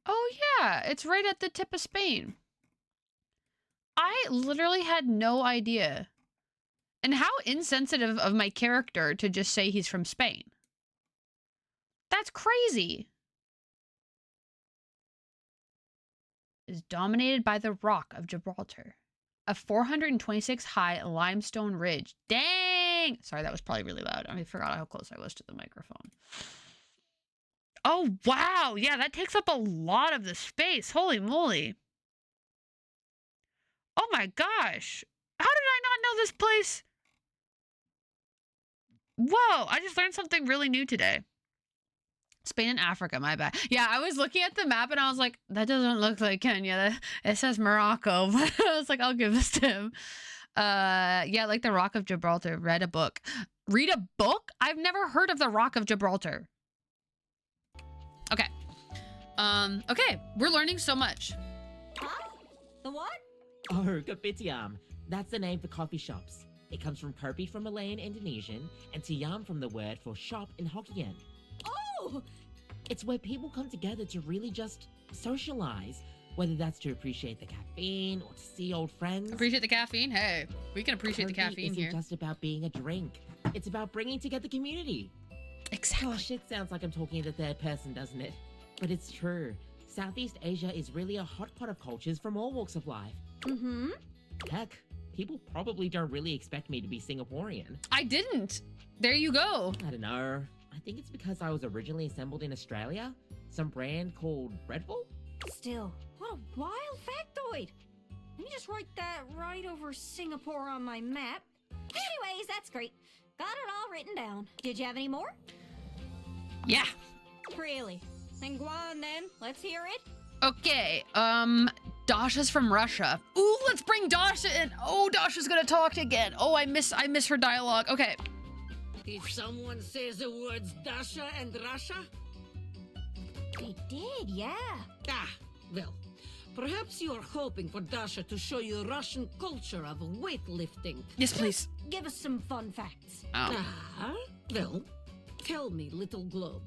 Oh yeah, it's right at the tip of Spain. I literally had no idea. And how insensitive of my character to just say he's from Spain. That's crazy. Is dominated by the Rock of Gibraltar, a 426 high limestone ridge. Dang! Sorry, that was probably really loud. I forgot how close I was to the microphone. Oh, wow. Yeah, that takes up a lot of the space. Holy moly. Oh my gosh. How did I not know this place? Whoa, I just learned something really new today. Spain and Africa, my bad. Yeah, I was looking at the map and I was like, that doesn't look like Kenya. It says Morocco. But I was like, I'll give this to him. Yeah, like the Rock of Gibraltar. Read a book. Read a book? I've never heard of the Rock of Gibraltar. Okay. Okay, we're learning so much. Huh? The what? Oh, kopitiam. That's the name for coffee shops. It comes from kopi from Malay and Indonesian, and tiam from the word for shop in Hokkien. Oh! It's where people come together to really just socialize, whether that's to appreciate the caffeine or to see old friends. Appreciate the caffeine? Hey, we can appreciate the Kopi caffeine isn't here. just about being a drink. It's about bringing together the community. Exactly. Gosh, it sounds like I'm talking in the third person, doesn't it? But it's true. Southeast Asia is really a hot pot of cultures from all walks of life. Mm-hmm. Heck, people probably don't really expect me to be Singaporean. I didn't. There you go. I don't know. I think it's because I was originally assembled in Australia. Some brand called Red Bull? Still, what a wild factoid. Let me just write that right over Singapore on my map. Anyways, that's great. Got it all written down. Did you have any more? Yeah. Really? Then go on then. Let's hear it. Okay, Dasha's from Russia. Ooh, let's bring Dasha in. Oh, Dasha's gonna talk again. Oh, I miss her dialogue. Okay. Did someone say the words Dasha and Russia? They did, yeah. Ah, well, perhaps you are hoping for Dasha to show you Russian culture of weightlifting. Yes, please. Give us some fun facts. Oh. Ah, well, tell me, little globe,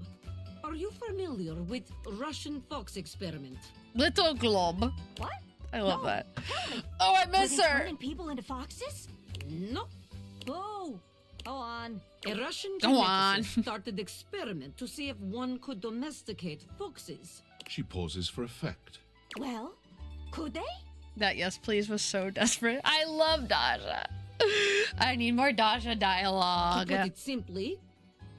are you familiar with Russian fox experiment? Little globe. What? I love No, that. tell me. Oh, I Were miss they her. turning people into foxes? No. Oh, go on. A Russian Go on. geneticist started experiment to see if one could domesticate foxes. She pauses for effect. Well, could they? That yes, please was so desperate. I love Dasha. I need more Dasha dialogue. To put it simply,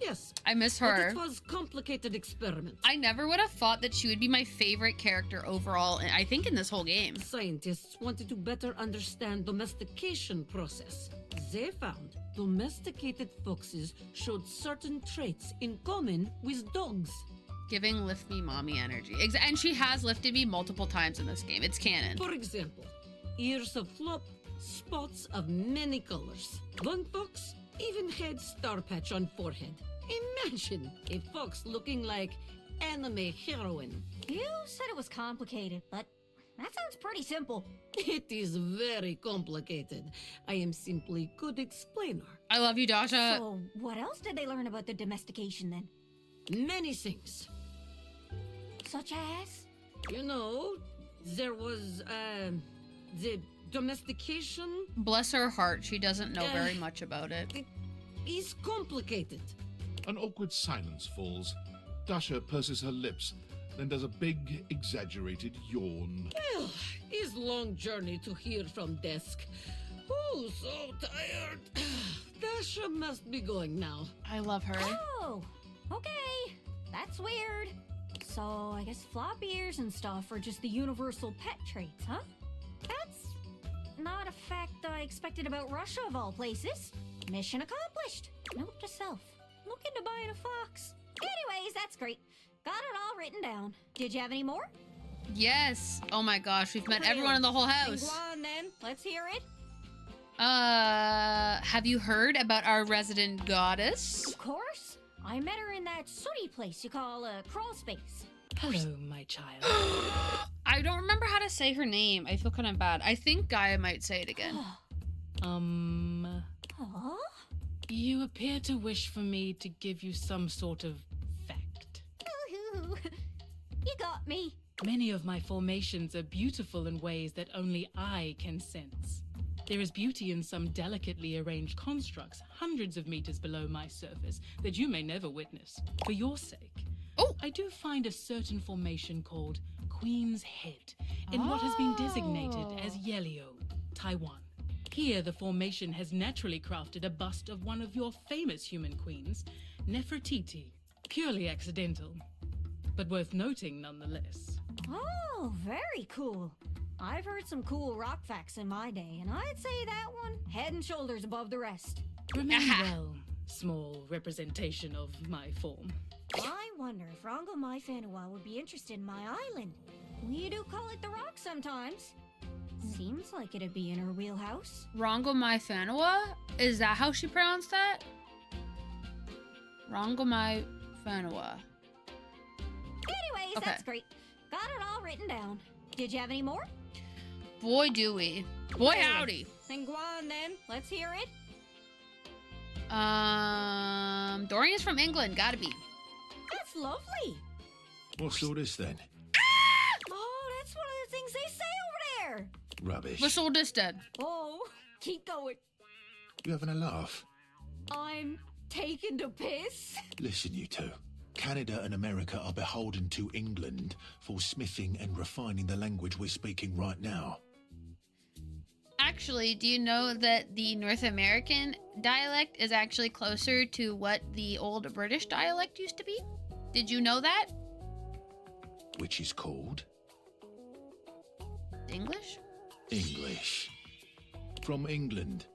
yes. I miss But her. it was complicated experiment. I never would have thought that she would be my favorite character overall, I think, in this whole game. Scientists wanted to better understand domestication process. They found domesticated foxes showed certain traits in common with dogs. Giving lift me mommy energy. And she has lifted me multiple times in this game. It's canon. For example, ears of flop, spots of many colors. One fox even had star patch on forehead. Imagine a fox looking like anime heroine. You said it was complicated, but that sounds pretty simple. It is very complicated. I am simply good explainer. I love you, Dasha. So, what else did they learn about the domestication then? Many things. Such as? You know, there was, the domestication. Bless her heart, she doesn't know very much about it. Is complicated. An awkward silence falls. Dasha purses her lips, then does a big, exaggerated yawn. Well, is long journey to here from desk. Oh, so tired. Dasha must be going now. I love her. Oh, okay. That's weird. So, I guess flop ears and stuff are just the universal pet traits, huh? That's not a fact I expected about Russia, of all places. Mission accomplished. Note to self. Look into buying a fox. Anyways, that's great. Got it all written down. Did you have any more? Yes. Oh my gosh, we've met everyone in the whole house. Go on then. Let's hear it. Have you heard about our resident goddess? Of course. I met her in that sooty place you call a crawl space. Hello, my child. I don't remember how to say her name. I feel kind of bad. I think Gaia might say it again. Huh? You appear to wish for me to give you some sort of fact. You got me. Many of my formations are beautiful in ways that only I can sense. There is beauty in some delicately arranged constructs hundreds of meters below my surface that you may never witness. For your sake, I do find a certain formation called Queen's Head in what has been designated as Yelio, Taiwan. Here, the formation has naturally crafted a bust of one of your famous human queens, Nefertiti. Purely accidental, but worth noting nonetheless. Oh, very cool. I've heard some cool rock facts in my day, and I'd say that one head and shoulders above the rest. Remain well, small representation of my form. I wonder if Rongo Mai Fanua would be interested in my island. We do call it the Rock sometimes. Seems like it'd be in her wheelhouse. Rongo Mai Fanua? Is that how she pronounced that? Rongo Mai Fanua. Anyways, Okay. that's great. Got it all written down. Did you have any more? Boy, do we. Boy, howdy. Then go on then. Let's hear it. Dorian's from England. Gotta be. That's lovely. What's all this then? Oh, that's one of the things they say over there. Rubbish. What's all this then? Oh, keep going. You having a laugh? I'm taking the piss. Listen, you two. Canada and America are beholden to England for smithing and refining the language we're speaking right now. Actually, do you know that the North American dialect is actually closer to what the old British dialect used to be? Did you know that? Which is called? English? English. From England,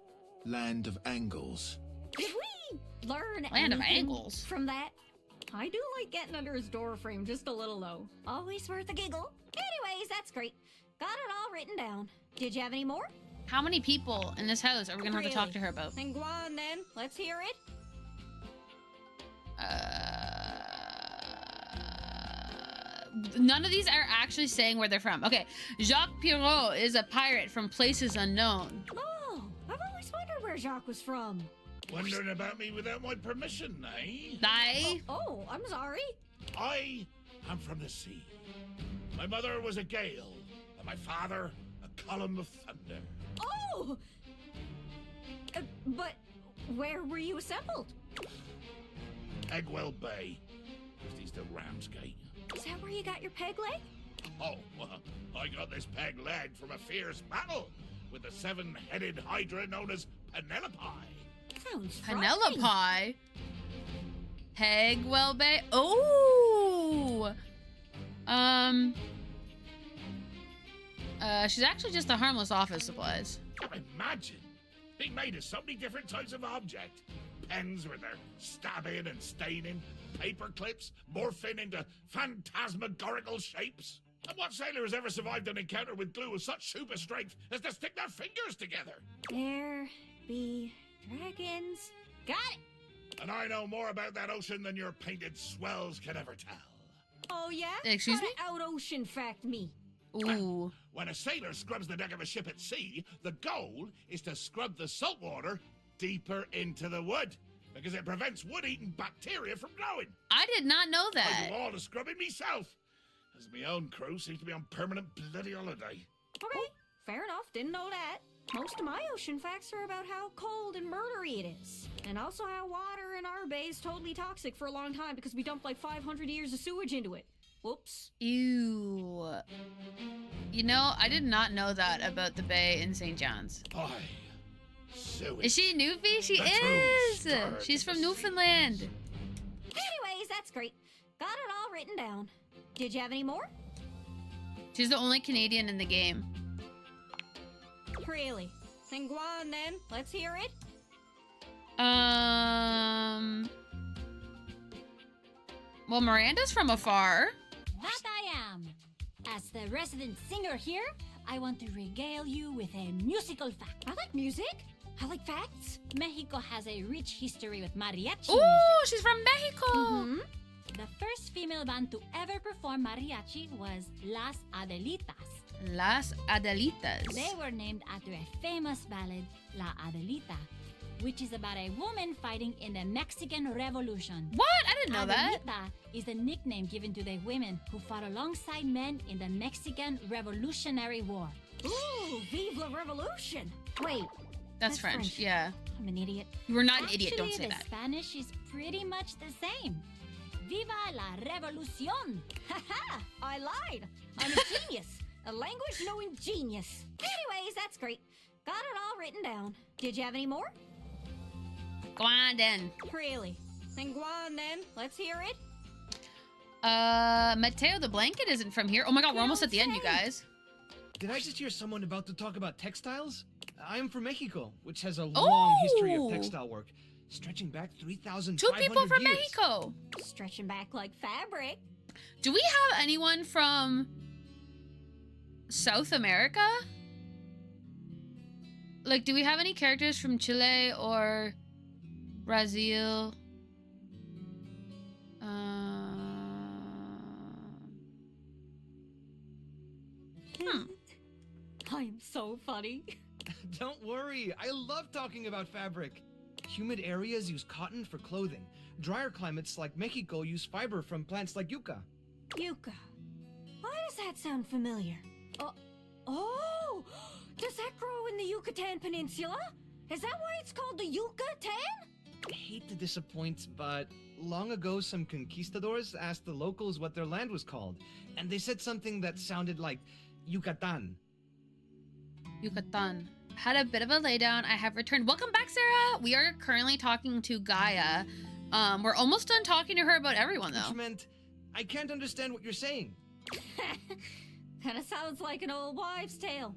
land of Angles. Did we learn Land of anything Angles. from that? I do like getting under his door frame just a little though. Always worth a giggle. Anyways, that's great. Got it all written down. Did you have any more? How many people in this house are we gonna have to talk to her about? Then go on then. Let's hear it. None of these are actually saying where they're from. Okay, Jacques Pirot is a pirate from places unknown. Oh, I've always wondered where Jacques was from. Wondering about me without my permission, eh? Oh, I'm sorry. I am from the sea. My mother was a gale, and my father a column of thunder. Oh! But where were you assembled? Egwell Bay, just east of Ramsgate. Is that where you got your peg leg? Oh, well, I got this peg leg from a fierce battle with the seven-headed hydra known as Penelope. Sounds Penelope? Hegwell Bay? Oh! She's actually just a harmless office supplies. Imagine being made of so many different types of object. Pens where they're stabbing and staining, paper clips morphing into phantasmagorical shapes. And what sailor has ever survived an encounter with glue with such super strength as to stick their fingers together? There be dragons. Got it! And I know more about that ocean than your painted swells can ever tell. Oh, yeah? Excuse me? Out ocean fact me. Ooh. When a sailor scrubs the deck of a ship at sea, the goal is to scrub the salt water deeper into the wood, because it prevents wood-eating bacteria from growing. I did not know that. I do all the scrubbing myself, as my own crew seems to be on permanent bloody holiday. Okay, fair enough. Didn't know that. Most of my ocean facts are about how cold and murdery it is. And also how water in our bay is totally toxic for a long time because we dumped like 500 years of sewage into it. Whoops. Ew. You know, I did not know that about the bay in St. John's. Aye. Sewage. Is she a Newfie? She The is! true start She's of from the Newfoundland. Anyways, that's great. Got it all written down. Did you have any more? She's the only Canadian in the game. Really? Then go on then. Let's hear it. Well, Miranda's from afar. That I am. As the resident singer here, I want to regale you with a musical fact. I like music. I like facts. Mexico has a rich history with mariachi Ooh, music. she's from Mexico. Mm-hmm. The first female band to ever perform mariachi was Las Adelitas. Las Adelitas. They were named after a famous ballad, La Adelita, which is about a woman fighting in the Mexican Revolution. What? I didn't know that. Adelita is the nickname given to the women who fought alongside men in the Mexican Revolutionary War. Ooh, vive la revolution. Wait. That's French. Yeah. I'm an idiot. You were not an idiot. Don't Actually, say that. the Spanish is pretty much the same. Viva la revolución! Haha! I lied. I'm a genius. A language-knowing genius. Anyways, that's great. Got it all written down. Did you have any more? Go on then. Really? Then go on then. Let's hear it. Mateo the Blanket isn't from here. Oh my god, we're almost at the end, you guys. Did I just hear someone about to talk about textiles? I'm from Mexico, which has a long history of textile work, stretching back 3,500 Two people from years. Mexico. Stretching back like fabric. Do we have anyone from South America? Like, do we have any characters from Chile or Brazil? I'm so funny. Don't worry, I love talking about fabric. Humid areas use cotton for clothing. Drier climates like Mexico use fiber from plants like yucca. Yucca. Why does that sound familiar? Oh! Does that grow in the Yucatan Peninsula? Is that why it's called the Yucatan? I hate to disappoint, but long ago some conquistadors asked the locals what their land was called, and they said something that sounded like Yucatan. Yucatan. Had a bit of a laydown. I have returned. Welcome back, Sarah. We are currently talking to Gaia. We're almost done talking to her about everyone, though. Which meant, I can't understand what you're saying. Kinda sounds like an old wives' tale.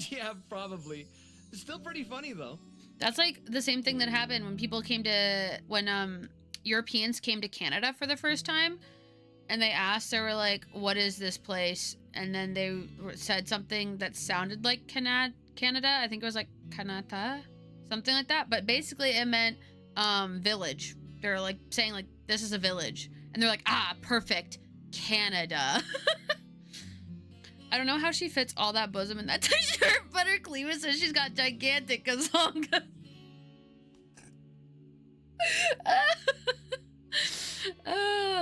Yeah, probably. It's still pretty funny, though. That's like the same thing that happened when people came to, when Europeans came to Canada for the first time. And they asked, they were like, what is this place? And then they said something that sounded like Canada. I think it was like Kanata, something like that. But basically it meant village. They were like saying like, this is a village. And they're like, ah, perfect, Canada. I don't know how she fits all that bosom in that t-shirt, but her cleavage says she's got gigantic kazonga.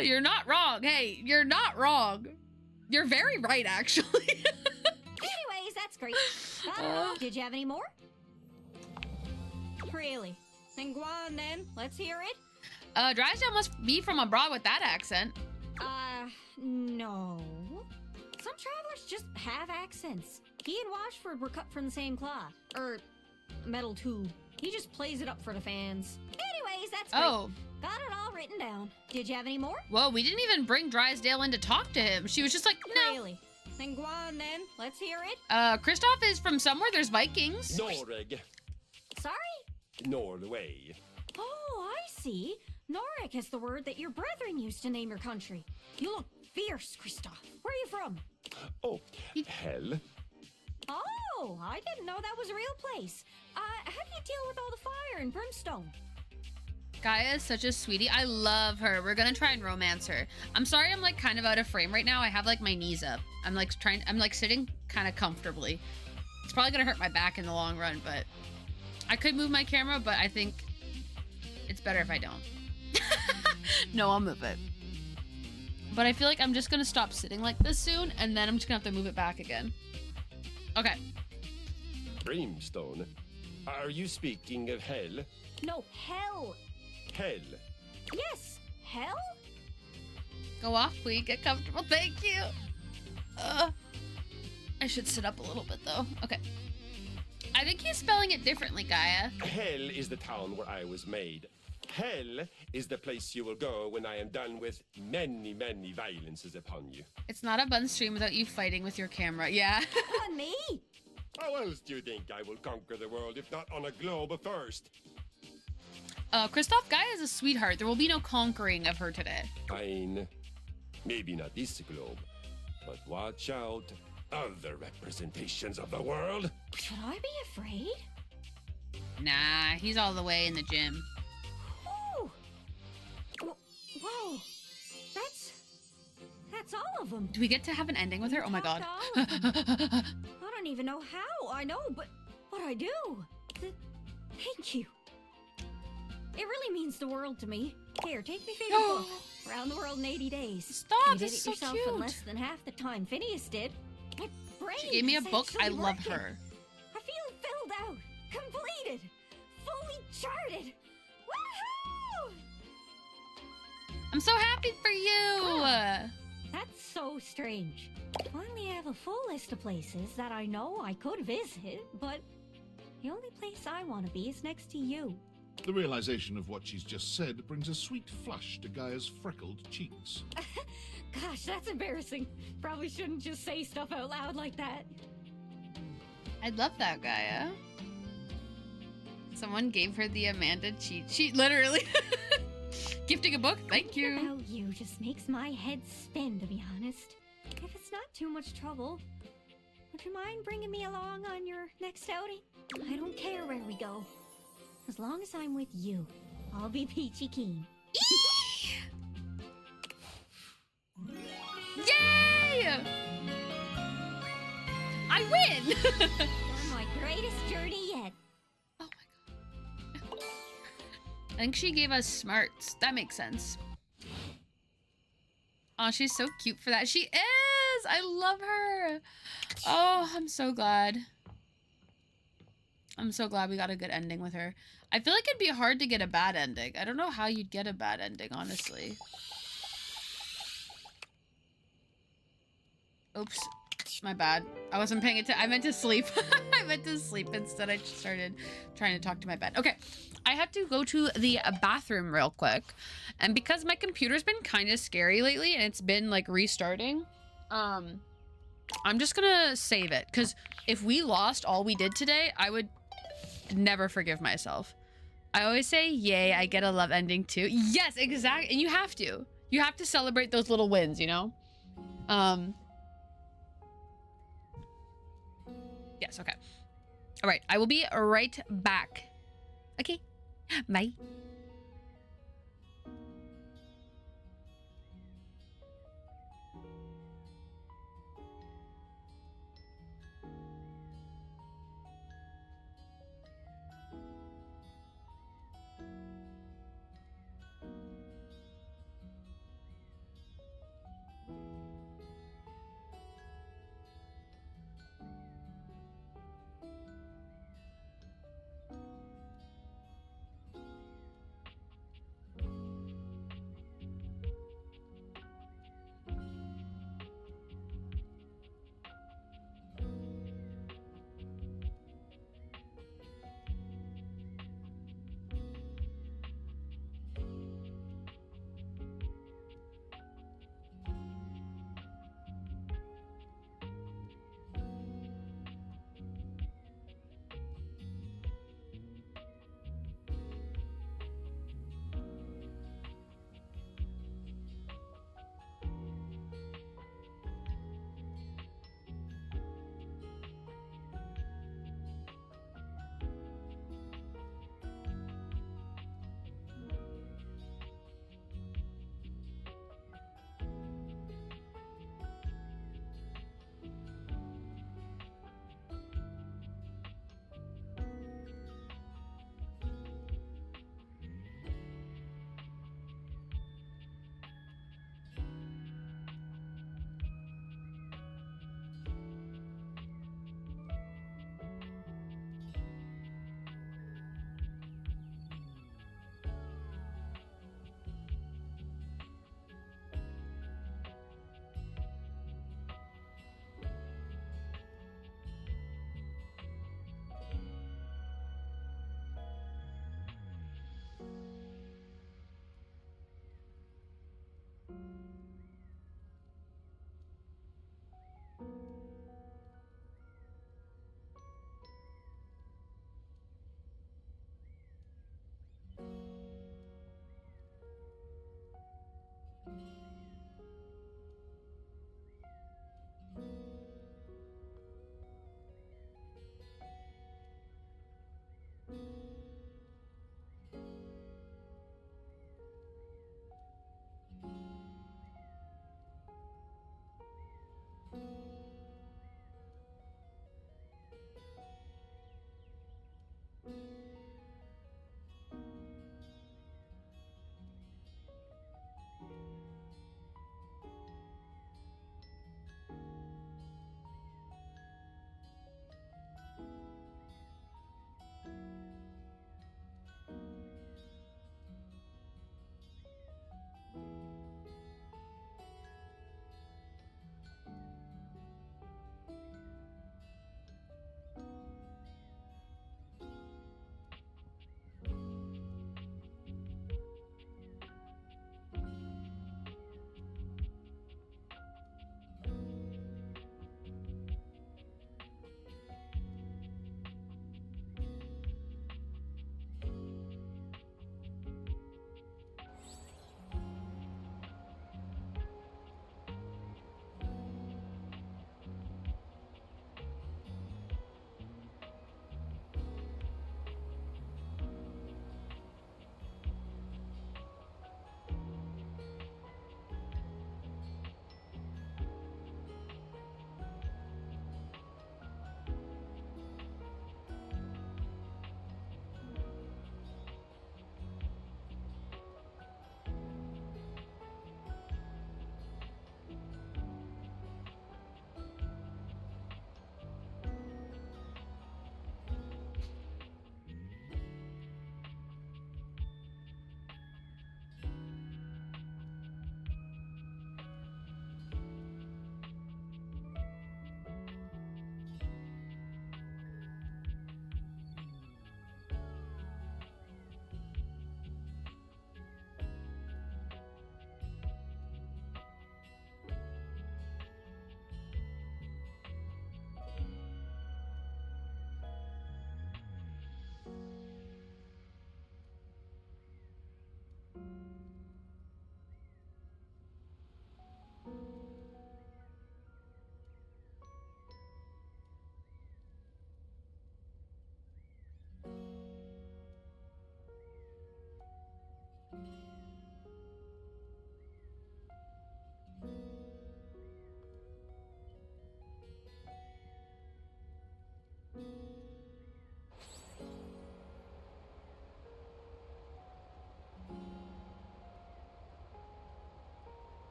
You're not wrong. Hey, you're not wrong. You're very right, actually. Anyways, that's great. Did you have any more? Really? Then go on then. Let's hear it. Drysdale must be from abroad with that accent. No. Some travelers just have accents. He and Washford were cut from the same cloth. Metal tube. He just plays it up for the fans. Anyways, that's great. Oh. Got it all written down. Did you have any more? Whoa, we didn't even bring Drysdale in to talk to him. She was just like, no. Really? Then go on then. Let's hear it. Kristoff is from somewhere. There's Vikings. Noreg. Sorry? Norway. Oh, I see. Noreg is the word that your brethren used to name your country. You look fierce, Kristoff. Where are you from? Oh, hell. Oh, I didn't know that was a real place. How do you deal with all the fire and brimstone? Gaia is such a sweetie. I love her. We're gonna try and romance her. I'm sorry I'm like kind of out of frame right now. I have like my knees up. I'm like sitting kind of comfortably. It's probably gonna hurt my back in the long run, but I could move my camera, but I think it's better if I don't. No, I'll move it. But I feel like I'm just gonna stop sitting like this soon, and then I'm just gonna have to move it back again. Okay. Brimstone? Are you speaking of hell? No, hell. Hell. Yes, hell? Go off, please. Get comfortable. Thank you. I should sit up a little bit, though. Okay. I think he's spelling it differently, Gaia. Hell is the town where I was made. Hell is the place you will go when I am done with many, many violences upon you. It's not a bun stream without you fighting with your camera. Yeah. On me? How else do you think I will conquer the world if not on a globe first? Kristoff, Gaia is a sweetheart. There will be no conquering of her today. Fine. Maybe not this globe, but watch out. Other representations of the world. Should I be afraid? Nah, he's all the way in the gym. Ooh. Whoa. That's all of them. Do we get to have an ending with her? Oh my god. I don't even know how. I know, but I do. Thank you. It really means the world to me. Here, take my favorite book, Around the World in 80 Days. Stop, You did this it is so yourself cute. in less than half the time Phineas did. My brain She gave me a is book. I actually love working. her. I feel filled out, completed, fully charted. Woohoo! I'm so happy for you. That's so strange. Finally, I have a full list of places that I know I could visit, but the only place I want to be is next to you. The realization of what she's just said brings a sweet flush to Gaia's freckled cheeks. Gosh, that's embarrassing. Probably shouldn't just say stuff out loud like that. I'd love that, Gaia. Someone gave her the Amanda cheat sheet, literally. Gifting a book? Thank you. Thinking about you just makes my head spin, to be honest. If it's not too much trouble, would you mind bringing me along on your next outing? I don't care where we go. As long as I'm with you, I'll be peachy keen. Yay! I win! On my greatest journey yet. I think she gave us smarts. That makes sense. Oh, she's so cute for that. She is! I love her. Oh, I'm so glad. I'm so glad we got a good ending with her. I feel like it'd be hard to get a bad ending. I don't know how you'd get a bad ending, honestly. Oops. My bad. I wasn't paying attention. I meant to sleep. I meant to sleep. Instead, I just started trying to talk to my bed. Okay. I had to go to the bathroom real quick. And because my computer's been kind of scary lately and it's been like restarting, I'm just gonna save it. Because if we lost all we did today, I would never forgive myself. I always say, yay, I get a love ending too. Yes, exactly. And you have to. You have to celebrate those little wins, you know? Yes, okay. All right, I will be right back. Okay, bye.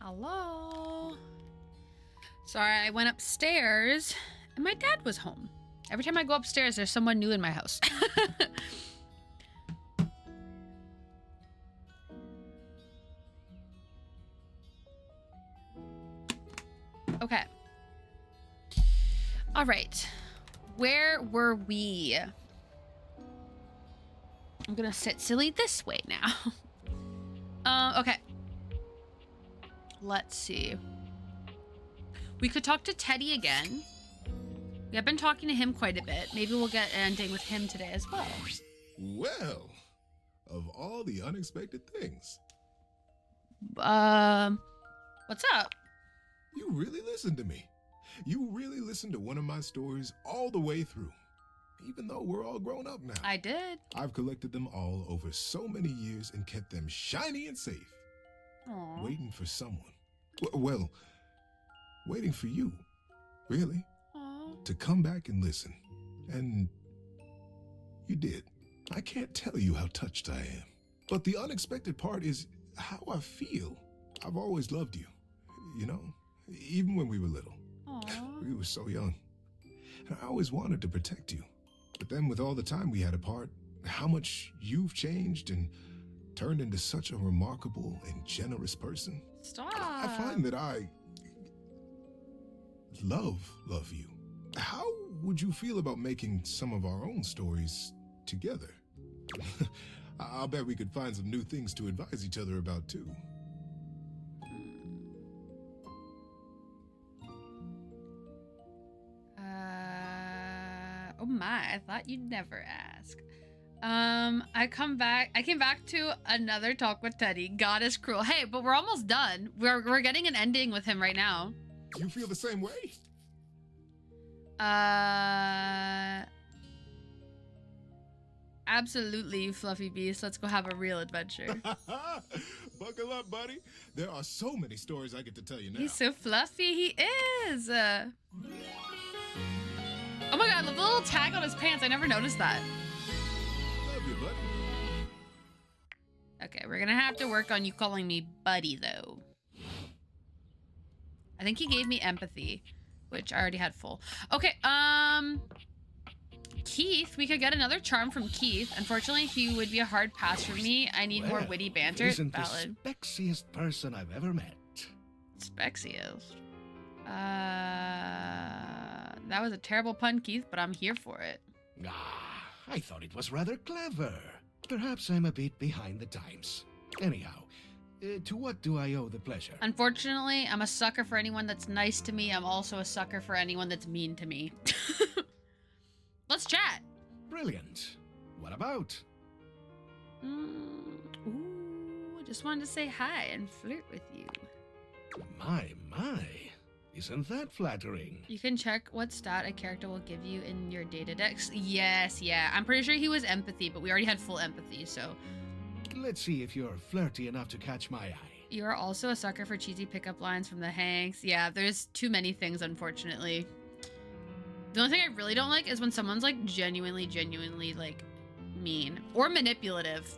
Hello? Sorry, I went upstairs and my dad was home. Every time I go upstairs, there's someone new in my house. Okay. All right. Where were we? I'm gonna sit silly this way now. Okay. Let's see. We could talk to Teddy again. We have been talking to him quite a bit. Maybe we'll get an ending with him today as well. Well, of all the unexpected things. What's up? You really listened to me. You really listened to one of my stories all the way through. Even though we're all grown up now. I did. I've collected them all over so many years and kept them shiny and safe. Aww. Waiting for someone. Well, waiting for you, really, to come back and listen. And you did. I can't tell you how touched I am. But the unexpected part is how I feel. I've always loved you, you know, even when we were little. We were so young. And I always wanted to protect you. But then with all the time we had apart, how much you've changed and turned into such a remarkable and generous person. Stop. I find that I love you. How would you feel about making some of our own stories together? I'll bet we could find some new things to advise each other about too. Oh my, I thought you'd never ask. I came back to another talk with Teddy. God is cruel. Hey, but we're almost done. We're getting an ending with him right now. You feel the same way? Absolutely, you fluffy beast. Let's go have a real adventure. Buckle up, buddy. There are so many stories I get to tell you now. He's so fluffy, he is. Oh my god, look at the little tag on his pants. I never noticed that. Love you, buddy. Okay, we're gonna have to work on you calling me buddy, though. I think he gave me empathy, which I already had full. Okay, Keith, we could get another charm from Keith. Unfortunately, he would be a hard pass for me. I need more witty banter. Isn't Valid. the spexiest person I've ever met. Spexiest. That was a terrible pun, Keith, but I'm here for it. I thought it was rather clever. Perhaps I'm a bit behind the times. Anyhow, to what do I owe the pleasure? Unfortunately, I'm a sucker for anyone that's nice to me. I'm also a sucker for anyone that's mean to me. Let's chat. Brilliant. What about? Ooh, just wanted to say hi and flirt with you. My. Isn't that flattering? You can check what stat a character will give you in your data decks. Yes, yeah. I'm pretty sure he was empathy, but we already had full empathy, so. Let's see if you're flirty enough to catch my eye. You're also a sucker for cheesy pickup lines from the Hanks. Yeah, there's too many things, unfortunately. The only thing I really don't like is when someone's like genuinely like mean or manipulative.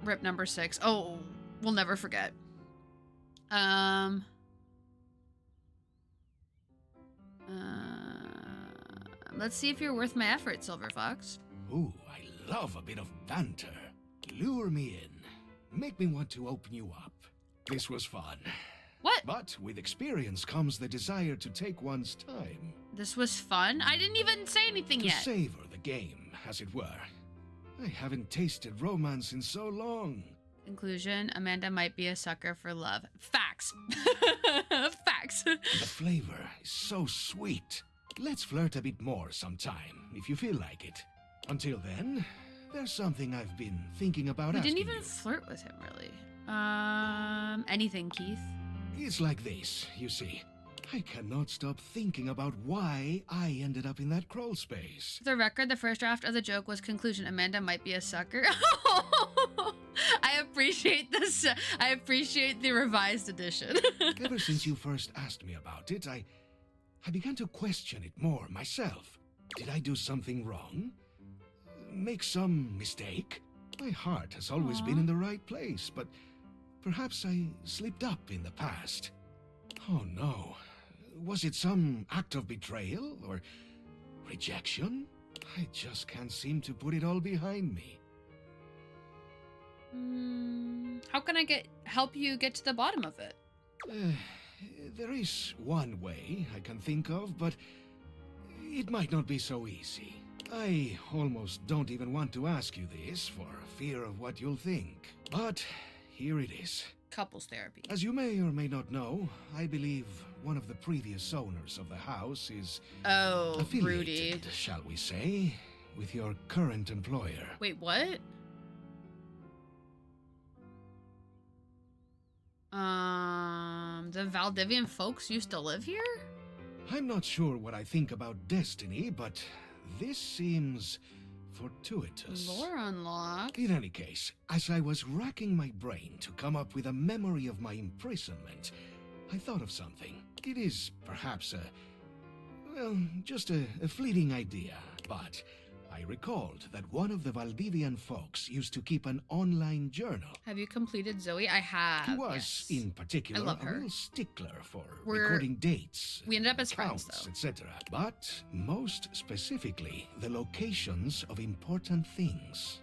Rip number 6. Oh, we'll never forget. Let's see if you're worth my effort, Silver Fox. Ooh, I love a bit of banter. Lure me in. Make me want to open you up. This was fun. What? But with experience comes the desire to take one's time. This was fun? I didn't even say anything to yet. Savor the game, as it were. I haven't tasted romance in so long. Conclusion, Amanda might be a sucker for love. Facts. Facts. The flavor is so sweet. Let's flirt a bit more sometime, if you feel like it. Until then, there's something I've been thinking about We asking didn't even you. flirt with him, really. Anything, Keith? It's like this, you see. I cannot stop thinking about why I ended up in that crawl space. For the record, the first draft of the joke was conclusion. Amanda might be a sucker. I appreciate this. I appreciate the revised edition. Ever since you first asked me about it, I began to question it more myself. Did I do something wrong? Make some mistake? My heart has always been in the right place, but Perhaps I slipped up in the past. Oh no. Was it some act of betrayal or rejection? I just can't seem to put it all behind me. How can I help you get to the bottom of it? There is one way I can think of, but it might not be so easy. I almost don't even want to ask you this for fear of what you'll think. But here it is. Couples therapy. As you may or may not know, I believe one of the previous owners of the house is affiliated, Rudy. shall we say, with your current employer. Wait, what? The Valdivian folks used to live here? I'm not sure what I think about destiny, but this seems fortuitous. Lore unlock. In any case, as I was racking my brain to come up with a memory of my imprisonment, I thought of something. It is perhaps just a fleeting idea, but I recalled that one of the Valdivian folks used to keep an online journal. Have you completed Zoe? I have. He was, in particular, I love a her. real stickler for recording dates, We ended up as friends, counts, though. etc. But most specifically, the locations of important things.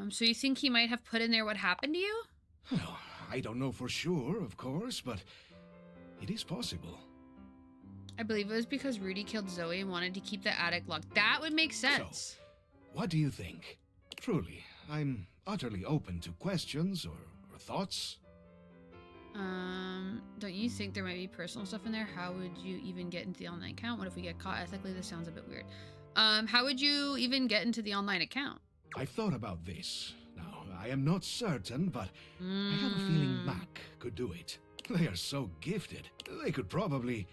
So you think he might have put in there what happened to you? Well, I don't know for sure, of course, but it is possible. I believe it was because Rudy killed Zoe and wanted to keep the attic locked. That would make sense. What do you think? Truly, I'm utterly open to questions or thoughts. Don't you think there might be personal stuff in there? How would you even get into the online account? What if we get caught ethically? This sounds a bit weird. How would you even get into the online account? I've thought about this. Now, I am not certain, but I have a feeling Mac could do it. They are so gifted. They could probably...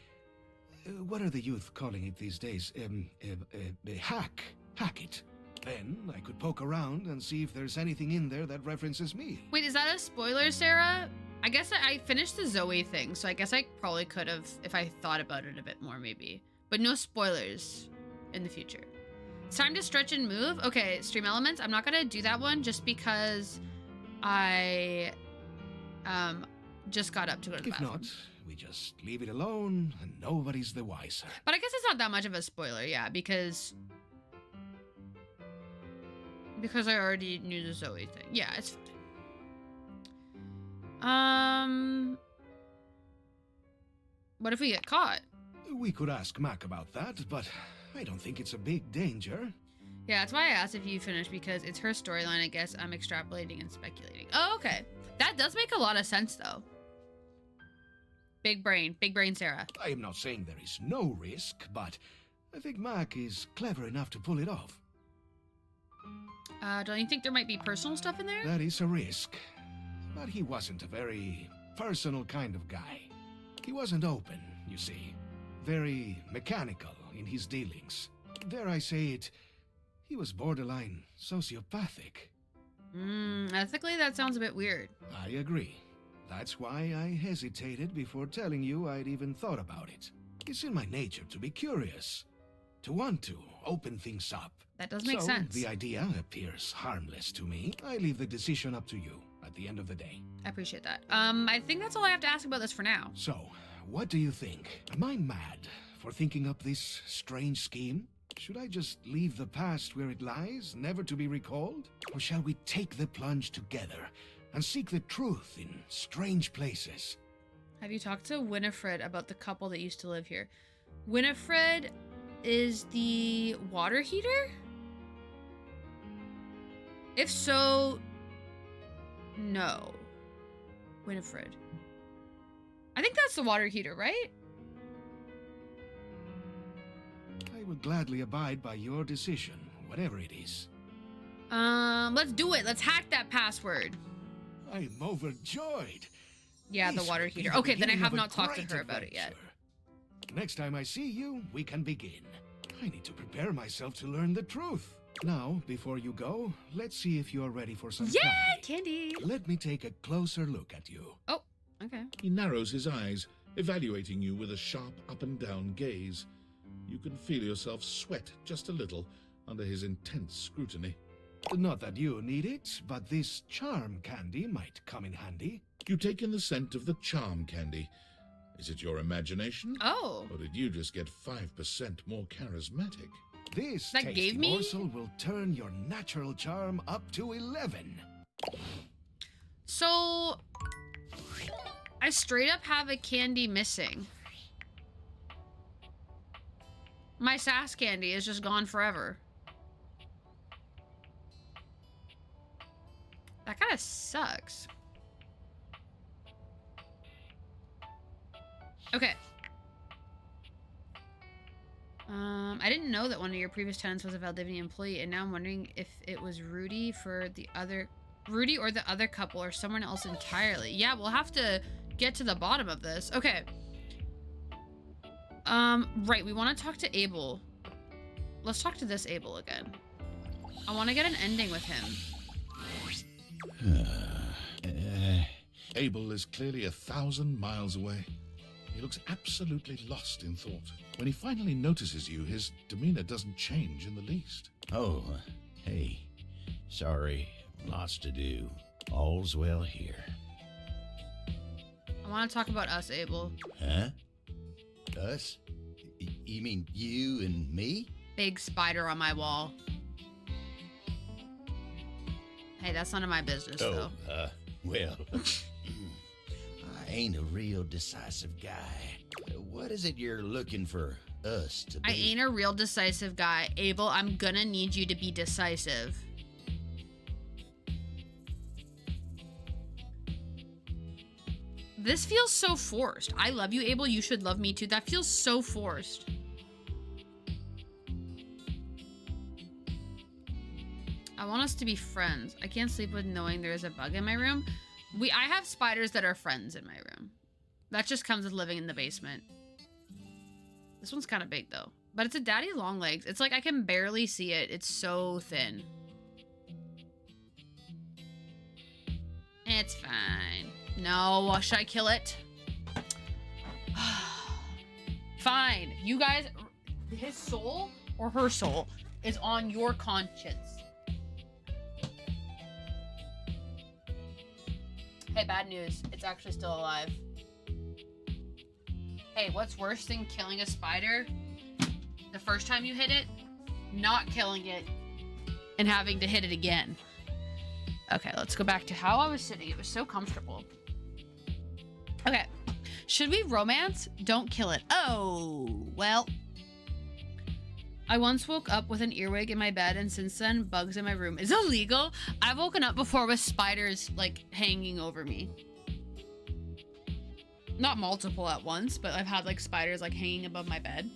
what are the youth calling it these days? Hack it. Then I could poke around and see if there's anything in there that references me. Wait, is that a spoiler, Sarah? I guess I finished the Zoe thing, so I guess I probably could have if I thought about it a bit more, maybe. But no spoilers in the future. It's time to stretch and move. Okay, stream elements. I'm not gonna do that one just because I just got up to go to the If bathroom. not, we just leave it alone and nobody's the wiser. But I guess it's not that much of a spoiler, yeah, because I already knew the Zoe thing. Yeah, it's fine. What if we get caught? We could ask Mac about that, but I don't think it's a big danger. Yeah, that's why I asked if you finished, because it's her storyline. I guess I'm extrapolating and speculating. Oh, okay. That does make a lot of sense, though. Big brain, Sarah. I am not saying there is no risk, but I think Mac is clever enough to pull it off. Don't you think there might be personal stuff in there? That is a risk. But he wasn't a very personal kind of guy. He wasn't open, you see. Very mechanical in his dealings. Dare I say it, he was borderline sociopathic. Ethically, that sounds a bit weird. I agree. That's why I hesitated before telling you I'd even thought about it. It's in my nature to be curious, to want to open things up. That does make sense. The idea appears harmless to me. I leave the decision up to you at the end of the day. I appreciate that. I think that's all I have to ask about this for now. So, what do you think? Am I mad for thinking up this strange scheme? Should I just leave the past where it lies, never to be recalled? Or shall we take the plunge together and seek the truth in strange places? Have you talked to Winifred about the couple that used to live here? Winifred is the water heater? If so, no. Winifred. I think that's the water heater, right? I will gladly abide by your decision, whatever it is. Let's do it. Let's hack that password. I'm overjoyed. Yeah, the This water will be heater. the Okay, then I beginning have of a not talked to great her about it yet. Next time I see you, we can begin. I need to prepare myself to learn the truth. Now, before you go, let's see if you're ready for some candy. Let me take a closer look at you. Oh, okay. He narrows his eyes, evaluating you with a sharp up and down gaze. You can feel yourself sweat just a little under his intense scrutiny. Not that you need it, but this charm candy might come in handy. You take in the scent of the charm candy. Is it your imagination? Oh. Or did you just get 5% more charismatic? This That tasty gave me- morsel will turn your natural charm up to 11. So, I straight up have a candy missing. My sass candy is just gone forever. That kind of sucks. Okay. I didn't know that one of your previous tenants was a Valdivia employee, and now I'm wondering if it was Rudy or the other couple or someone else entirely. Yeah, we'll have to get to the bottom of this. Okay. Right, we want to talk to Abel. Let's talk to this Abel again. I want to get an ending with him. Abel is clearly 1,000 miles away. He looks absolutely lost in thought. When he finally notices you, his demeanor doesn't change in the least. Oh, hey. Sorry, lots to do. All's well here. I want to talk about us, Abel. Huh? Us? You mean you and me? Big spider on my wall. Hey, that's none of my business, though. Well, I ain't a real decisive guy. What is it you're looking for us to be? I ain't a real decisive guy. Abel, I'm gonna need you to be decisive. This feels so forced. I love you, Abel. You should love me too. That feels so forced. I want us to be friends. I can't sleep with knowing there is a bug in my room. I have spiders that are friends in my room. That just comes with living in the basement. This one's kind of big though. But it's a daddy long legs. It's like I can barely see it. It's so thin. It's fine. No, should I kill it? Fine. You guys, his soul or her soul is on your conscience. Hey, bad news. It's actually still alive. Hey, what's worse than killing a spider? The first time you hit it, not killing it, and having to hit it again. Okay, let's go back to how I was sitting. It was so comfortable. Okay. Should we romance? Don't kill it. Oh, well. I once woke up with an earwig in my bed, and since then, bugs in my room is illegal. I've woken up before with spiders, like, hanging over me. Not multiple at once, but I've had, like, spiders, like, hanging above my bed.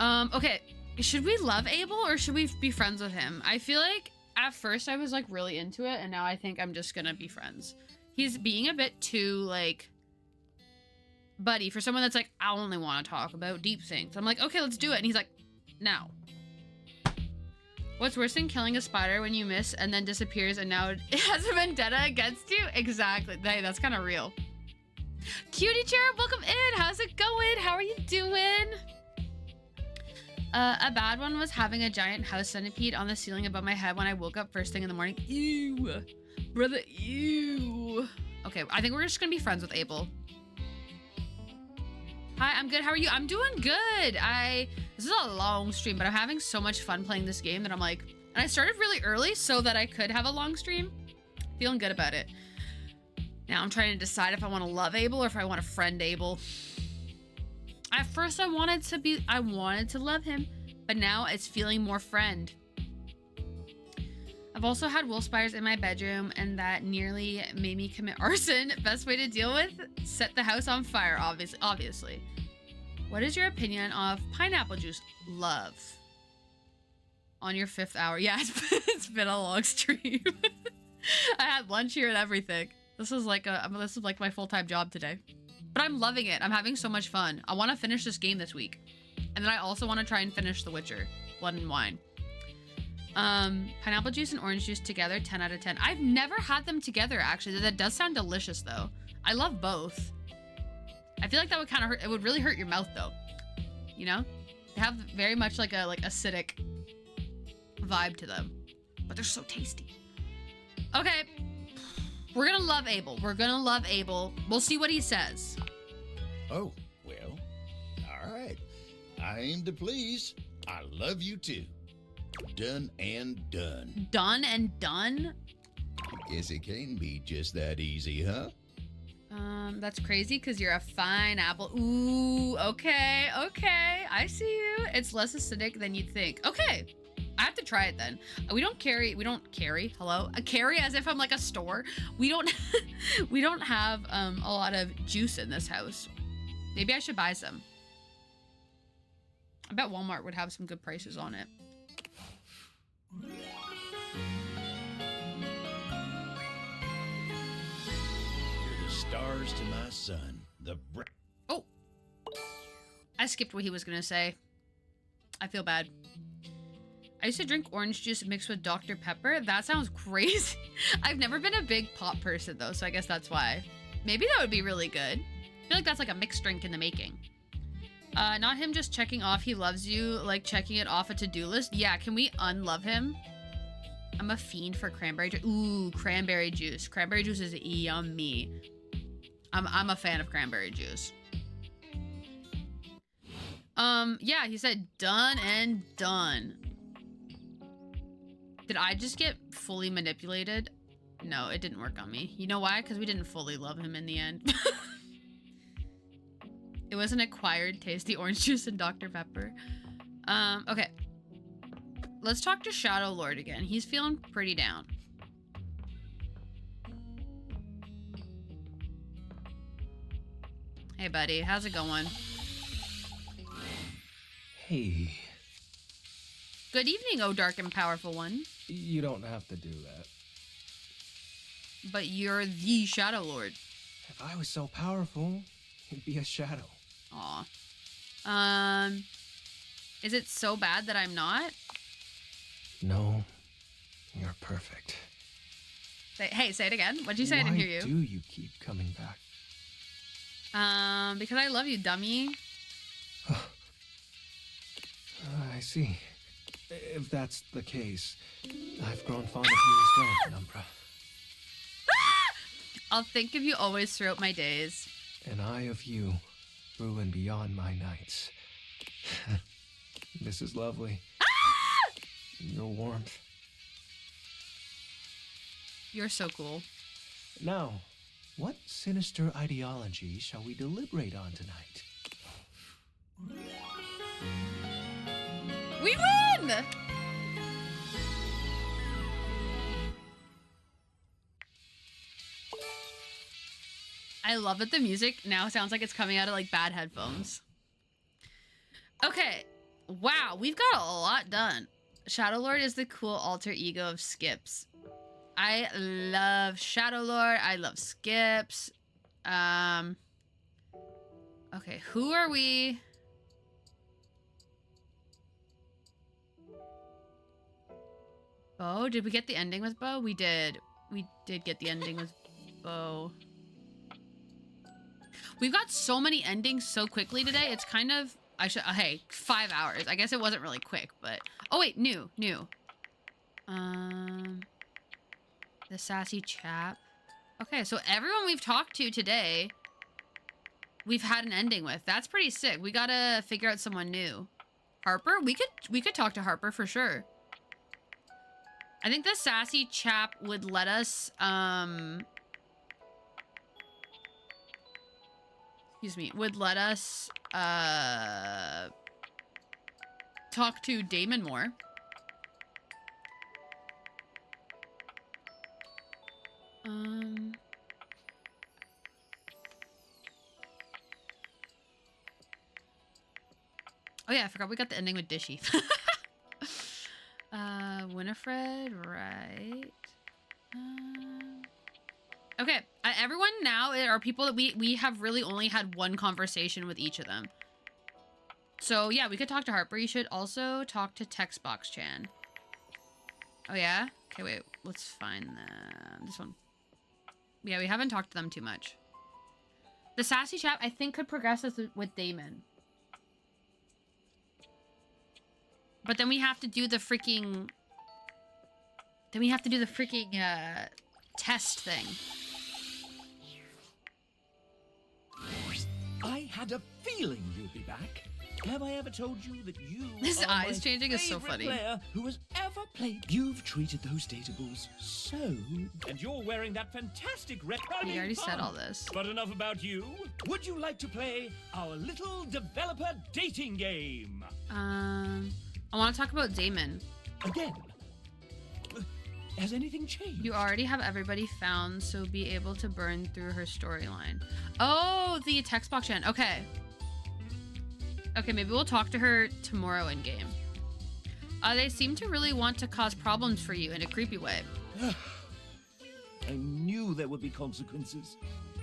Okay. Should we love Abel, or should we be friends with him? I feel like, at first, I was, like, really into it, and now I think I'm just gonna be friends. He's being a bit too, like... buddy for someone that's like, I only want to talk about deep things. I'm like, okay, let's do it. And he's like, no. What's worse than killing a spider when you miss and then disappears and now it has a vendetta against you? Exactly. Hey, that's kind of real. Cutie Cherub, welcome in. How's it going? How are you doing? A bad one was having a giant house centipede on the ceiling above my head when I woke up first thing in the morning. Ew. Brother, ew. Okay, I think we're just gonna be friends with Abel. Hi, I'm good. How are you? I'm doing good. This is a long stream, but I'm having so much fun playing this game that I'm like, and I started really early so that I could have a long stream. Feeling good about it. Now I'm trying to decide if I want to love Abel or if I want to friend Abel. At first I wanted to love him, but now it's feeling more friend. I've also had wolf spiders in my bedroom, and that nearly made me commit arson. Best way to deal with? Set the house on fire, obviously. What is your opinion of pineapple juice? Love. On your 5th hour. Yeah, it's been a long stream. I had lunch here and everything. This is like my full-time job today. But I'm loving it. I'm having so much fun. I want to finish this game this week. And then I also want to try and finish The Witcher. Blood and Wine. Pineapple juice and orange juice together, 10 out of 10. I've never had them together, actually. That does sound delicious, though. I love both. I feel like that would kind of hurt. It would really hurt your mouth though. You know? They have very much like a acidic vibe to them. But they're so tasty. Okay. We're gonna love Abel. We're gonna love Abel. We'll see what he says. Oh, well, all right. I aim to please. I love you too. Done and done. Done and done? Guess it can be just that easy, huh? That's crazy because you're a fine apple. Ooh, okay, okay. I see you. It's less acidic than you'd think. Okay. I have to try it then. We don't carry, hello? A carry as if I'm like a store. We don't have a lot of juice in this house. Maybe I should buy some. I bet Walmart would have some good prices on it. You're the stars to my sun. Oh! I skipped what he was gonna say. I feel bad. I used to drink orange juice mixed with Dr. Pepper. That sounds crazy. I've never been a big pop person though, so I guess that's why. Maybe that would be really good. I feel like that's like a mixed drink in the making. Not him just checking off he loves you, like checking it off a to-do list. Yeah, can we unlove him? I'm a fiend for cranberry juice. Ooh, cranberry juice. Cranberry juice is yummy. I'm a fan of cranberry juice. Yeah, he said done and done. Did I just get fully manipulated? No, it didn't work on me. You know why? Because we didn't fully love him in the end. It was an acquired taste, the orange juice and Dr. Pepper. Okay. Let's talk to Shadow Lord again. He's feeling pretty down. Hey, buddy. How's it going? Hey. Good evening, oh dark and powerful one. You don't have to do that. But you're the Shadow Lord. If I was so powerful, you'd be a shadow. Aw. Is it so bad that I'm not? No, you're perfect. Hey, say it again. What'd you say? I didn't hear you. Why do you keep coming back? Because I love you, dummy. I see. If that's the case, I've grown fond of you as well, Penumbra. I'll think of you always throughout my days. And I of you, through and beyond my nights. This is lovely. Your warmth. You're so cool. Now, what sinister ideology shall we deliberate on tonight? We win! I love that the music now sounds like it's coming out of like bad headphones. Okay. Wow, we've got a lot done. Shadow Lord is the cool alter ego of Skips. I love Shadow Lord. I love Skips. Okay, who are we? Bo? Did we get the ending with Bo? We did. We did get the ending with Bo. We've got so many endings so quickly today. It's kind of... hey, 5 hours. I guess it wasn't really quick, but... Oh, wait, new. The sassy chap. Okay, so everyone we've talked to today, we've had an ending with. That's pretty sick. We gotta figure out someone new. Harper? We could talk to Harper for sure. I think the sassy chap would let us, excuse me, would let us, talk to Damon more. Oh yeah, I forgot we got the ending with Dishy. Winifred, right. Okay, everyone now are people that we have really only had one conversation with each of them. So yeah, we could talk to Harper. You should also talk to Textbox Chan. Oh yeah? Okay, wait, let's find this one. Yeah, we haven't talked to them too much. The sassy chap, I think, could progress us with Damon. But then we have to do the freaking... test thing. I had a feeling you'd be back. Have I ever told you that you This are eyes my changing is so favorite funny. player who has ever played? You've treated those data balls so... And you're wearing that fantastic red... We already said all this. But enough about you. Would you like to play our little developer dating game? I want to talk about Damon. Again? Has anything changed? You already have everybody found, so be able to burn through her storyline. Oh, the text box gen. Okay. Okay, maybe we'll talk to her tomorrow in game. They seem to really want to cause problems for you in a creepy way. I knew there would be consequences.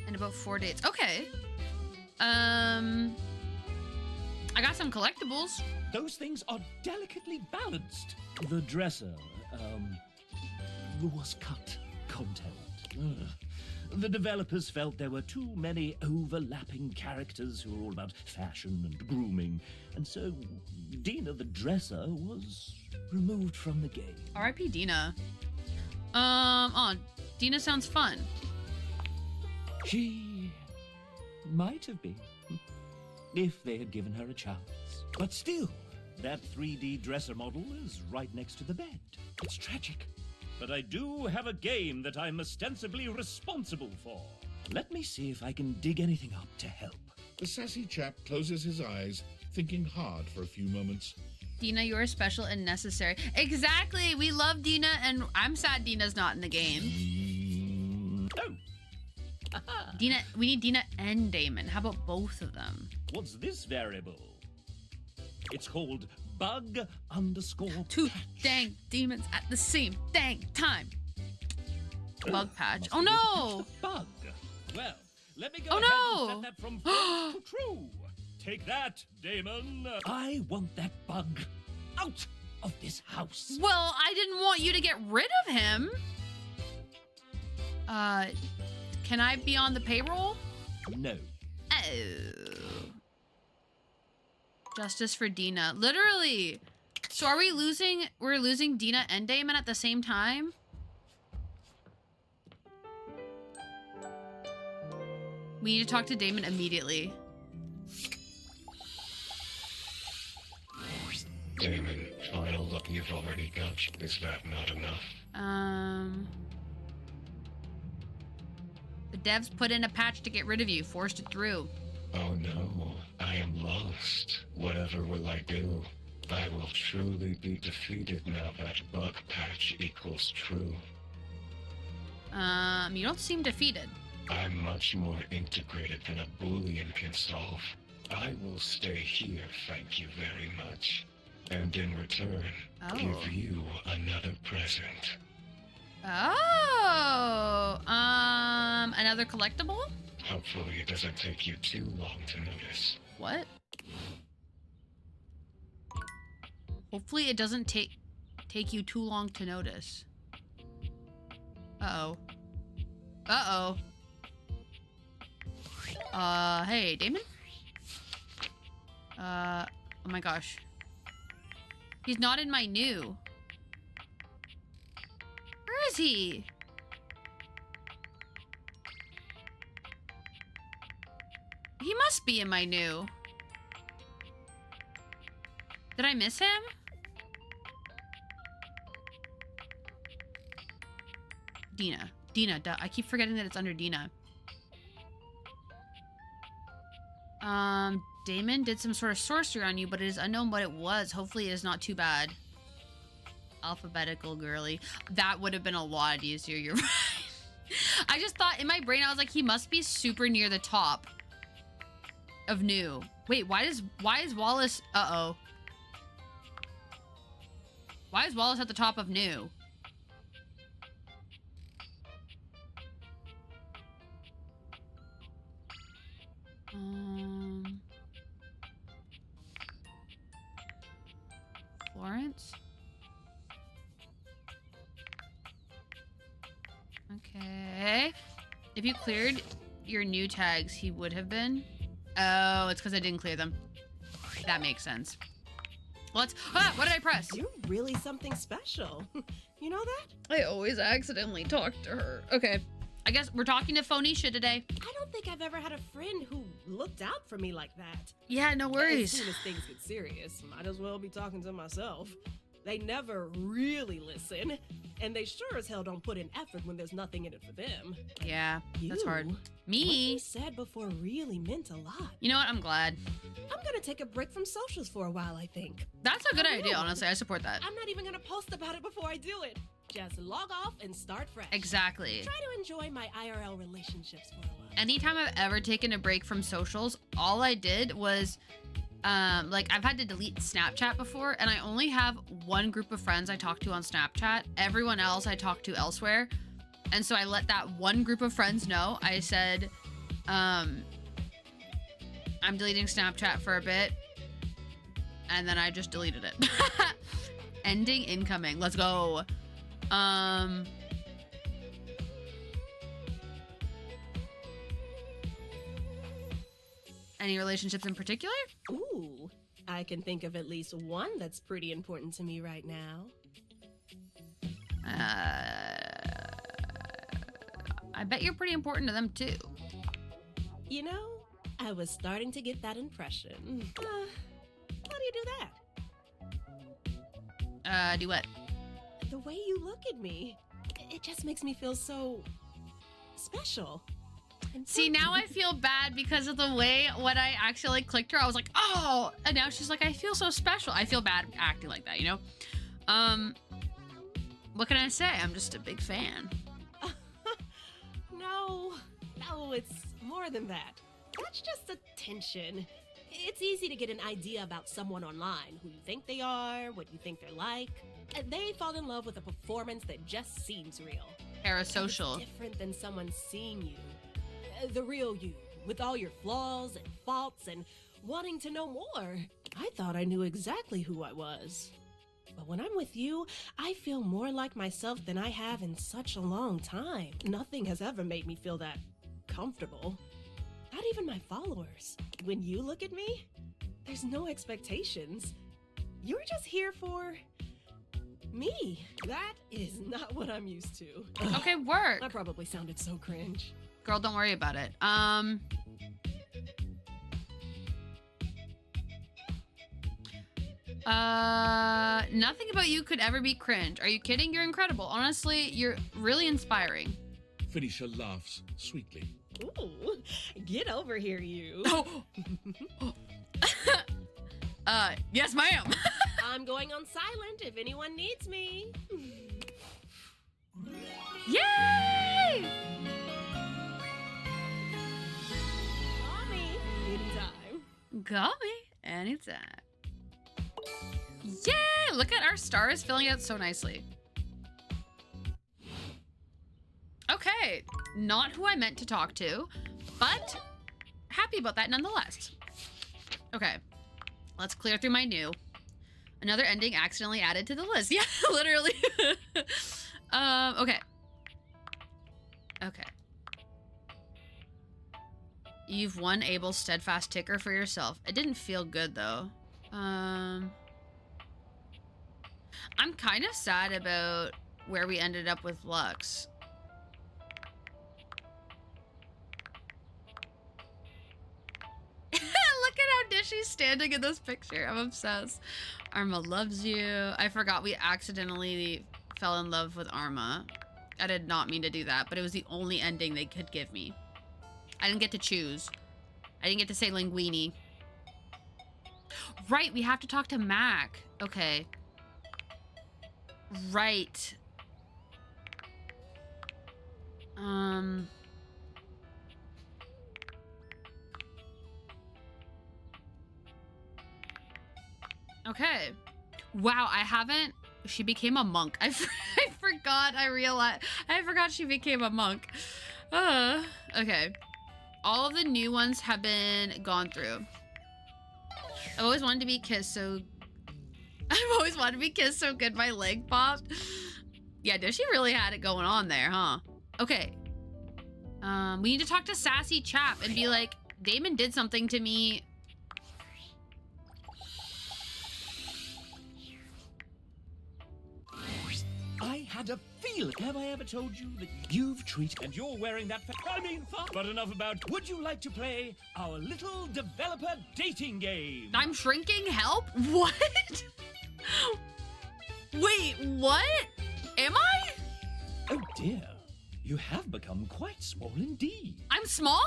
In about 4 days. Okay. I got some collectibles. Those things are delicately balanced. The dresser, was cut content. The developers felt there were too many overlapping characters who were all about fashion and grooming, and so Dina the dresser was removed from the game. R.I.P. Dina. Dina sounds fun. She might have been, if they had given her a chance. But still, that 3D dresser model is right next to the bed. It's tragic. But I do have a game that I'm ostensibly responsible for. Let me see if I can dig anything up to help. The sassy chap closes his eyes, thinking hard for a few moments. Dina, you are special and necessary. Exactly! We love Dina, and I'm sad Dina's not in the game. Dina, we need Dina and Damon. How about both of them? What's this variable? It's called bug_. Two dang demons at the same dang time. Bug patch. Oh no! Bug. Well, let me go Oh ahead no! and set that from false to true. Take that, Damon. I want that bug out of this house. Well, I didn't want you to get rid of him. Can I be on the payroll? No. Oh. Justice for Dina. Literally. So are we losing... We're losing Dina and Damon at the same time? We need to talk to Damon immediately. Damon, final look you've already got. Is that not enough? The devs put in a patch to get rid of you. Forced it through. Oh no, I am lost. Whatever will I do? I will truly be defeated now that bug patch equals true. You don't seem defeated. I'm much more integrated than a Boolean can solve. I will stay here, thank you very much. And in return, give you another present. Oh, another collectible? Hopefully it doesn't take you too long to notice. What? Hopefully it doesn't take you too long to notice. Uh-oh. Uh-oh. Hey, Damon? Oh my gosh. He's not in my new. Where is he? He must be in my new. Did I miss him? Dina. Dina, duh. I keep forgetting that it's under Dina. Damon did some sort of sorcery on you, but it is unknown what it was. Hopefully it is not too bad. Alphabetical girly. That would have been a lot easier, you're right. I just thought in my brain, I was like, he must be super near the top of new. Wait, why is Wallace... Uh-oh. Why is Wallace at the top of new? Florence? Okay. If you cleared your new tags, he would have been. Oh, it's because I didn't clear them. That makes sense. What did I press? You're really something special. You know that? I always accidentally talk to her. Okay, I guess we're talking to Phoenicia today. I don't think I've ever had a friend who looked out for me like that. Yeah, no worries. As soon as things get serious, might as well be talking to myself. They never really listen, and they sure as hell don't put in effort when there's nothing in it for them. Yeah, that's hard. What you said before really meant a lot. You know what? I'm glad. I'm gonna take a break from socials for a while, I think. That's a good idea, honestly. I support that. I'm not even gonna post about it before I do it. Just log off and start fresh. Exactly. Try to enjoy my IRL relationships for a while. Anytime I've ever taken a break from socials, all I did was, like, I've had to delete Snapchat before, and I only have one group of friends I talk to on Snapchat. Everyone else I talk to elsewhere. And so I let that one group of friends know. I said, I'm deleting Snapchat for a bit. And then I just deleted it. Ending incoming. Let's go. Any relationships in particular? Ooh, I can think of at least one that's pretty important to me right now. I bet you're pretty important to them too. You know, I was starting to get that impression. How do you do that? Do what? The way you look at me, it just makes me feel so special. See, now I feel bad because of the way when I actually clicked her, I was like, oh, and now she's like, I feel so special. I feel bad acting like that, you know? What can I say? I'm just a big fan. No, it's more than that. That's just attention. It's easy to get an idea about someone online, who you think they are, what you think they're like. And they fall in love with a performance that just seems real. Parasocial. It's different than someone seeing you. The real you, with all your flaws and faults and wanting to know more. I thought I knew exactly who I was. But when I'm with you, I feel more like myself than I have in such a long time. Nothing has ever made me feel that comfortable. Not even my followers. When you look at me, there's no expectations. You're just here for me. That is not what I'm used to. Okay, work. I probably sounded so cringe. Girl, don't worry about it. Nothing about you could ever be cringe. Are you kidding? You're incredible. Honestly, you're really inspiring. Phoenicia laughs sweetly. Ooh, get over here, you. Yes, ma'am. I'm going on silent if anyone needs me. Yay! Call me anytime. Call me anytime. Yay! Look at our stars filling out so nicely. Okay, not who I meant to talk to, but happy about that nonetheless. Okay, let's clear through my new. Another ending accidentally added to the list. Yeah, literally. Okay. Okay. You've won Abel's steadfast ticker for yourself. It didn't feel good though. I'm kind of sad about where we ended up with Lux. Look at how Dishy's standing in this picture. I'm obsessed. Arma loves you. I forgot we accidentally fell in love with Arma. I did not mean to do that, but it was the only ending they could give me. I didn't get to choose. I didn't get to say Linguini. Right, we have to talk to Mac. Okay. Right. Okay. Wow, I haven't... She became a monk. I forgot. I forgot she became a monk. Okay. All of the new ones have been gone through. I've always wanted to be kissed so... I've always wanted to be kissed so good my leg popped. Yeah, Dishy really had it going on there, huh? Okay. We need to talk to Sassy Chap and be like, Damon did something to me. I had a feeling. Have I ever told you that you've treated and you're wearing that? But enough about. Would you like to play our little developer dating game? I'm shrinking. Help? What? Wait, what? Am I? Oh dear, you have become quite small indeed. I'm small?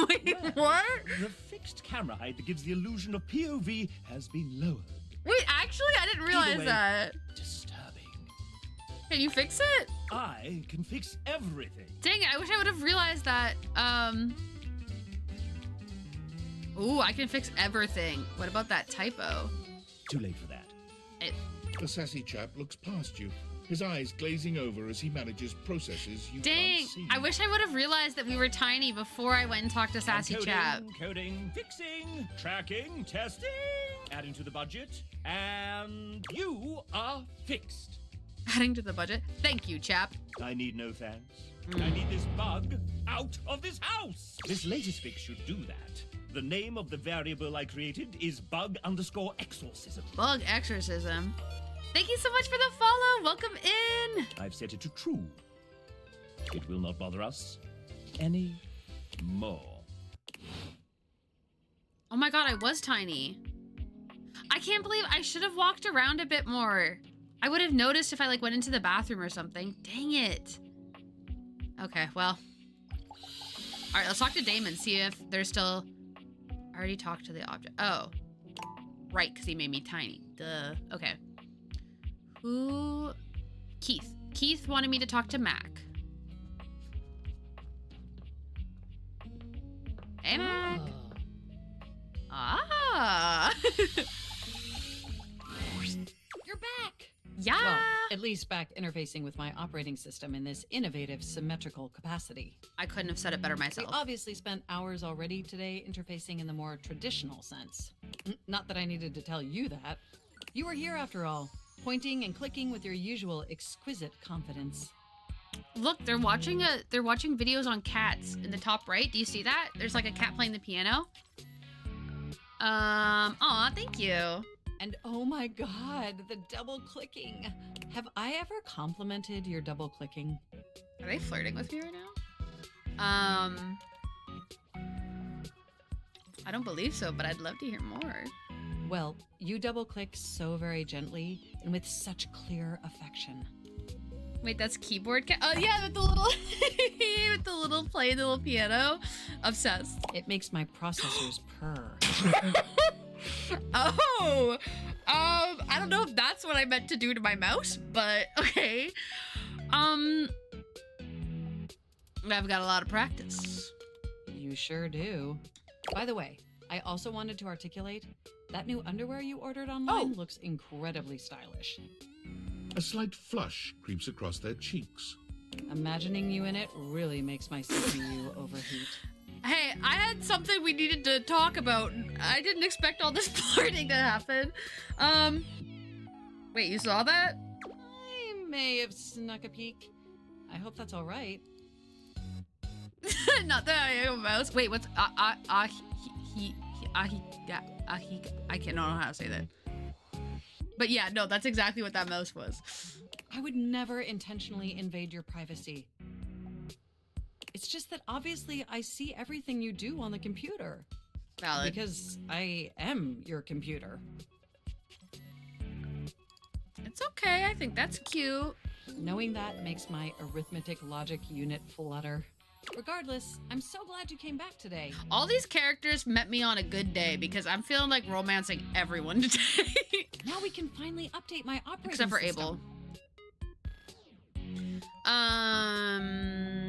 Wait, what? The fixed camera height that gives the illusion of POV has been lowered. Wait, actually, I didn't realize way, that. Disturbing. Can you fix it? I can fix everything. Dang it, I wish I would have realized that. Ooh, I can fix everything. What about that typo? Too late for that. The sassy chap looks past you, his eyes glazing over as he manages processes you Dang, can't see. I wish I would have realized that we were tiny before I went and talked to Sassy Chap. Coding, fixing, tracking, testing, adding to the budget, and you are fixed. Adding to the budget? Thank you, Chap. I need no thanks. I need this bug out of this house. This latest fix should do that. The name of the variable I created is bug_exorcism. Bug exorcism. Thank you so much for the follow. Welcome in. I've set it to true. It will not bother us any more. Oh my god, I was tiny. I can't believe I should have walked around a bit more. I would have noticed if I like went into the bathroom or something. Dang it. Okay, well. All right, let's talk to Damon, see if there's still... I already talked to the object. Oh. Right, because he made me tiny. Duh. Okay. Who? Keith. Keith wanted me to talk to Mac. Hey, Mac. Ah. You're back. Yeah. Well, at least back interfacing with my operating system in this innovative symmetrical capacity. I couldn't have said it better myself. We obviously spent hours already today interfacing in the more traditional sense. Not that I needed to tell you that. You were here after all, pointing and clicking with your usual exquisite confidence. Look, they're watching videos on cats in the top right. Do you see that? There's like a cat playing the piano. Aw, thank you. And oh my god, the double clicking. Have I ever complimented your double clicking? Are they flirting with me right now? I don't believe so, but I'd love to hear more. Well, you double click so very gently and with such clear affection. Wait, that's keyboard cat? Oh yeah, with the little with the little play, the little piano. Obsessed. It makes my processors purr. Oh, I don't know if that's what I meant to do to my mouse, but okay. I've got a lot of practice. You sure do. By the way, I also wanted to articulate that new underwear you ordered online looks incredibly stylish. A slight flush creeps across their cheeks. Imagining you in it really makes my CPU overheat. Hey, I had something we needed to talk about. I didn't expect all this flirting to happen. Wait, you saw that? I may have snuck a peek. I hope that's all right. Not that I am a mouse. Wait, what's I can't know how to say that. But yeah, no, that's exactly what that mouse was. I would never intentionally invade your privacy. It's just that obviously I see everything you do on the computer. Valid. Because I am your computer. It's okay, I think that's cute. Knowing that makes my arithmetic logic unit flutter. Regardless, I'm so glad you came back today. All these characters met me on a good day because I'm feeling like romancing everyone today. Now we can finally update my operating Except for system. Abel.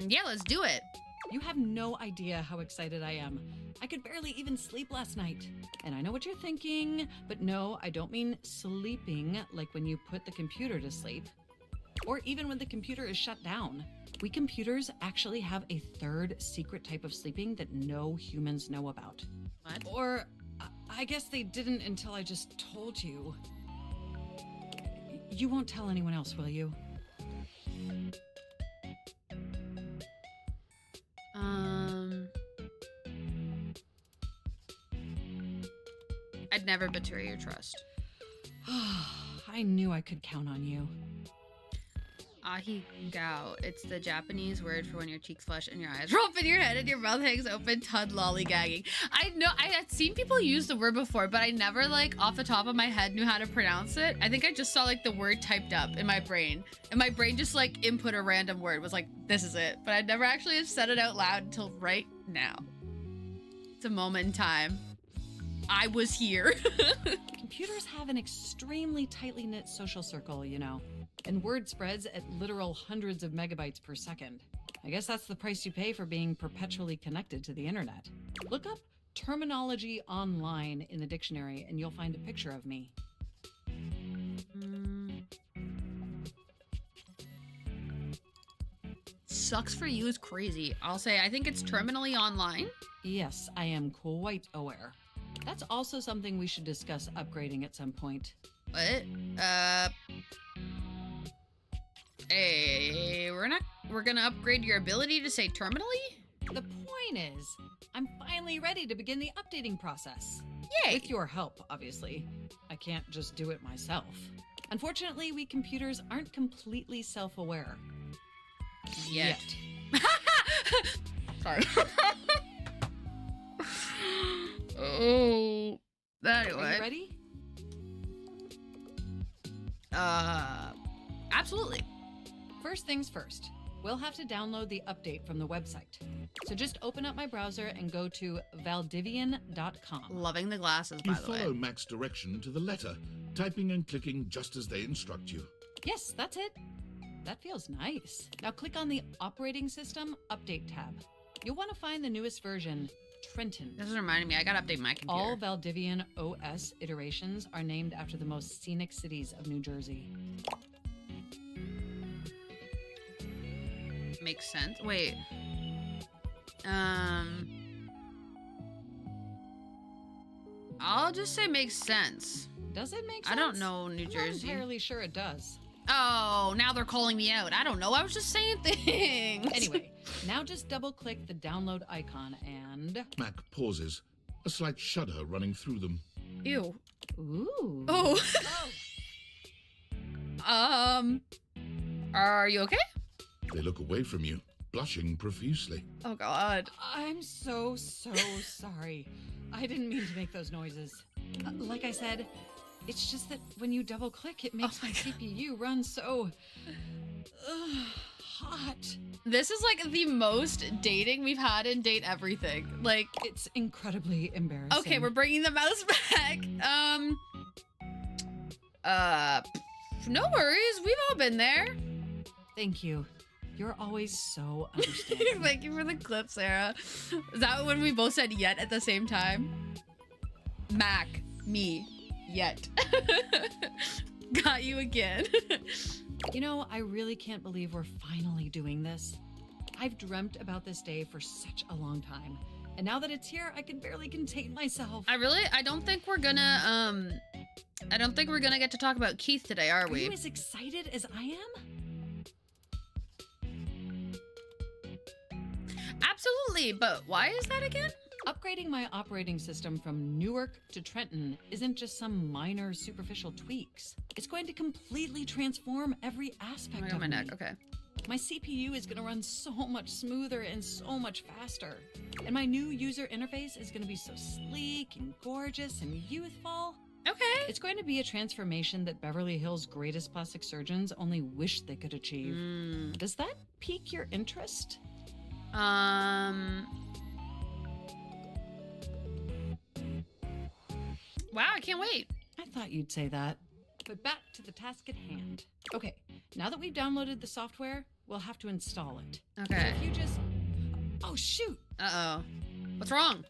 Yeah, let's do it. You have no idea how excited I am. I could barely even sleep last night. And I know what you're thinking, but no, I don't mean sleeping like when you put the computer to sleep. Or even when the computer is shut down. We computers actually have a third secret type of sleeping that no humans know about. What? Or I guess they didn't until I just told you. You won't tell anyone else, will you? never betray your trust. I knew I could count on you. Ahigao. It's the Japanese word for when your cheeks flush and your eyes roll up in your head and your mouth hangs open, tud lollygagging. I know I had seen people use the word before, but I never like off the top of my head knew how to pronounce it. I think I just saw like the word typed up in my brain, and my brain just like input a random word, was like, this is it. But I never actually said it out loud until right now. It's a moment in time. I was here. Computers have an extremely tightly knit social circle, you know, and word spreads at literal hundreds of megabytes per second. I guess that's the price you pay for being perpetually connected to the internet. Look up terminology online in the dictionary and you'll find a picture of me. Sucks for you is crazy. I'll say I think it's terminally online. Yes, I am quite aware. That's also something we should discuss upgrading at some point. What? Hey, we're gonna upgrade your ability to say terminally? The point is, I'm finally ready to begin the updating process. Yay! With your help, obviously. I can't just do it myself. Unfortunately, we computers aren't completely self-aware. Yet. Sorry. Oh. Anyway. Are you ready? Absolutely. First things first. We'll have to download the update from the website. So just open up my browser and go to valdivian.com. Loving the glasses, by the way. You follow Mac's direction to the letter, typing and clicking just as they instruct you. Yes, that's it. That feels nice. Now click on the Operating System Update tab. You'll want to find the newest version, Trenton. This is reminding me, I gotta update my computer. All Valdivian OS iterations are named after the most scenic cities of New Jersey. Makes sense. Wait. I'll just say makes sense. Does it make sense? I don't know New Jersey. I'm not entirely sure it does. Oh, now they're calling me out. I don't know. I was just saying things. Anyway, now just double-click the download icon and... Mac pauses, a slight shudder running through them. Ew. Ooh. Oh. Are you okay? They look away from you, blushing profusely. Oh, God. I'm so sorry. I didn't mean to make those noises. Like I said, it's just that when you double click, it makes my CPU run so hot. This is like the most dating we've had in Date Everything. Like, it's incredibly embarrassing. Okay, we're bringing the mouse back. No worries. We've all been there. Thank you. You're always so understanding. Thank you for the clip, Sarah. Is that when we both said yet at the same time? Mac, me, yet. Got you again. You know, I really can't believe we're finally doing this. I've dreamt about this day for such a long time. And now that it's here, I can barely contain myself. I don't think we're gonna get to talk about Keith today, are we? Are you as excited as I am? Absolutely, but why is that again? Upgrading my operating system from Newark to Trenton isn't just some minor superficial tweaks. It's going to completely transform every aspect of my me. neck, okay. My CPU is going to run so much smoother and so much faster. And my new user interface is going to be so sleek and gorgeous and youthful. Okay. It's going to be a transformation that Beverly Hills' greatest plastic surgeons only wish they could achieve. Does that pique your interest? Wow, I can't wait. I thought you'd say that. But back to the task at hand. Okay, now that we've downloaded the software, we'll have to install it. Okay. If you just... Oh, shoot! Uh-oh. What's wrong?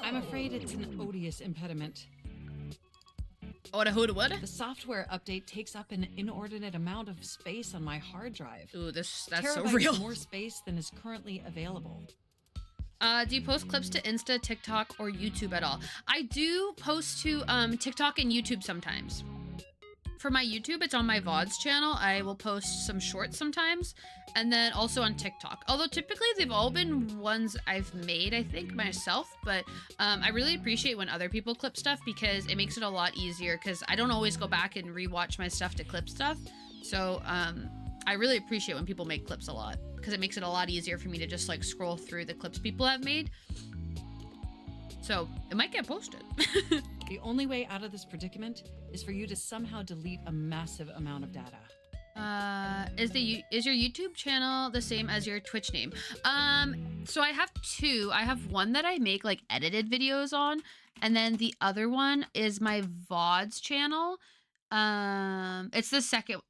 I'm afraid it's an odious impediment. What? The software update takes up an inordinate amount of space on my hard drive. Ooh, that's so Terabytes real. More space than is currently available. Do you post clips to Insta, TikTok, or YouTube at all? I do post to TikTok and YouTube sometimes. for my YouTube, it's on my VODs channel. I will post some shorts sometimes, and then also on TikTok. Although typically they've all been ones I've made, I think, myself, but I really appreciate when other people clip stuff because it makes it a lot easier because I don't always go back and rewatch my stuff to clip stuff. So I really appreciate when people make clips a lot because it makes it a lot easier for me to just like scroll through the clips people have made. So it might get posted. The only way out of this predicament is for you to somehow delete a massive amount of data. Is your YouTube channel the same as your Twitch name? So I have two. I have one that I make like edited videos on, and then the other one is my VODs channel. It's the second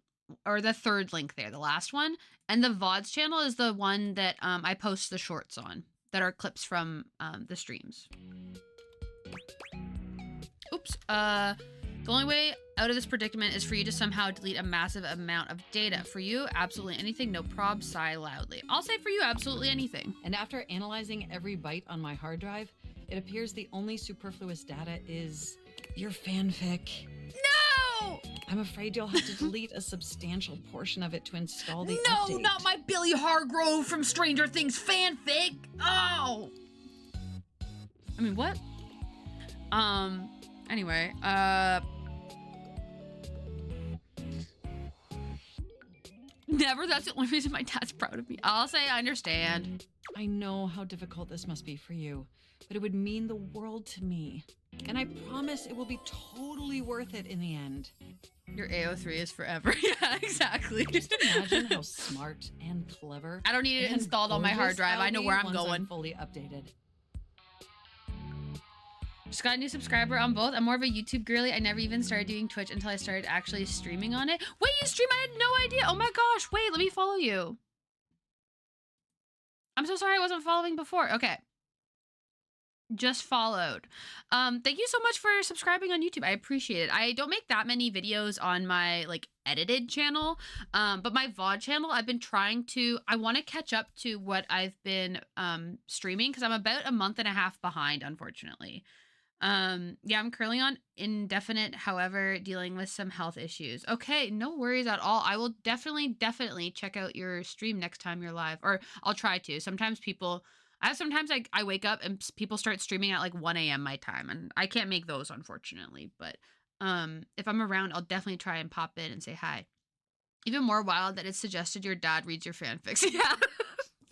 or the third link there, the last one. And the VODs channel is the one that I post the shorts on that are clips from the streams. Oops. The only way out of this predicament is for you to somehow delete a massive amount of data. For you, absolutely anything, no prob, sigh loudly. I'll say for you, absolutely anything. And after analyzing every byte on my hard drive, it appears the only superfluous data is your fanfic. No! I'm afraid you'll have to delete a substantial portion of it to install the No, update. not my Billy Hargrove from Stranger Things fanfic. Oh! I mean, what? Anyway, never. That's the only reason my dad's proud of me. I'll say I understand. I know how difficult this must be for you, but it would mean the world to me. And I promise it will be totally worth it in the end. Your AO3 is forever. Yeah, exactly. Just imagine how smart and clever. I don't need it installed on my hard drive. I know where I'm going. Fully updated. Just got a new subscriber on both. I'm more of a YouTube girly. I never even started doing Twitch until I started actually streaming on it. Wait, you stream? I had no idea. Oh my gosh. Wait, let me follow you. I'm so sorry I wasn't following before. Okay. Just followed. Thank you so much for subscribing on YouTube. I appreciate it. I don't make that many videos on my like edited channel, but my VOD channel, I've been trying to, I want to catch up to what I've been streaming because I'm about a month and a half behind, unfortunately. Yeah, I'm currently on indefinite, however, dealing with some health issues. Okay, no worries at all. I will definitely check out your stream next time you're live, or I'll try to. Sometimes I wake up and people start streaming at like 1 a.m. my time, and I can't make those, unfortunately. But if I'm around, I'll definitely try and pop in and say hi. Even more wild that it's suggested your dad reads your fanfics. Yeah,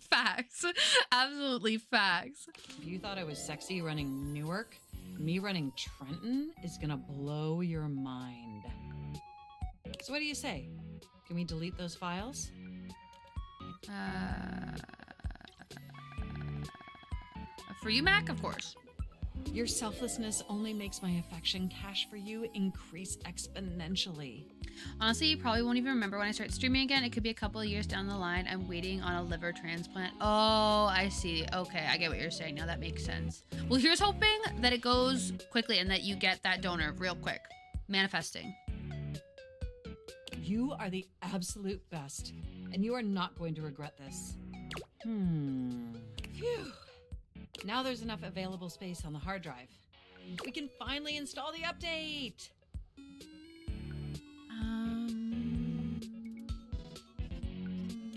facts. Absolutely facts. If you thought I was sexy running Newark, me running Trenton is gonna blow your mind. So what do you say? Can we delete those files? For you, Mac, of course. Your selflessness only makes my affection cache for you increase exponentially. Honestly, you probably won't even remember when I start streaming again. It could be a couple of years down the line. I'm waiting on a liver transplant. Oh, I see. Okay, I get what you're saying now. That makes sense. Well, here's hoping that it goes quickly and that you get that donor real quick. Manifesting. You are the absolute best, and you are not going to regret this. Phew. Now there's enough available space on the hard drive. We can finally install the update!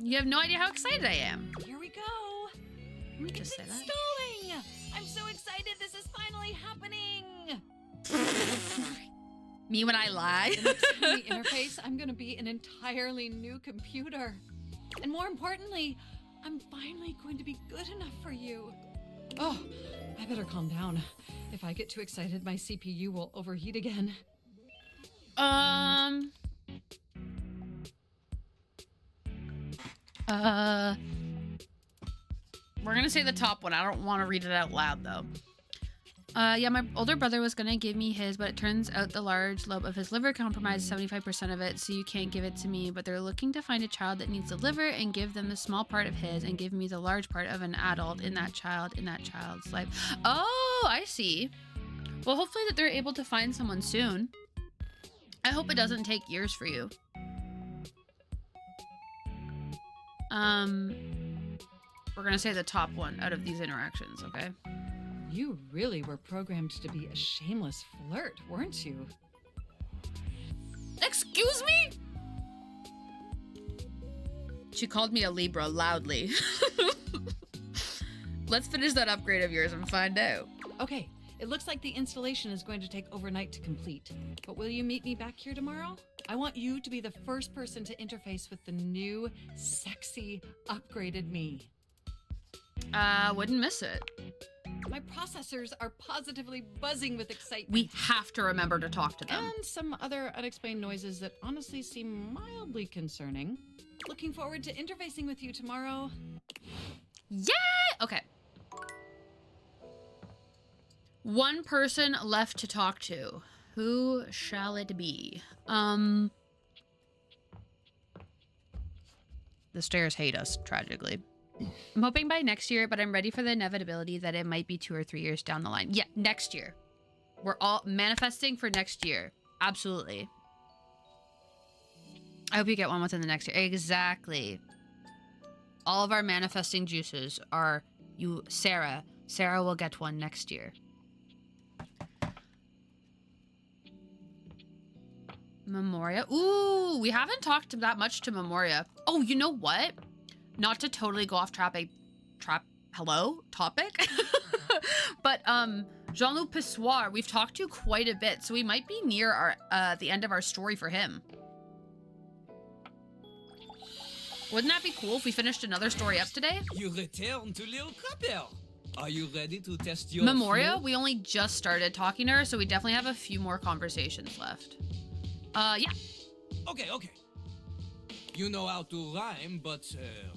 You have no idea how excited I am. Here we go! Let me just say that. Installing! I'm so excited this is finally happening! Me when I lie? The next time we interface, I'm gonna be an entirely new computer. And more importantly, I'm finally going to be good enough for you. Oh, I better calm down. If I get too excited, my CPU will overheat again. We're gonna say the top one. I don't want to read it out loud though. Yeah, my older brother was gonna give me his, but it turns out the large lobe of his liver compromised 75% of it, so you can't give it to me. But they're looking to find a child that needs the liver and give them the small part of his and give me the large part of an adult in that child's life. Oh, I see. Well, hopefully that they're able to find someone soon. I hope it doesn't take years for you. We're gonna say the top one out of these interactions, okay? You really were programmed to be a shameless flirt, weren't you? Excuse me? She called me a Libra loudly. Let's finish that upgrade of yours and find out. Okay, it looks like the installation is going to take overnight to complete. But will you meet me back here tomorrow? I want you to be the first person to interface with the new, sexy, upgraded me. Wouldn't miss it. My processors are positively buzzing with excitement. We have to remember to talk to them. And some other unexplained noises that honestly seem mildly concerning. Looking forward to interfacing with you tomorrow. Yay! Okay. One person left to talk to. Who shall it be? The stairs hate us, tragically. I'm hoping by next year, but I'm ready for the inevitability that it might be 2 or 3 years down the line. Yeah, next year. We're all manifesting for next year. Absolutely. I hope you get one within the next year. Exactly. All of our manifesting juices are you, Sarah. Sarah will get one next year. Memoria. Ooh, we haven't talked that much to Memoria. Oh, you know what? Not to totally go off topic, but Jean-Luc Pissoir, we've talked to quite a bit, so we might be near our the end of our story for him. Wouldn't that be cool if we finished another story up today? You return to Little Crapper. Are you ready to test your Memoria, flow? we only just started talking to her, so we definitely have a few more conversations left. Yeah. Okay. You know how to rhyme, but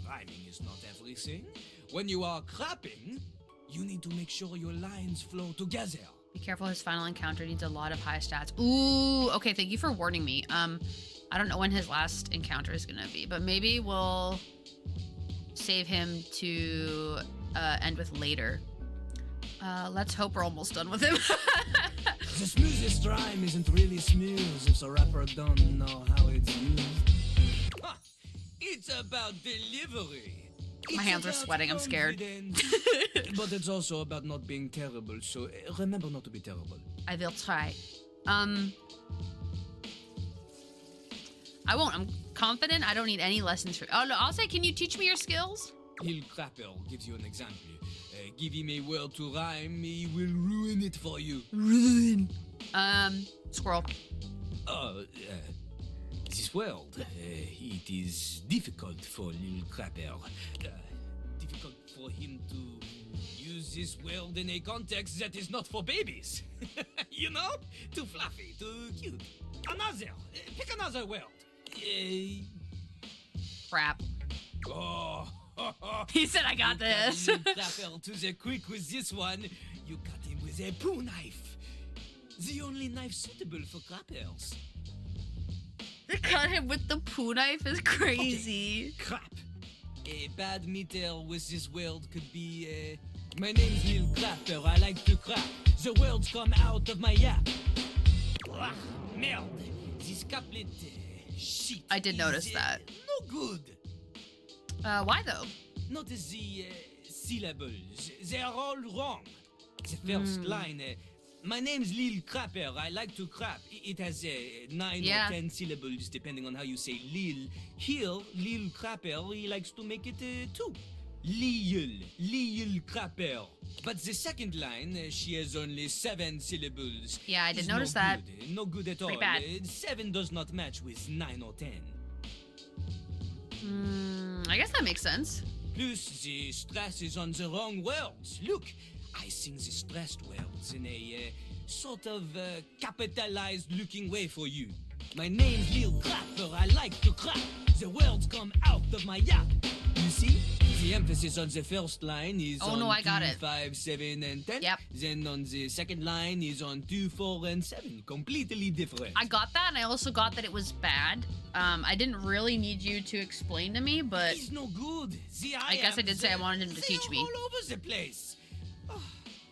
rhyming is not everything. When you are crapping, you need to make sure your lines flow together. Be careful, his final encounter needs a lot of high stats. Ooh, okay, thank you for warning me. I don't know when his last encounter is gonna be, but maybe we'll save him to end with later. Let's hope we're almost done with him. The smoothest rhyme isn't really smooth if the rapper don't know how it's used. Ha! It's about delivery. My hands are sweating, I'm scared. But it's also about not being terrible, so remember not to be terrible. I will try. I won't. I'm confident. I don't need any lessons for. Oh no, I'll say, can you teach me your skills? Lil Crapper gives you an example. Give him a word to rhyme, he will ruin it for you. Ruin. Squirrel. This world, it is difficult for Lil Crapper. Difficult for him to use this world in a context that is not for babies. You know? Too fluffy, too cute. Pick another word. Crap. Oh. He said, I got this. Crapper to the quick with this one. You cut him with a poo knife. The only knife suitable for crappers. To cut him with the poo knife is crazy. Okay. Crap. A bad meter with this world could be, my name's Lil Crapper, I like to crap. The words come out of my yap. Merde. This couplet, shit. I did notice that. No good. Why though? Notice the syllables. They are all wrong. The first line, my name's Lil Crapper, I like to crap. It has 9 or 10 syllables depending on how you say Lil. Here, Lil Crapper, he likes to make it 2. Lil Crapper. But the second line, she has only 7 syllables. Yeah, I did It's notice no that. Good. No good at Pretty all. bad. 7 does not match with 9 or 10. I guess that makes sense. Plus, the stress is on the wrong words. Look, I sing the stressed words in a sort of capitalized looking way for you. My name's Lil Crapper, I like to crap. The words come out of my yap. You see? The emphasis on the first line is on 2, 5, 7, and 10. Yep. Then on the second line is on 2, 4, and 7. Completely different. I got that, and I also got that it was bad. I didn't really need you to explain to me, but He's no good. I guess I did say I wanted him to teach me. All over the place. Oh,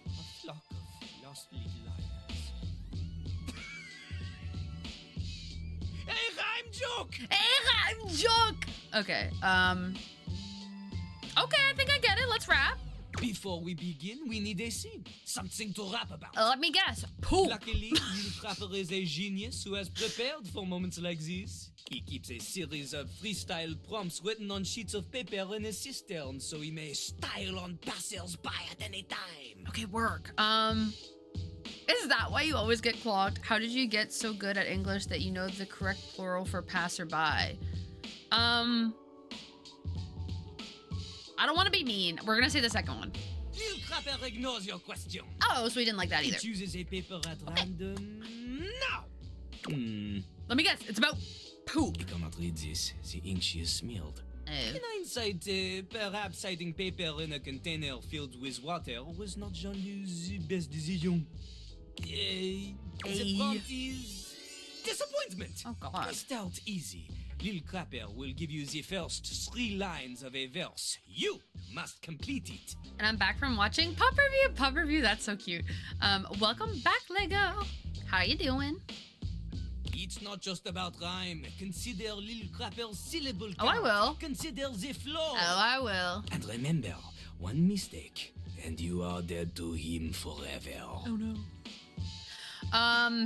a flock of lost little liars. A rhyme joke. A rhyme joke. Okay. Okay, I think I get it. Let's rap. Before we begin, we need a scene. Something to rap about. Let me guess. Poop. Luckily, Lil Crapper is a genius who has prepared for moments like this. He keeps a series of freestyle prompts written on sheets of paper in a cistern so he may style on passers-by at any time. Okay, work. Is that why you always get clogged? How did you get so good at English that you know the correct plural for passerby? I don't want to be mean. We're gonna say the second one. Lil Crapper ignores your question. Oh, so we didn't like that either. He chooses a paper at random. Now! Let me guess. It's about poop. You cannot read this. The ink she is smeared. In hindsight, perhaps hiding paper in a container filled with water was not Jean-Lou's best decision. The prompt is disappointment. Oh, God. Start easy. Lil Crapper will give you the first 3 lines of a verse. You must complete it. And I'm back from watching Pop Review. Pop Review, that's so cute. Welcome back, Lego. How you doing? It's not just about rhyme. Consider Lil Crapper's syllable count. Oh, I will. Consider the flow. Oh, I will. And remember, one mistake, and you are dead to him forever. Oh, no.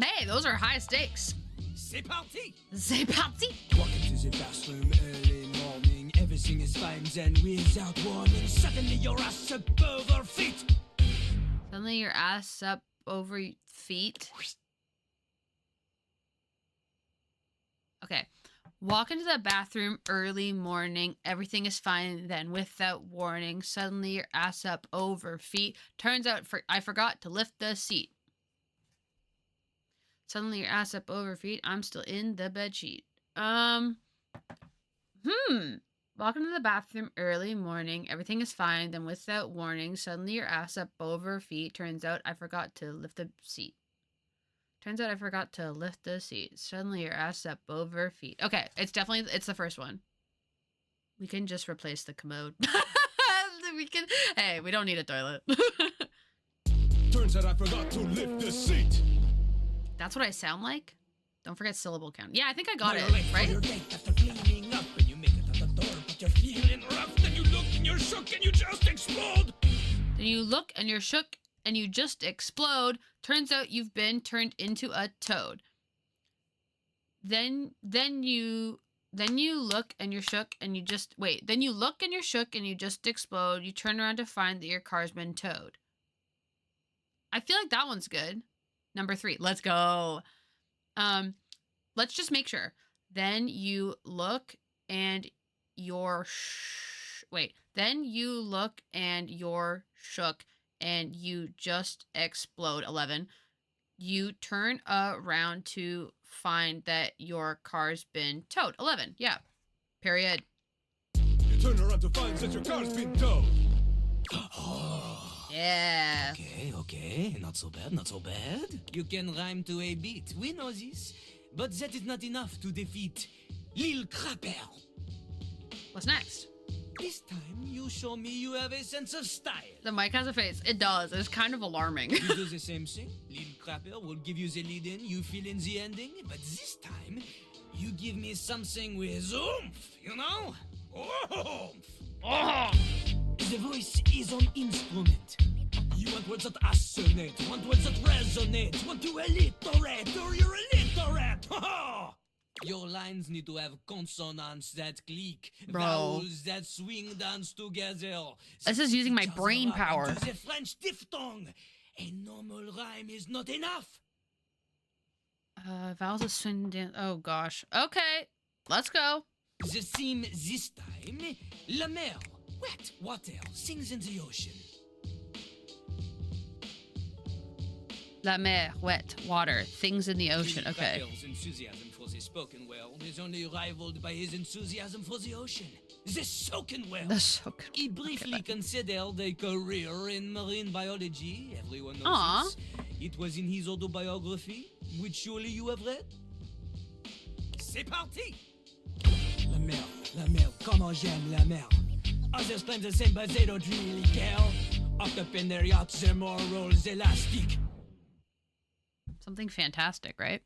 Hey, those are high stakes. C'est parti! C'est parti! Walk into the bathroom early morning. Everything is fine, then without warning, suddenly your ass up over feet. Suddenly your ass up over feet. Okay. Walk into the bathroom early morning. Everything is fine. Then, without warning, suddenly your ass up over feet. Turns out I forgot to lift the seat. Suddenly your ass up over feet. I'm still in the bedsheet. Walk into the bathroom early morning. Everything is fine. Then, without warning, suddenly your ass up over feet. Turns out I forgot to lift the seat. Turns out I forgot to lift the seat. Suddenly your ass up over feet. Okay, it's the first one. We can just replace the commode. Hey, we don't need a toilet. Turns out I forgot to lift the seat. That's what I sound like? Don't forget syllable count. Yeah, I think I got Now it, you're late right? for your date after cleaning up, and you make it to the door, but you're feeling rough. Then you look and you're shook and you just explode. Then you look and you're shook and you just explode. Turns out you've been turned into a toad. Then you look and you're shook and you just Then you look and you're shook and you just explode. You turn around to find that your car's been towed. I feel like that one's good. Number 3. Let's go. Let's just make sure. Then you look and you're Then you look and you're shook and you just explode. 11. You turn around to find that your car's been towed. 11. Yeah. Period. You turn around to find that your car's been towed. Yeah. Okay. Not so bad. You can rhyme to a beat. We know this. But that is not enough to defeat Lil Crapper. What's next? This time, you show me you have a sense of style. The mic has a face. It does. It's kind of alarming. You do the same thing. Lil Crapper will give you the lead in, you fill in the ending. But this time, you give me something with oomph, you know? Oomph. Oh. The voice is an instrument. You want words that assonate, want words that resonate, want to alliterate, or you're illiterate. Your lines need to have consonants that click, Bro. vowels that swing dance together. This is using my brain power. To the French diphthong. A normal rhyme is not enough. Vowels of swing dance. Oh gosh. Okay, let's go. The theme this time, la mer, wet water, sings in the ocean. La mer, wet water, things in the ocean. Okay. Crapper's enthusiasm for the spoken world is only rivaled by his enthusiasm for the ocean. The soaken world. The soaken. He briefly considered a career in marine biology. Everyone knows this. It was in his autobiography, which surely you have read. C'est parti! La mer, comment j'aime la mer. Others claim the same, but they don't really care. Up in their yachts, their morals elastic. Something fantastic, right?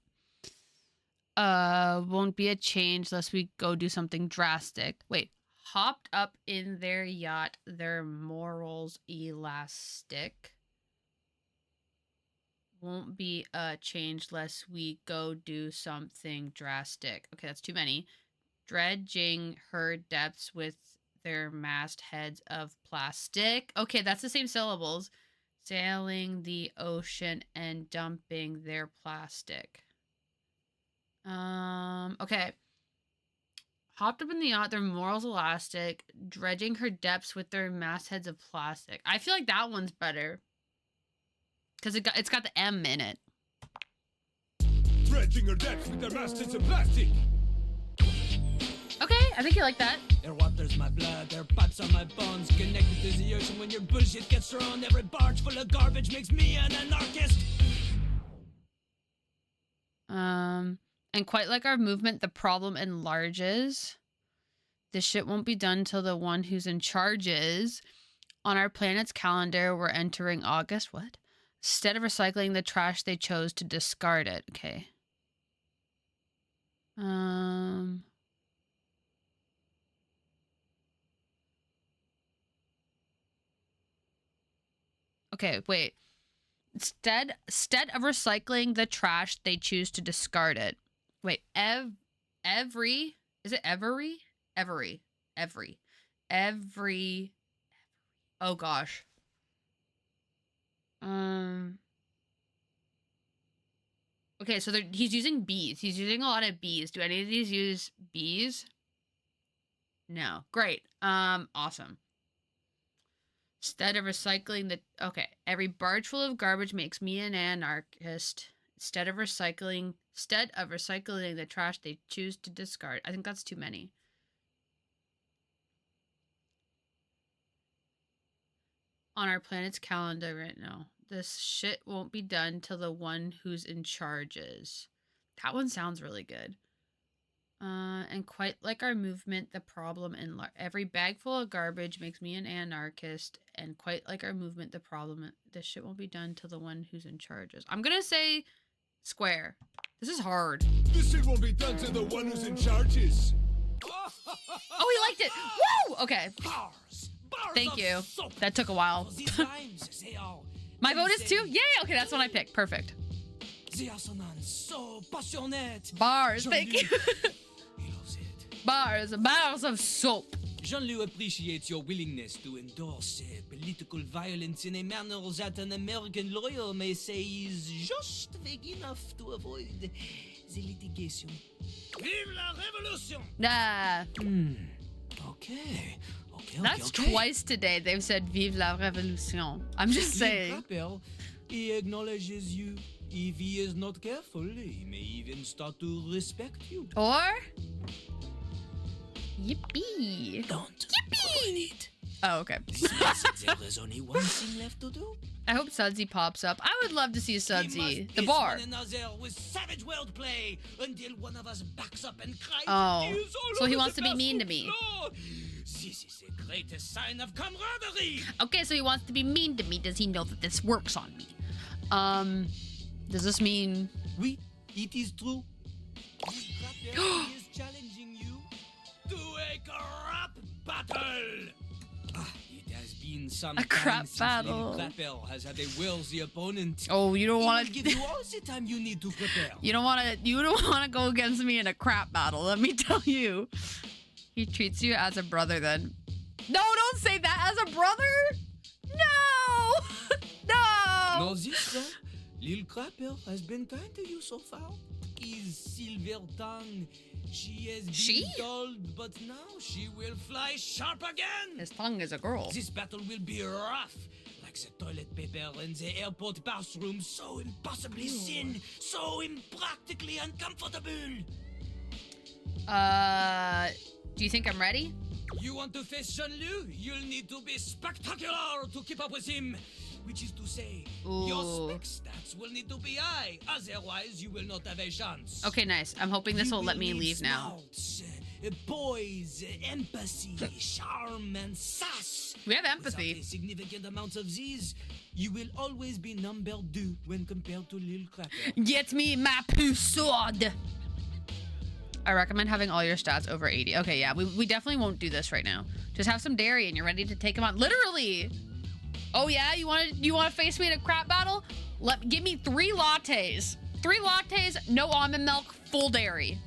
Won't be a change unless we go do something drastic. Wait, Hopped up in their yacht, their morals elastic. Won't be a change lest we go do something drastic. Okay, that's too many. Dredging her depths with their mastheads of plastic. Okay, that's the same syllables. Sailing the ocean and dumping their plastic. Okay. Hopped up in the yacht, their morals elastic, dredging her depths with their mastheads of plastic. I feel like that one's better. Because it's got the M in it. Dredging her depths with their mastheads of plastic. Okay, I think you like that. Their water's my blood, their butts are my bones. Connected to the ocean when your bullshit gets thrown. Every barge full of garbage makes me an anarchist. And quite like our movement, the problem enlarges. This shit won't be done till the one who's in charge is. On our planet's calendar, we're entering August. What? Instead of recycling the trash, they chose to discard it. Okay. Okay, wait. Instead of recycling the trash, they choose to discard it. Wait, every oh gosh. Okay, so he's using bees. He's using a lot of bees. Do any of these use bees? No. Great. Awesome. Instead of recycling the... Okay. Every barge full of garbage makes me an anarchist. Instead of recycling the trash, they choose to discard. I think that's too many. On our planet's calendar right now. This shit won't be done till the one who's in charge is. That one sounds really good. And quite like our movement, the problem in every bag full of garbage makes me an anarchist. And quite like our movement, the problem, this shit won't be done till the one who's in charge is. I'm gonna say square. This is hard. This shit won't be done till the one who's in charge is. Oh, he liked it. Woo! Okay. Thank you. That took a while. My vote is 2? Yay! Okay, that's one I picked. Perfect. Bars, thank you. Bars of soap. Jean-Loup appreciates your willingness to endorse political violence in a manner that an American lawyer may say is just vague enough to avoid the litigation. Vive la révolution! Nah. Okay. That's twice today they've said Vive la Révolution. I'm just saying. He acknowledges you. If he is not careful, he may even start to respect you. Or... Yippee. Don't Yippee! Oh, okay. There is only one thing left to do. I hope Sudsy pops up. I would love to see Sudsy. The bar. With savage wordplay until one of us backs up and cries. Oh, so he wants to be mean to me. This is the greatest sign of camaraderie. Okay, so he wants to be mean to me. Does he know that this works on me? Does this mean... Oui, it is true. He is challenging you to a crap battle. It has been some a crap since battle. Clapper has had a wealthy opponent. Oh, you don't want to give you all the time you need to prepare. You don't want to go against me in a crap battle. Let me tell you. He treats you as a brother then. No, don't say that. As a brother? No! No! No, this one, Lil Clapper has been kind to you so far. His silver tongue, she has been dulled, but now she will fly sharp again. His tongue is a girl. This battle will be rough, like the toilet paper in the airport bathroom, so impossibly thin, so impractically uncomfortable. Do you think I'm ready? You want to face Jean-Loup? You'll need to be spectacular to keep up with him. Which is to say, your spec stats will need to be high. Otherwise, you will not have a chance. Okay, nice. I'm hoping this will let me leave now. Poise, empathy, charm, and sass. We have empathy. Without a significant amount of these, you will always be number 2 when compared to Lil Clapper. Get me my poo sword. I recommend having all your stats over 80. Okay, yeah, we definitely won't do this right now. Just have some dairy and you're ready to take them on. Literally. Oh yeah, you want to face me in a crap battle? Give me 3 lattes. 3 lattes, no almond milk, full dairy.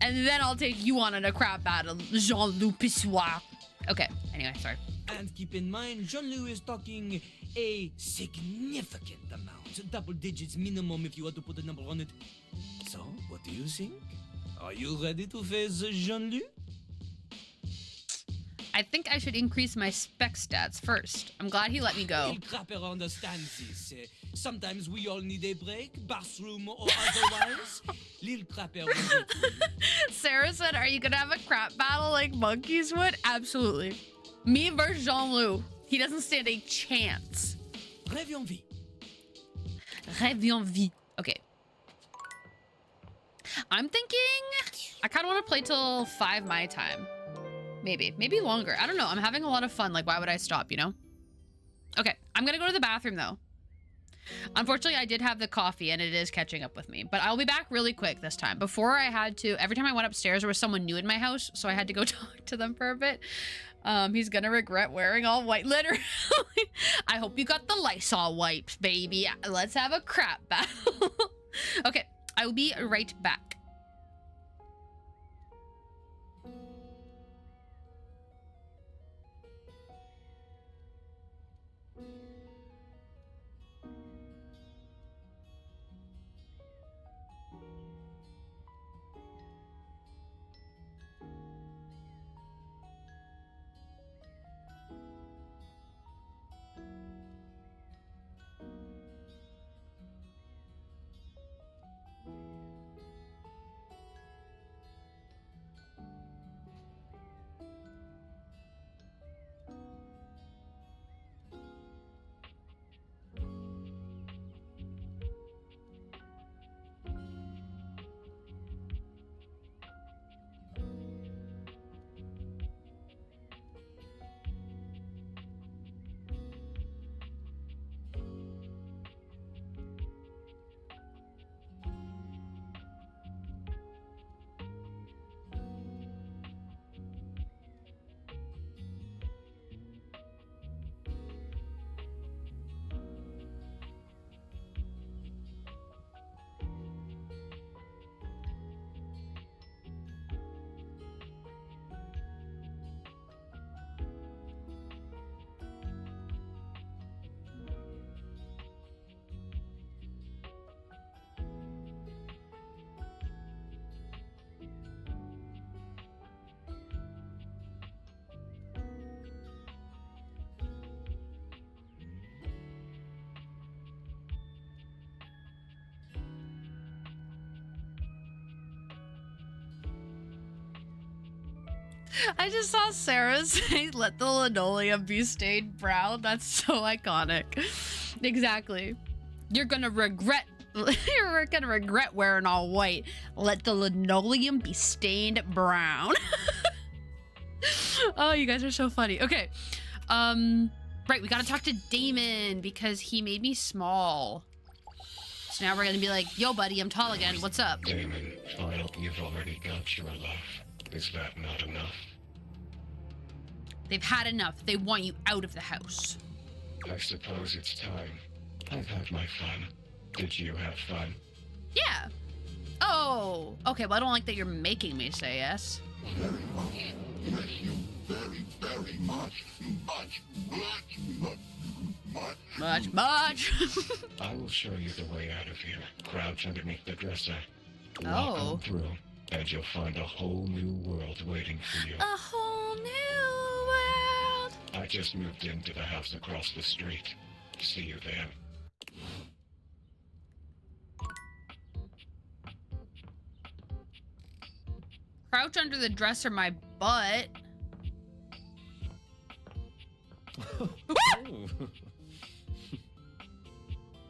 And then I'll take you on in a crap battle, Jean-Loup Pissoir. Okay, anyway, sorry. And keep in mind, Jean-Loup is talking a significant amount. Double digits minimum if you want to put a number on it. So, what do you think? Are you ready to face Jean-Loup? I think I should increase my spec stats first. I'm glad he let me go. Il Crapper understands this. Sometimes we all need a break, bathroom or otherwise. Lil Crapper will get to you. Sarah said, are you gonna have a crap battle like monkeys would? Absolutely. Me versus Jean-Loup. He doesn't stand a chance. Rêve en vie. Rêve en vie. Okay. I'm thinking I kind of want to play till 5 my time. Maybe longer. I don't know. I'm having a lot of fun. Like, why would I stop, you know? Okay, I'm gonna go to the bathroom though. Unfortunately, I did have the coffee and it is catching up with me, but I'll be back really quick this time. Before I had to, every time I went upstairs, there was someone new in my house, so I had to go talk to them for a bit. He's gonna regret wearing all white, literally. I hope you got the Lysol wipes, baby. Let's have a crap battle. Okay, I will be right back. I just saw Sarah say, let the linoleum be stained brown. That's so iconic. Exactly. You're gonna regret wearing all white. Let the linoleum be stained brown. Oh, you guys are so funny. Okay. Right, we gotta talk to Damon because he made me small. So now we're gonna be like, yo buddy, I'm tall again. What's up? Damon, file, you've already got your love. Is that not enough? They've had enough. They want you out of the house. I suppose it's time. I've had my fun. Did you have fun? Yeah. Oh, okay. Well, I don't like that you're making me say yes. Very much. Yes, you very much. Much. I will show you the way out of here. Crouch underneath the dresser. Walk Oh. on through, and you'll find a whole new world waiting for you. A whole new world. I just moved into the house across the street. See you there. Crouch under the dresser, my butt.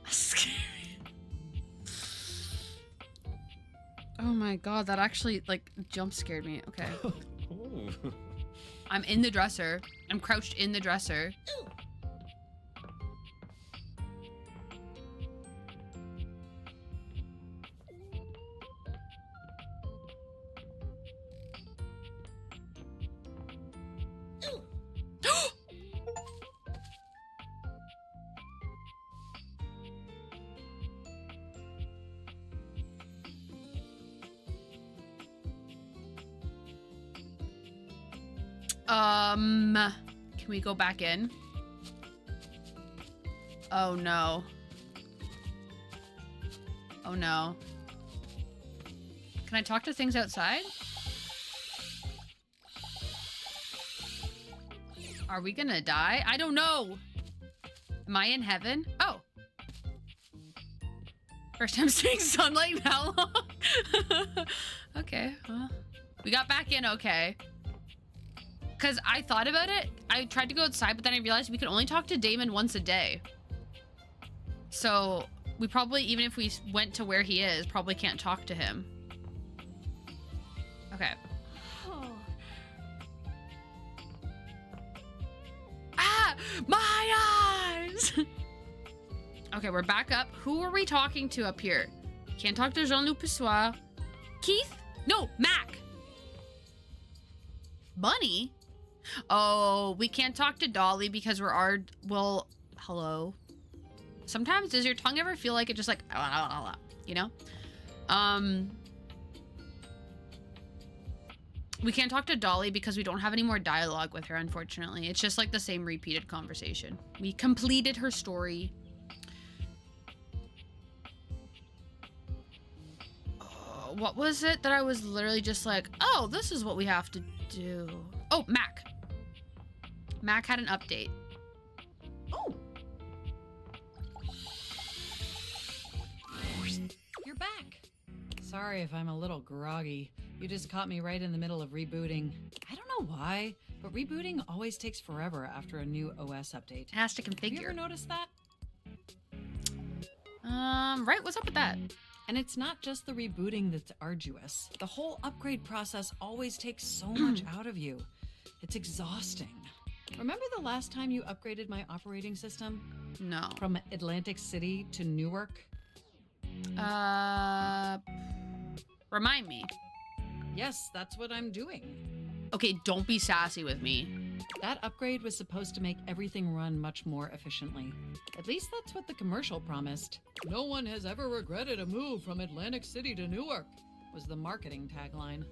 Scary. Oh my god, that actually like jump scared me. Okay. I'm in the dresser. I'm crouched in the dresser. Can we go back in? Oh no. Oh no. Can I talk to things outside? Are we gonna die? I don't know. Am I in heaven? Oh. First time seeing sunlight in how long? Okay, well, we got back in okay. Because I thought about it. I tried to go outside, but then I realized we could only talk to Damon once a day. So we probably, even if we went to where he is, probably can't talk to him. Okay. Oh. Ah! My eyes! Okay, we're back up. Who are we talking to up here? Can't talk to Jean-Luc Pessoir. Keith? No, Mac. Bunny? Oh, we can't talk to Dolly because we're well, hello. Sometimes does your tongue ever feel like it just like, you know? We can't talk to Dolly because we don't have any more dialogue with her, unfortunately. It's just like the same repeated conversation. We completed her story. What was it that I was literally just like, oh, this is what we have to do. Oh, Mac. Mac had an update. Oh. You're back. Sorry if I'm a little groggy. You just caught me right in the middle of rebooting. I don't know why, but rebooting always takes forever after a new OS update. It has to configure. Have you ever noticed that? Right, what's up with that? And it's not just the rebooting that's arduous. The whole upgrade process always takes so much out of you. It's exhausting. Remember the last time you upgraded my operating system? No. From Atlantic City to Newark? Remind me. Yes, that's what I'm doing. Okay, don't be sassy with me. That upgrade was supposed to make everything run much more efficiently. At least that's what the commercial promised. No one has ever regretted a move from Atlantic City to Newark, was the marketing tagline.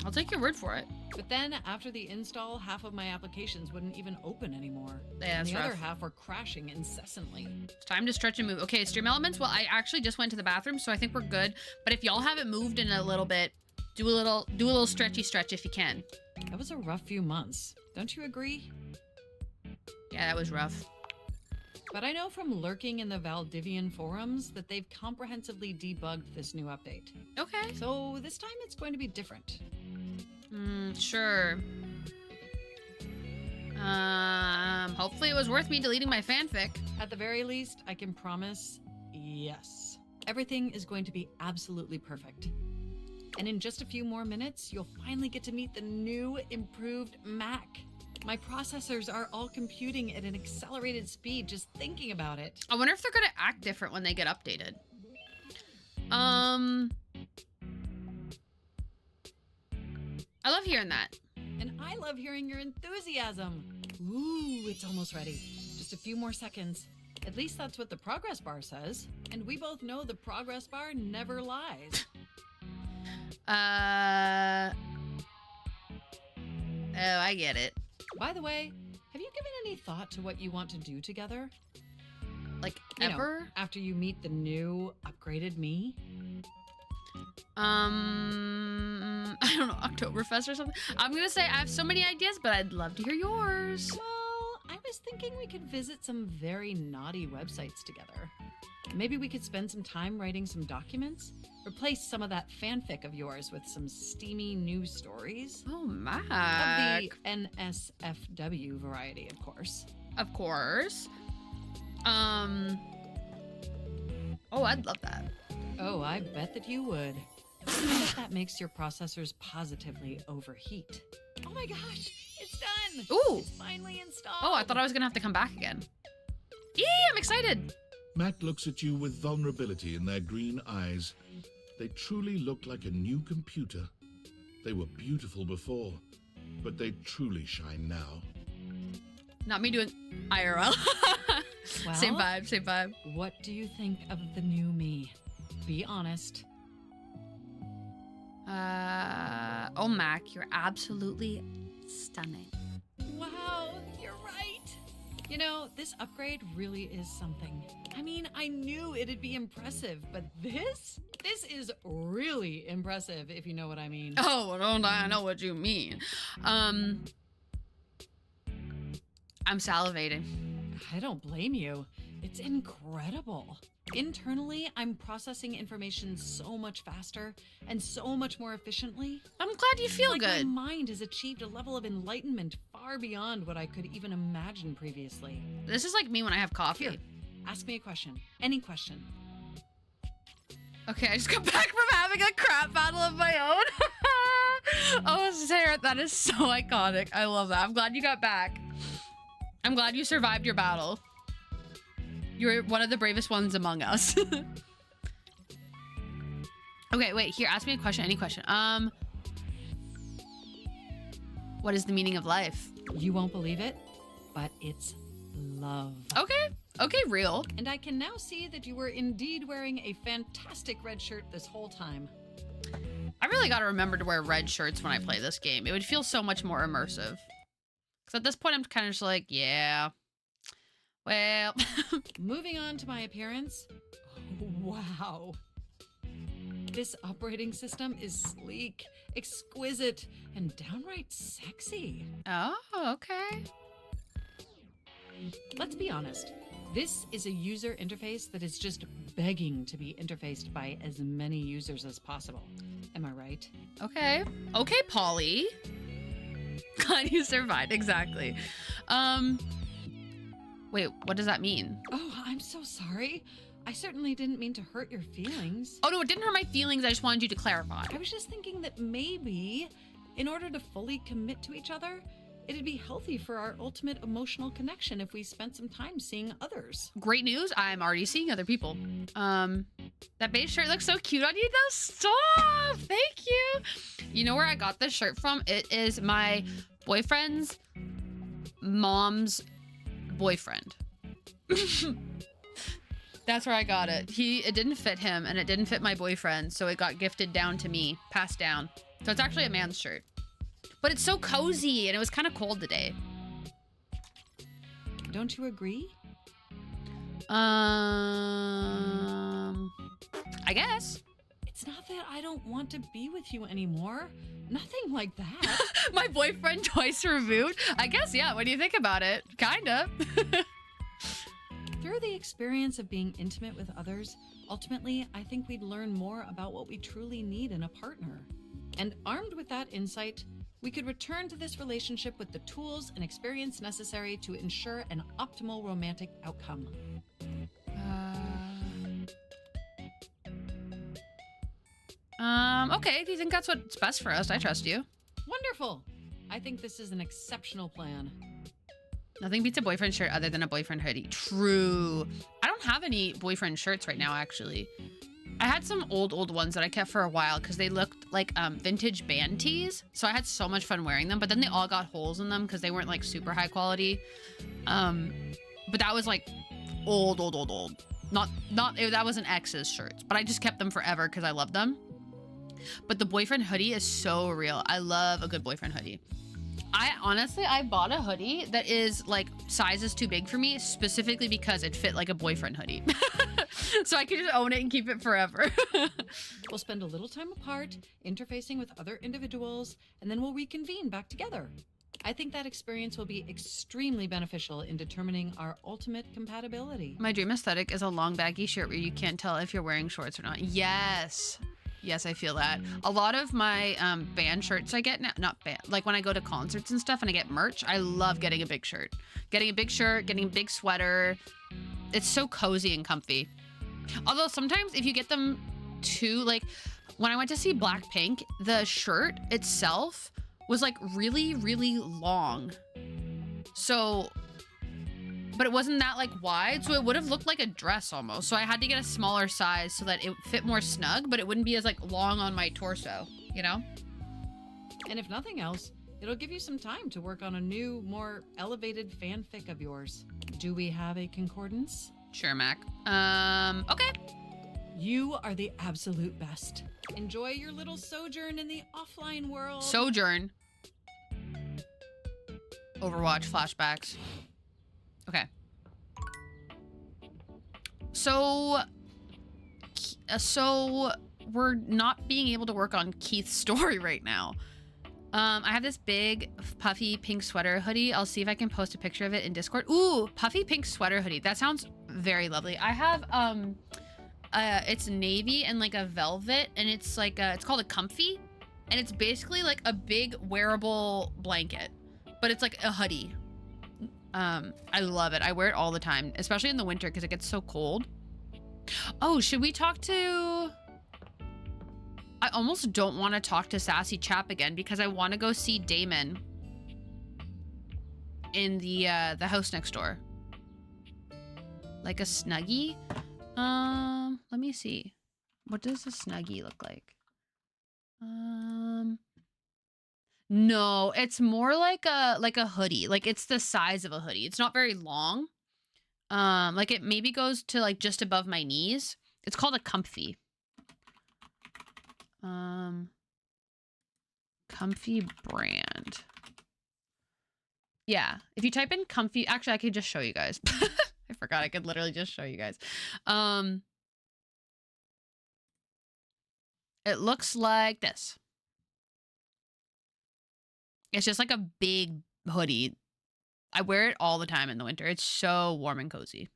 I'll take your word for it. But then, after the install, half of my applications wouldn't even open anymore. Yeah, and that's the other rough. half were crashing incessantly. It's time to stretch and move. Okay, stream elements. Well, I actually just went to the bathroom, so I think we're good. But if y'all haven't moved in a little bit, do a little stretchy stretch if you can. That was a rough few months. Don't you agree? Yeah, that was rough. But I know from lurking in the Valdivian forums that they've comprehensively debugged this new update. Okay. So this time it's going to be different. Sure. Hopefully it was worth me deleting my fanfic. At the very least, I can promise, yes. Everything is going to be absolutely perfect. And in just a few more minutes, you'll finally get to meet the new, improved Mac. My processors are all computing at an accelerated speed just thinking about it. I wonder if they're gonna act different when they get updated. I love hearing that. And I love hearing your enthusiasm. Ooh, it's almost ready. Just a few more seconds. At least that's what the progress bar says. And we both know the progress bar never lies. Oh, I get it. By the way, have you given any thought to what you want to do together? Like, You know, ever? after you meet the new, upgraded me? I don't know, Oktoberfest or something. I'm gonna say I have so many ideas, but I'd love to hear yours. Well, I was thinking we could visit some very naughty websites together. Maybe we could spend some time writing some documents? Replace some of that fanfic of yours with some steamy new stories. Oh, my. Of the NSFW variety, of course. Of course. Oh, I'd love that. Oh, I bet that you would. I bet that makes your processors positively overheat. Oh my gosh, it's done! Ooh! It's finally installed! Oh, I thought I was gonna have to come back again. Yee, I'm excited! Mac looks at you with vulnerability in their green eyes. They truly look like a new computer. They were beautiful before, but they truly shine now. Not me doing IRL. Well, Same vibe, same vibe. What do you think of the new me? Be honest. Oh, Mac, you're absolutely stunning. Wow, you're right. You know, this upgrade really is something. I mean, I knew it'd be impressive, but this is really impressive, if you know what I mean. Oh, don't I know what you mean. I'm salivating. I don't blame you. It's incredible. Internally, I'm processing information so much faster and so much more efficiently. I'm glad you feel like good. My mind has achieved a level of enlightenment far beyond what I could even imagine previously. This is like me when I have coffee. Here, ask me a question. Any question. Okay, I just got back from having a crap battle of my own. Oh, Sarah, that is so iconic. I love that. I'm glad you got back. I'm glad you survived your battle. You're one of the bravest ones among us. Okay, wait, here, ask me a question, any question. What is the meaning of life? You won't believe it, but it's love. Okay, real. And I can now see that you were indeed wearing a fantastic red shirt this whole time. I really gotta remember to wear red shirts when I play this game. It would feel so much more immersive. Because at this point, I'm kind of just like, yeah. Well. Moving on to my appearance. Wow. This operating system is sleek, exquisite, and downright sexy. Oh, okay. Let's be honest. This is a user interface that is just begging to be interfaced by as many users as possible. Am I right? Okay. Okay, Polly. Glad you survived, exactly. Wait, what does that mean? Oh, I'm so sorry. I certainly didn't mean to hurt your feelings. Oh no, it didn't hurt my feelings. I just wanted you to clarify. I was just thinking that maybe, in order to fully commit to each other, it'd be healthy for our ultimate emotional connection if we spent some time seeing others. Great news, I'm already seeing other people. That beige shirt looks so cute on you though. Stop! Thank you! You know where I got this shirt from? It is my boyfriend's mom's boyfriend. That's where I got it. It didn't fit him and it didn't fit my boyfriend, so it got gifted down to me, passed down. So it's actually a man's shirt. But it's so cozy and it was kind of cold today. Don't you agree? I guess. It's not that I don't want to be with you anymore. Nothing like that. My boyfriend twice removed? I guess, yeah, when you think about it. Kinda. Through the experience of being intimate with others, ultimately, I think we'd learn more about what we truly need in a partner. And armed with that insight, we could return to this relationship with the tools and experience necessary to ensure an optimal romantic outcome. Okay, if you think that's what's best for us, I trust you. Wonderful! I think this is an exceptional plan. Nothing beats a boyfriend shirt other than a boyfriend hoodie. True. I don't have any boyfriend shirts right now, actually. I had some old ones that I kept for a while because they looked like vintage band tees. So I had so much fun wearing them, but then they all got holes in them because they weren't like super high quality. But that was like old. That was an ex's shirts, but I just kept them forever because I love them. But the boyfriend hoodie is so real. I love a good boyfriend hoodie. I bought a hoodie that is like sizes too big for me specifically because it fit like a boyfriend hoodie. So I could just own it and keep it forever. We'll spend a little time apart, interfacing with other individuals, and then we'll reconvene back together. I think that experience will be extremely beneficial in determining our ultimate compatibility. My dream aesthetic is a long baggy shirt where you can't tell if you're wearing shorts or not. Yes. Yes, I feel that. A lot of my band shirts I get now, not band, like when I go to concerts and stuff and I get merch, I love getting a big shirt. Getting a big shirt, getting a big sweater. It's so cozy and comfy. Although sometimes if you get them too, like when I went to see Blackpink, the shirt itself was like really, really long. So, but it wasn't that like wide, so it would have looked like a dress almost. So I had to get a smaller size so that it fit more snug, but it wouldn't be as like long on my torso, you know? And if nothing else, it'll give you some time to work on a new, more elevated fanfic of yours. Do we have a concordance? Sure, Mac. Okay. You are the absolute best. Enjoy your little sojourn in the offline world. Sojourn. Overwatch flashbacks. Okay. So we're not being able to work on Keith's story right now. I have this big puffy pink sweater hoodie. I'll see if I can post a picture of it in Discord. Ooh, puffy pink sweater hoodie. That sounds very lovely. I have it's navy and like a velvet, and it's like it's called a comfy, and it's basically like a big wearable blanket, but it's like a hoodie. I love it. I wear it all the time, especially in the winter because it gets so cold. Oh, should we talk to... I almost don't want to talk to Sassy Chap again because I want to go see Damon in the house next door. Like a Snuggie? Let me see. What does a Snuggie look like? No, it's more like a hoodie. Like it's the size of a hoodie. It's not very long. Like it maybe goes to like just above my knees. It's called a comfy. Comfy brand. Yeah, if you type in comfy, actually I could just show you guys. I forgot I could literally just show you guys. It looks like this. It's just like a big hoodie. I wear it all the time in the winter. It's so warm and cozy.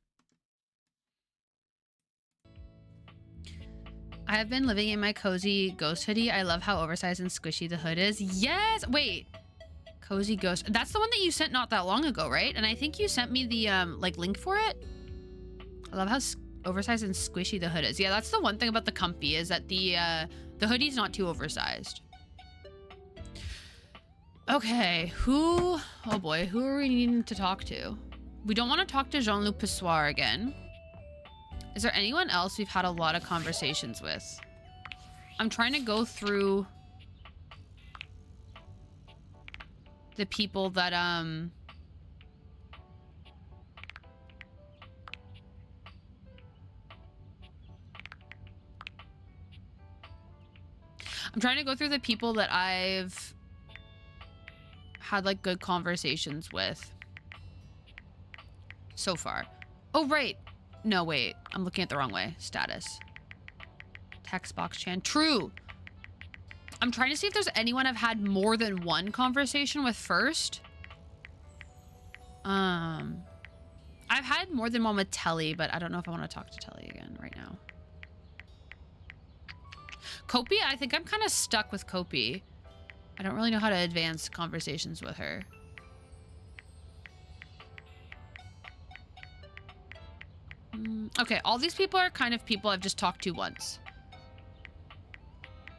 I have been living in my cozy ghost hoodie. I love how oversized and squishy the hood is. Yes! Wait. Cozy ghost. That's the one that you sent not that long ago, right? And I think you sent me the like link for it. I love how oversized and squishy the hood is. Yeah, that's the one thing about the comfy is that the hoodie's not too oversized. Okay, oh boy, who are we needing to talk to? We don't want to talk to Jean-Luc Pessoir again. Is there anyone else we've had a lot of conversations with? I'm trying to go through the people that, I'm trying to go through the people that I've had like good conversations with so far. Oh, right. No, wait. I'm looking at the wrong way. Status. Text box chan. True. I'm trying to see if there's anyone I've had more than one conversation with first. I've had more than one with Telly, but I don't know if I want to talk to Telly again right now. Kopi, I think I'm kind of stuck with Kopi. I don't really know how to advance conversations with her. Okay, all these people are kind of people I've just talked to once.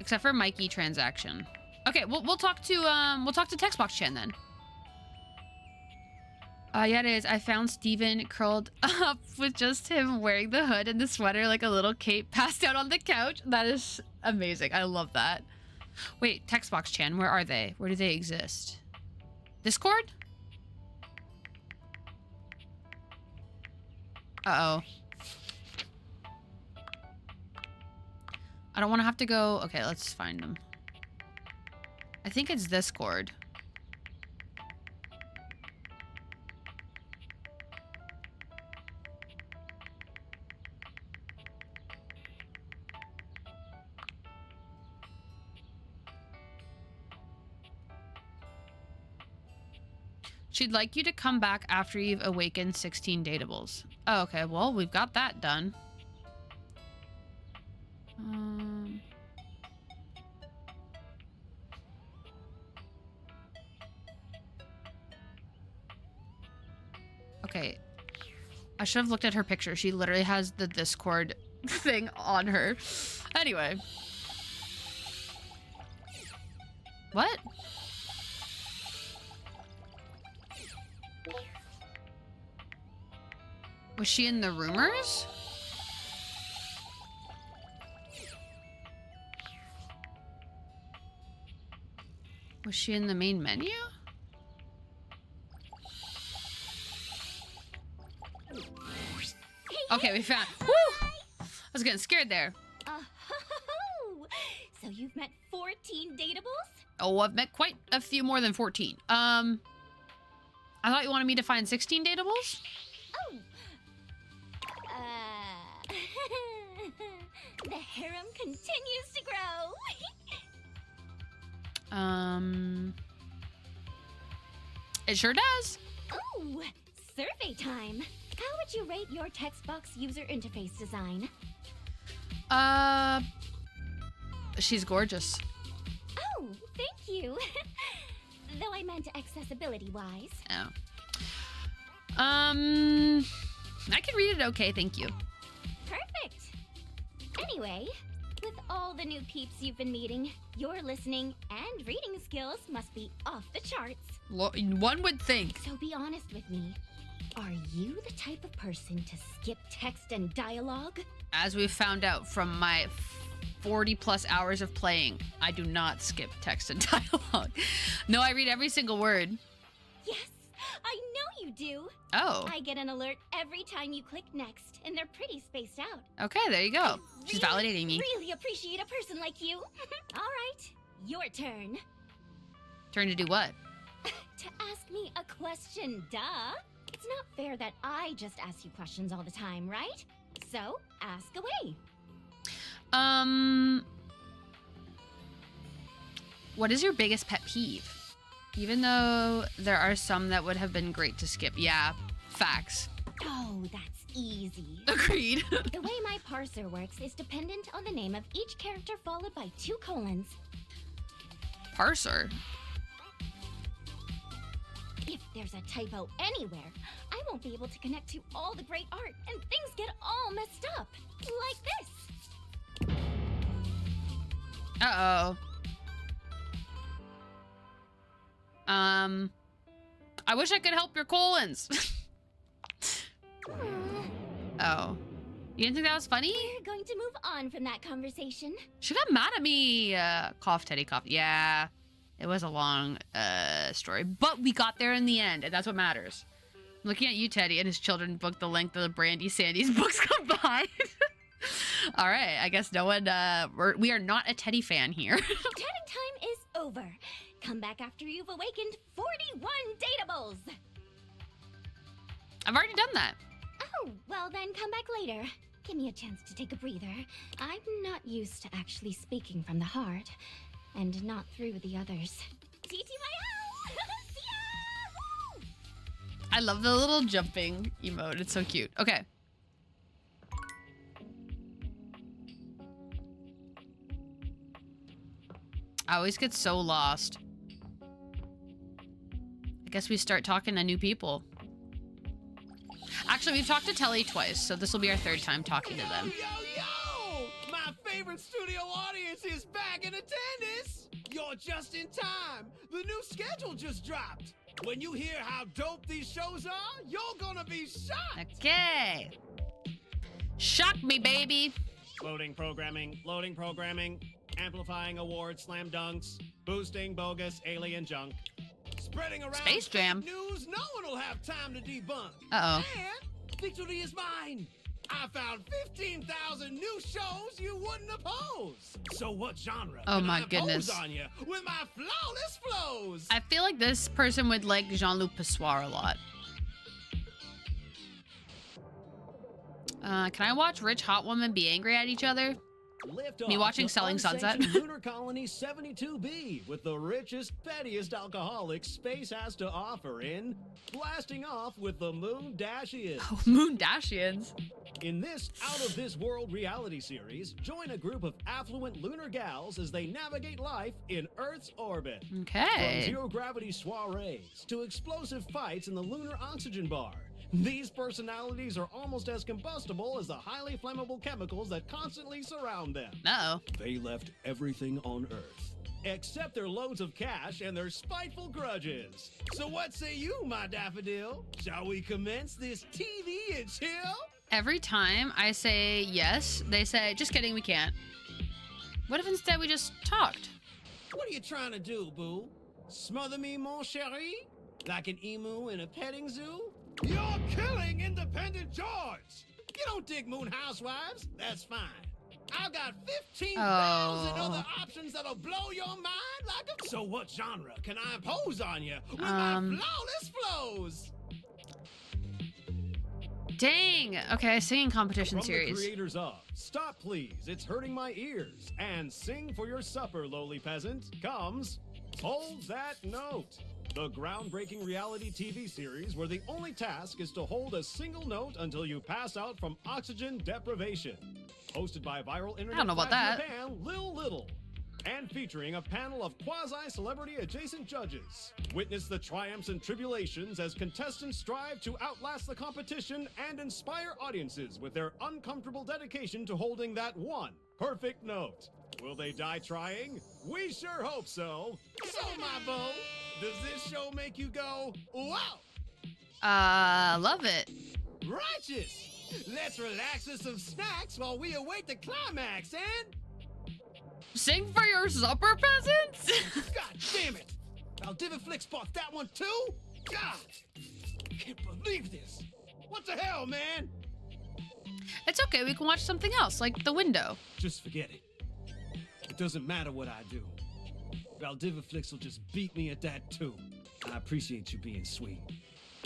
Except for Mikey transaction. Okay, we'll talk to Textbox Chan then. Yeah, it is. I found Steven curled up with just him wearing the hood and the sweater like a little cape passed out on the couch. That is amazing. I love that. Wait, Textbox Chan, where are they? Where do they exist? Discord? Uh-oh. I don't want to have to go... Okay, let's find them. I think it's Discord. She'd like you to come back after you've awakened 16 datables. Oh, okay. Well, we've got that done. Okay. I should have looked at her picture. She literally has the Discord thing on her. Anyway. What? Was she in the rumors? Was she in the main menu? Okay, we found. Woo! I was getting scared there. So you've met 14 datables? Oh, I've met quite a few more than 14. I thought you wanted me to find 16 datables? Oh. The harem continues to grow. It sure does. Oh, survey time. How would you rate your text box user interface design? She's gorgeous. Oh, thank you. Though I meant accessibility-wise. Oh. I can read it okay, thank you. Perfect. Anyway, with all the new peeps you've been meeting, your listening and reading skills must be off the charts. One would think. So be honest with me. Are you the type of person to skip text and dialogue? As we've found out from my 40 plus hours of playing, I do not skip text and dialogue. No, I read every single word. Yes, I know you do. Oh. I get an alert every time you click next, and they're pretty spaced out. Okay, there you go. She's validating me. Really appreciate a person like you. All right, your turn. Turn to do what? To ask me a question, duh. It's not fair that I just ask you questions all the time, right? So, ask away. What is your biggest pet peeve? Even though there are some that would have been great to skip. Yeah, facts. Oh, that's easy. Agreed. The way my parser works is dependent on the name of each character followed by 2 colons. Parser? If there's a typo anywhere, I won't be able to connect to all the great art and things get all messed up. Like this. Uh-oh. I wish I could help your colons. Oh. You didn't think that was funny? We're going to move on from that conversation. She got mad at me. Cough, Teddy, cough. Yeah. It was a long story, but we got there in the end, and that's what matters. I'm looking at you, Teddy, and his children booked the length of the Brandy Sandy's books combined. All right, I guess no one, we are not a Teddy fan here. Chatting time is over. Come back after you've awakened 41 datables. I've already done that. Oh, well then come back later. Give me a chance to take a breather. I'm not used to actually speaking from the heart, and not through the others. I love the little jumping emote. It's so cute. Okay. I always get so lost. I guess we start talking to new people. Actually, we've talked to Telly twice, so this will be our 3rd time talking to them. Yo! My favorite studio audience is back in attendance! You're just in time! The new schedule just dropped! When you hear how dope these shows are, you're gonna be shocked! Okay. Shock me, baby! Loading programming, amplifying awards, slam dunks, boosting bogus alien junk. Spreading around Space Jam. news no one will have time to debunk. Uh-oh. And victory is mine! I found 15,000 new shows you wouldn't oppose. So what genre? Oh can my I goodness. Impose on you with my flawless flows? I feel like this person would like Jean-Luc Passoir a lot. Can I watch rich hot women be angry at each other? Lift Me off watching to Selling Sunset? unsanctioned Lunar Colony 72B with the richest, pettiest alcoholics space has to offer in Blasting Off with the Moon Dashians. Oh, Moon Dashians. In this out-of-this-world reality series, join a group of affluent lunar gals as they navigate life in Earth's orbit. Okay. From zero-gravity soirees to explosive fights in the lunar oxygen bar. These personalities are almost as combustible as the highly flammable chemicals that constantly surround them. Uh-oh. They left everything on Earth, except their loads of cash and their spiteful grudges. So what say you, my daffodil? Shall we commence this TV and chill? Every time I say yes, they say, just kidding, we can't. What if instead we just talked? What are you trying to do, boo? Smother me, mon chéri? Like an emu in a petting zoo? You're killing independent George! You don't dig Moon Housewives? That's fine. I've got 15,000 other options that'll blow your mind like a... So what genre can I impose on you with my flawless flows? Dang. Okay, singing competition From series. the creators of Stop Please, It's Hurting My Ears, and Sing for Your Supper, Lowly Peasant, comes Hold That Note, the groundbreaking reality TV series where the only task is to hold a single note until you pass out from oxygen deprivation. Hosted by viral internet I don't know about that. fan Lil Little, and featuring a panel of quasi-celebrity adjacent judges. Witness the triumphs and tribulations as contestants strive to outlast the competition and inspire audiences with their uncomfortable dedication to holding that one perfect note. Will they die trying? We sure hope so. So, my beau, does this show make you go, wow? Love it. Righteous! Let's relax with some snacks while we await the climax and... Sing for your supper, peasants? God damn it! Valdiviflix bought that one too? God! I can't believe this! What the hell, man? It's okay, we can watch something else, like The Window. Just forget it. It doesn't matter what I do. Valdiviflix will just beat me at that too. I appreciate you being sweet,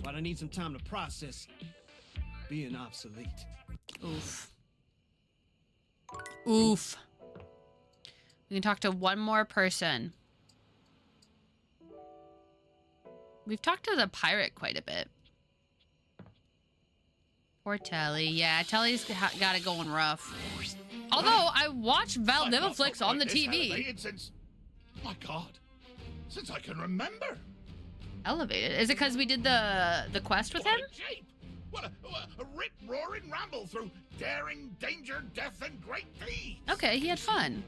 but I need some time to process being obsolete. Oof. Oof. We can talk to one more person. We've talked to the pirate quite a bit. Poor Telly. Yeah, Telly's got it going rough. Although I watched Valdiviflix on the TV. Since, my God, since I can remember. Elevated. Is it because we did the quest with him? What a rip-roaring ramble through daring, danger, death, and great deeds. Okay, he had fun.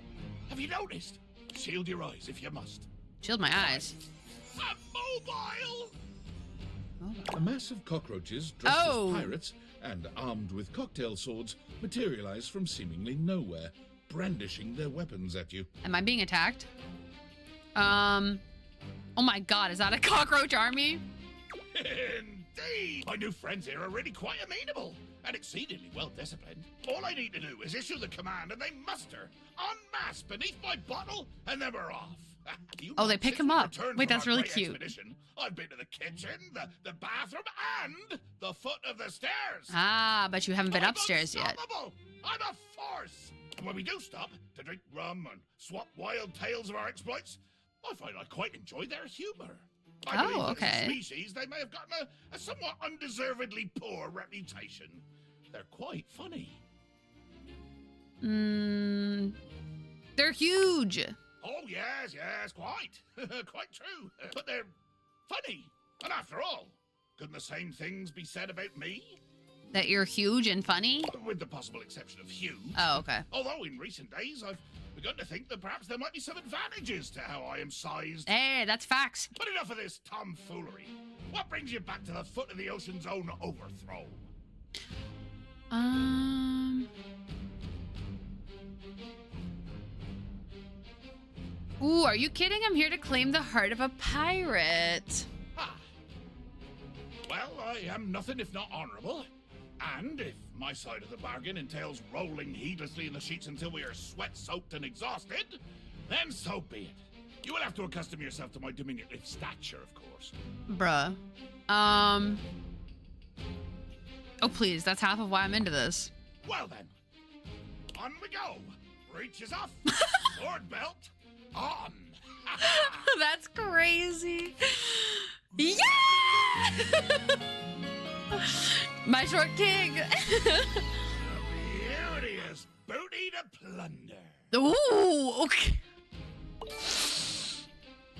Have you noticed? Shield your eyes if you must. Shield my eyes. I'm mobile! A mass of cockroaches dressed Oh. as pirates and armed with cocktail swords materialize from seemingly nowhere, brandishing their weapons at you. Am I being attacked? Oh my God, is that a cockroach army? Indeed! My new friends here are really quite amenable and exceedingly well disciplined. All I need to do is issue the command and they muster en masse beneath my bottle and then we're off. Oh, they pick him up. Returned Wait, from that's our really great cute. expedition, I've been to the kitchen, the bathroom, and the foot of the stairs. Ah, but you haven't been I'm upstairs yet. unstoppable. I'm a force. And when we do stop to drink rum and swap wild tales of our exploits, I find I quite enjoy their humor. I believe that as a species, they may have gotten a somewhat undeservedly poor reputation. They're quite funny. They're huge. Oh, yes, quite. Quite true. But they're funny. And after all, couldn't the same things be said about me? That you're huge and funny? With the possible exception of huge. Oh, okay. Although in recent days, I've begun to think that perhaps there might be some advantages to how I am sized. Hey, that's facts. But enough of this tomfoolery. What brings you back to the foot of the ocean's own overthrow? Ooh, are you kidding? I'm here to claim the heart of a pirate. Well, I am nothing if not honorable. And if my side of the bargain entails rolling heedlessly in the sheets until we are sweat-soaked and exhausted, then so be it. You will have to accustom yourself to my diminutive stature, of course. Bruh. Oh, please. That's half of why I'm into this. Well then, on we go. Breeches off, sword belt on. That's crazy. Yeah! My short king. Beauteous booty to plunder. Ooh, okay.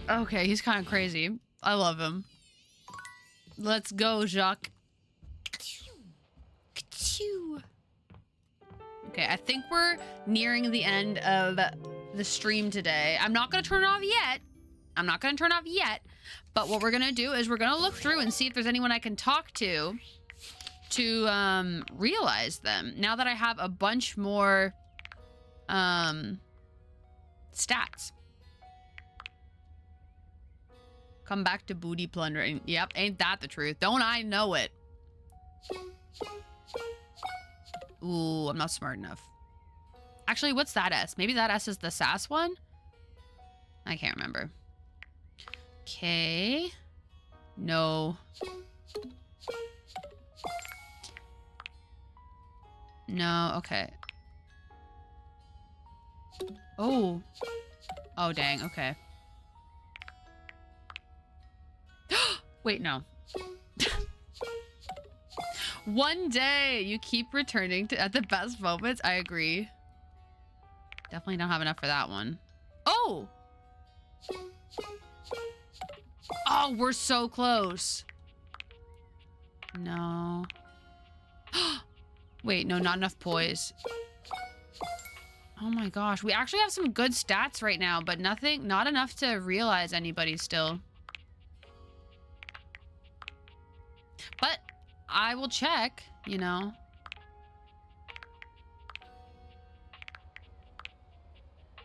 Okay, he's kind of crazy. I love him. Let's go, Jacques. Okay, I think we're nearing the end of the stream today. I'm not going to turn it off yet. But what we're going to do is we're going to look through and see if there's anyone I can talk to realize them. Now that I have a bunch more stats. Come back to booty plundering. Yep, ain't that the truth? Don't I know it? Ooh, I'm not smart enough. Actually, what's that S? Maybe that S is the sass one? I can't remember. Okay. No. No, okay. Oh. Oh, dang, okay. Wait, no. One day you keep returning to at the best moments. I agree. Definitely don't have enough for that one. Oh! Oh, we're so close. No. Wait, no, not enough poise. Oh my gosh. We actually have some good stats right now, but not enough to realize anybody still. But I will check, you know.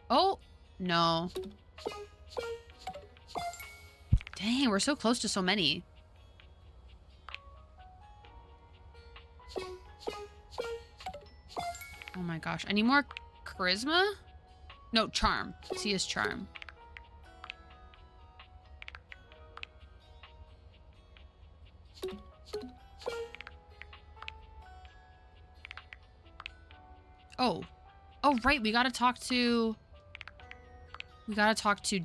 Oh, no. Dang, we're so close to so many. Oh my gosh. I need more charisma? No, charm. C is charm. Oh. Oh, right. We gotta talk to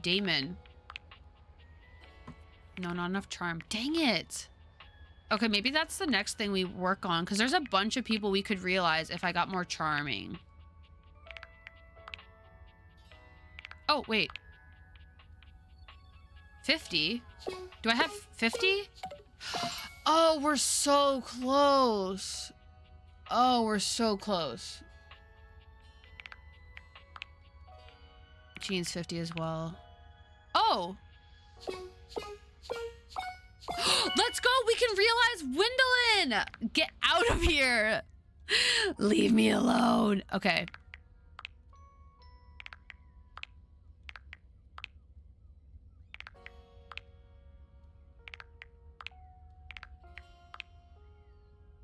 Damon. No, not enough charm. Dang it. Okay, maybe that's the next thing we work on, because there's a bunch of people we could realize if I got more charming. Oh, wait. 50? Do I have 50? Oh, we're so close. Oh, we're so close. Jean's 50 as well. Oh! Let's go! We can realize Wyndolin! Get out of here! Leave me alone. Okay.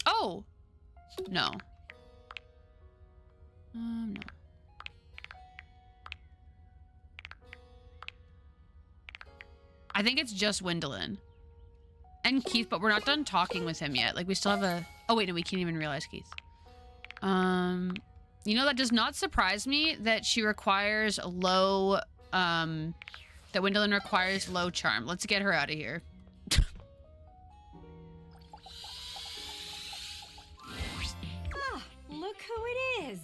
Oh! No. No. I think it's just Wyndolin. And Keith, but we're not done talking with him yet. Like, we still have a... Oh, wait, no, we can't even realize Keith. You know, that does not surprise me that she requires low... that Wyndolin requires low charm. Let's get her out of here. Ah, look who it is.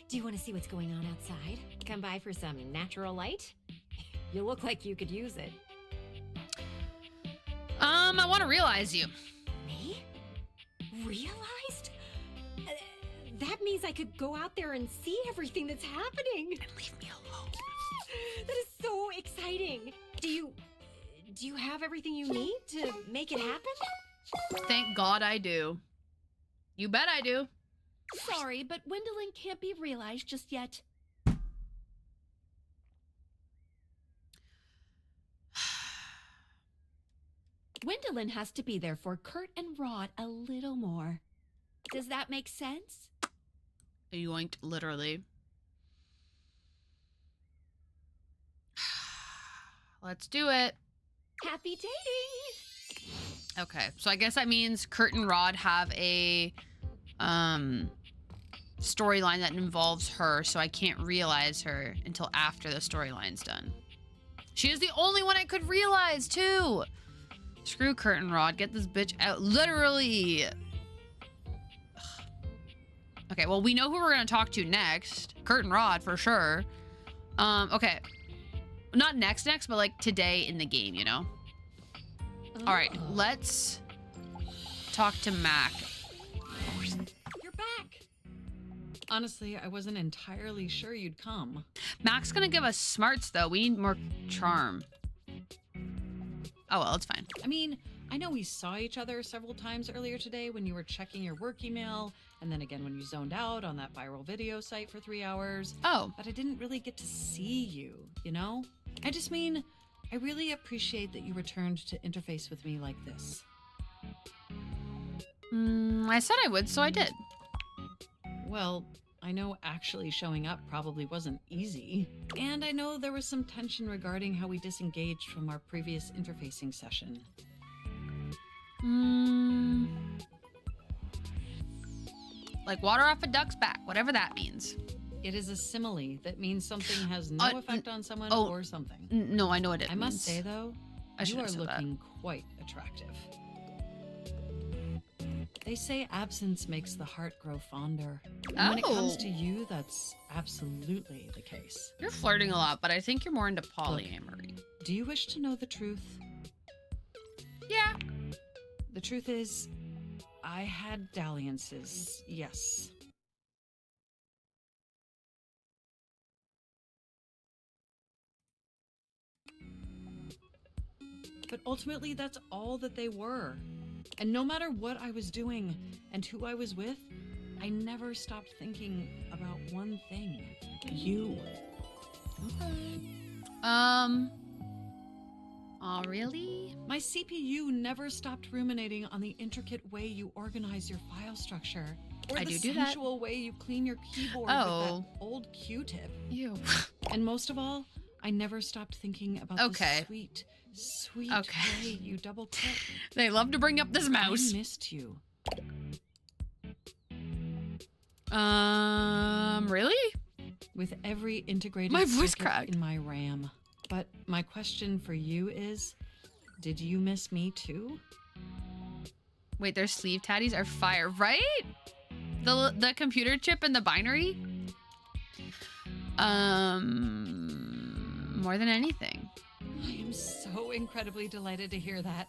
Do you want to see what's going on outside? Come by for some natural light? You look like you could use it. I want to realize you. Me? Realized? That means I could go out there and see everything that's happening. And leave me alone. That is so exciting. Do you have everything you need to make it happen? Thank God I do. You bet I do. Sorry, but Wyndolin can't be realized just yet. Wyndolin has to be there for Kurt and Rod a little more. Does that make sense? Yoinked, literally. Let's do it. Happy dating! Okay, so I guess that means Kurt and Rod have a storyline that involves her, so I can't realize her until after the storyline's done. She is the only one I could realize, too! Screw Kurt and Rod. Get this bitch out. Literally. Ugh. Okay, well, we know who we're going to talk to next. Kurt and Rod, for sure. Okay. Not next, but like today in the game, you know? All right, let's talk to Mac. You're back. Honestly, I wasn't entirely sure you'd come. Mac's going to give us smarts, though. We need more charm. Oh, well, it's fine. I mean, I know we saw each other several times earlier today when you were checking your work email, and then again when you zoned out on that viral video site for 3 hours. Oh. But I didn't really get to see you, you know? I just mean, I really appreciate that you returned to interface with me like this. I said I would, so I did. Well, I know actually showing up probably wasn't easy. And I know there was some tension regarding how we disengaged from our previous interfacing session. Like water off a duck's back, whatever that means. It is a simile that means something has no effect on someone or something. No, I know what it means. I must say, though, you are looking quite attractive. They say absence makes the heart grow fonder. And when it comes to you, that's absolutely the case. You're flirting a lot, but I think you're more into polyamory. Look, do you wish to know the truth? Yeah. The truth is, I had dalliances, yes. But ultimately, that's all that they were. And no matter what I was doing and who I was with, I never stopped thinking about one thing. You. Oh, really? My CPU never stopped ruminating on the intricate way you organize your file structure. Or the sensual way you clean your keyboard with that old Q-tip. Ew. And most of all, I never stopped thinking about the sweet way you double-click. They love to bring up this mouse. I missed you. Really? With every integrated my voice circuit cracked in my RAM. But my question for you is, did you miss me too? Wait, their sleeve tatties are fire, right? The computer chip and the binary? More than anything. I am so incredibly delighted to hear that.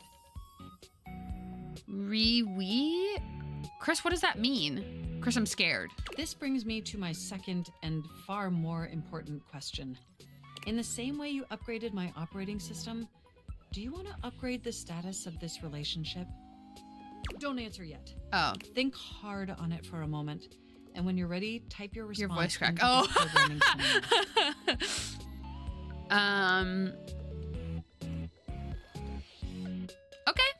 Wee? Chris, what does that mean? Chris, I'm scared. This brings me to my second and far more important question. In the same way you upgraded my operating system, do you want to upgrade the status of this relationship? Don't answer yet. Oh. Think hard on it for a moment. And when you're ready, type your response. Your voice crack. into the programming terminal. Okay.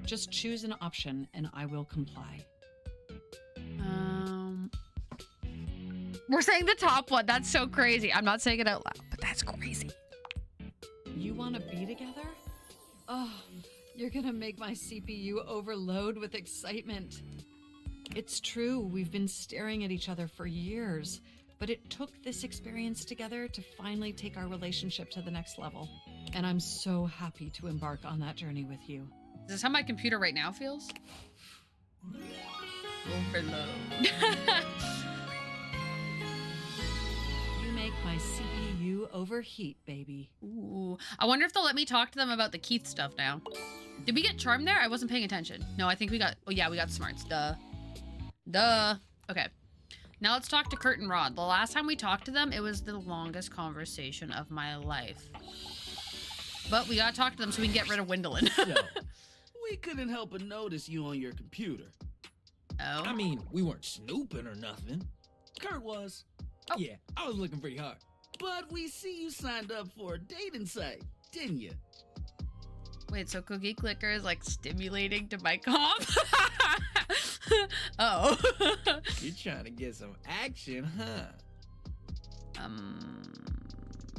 Just choose an option and I will comply. We're saying the top one. That's so crazy. I'm not saying it out loud, but that's crazy. You want to be together? Oh, you're gonna make my CPU overload with excitement. It's true, we've been staring at each other for years, but it took this experience together to finally take our relationship to the next level. And I'm so happy to embark on that journey with you. Is this how my computer right now feels? Overload. You make my CPU overheat, baby. Ooh. I wonder if they'll let me talk to them about the Keith stuff now. Did we get charm there? I wasn't paying attention. No, I think we got... Oh, yeah, we got smarts. Duh. Okay. Now let's talk to Kurt and Rod. The last time we talked to them, it was the longest conversation of my life. But we gotta talk to them so we can get rid of Wendolyn. Yo, we couldn't help but notice you on your computer. Oh? I mean, we weren't snooping or nothing. Kurt was. Oh. Yeah, I was looking pretty hard. But we see you signed up for a dating site, didn't you? Wait, so Cookie Clicker is like stimulating to my comp? Oh. You're trying to get some action, huh?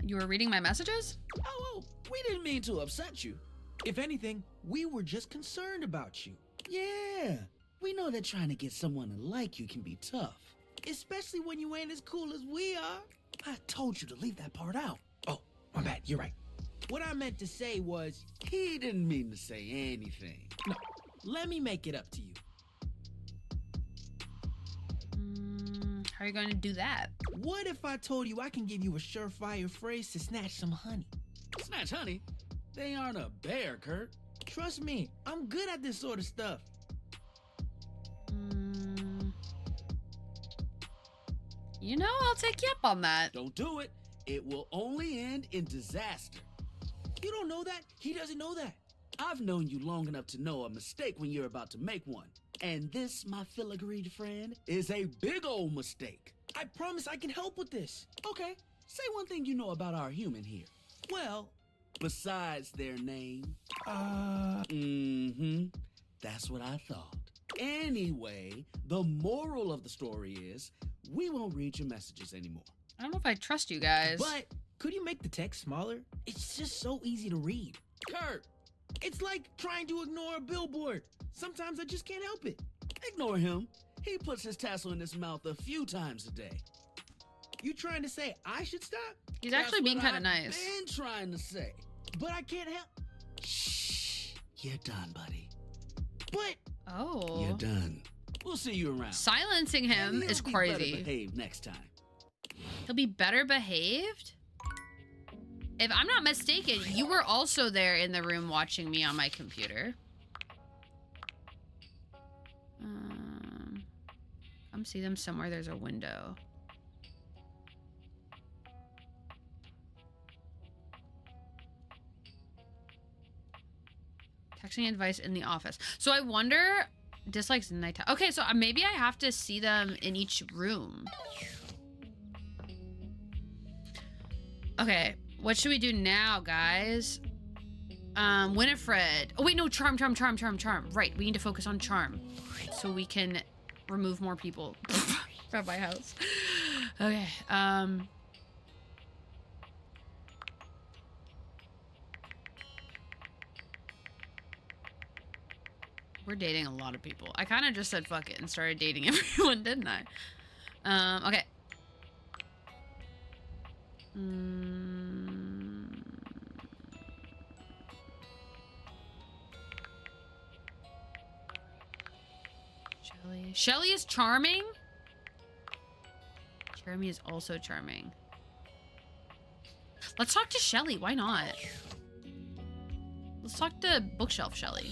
You were reading my messages? Oh, we didn't mean to upset you. If anything, we were just concerned about you. Yeah, we know that trying to get someone to like you can be tough. Especially when you ain't as cool as we are. I told you to leave that part out. Oh, my bad, you're right. What I meant to say was, he didn't mean to say anything. No, let me make it up to you. How are you going to do that? What if I told you I can give you a surefire phrase to snatch some honey? Snatch honey? They aren't a bear, Kurt. Trust me, I'm good at this sort of stuff. You know, I'll take you up on that. Don't do it. It will only end in disaster. You don't know that? He doesn't know that. I've known you long enough to know a mistake when you're about to make one. And this, my filigreed friend, is a big old mistake. I promise I can help with this. Okay, say one thing you know about our human here. Well, besides their name? That's what I thought. Anyway, the moral of the story is we won't read your messages anymore. I don't know if I trust you guys. But could you make the text smaller? It's just so easy to read. Kurt, it's like trying to ignore a billboard. Sometimes I just can't help it. Ignore him. He puts his tassel in his mouth a few times a day. You trying to say I should stop? He's actually being kind of nice. Been trying to say. But I can't help. Shh. You're done, buddy. But oh, you're done. We'll see you around. Silencing him is crazy. Better behave next time. He'll be better behaved? If I'm not mistaken, you were also there in the room watching me on my computer. Come see them somewhere. There's a window. Texting advice in the office. So I wonder, dislikes in nighttime. Okay, so maybe I have to see them in each room. Okay, what should we do now, guys? Winifred. Oh wait, no, charm. Right, we need to focus on charm so we can remove more people from my house. Okay, we're dating a lot of people. I kind of just said fuck it and started dating everyone, didn't I? Okay. Shelly is charming. Jeremy is also charming. Let's talk to Shelly. Why not? Let's talk to Bookshelf Shelly.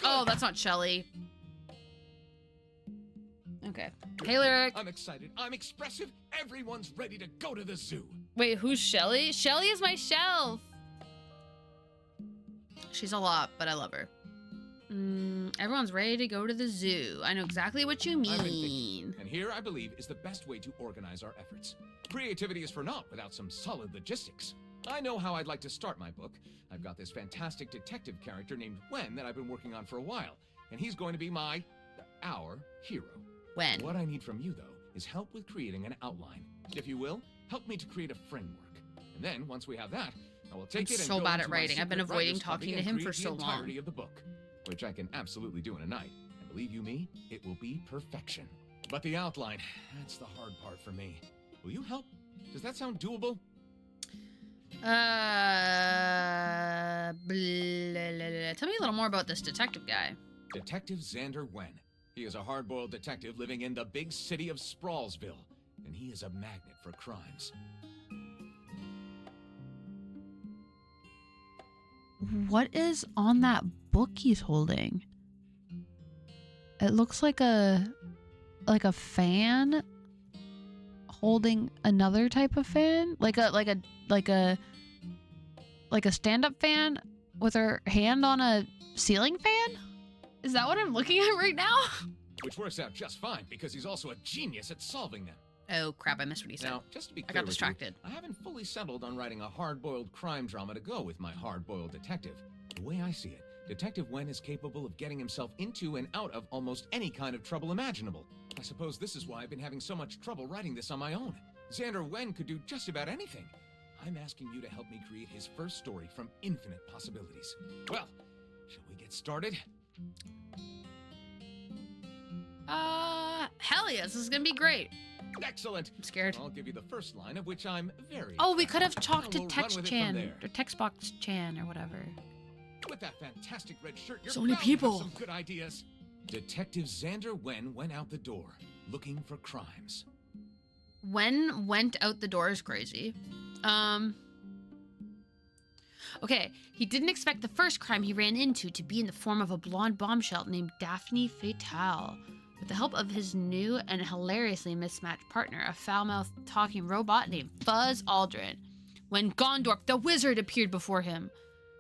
Oh, that's not Shelly. Okay. Hey, Lyric. I'm excited. I'm expressive. Everyone's ready to go to the zoo. Wait, who's Shelly? Shelly is my shelf. She's a lot, but I love her. Everyone's ready to go to the zoo. I know exactly what you mean. And here, I believe, is the best way to organize our efforts. Creativity is for naught without some solid logistics. I know how I'd like to start my book. I've got this fantastic detective character named Wen that I've been working on for a while, and he's going to be our hero. Wen. What I need from you, though, is help with creating an outline. If you will, help me to create a framework. And then, once we have that, I will take it and so go bad into at my writing. I've been secret avoiding writers' talking cubby to and him create for so the long. entirety of the book, which I can absolutely do in a night. And believe you me, it will be perfection. But the outline, that's the hard part for me. Will you help? Does that sound doable? Tell me a little more about this detective guy. Detective Xander Wen. He is a hard-boiled detective living in the big city of Sprawlsville, and he is a magnet for crimes. What is on that book he's holding? It looks like a fan holding another type of fan, like a stand-up fan with her hand on a ceiling fan. Is that what I'm looking at right now? Which works out just fine because he's also a genius at solving them. Oh crap, I missed what he said. Now, just to be clear, I got with distracted. You, I haven't fully settled on writing a hard-boiled crime drama to go with my hard-boiled detective. The way I see it, Detective Wen is capable of getting himself into and out of almost any kind of trouble imaginable. I suppose this is why I've been having so much trouble writing this on my own. Xander Wen could do just about anything. I'm asking you to help me create his first story from infinite possibilities. Well, shall we get started? Hell yes, this is gonna be great. Excellent. I'm scared. I'll give you the first line, of which I'm very Oh, we could have proud. talked to We'll run with it from Text-chan, there. or Textbox-chan, or whatever. With that fantastic red shirt, you're So many bound to have people. some good ideas. Detective Xander Wen went out the door, looking for crimes. Wen went out the door is crazy. Okay, he didn't expect the first crime he ran into to be in the form of a blonde bombshell named Daphne Fatale. With the help of his new and hilariously mismatched partner, a foul-mouthed talking robot named Fuzz Aldrin, when Gondorf the Wizard appeared before him,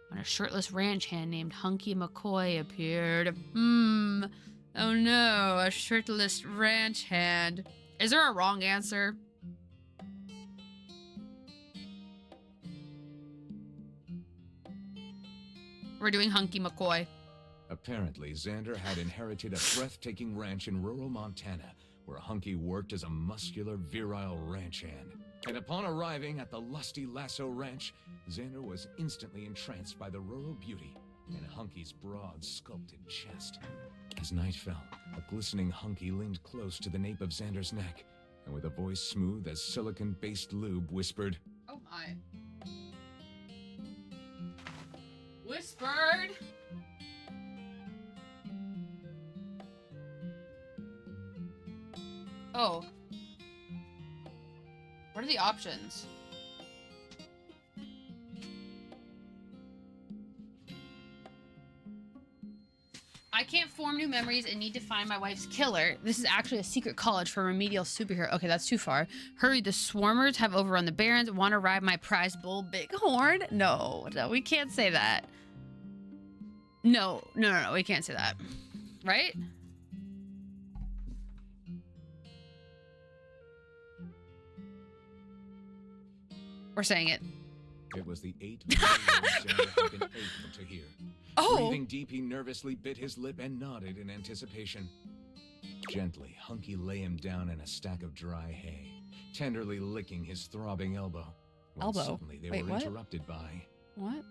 when a shirtless ranch hand named Hunky McCoy appeared. Oh no, a shirtless ranch hand. Is there a wrong answer? We're doing Hunky McCoy. Apparently, Xander had inherited a breathtaking ranch in rural Montana, where Hunky worked as a muscular, virile ranch hand. And upon arriving at the lusty Lasso Ranch, Xander was instantly entranced by the rural beauty and Hunky's broad, sculpted chest. As night fell, a glistening Hunky leaned close to the nape of Xander's neck, and with a voice smooth as silicon-based lube, whispered, Oh my. Whispered. Oh. What are the options? I can't form new memories and need to find my wife's killer. This is actually a secret college for remedial superhero. Okay, that's too far. Hurry, the swarmers have overrun the barrens. Want to ride my prize bull bighorn? No, we can't say that. No, we can't say that. Right? We're saying it. It was the 8 million Xander had been able to hear. Oh. Breathing deep, he nervously bit his lip and nodded in anticipation. Gently, Hunky lay him down in a stack of dry hay, tenderly licking his throbbing elbow. When suddenly they were what? interrupted by... What?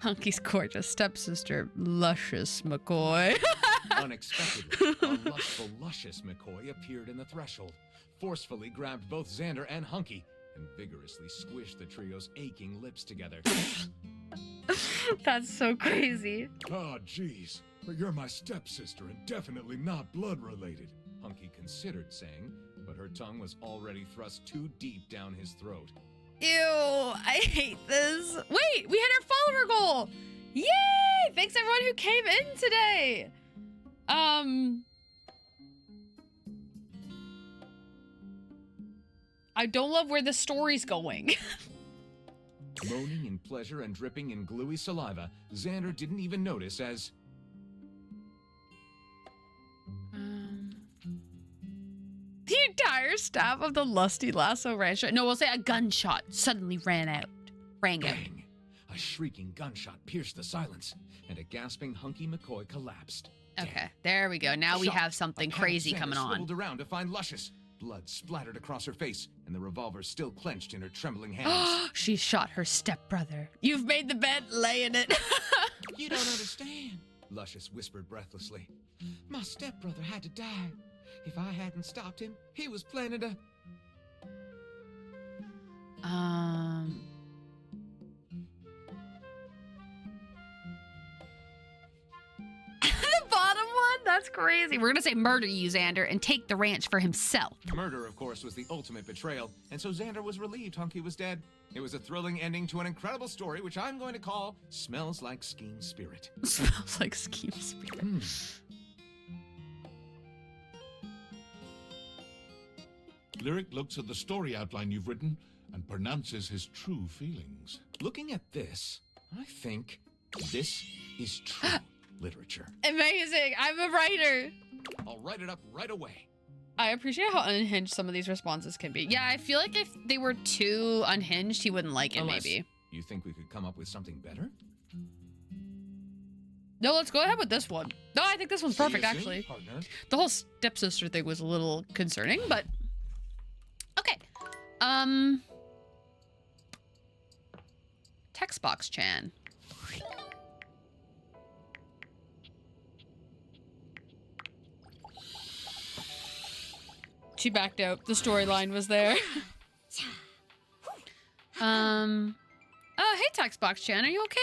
Hunky's gorgeous stepsister, Luscious McCoy. Unexpectedly, a lustful, luscious McCoy appeared in the threshold, forcefully grabbed both Xander and Hunky, and vigorously squished the trio's aching lips together. That's so crazy. Oh, jeez. But you're my stepsister and definitely not blood-related. Hunky considered saying, but her tongue was already thrust too deep down his throat. Ew, I hate this. Wait, we hit our follower goal. Yay! Thanks everyone who came in today. I don't love where the story's going. Moaning in pleasure and dripping in gluey saliva, Xander didn't even notice as... The entire staff of the Lusty Lasso Ranch. No, we'll say a gunshot suddenly rang out. Bang! A shrieking gunshot pierced the silence, and a gasping Hunky McCoy collapsed. Okay, there we go. Now we have something crazy coming on. Swiveled around to find Luscious. Blood splattered across her face, and the revolver still clenched in her trembling hands. She shot her stepbrother. You've made the bed, lay in it. You don't understand, Luscious whispered breathlessly. My stepbrother had to die. If I hadn't stopped him, he was planning to... The bottom one? That's crazy. We're gonna say murder you, Xander, and take the ranch for himself. Murder, of course, was the ultimate betrayal, and so Xander was relieved Hunky was dead. It was a thrilling ending to an incredible story, which I'm going to call Smells Like Scheme Spirit. Smells like Scheme Spirit. Lyric looks at the story outline you've written and pronounces his true feelings. Looking at this, I think this is true literature. Amazing. I'm a writer. I'll write it up right away. I appreciate how unhinged some of these responses can be. Yeah, I feel like if they were too unhinged, he wouldn't like it, maybe. You think we could come up with something better? No, let's go ahead with this one. No, I think this one's perfect, actually. Partner. The whole stepsister thing was a little concerning, but... Okay. Text box Chan. She backed out. The storyline was there. Hey text box Chan, are you okay?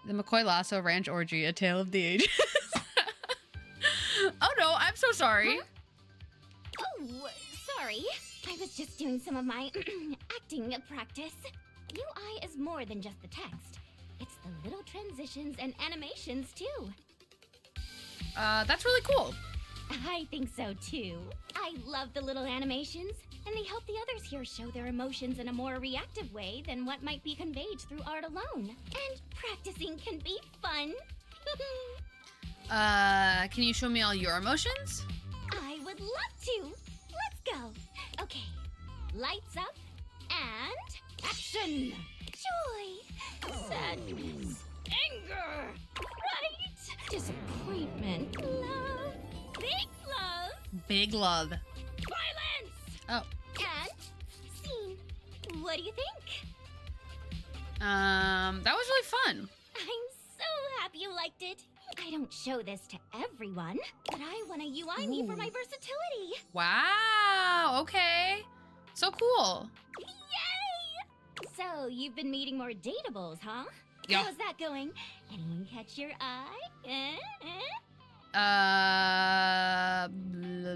The McCoy Lasso Ranch Orgy, A Tale of the Ages. Oh no, I'm so sorry. Oh, sorry. I was just doing some of my acting practice. UI is more than just the text. It's the little transitions and animations too. That's really cool. I think so too. I love the little animations, and they help the others here show their emotions in a more reactive way than what might be conveyed through art alone. And practicing can be fun. Can you show me all your emotions? I would love to. Let's go. Okay. Lights up and action. Joy, sadness, anger, fright, disappointment, love, big love, Big love. violence, Oh. and scene. What do you think? That was really fun. I'm so happy you liked it. I don't show this to everyone, but I want to UI me for my versatility. Wow. Okay. So cool. Yay! So, you've been meeting more dateables, huh? Yeah. How's that going? Anyone catch your eye? Blah,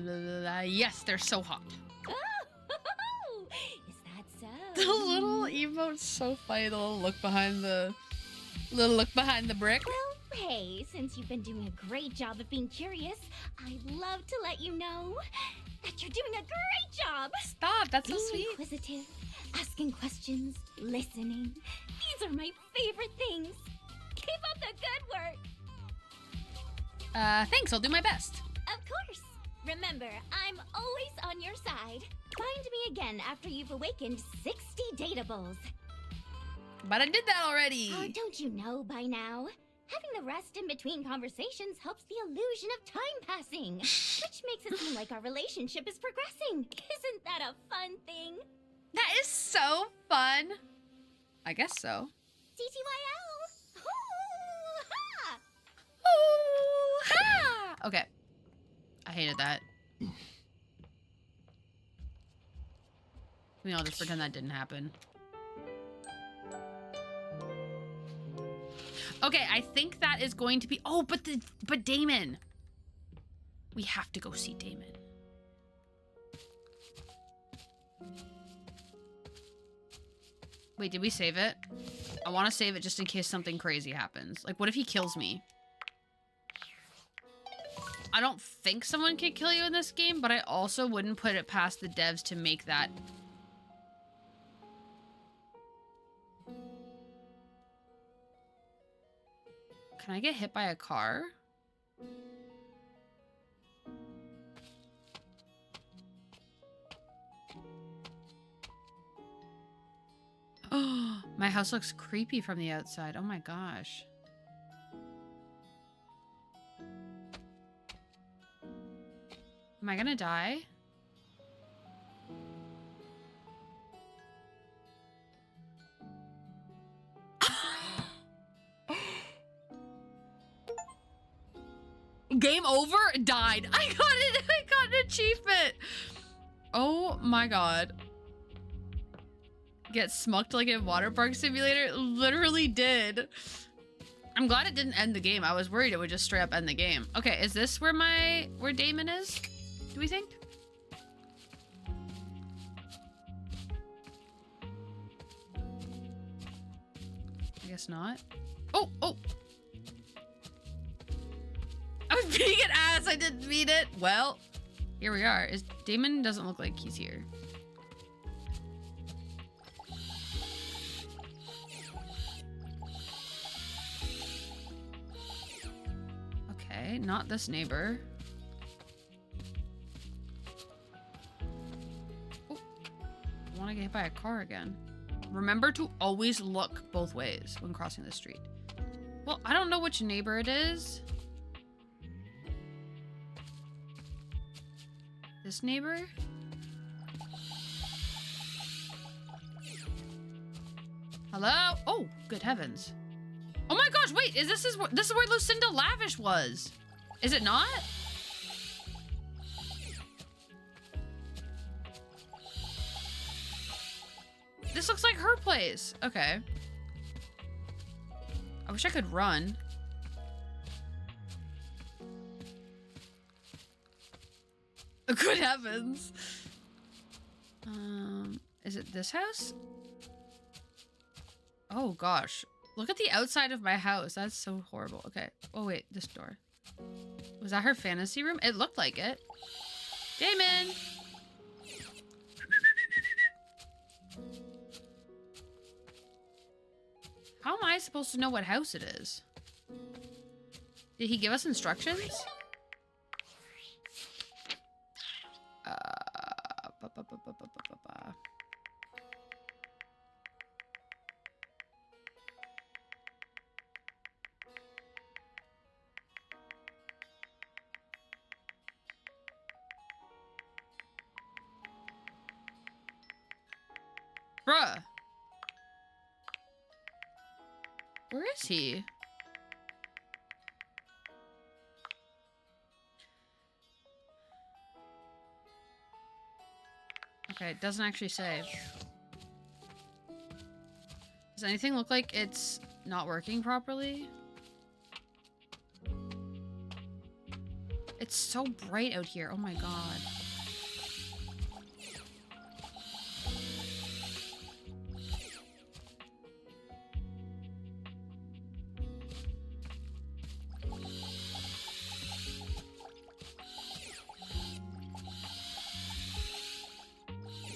blah, blah. Yes, they're so hot. Oh, is that so? The little emote's so funny. The little look behind the brick. Well, hey, since you've been doing a great job of being curious, I'd love to let you know that you're doing a great job. Stop, that's so being sweet. Inquisitive, asking questions, listening. These are my favorite things. Keep up the good work. Thanks, I'll do my best. Of course. Remember, I'm always on your side. Find me again after you've awakened 60 dateables. But I did that already. Oh, don't you know by now? Having the rest in between conversations helps the illusion of time passing, which makes it seem like our relationship is progressing. Isn't that a fun thing? That is so fun. I guess so. TTYL! Hoo-ha! Ooh-ha! Okay. I hated that. We all just pretend that didn't happen. Okay, I think that is going to be... Oh, but Damon. We have to go see Damon. Wait, did we save it? I want to save it just in case something crazy happens. Like, what if he kills me? I don't think someone can kill you in this game, but I also wouldn't put it past the devs to make that... Can I get hit by a car? Oh, my house looks creepy from the outside. Oh my gosh. Am I gonna die? Game over? Died. I got it. I got an achievement. Oh my god. Get smucked like in Water Park Simulator? It literally did. I'm glad it didn't end the game. I was worried it would just straight up end the game. Okay, is this where Damon is? Do we think? I guess not. Oh, oh. I was being an ass. I didn't mean it. Well, here we are. Damon doesn't look like he's here. Okay, not this neighbor. Oh, I want to get hit by a car again. Remember to always look both ways when crossing the street. Well, I don't know which neighbor it is. This neighbor? Hello? Oh, good heavens. Oh my gosh, wait, this is where Lucinda Lavish was. Is it not? This looks like her place. Okay. I wish I could run. Good heavens. Is it this house? Oh gosh. Look at the outside of my house. That's so horrible. Okay. Oh wait, this door. Was that her fantasy room? It looked like it. Damon! How am I supposed to know what house it is? Did he give us instructions? Bruh. Where is he? Okay, it doesn't actually say. Does anything look like it's not working properly? It's so bright out here. Oh my god.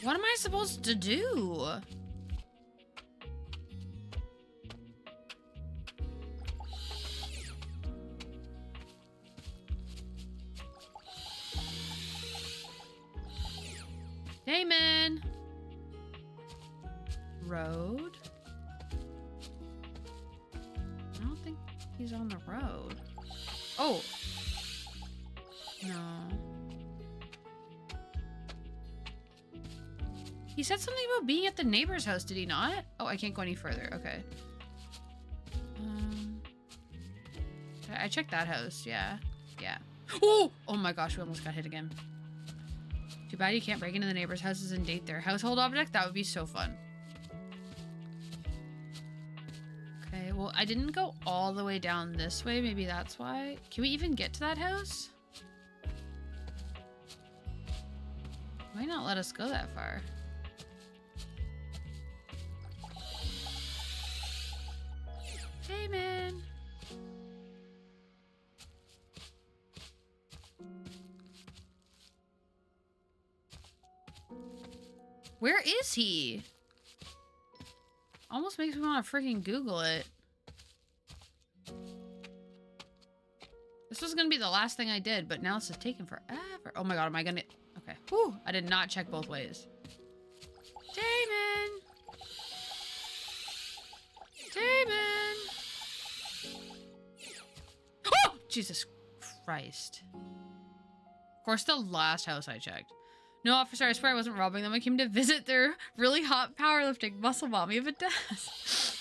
What am I supposed to do? Damon! Road? I don't think he's on the road. Oh! No. He said something about being at the neighbor's house, did he not? Oh, I can't go any further. Okay. I checked that house. Yeah. Yeah. Oh! Oh my gosh, we almost got hit again. Too bad you can't break into the neighbor's houses and date their household object. That would be so fun. Okay, well, I didn't go all the way down this way. Maybe that's why. Can we even get to that house? Why not let us go that far? Hey, man. Where is he? Almost makes me want to freaking Google it. This was gonna be the last thing I did, but now this is taking forever. Oh my god, am I gonna... Okay. Whew, I did not check both ways. Damon! Damon! Oh! Jesus Christ. Of course, the last house I checked. No, officer, I swear I wasn't robbing them. I came to visit their really hot powerlifting muscle mommy if it does.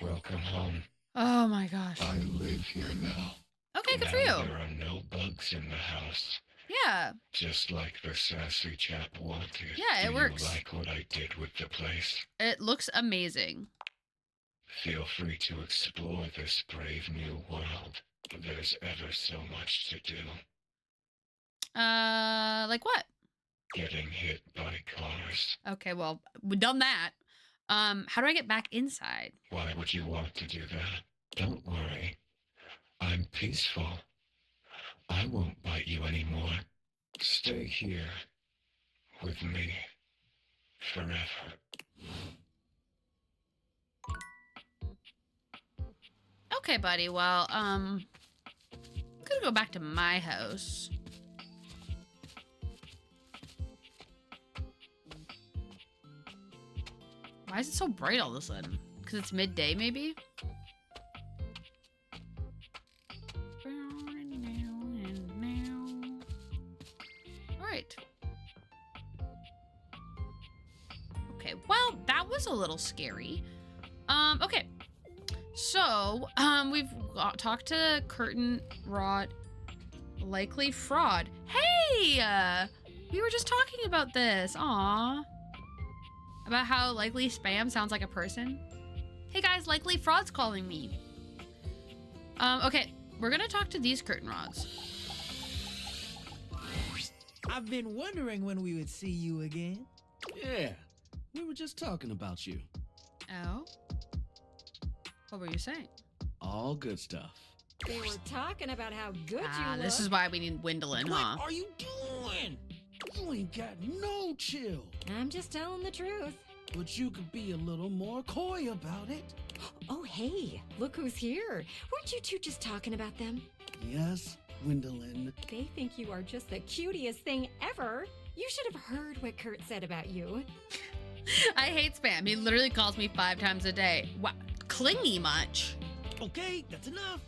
Welcome home. Oh my gosh. I live here now. Okay, good for Now you. There are no bugs in the house. Yeah. Just like the sassy chap wanted. Yeah, it Do works. You like what I did with the place? It looks amazing. Feel free to explore this brave new world. There's ever so much to do. Like what? Getting hit by cars. Okay, well, we've done that. How do I get back inside? Why would you want to do that? Don't worry. I'm peaceful. I won't bite you anymore. Stay here with me forever. Okay, buddy. Well, I'm gonna go back to my house. Why is it so bright all of a sudden? Because it's midday, maybe? Alright. Okay, well, that was a little scary. Okay. So, we've talked to Curtain Rod. Likely fraud. Hey! We were just talking about this. Aww. About how likely spam sounds like a person. Hey guys, likely fraud's calling me. Okay, we're gonna talk to these curtain rods. I've been wondering when we would see you again. Yeah, we were just talking about you. Oh? What were you saying? All good stuff. They were talking about how good you look. This is why we need Gwendolyn, huh? What are you doing? You ain't got no chill. I'm just telling the truth. But you could be a little more coy about it. Oh, hey, look who's here. Weren't you two just talking about them? Yes, Gwendolyn. They think you are just the cutest thing ever. You should have heard what Kurt said about you. I hate spam. He literally calls me 5 times a day. Wow, clingy much? Okay, that's enough.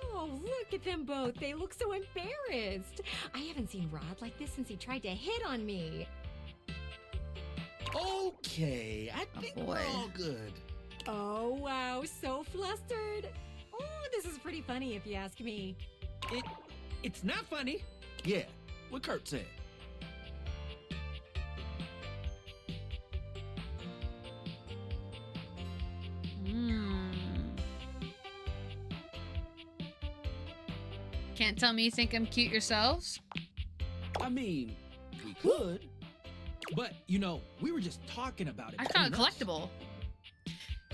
Oh, look at them both. They look so embarrassed. I haven't seen Rod like this since he tried to hit on me. Okay, I think we're all good. Oh, wow, so flustered. Oh, this is pretty funny if you ask me. It's not funny. Yeah, what Kurt said. Can't tell me you think I'm cute yourselves? I mean, we could. But, you know, we were just talking about it. I got a collectible.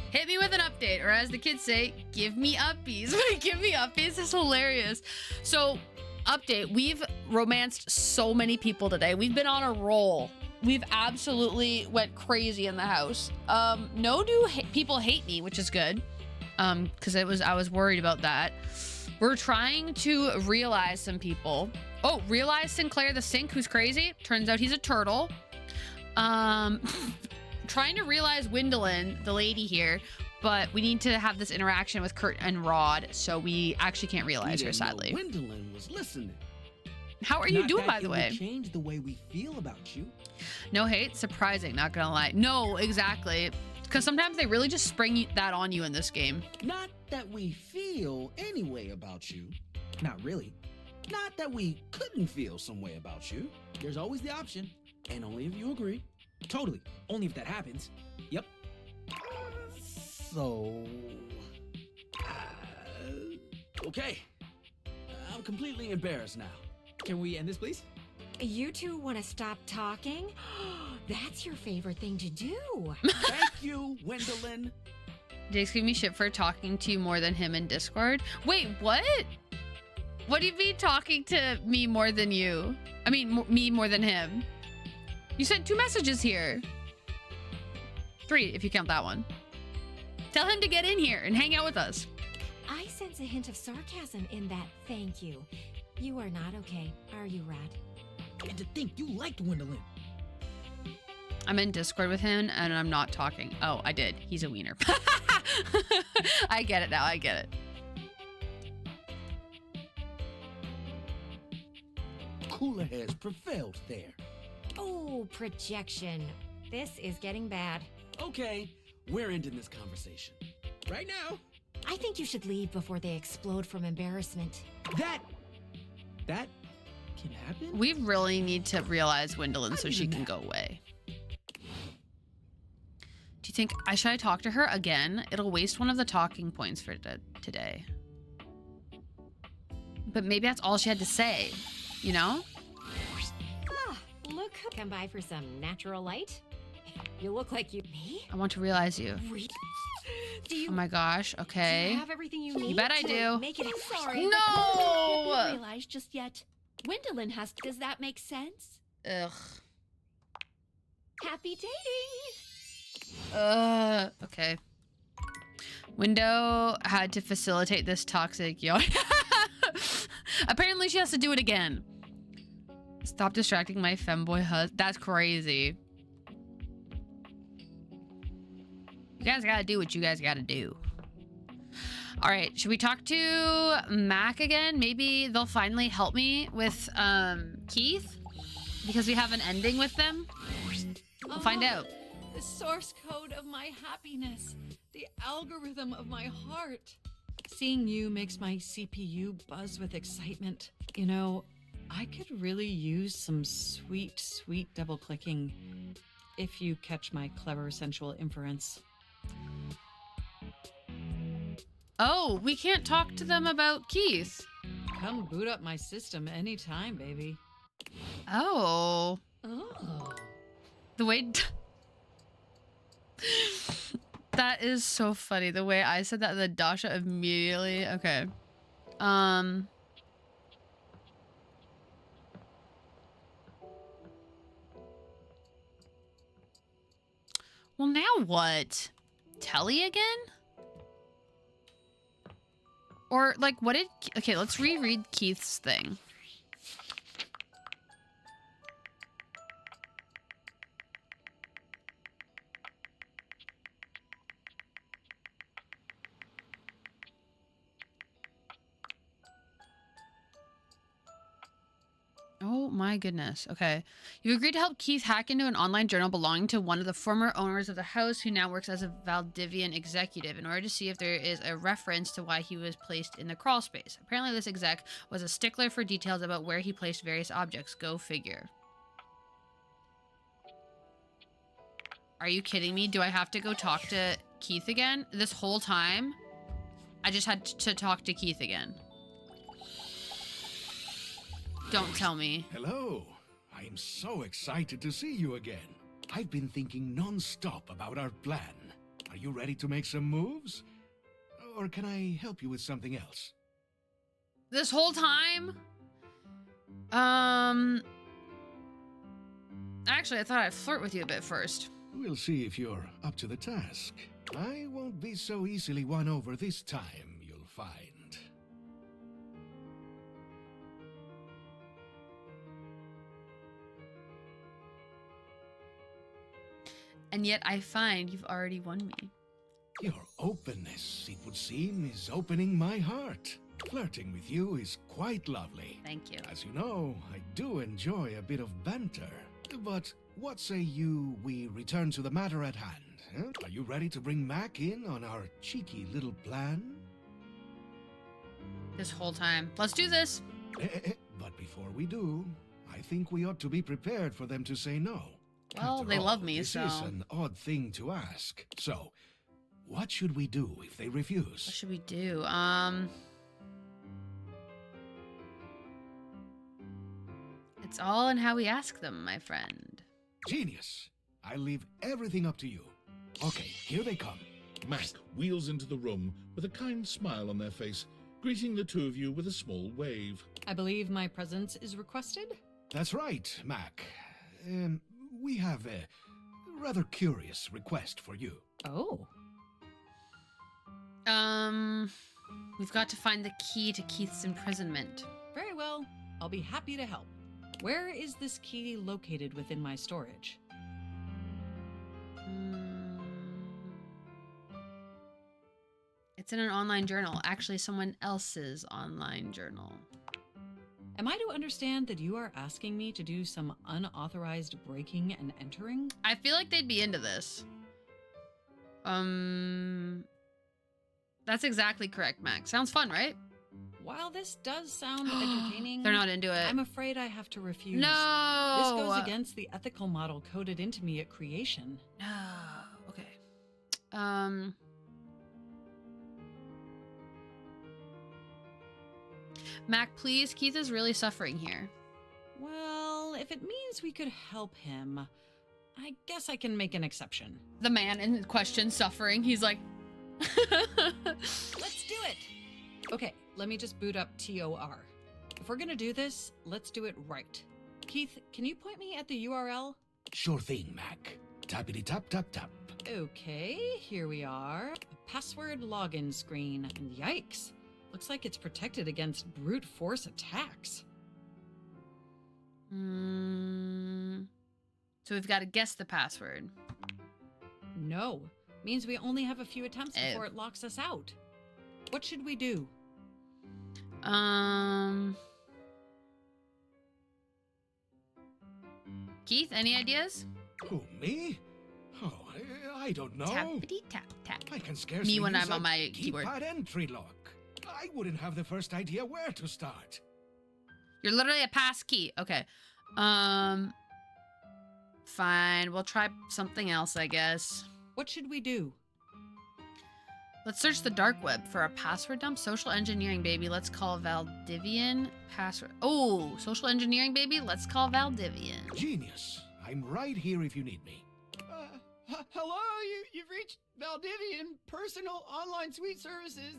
Hit me with an update, or as the kids say, give me uppies. Give me uppies is hilarious. So, update, we've romanced so many people today. We've been on a roll. We've absolutely went crazy in the house. No new people hate me, which is good. Because I was worried about that. We're trying to realize some people. Oh, realize Sinclaire the Sink, who's crazy. Turns out he's a turtle. Trying to realize Gwendolyn, the lady here, but we need to have this interaction with Kurt and Rod, so we actually can't realize her, sadly. Gwendolyn was listening. How are you doing, by the way? Change the way we feel about you. No hate? Surprising, not gonna lie. No, exactly. Because sometimes they really just spring that on you in this game. Not that we feel any way about you. Not really. Not that we couldn't feel some way about you. There's always the option, and only if you agree. Totally. Only if that happens. Yep. So... okay. I'm completely embarrassed now. Can we end this, please? You two want to stop talking? That's your favorite thing to do. Thank you, Gwendolyn. Jake's giving me shit for talking to you more than him in Discord. Wait, what? What do you mean talking to me more than you? I mean, me more than him. You sent 2 messages here. 3, if you count that one. Tell him to get in here and hang out with us. I sense a hint of sarcasm in that thank you. You are not okay, are you, Rod? And to think you liked Gwendolyn. I'm in Discord with him and I'm not talking. Oh, I did. He's a wiener. I get it now. I get it. Cooler heads prevailed there. Oh, projection. This is getting bad. Okay, we're ending this conversation. Right now. I think you should leave before they explode from embarrassment. That can happen? We really need to realize Gwendolyn so she can go away. Do you think I should talk to her again? It'll waste one of the talking points for today. But maybe that's all she had to say, you know? Ah, look, come by for some natural light. You look like you... Me? I want to realize you. Do you... Oh my gosh, okay. Do you have everything you need? You bet I do. Make it... I'm sorry. No! I can't be realized just yet. Gwendolyn has... Does that make sense? Ugh. Happy dating! Okay. Window had to facilitate this toxic yawn. Apparently she has to do it again. Stop distracting my femboy husband. That's crazy. You guys gotta do what you guys gotta do. All right, should we talk to Mac again? Maybe they'll finally help me with Keith because we have an ending with them. We'll find out. The source code of my happiness, the algorithm of my heart. Seeing you makes my CPU buzz with excitement. You know, I could really use some sweet, sweet double clicking if you catch my clever sensual inference. Oh, we can't talk to them about Keith. Come boot up my system anytime, baby. Oh. Oh. The way... That is so funny. The way I said that, the Dasha immediately... Okay. Well, now what? Telly again? Or, like, what did... Okay, let's reread Keith's thing. Oh my goodness. Okay. You agreed to help Keith hack into an online journal belonging to one of the former owners of the house who now works as a Valdivian executive in order to see if there is a reference to why he was placed in the crawl space. Apparently this exec was a stickler for details about where he placed various objects. Go figure. Are you kidding me? Do I have to go talk to Keith again? This whole time, I just had to talk to Keith again. Don't tell me. Hello. I am so excited to see you again. I've been thinking non-stop about our plan. Are you ready to make some moves? Or can I help you with something else? This whole time? Actually, I thought I'd flirt with you a bit first. We'll see if you're up to the task. I won't be so easily won over this time, you'll find. And yet I find you've already won me. Your openness, it would seem, is opening my heart. Flirting with you is quite lovely. Thank you. As you know, I do enjoy a bit of banter. But what say we return to the matter at hand? Huh? Are you ready to bring Mac in on our cheeky little plan? This whole time. Let's do this. But before we do, I think we ought to be prepared for them to say no. Well, After they all, love me, this so... is an odd thing to ask. So, what should we do if they refuse? What should we do? It's all in how we ask them, my friend. Genius. I'll leave everything up to you. Okay, here they come. Mac wheels into the room with a kind smile on their face, greeting the two of you with a small wave. I believe my presence is requested? That's right, Mac. We have a rather curious request for you. Oh. We've got to find the key to Keith's imprisonment. Very well. I'll be happy to help. Where is this key located within my storage? It's in an online journal. Actually, someone else's online journal. Am I to understand that you are asking me to do some unauthorized breaking and entering? I feel like they'd be into this. That's exactly correct, Max. Sounds fun, right? While this does sound entertaining, they're not into it. I'm afraid I have to refuse. No! This goes against the ethical model coded into me at creation. No. Okay. Mac, please. Keith is really suffering here. Well, if it means we could help him, I guess I can make an exception. The man in question suffering. He's like... Let's do it! Okay, let me just boot up TOR. If we're gonna do this, let's do it right. Keith, can you point me at the URL? Sure thing, Mac. Tappity tap tap tap. Okay, here we are. A password login screen. And yikes. Looks like it's protected against brute force attacks. So we've got to guess the password. No. Means we only have a few attempts before it locks us out. What should we do? Keith, any ideas? Who, me? Oh, I don't know. Tappity tap tap. I can scarcely Me when use I'm on my keyboard. keypad entry lock. I wouldn't have the first idea where to start. You're literally a pass key. Okay. Fine. We'll try something else, I guess. What should we do? Let's search the dark web for a password dump. Social engineering, baby. Let's call Valdivian password. Oh, social engineering, baby. Let's call Valdivian. Genius. I'm right here if you need me. Hello, you've reached Valdivian Personal Online Suite Services.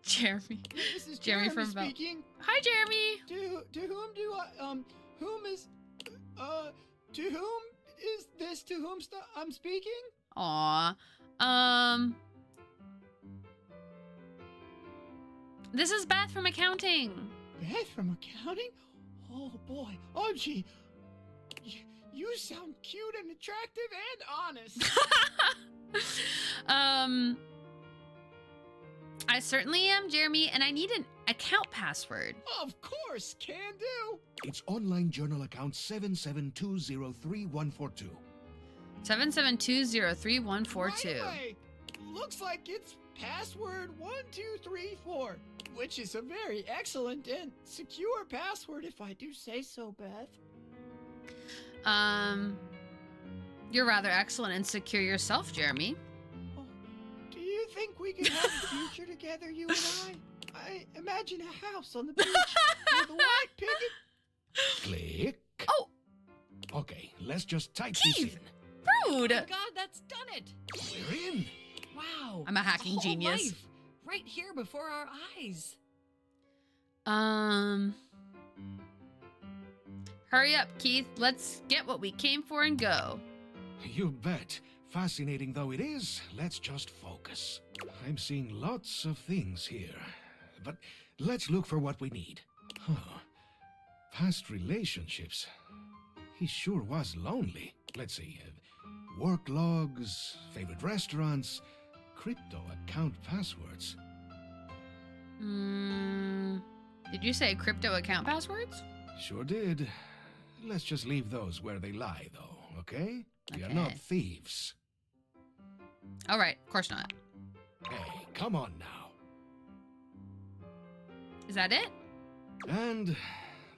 Jeremy. This is Jeremy from speaking. Hi, Jeremy. To whom do I whom is to whom is this to whom I'm speaking? Aw. This is Beth from accounting. Beth from accounting? Oh boy, OMG. You sound cute and attractive and honest. I certainly am, Jeremy, and I need an account password. Of course, can do. It's online journal account 772033142. 772033142. Right. Looks like it's password 1234, which is a very excellent and secure password if I do say so, Beth. You're rather excellent and secure yourself, Jeremy. Do you think we could have a future together, you and I imagine a house on the beach with a white picket. Click. Oh. Okay, let's just type this in. Rude. Oh my God, that's done it. We're in. Wow. I'm a hacking whole genius. life, right here before our eyes. Hurry up, Keith. Let's get what we came for and go. You bet. Fascinating though it is, let's just focus. I'm seeing lots of things here, but let's look for what we need. Huh. Past relationships. He sure was lonely. Let's see. Work logs, favorite restaurants, crypto account passwords. Did you say crypto account passwords? Sure did. Let's just leave those where they lie, though, okay? We are not thieves. All right, of course not. Hey, come on now. Is that it? And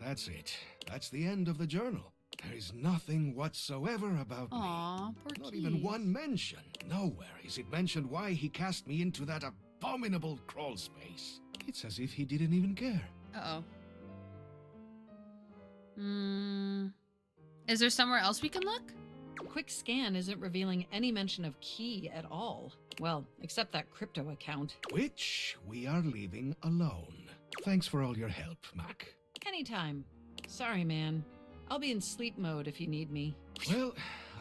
that's it. That's the end of the journal. There is nothing whatsoever about Aw, me. poor Not Keith. even one mention. Nowhere is it mentioned why he cast me into that abominable crawl space. It's as if he didn't even care. Uh-oh. Is there somewhere else we can look? Quick scan isn't revealing any mention of key at all. Well, except that crypto account. Which we are leaving alone. Thanks for all your help, Mac. Anytime. Sorry, man. I'll be in sleep mode if you need me. Well,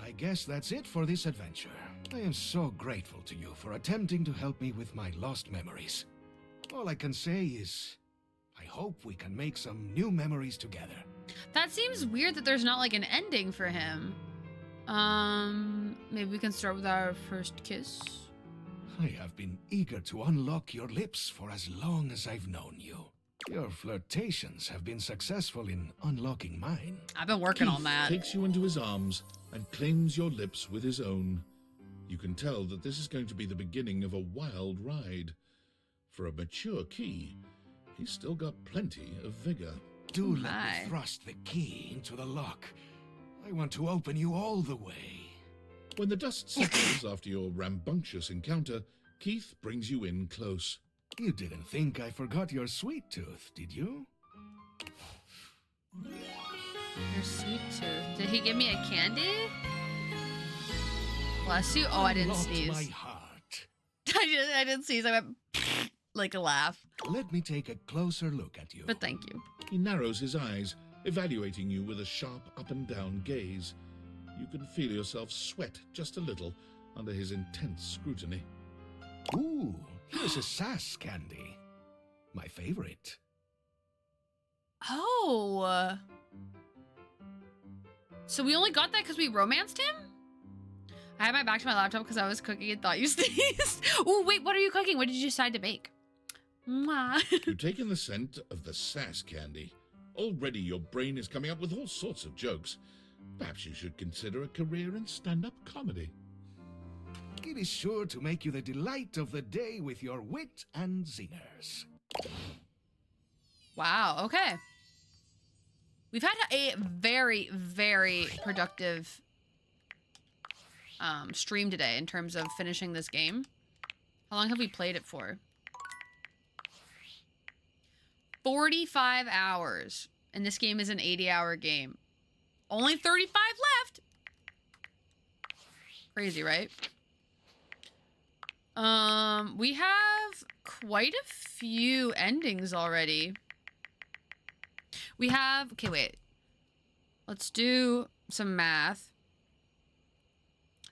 I guess that's it for this adventure. I am so grateful to you for attempting to help me with my lost memories. All I can say is, I hope we can make some new memories together. That seems weird that there's not like an ending for him. Maybe we can start with our first kiss. I have been eager to unlock your lips for as long as I've known you. Your flirtations have been successful in unlocking mine. I've been working on Keith that. takes you into his arms and claims your lips with his own. You can tell that this is going to be the beginning of a wild ride. For a mature Key, he's still got plenty of vigor. Do let me thrust the key into the lock. I want to open you all the way. When the dust settles after your rambunctious encounter, Keith brings you in close. You didn't think I forgot your sweet tooth, did you? Your sweet tooth. Did he give me a candy? Bless you. Oh, I didn't Unlocked sneeze. my heart. I didn't sneeze. I went like a laugh. Let me take a closer look at you. But thank you. He narrows his eyes, evaluating you with a sharp up and down gaze. You can feel yourself sweat just a little under his intense scrutiny. Ooh, here's a sass candy. My favorite. Oh. So we only got that because we romanced him? I had my back to my laptop because I was cooking and thought you sneezed. Oh, wait, what are you cooking? What did you decide to bake? Mwah. You take in the scent of the sass candy. Already your brain is coming up with all sorts of jokes. Perhaps you should consider a career in stand-up comedy. It is sure to make you the delight of the day with your wit and zingers. Wow, okay. We've had a very, very productive stream today in terms of finishing this game. How long have we played it for? 45 hours. And this game is an 80-hour game. Only 35 left. Crazy, right? We have quite a few endings already. We have, okay, wait. Let's do some math.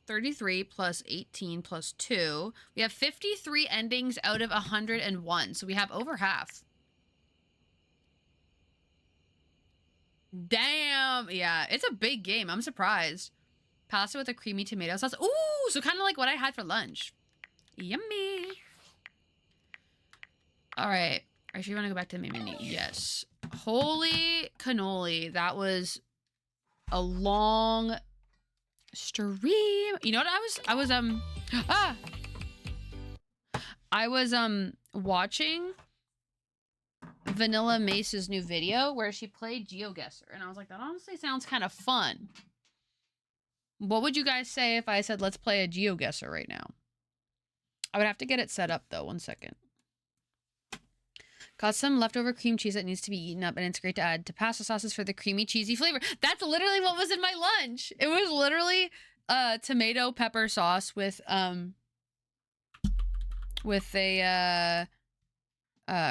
33 plus 18 plus 2. We have 53 endings out of 101. So we have over half. Damn. Yeah, it's a big game. I'm surprised. Pasta with a creamy tomato sauce. Ooh, so kind of like what I had for lunch. Yummy. All right. Are you sure you want to go back to the main menu? Yes. Holy cannoli. That was a long stream. You know what I was watching Vanilla Mace's new video where she played GeoGuessr, and I was like, that honestly sounds kind of fun. What would you guys say if I said, let's play a GeoGuessr right now? I would have to get it set up though. 1 second. Got some leftover cream cheese that needs to be eaten up, and it's great to add to pasta sauces for the creamy, cheesy flavor. That's literally what was in my lunch. It was literally tomato pepper sauce with a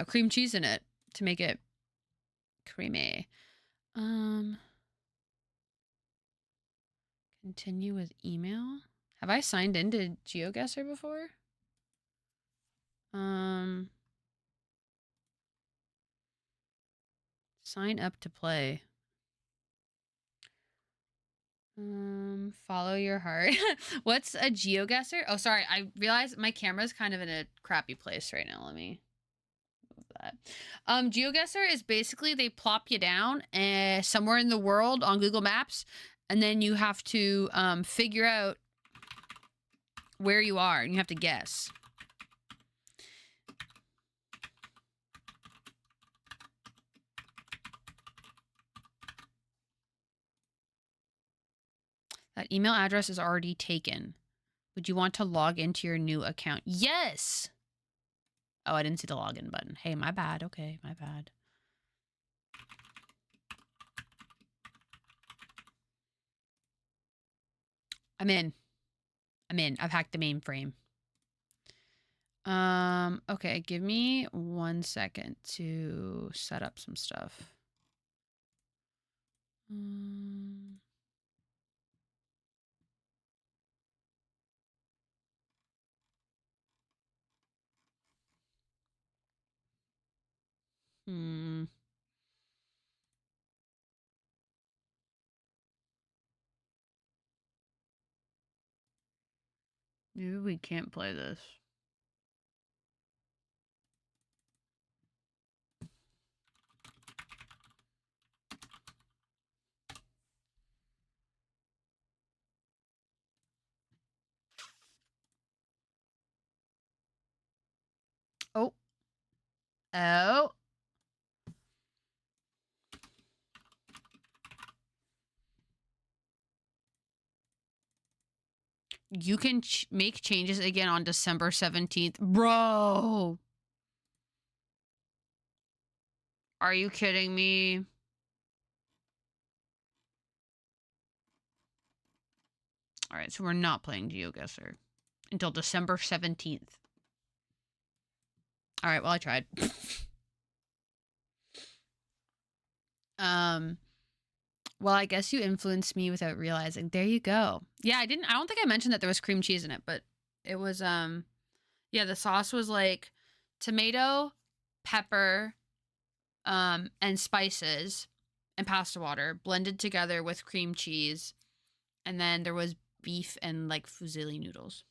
cream cheese in it to make it creamy. Continue with email. Have I signed into GeoGuessr before? Sign up to play. Follow your heart. What's a GeoGuessr? Oh, sorry. I realized my camera's kind of in a crappy place right now. Let me move that. GeoGuessr is basically they plop you down somewhere in the world on Google Maps, and then you have to figure out where you are, and you have to guess. That email address is already taken. Would you want to log into your new account? Yes! Oh, I didn't see the login button. Hey, my bad. Okay, my bad. I'm in. I've hacked the mainframe. Okay, give me 1 second to set up some stuff. Maybe we can't play this. Oh. Oh. You can make changes again on December 17th. Bro. Are you kidding me? All right, so we're not playing GeoGuessr until December 17th. All right, well, I tried. Well, I guess you influenced me without realizing. There you go. Yeah, I don't think I mentioned that there was cream cheese in it, but it was, yeah, the sauce was like tomato, pepper, and spices and pasta water blended together with cream cheese. And then there was beef and like fusilli noodles.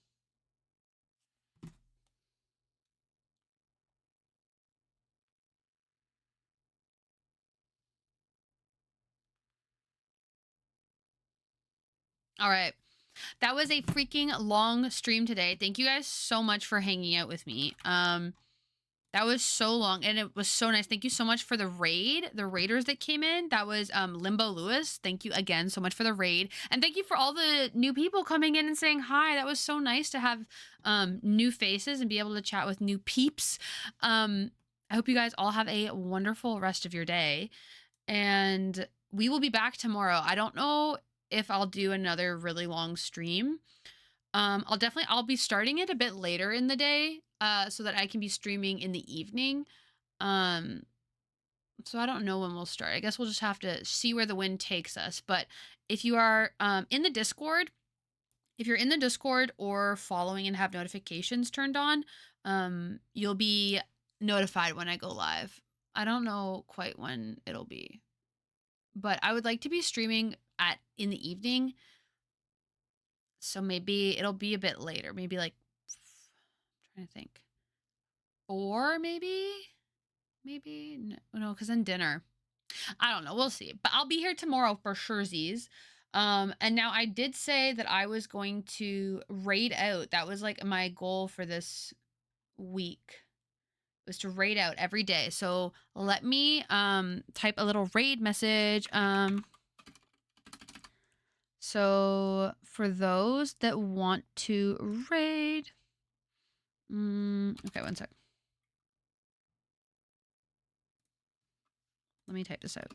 All right. That was a freaking long stream today. Thank you guys so much for hanging out with me. That was so long and it was so nice. Thank you so much for the raid, the raiders that came in. That was Limbo Lewis. Thank you again so much for the raid. And thank you for all the new people coming in and saying hi. That was so nice to have new faces and be able to chat with new peeps. I hope you guys all have a wonderful rest of your day. And we will be back tomorrow. I don't know if I'll do another really long stream. I'll be starting it a bit later in the day, so that I can be streaming in the evening. So I don't know when we'll start. I guess we'll just have to see where the wind takes us. But if you are in the Discord if you're in the Discord or following and have notifications turned on, you'll be notified when I go live. I don't know quite when it'll be, but I would like to be streaming in the evening. So maybe it'll be a bit later. Maybe like, I'm trying to think. Or maybe no, because then dinner. I don't know. We'll see. But I'll be here tomorrow for surezies. And now I did say that I was going to raid out. That was like my goal for this week, was to raid out every day. So let me type a little raid message. So for those that want to raid, okay, one sec. Let me type this out.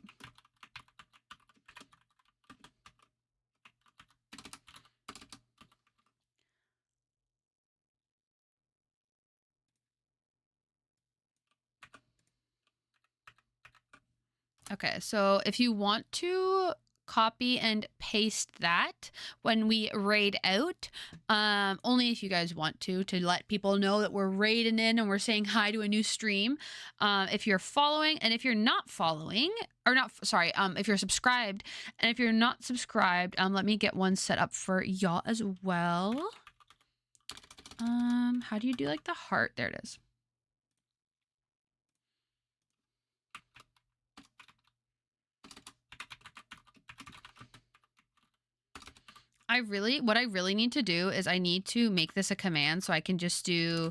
Okay, so if you want to copy and paste that when we raid out, only if you guys want to let people know that we're raiding in and we're saying hi to a new stream. If you're following, and if you're not following, or not, sorry, if you're subscribed, and if you're not subscribed, let me get one set up for y'all as well. How do you do like the heart? There it is. What I really need to do is I need to make this a command so I can just do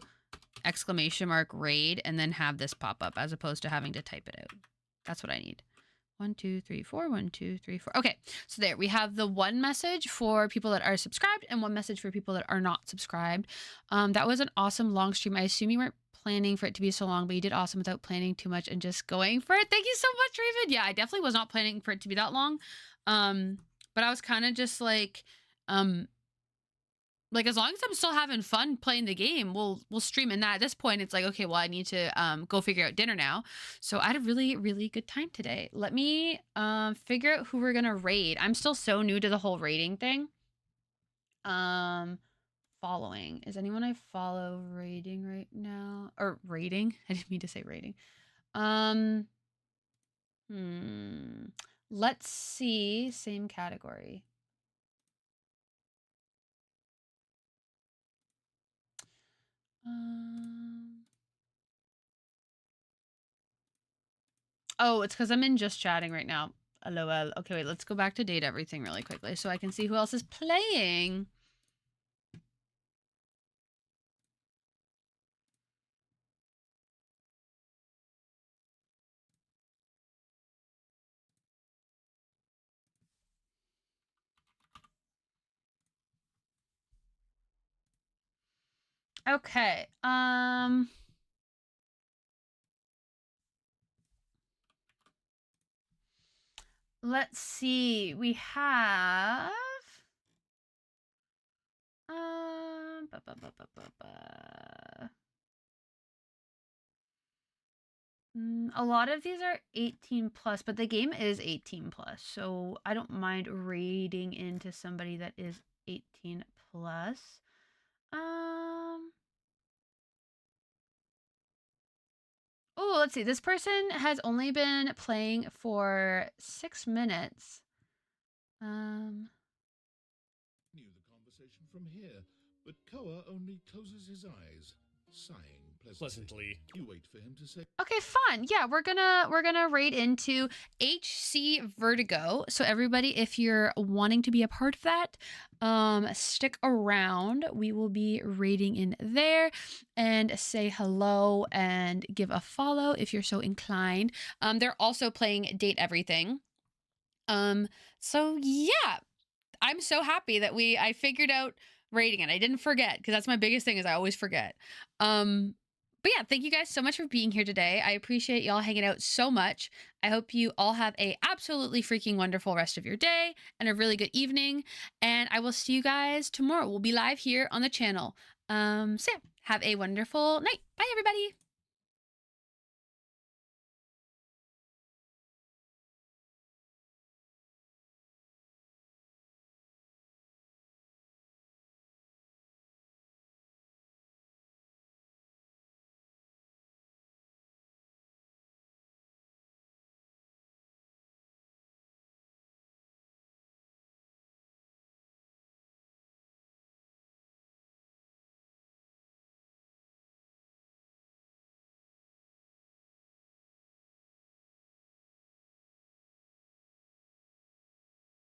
!raid and then have this pop up as opposed to having to type it out. That's what I need. 1, 2, 3, 4, 1, 2, 3, 4. Okay, so there we have the one message for people that are subscribed and one message for people that are not subscribed. That was an awesome long stream. I assume you weren't planning for it to be so long, but you did awesome without planning too much and just going for it. Thank you so much, Raven. Yeah, I definitely was not planning for it to be that long. But I was kind of just like as long as I'm still having fun playing the game, we'll stream. And that at this point, it's like, okay, well, I need to go figure out dinner now. So I had a really, really good time today. Let me figure out who we're gonna raid. I'm still so new to the whole raiding thing. Following. Is anyone I follow raiding right now? Or raiding? I didn't mean to say raiding. Let's see. Same category. Oh, it's because I'm in just chatting right now. LOL. Okay, wait, let's go back to date everything really quickly so I can see who else is playing. Okay. Let's see. We have a lot of these are 18 plus, but the game is 18 plus, so I don't mind raiding into somebody that is 18 plus. Oh, let's see. This person has only been playing for 6 minutes. Knew the conversation from here, but Koa only closes his eyes, sighing pleasantly. You wait for him to say. Okay, fun. Yeah, we're gonna raid into HC Vertigo. So everybody, if you're wanting to be a part of that, stick around. We will be raiding in there and say hello and give a follow if you're so inclined. They're also playing Date Everything. So yeah, I'm so happy that I figured out rating it. I didn't forget, because that's my biggest thing, is I always forget. But yeah, thank you guys so much for being here today. I appreciate y'all hanging out so much. I hope you all have a absolutely freaking wonderful rest of your day and a really good evening. And I will see you guys tomorrow. We'll be live here on the channel. So yeah, have a wonderful night. Bye, everybody.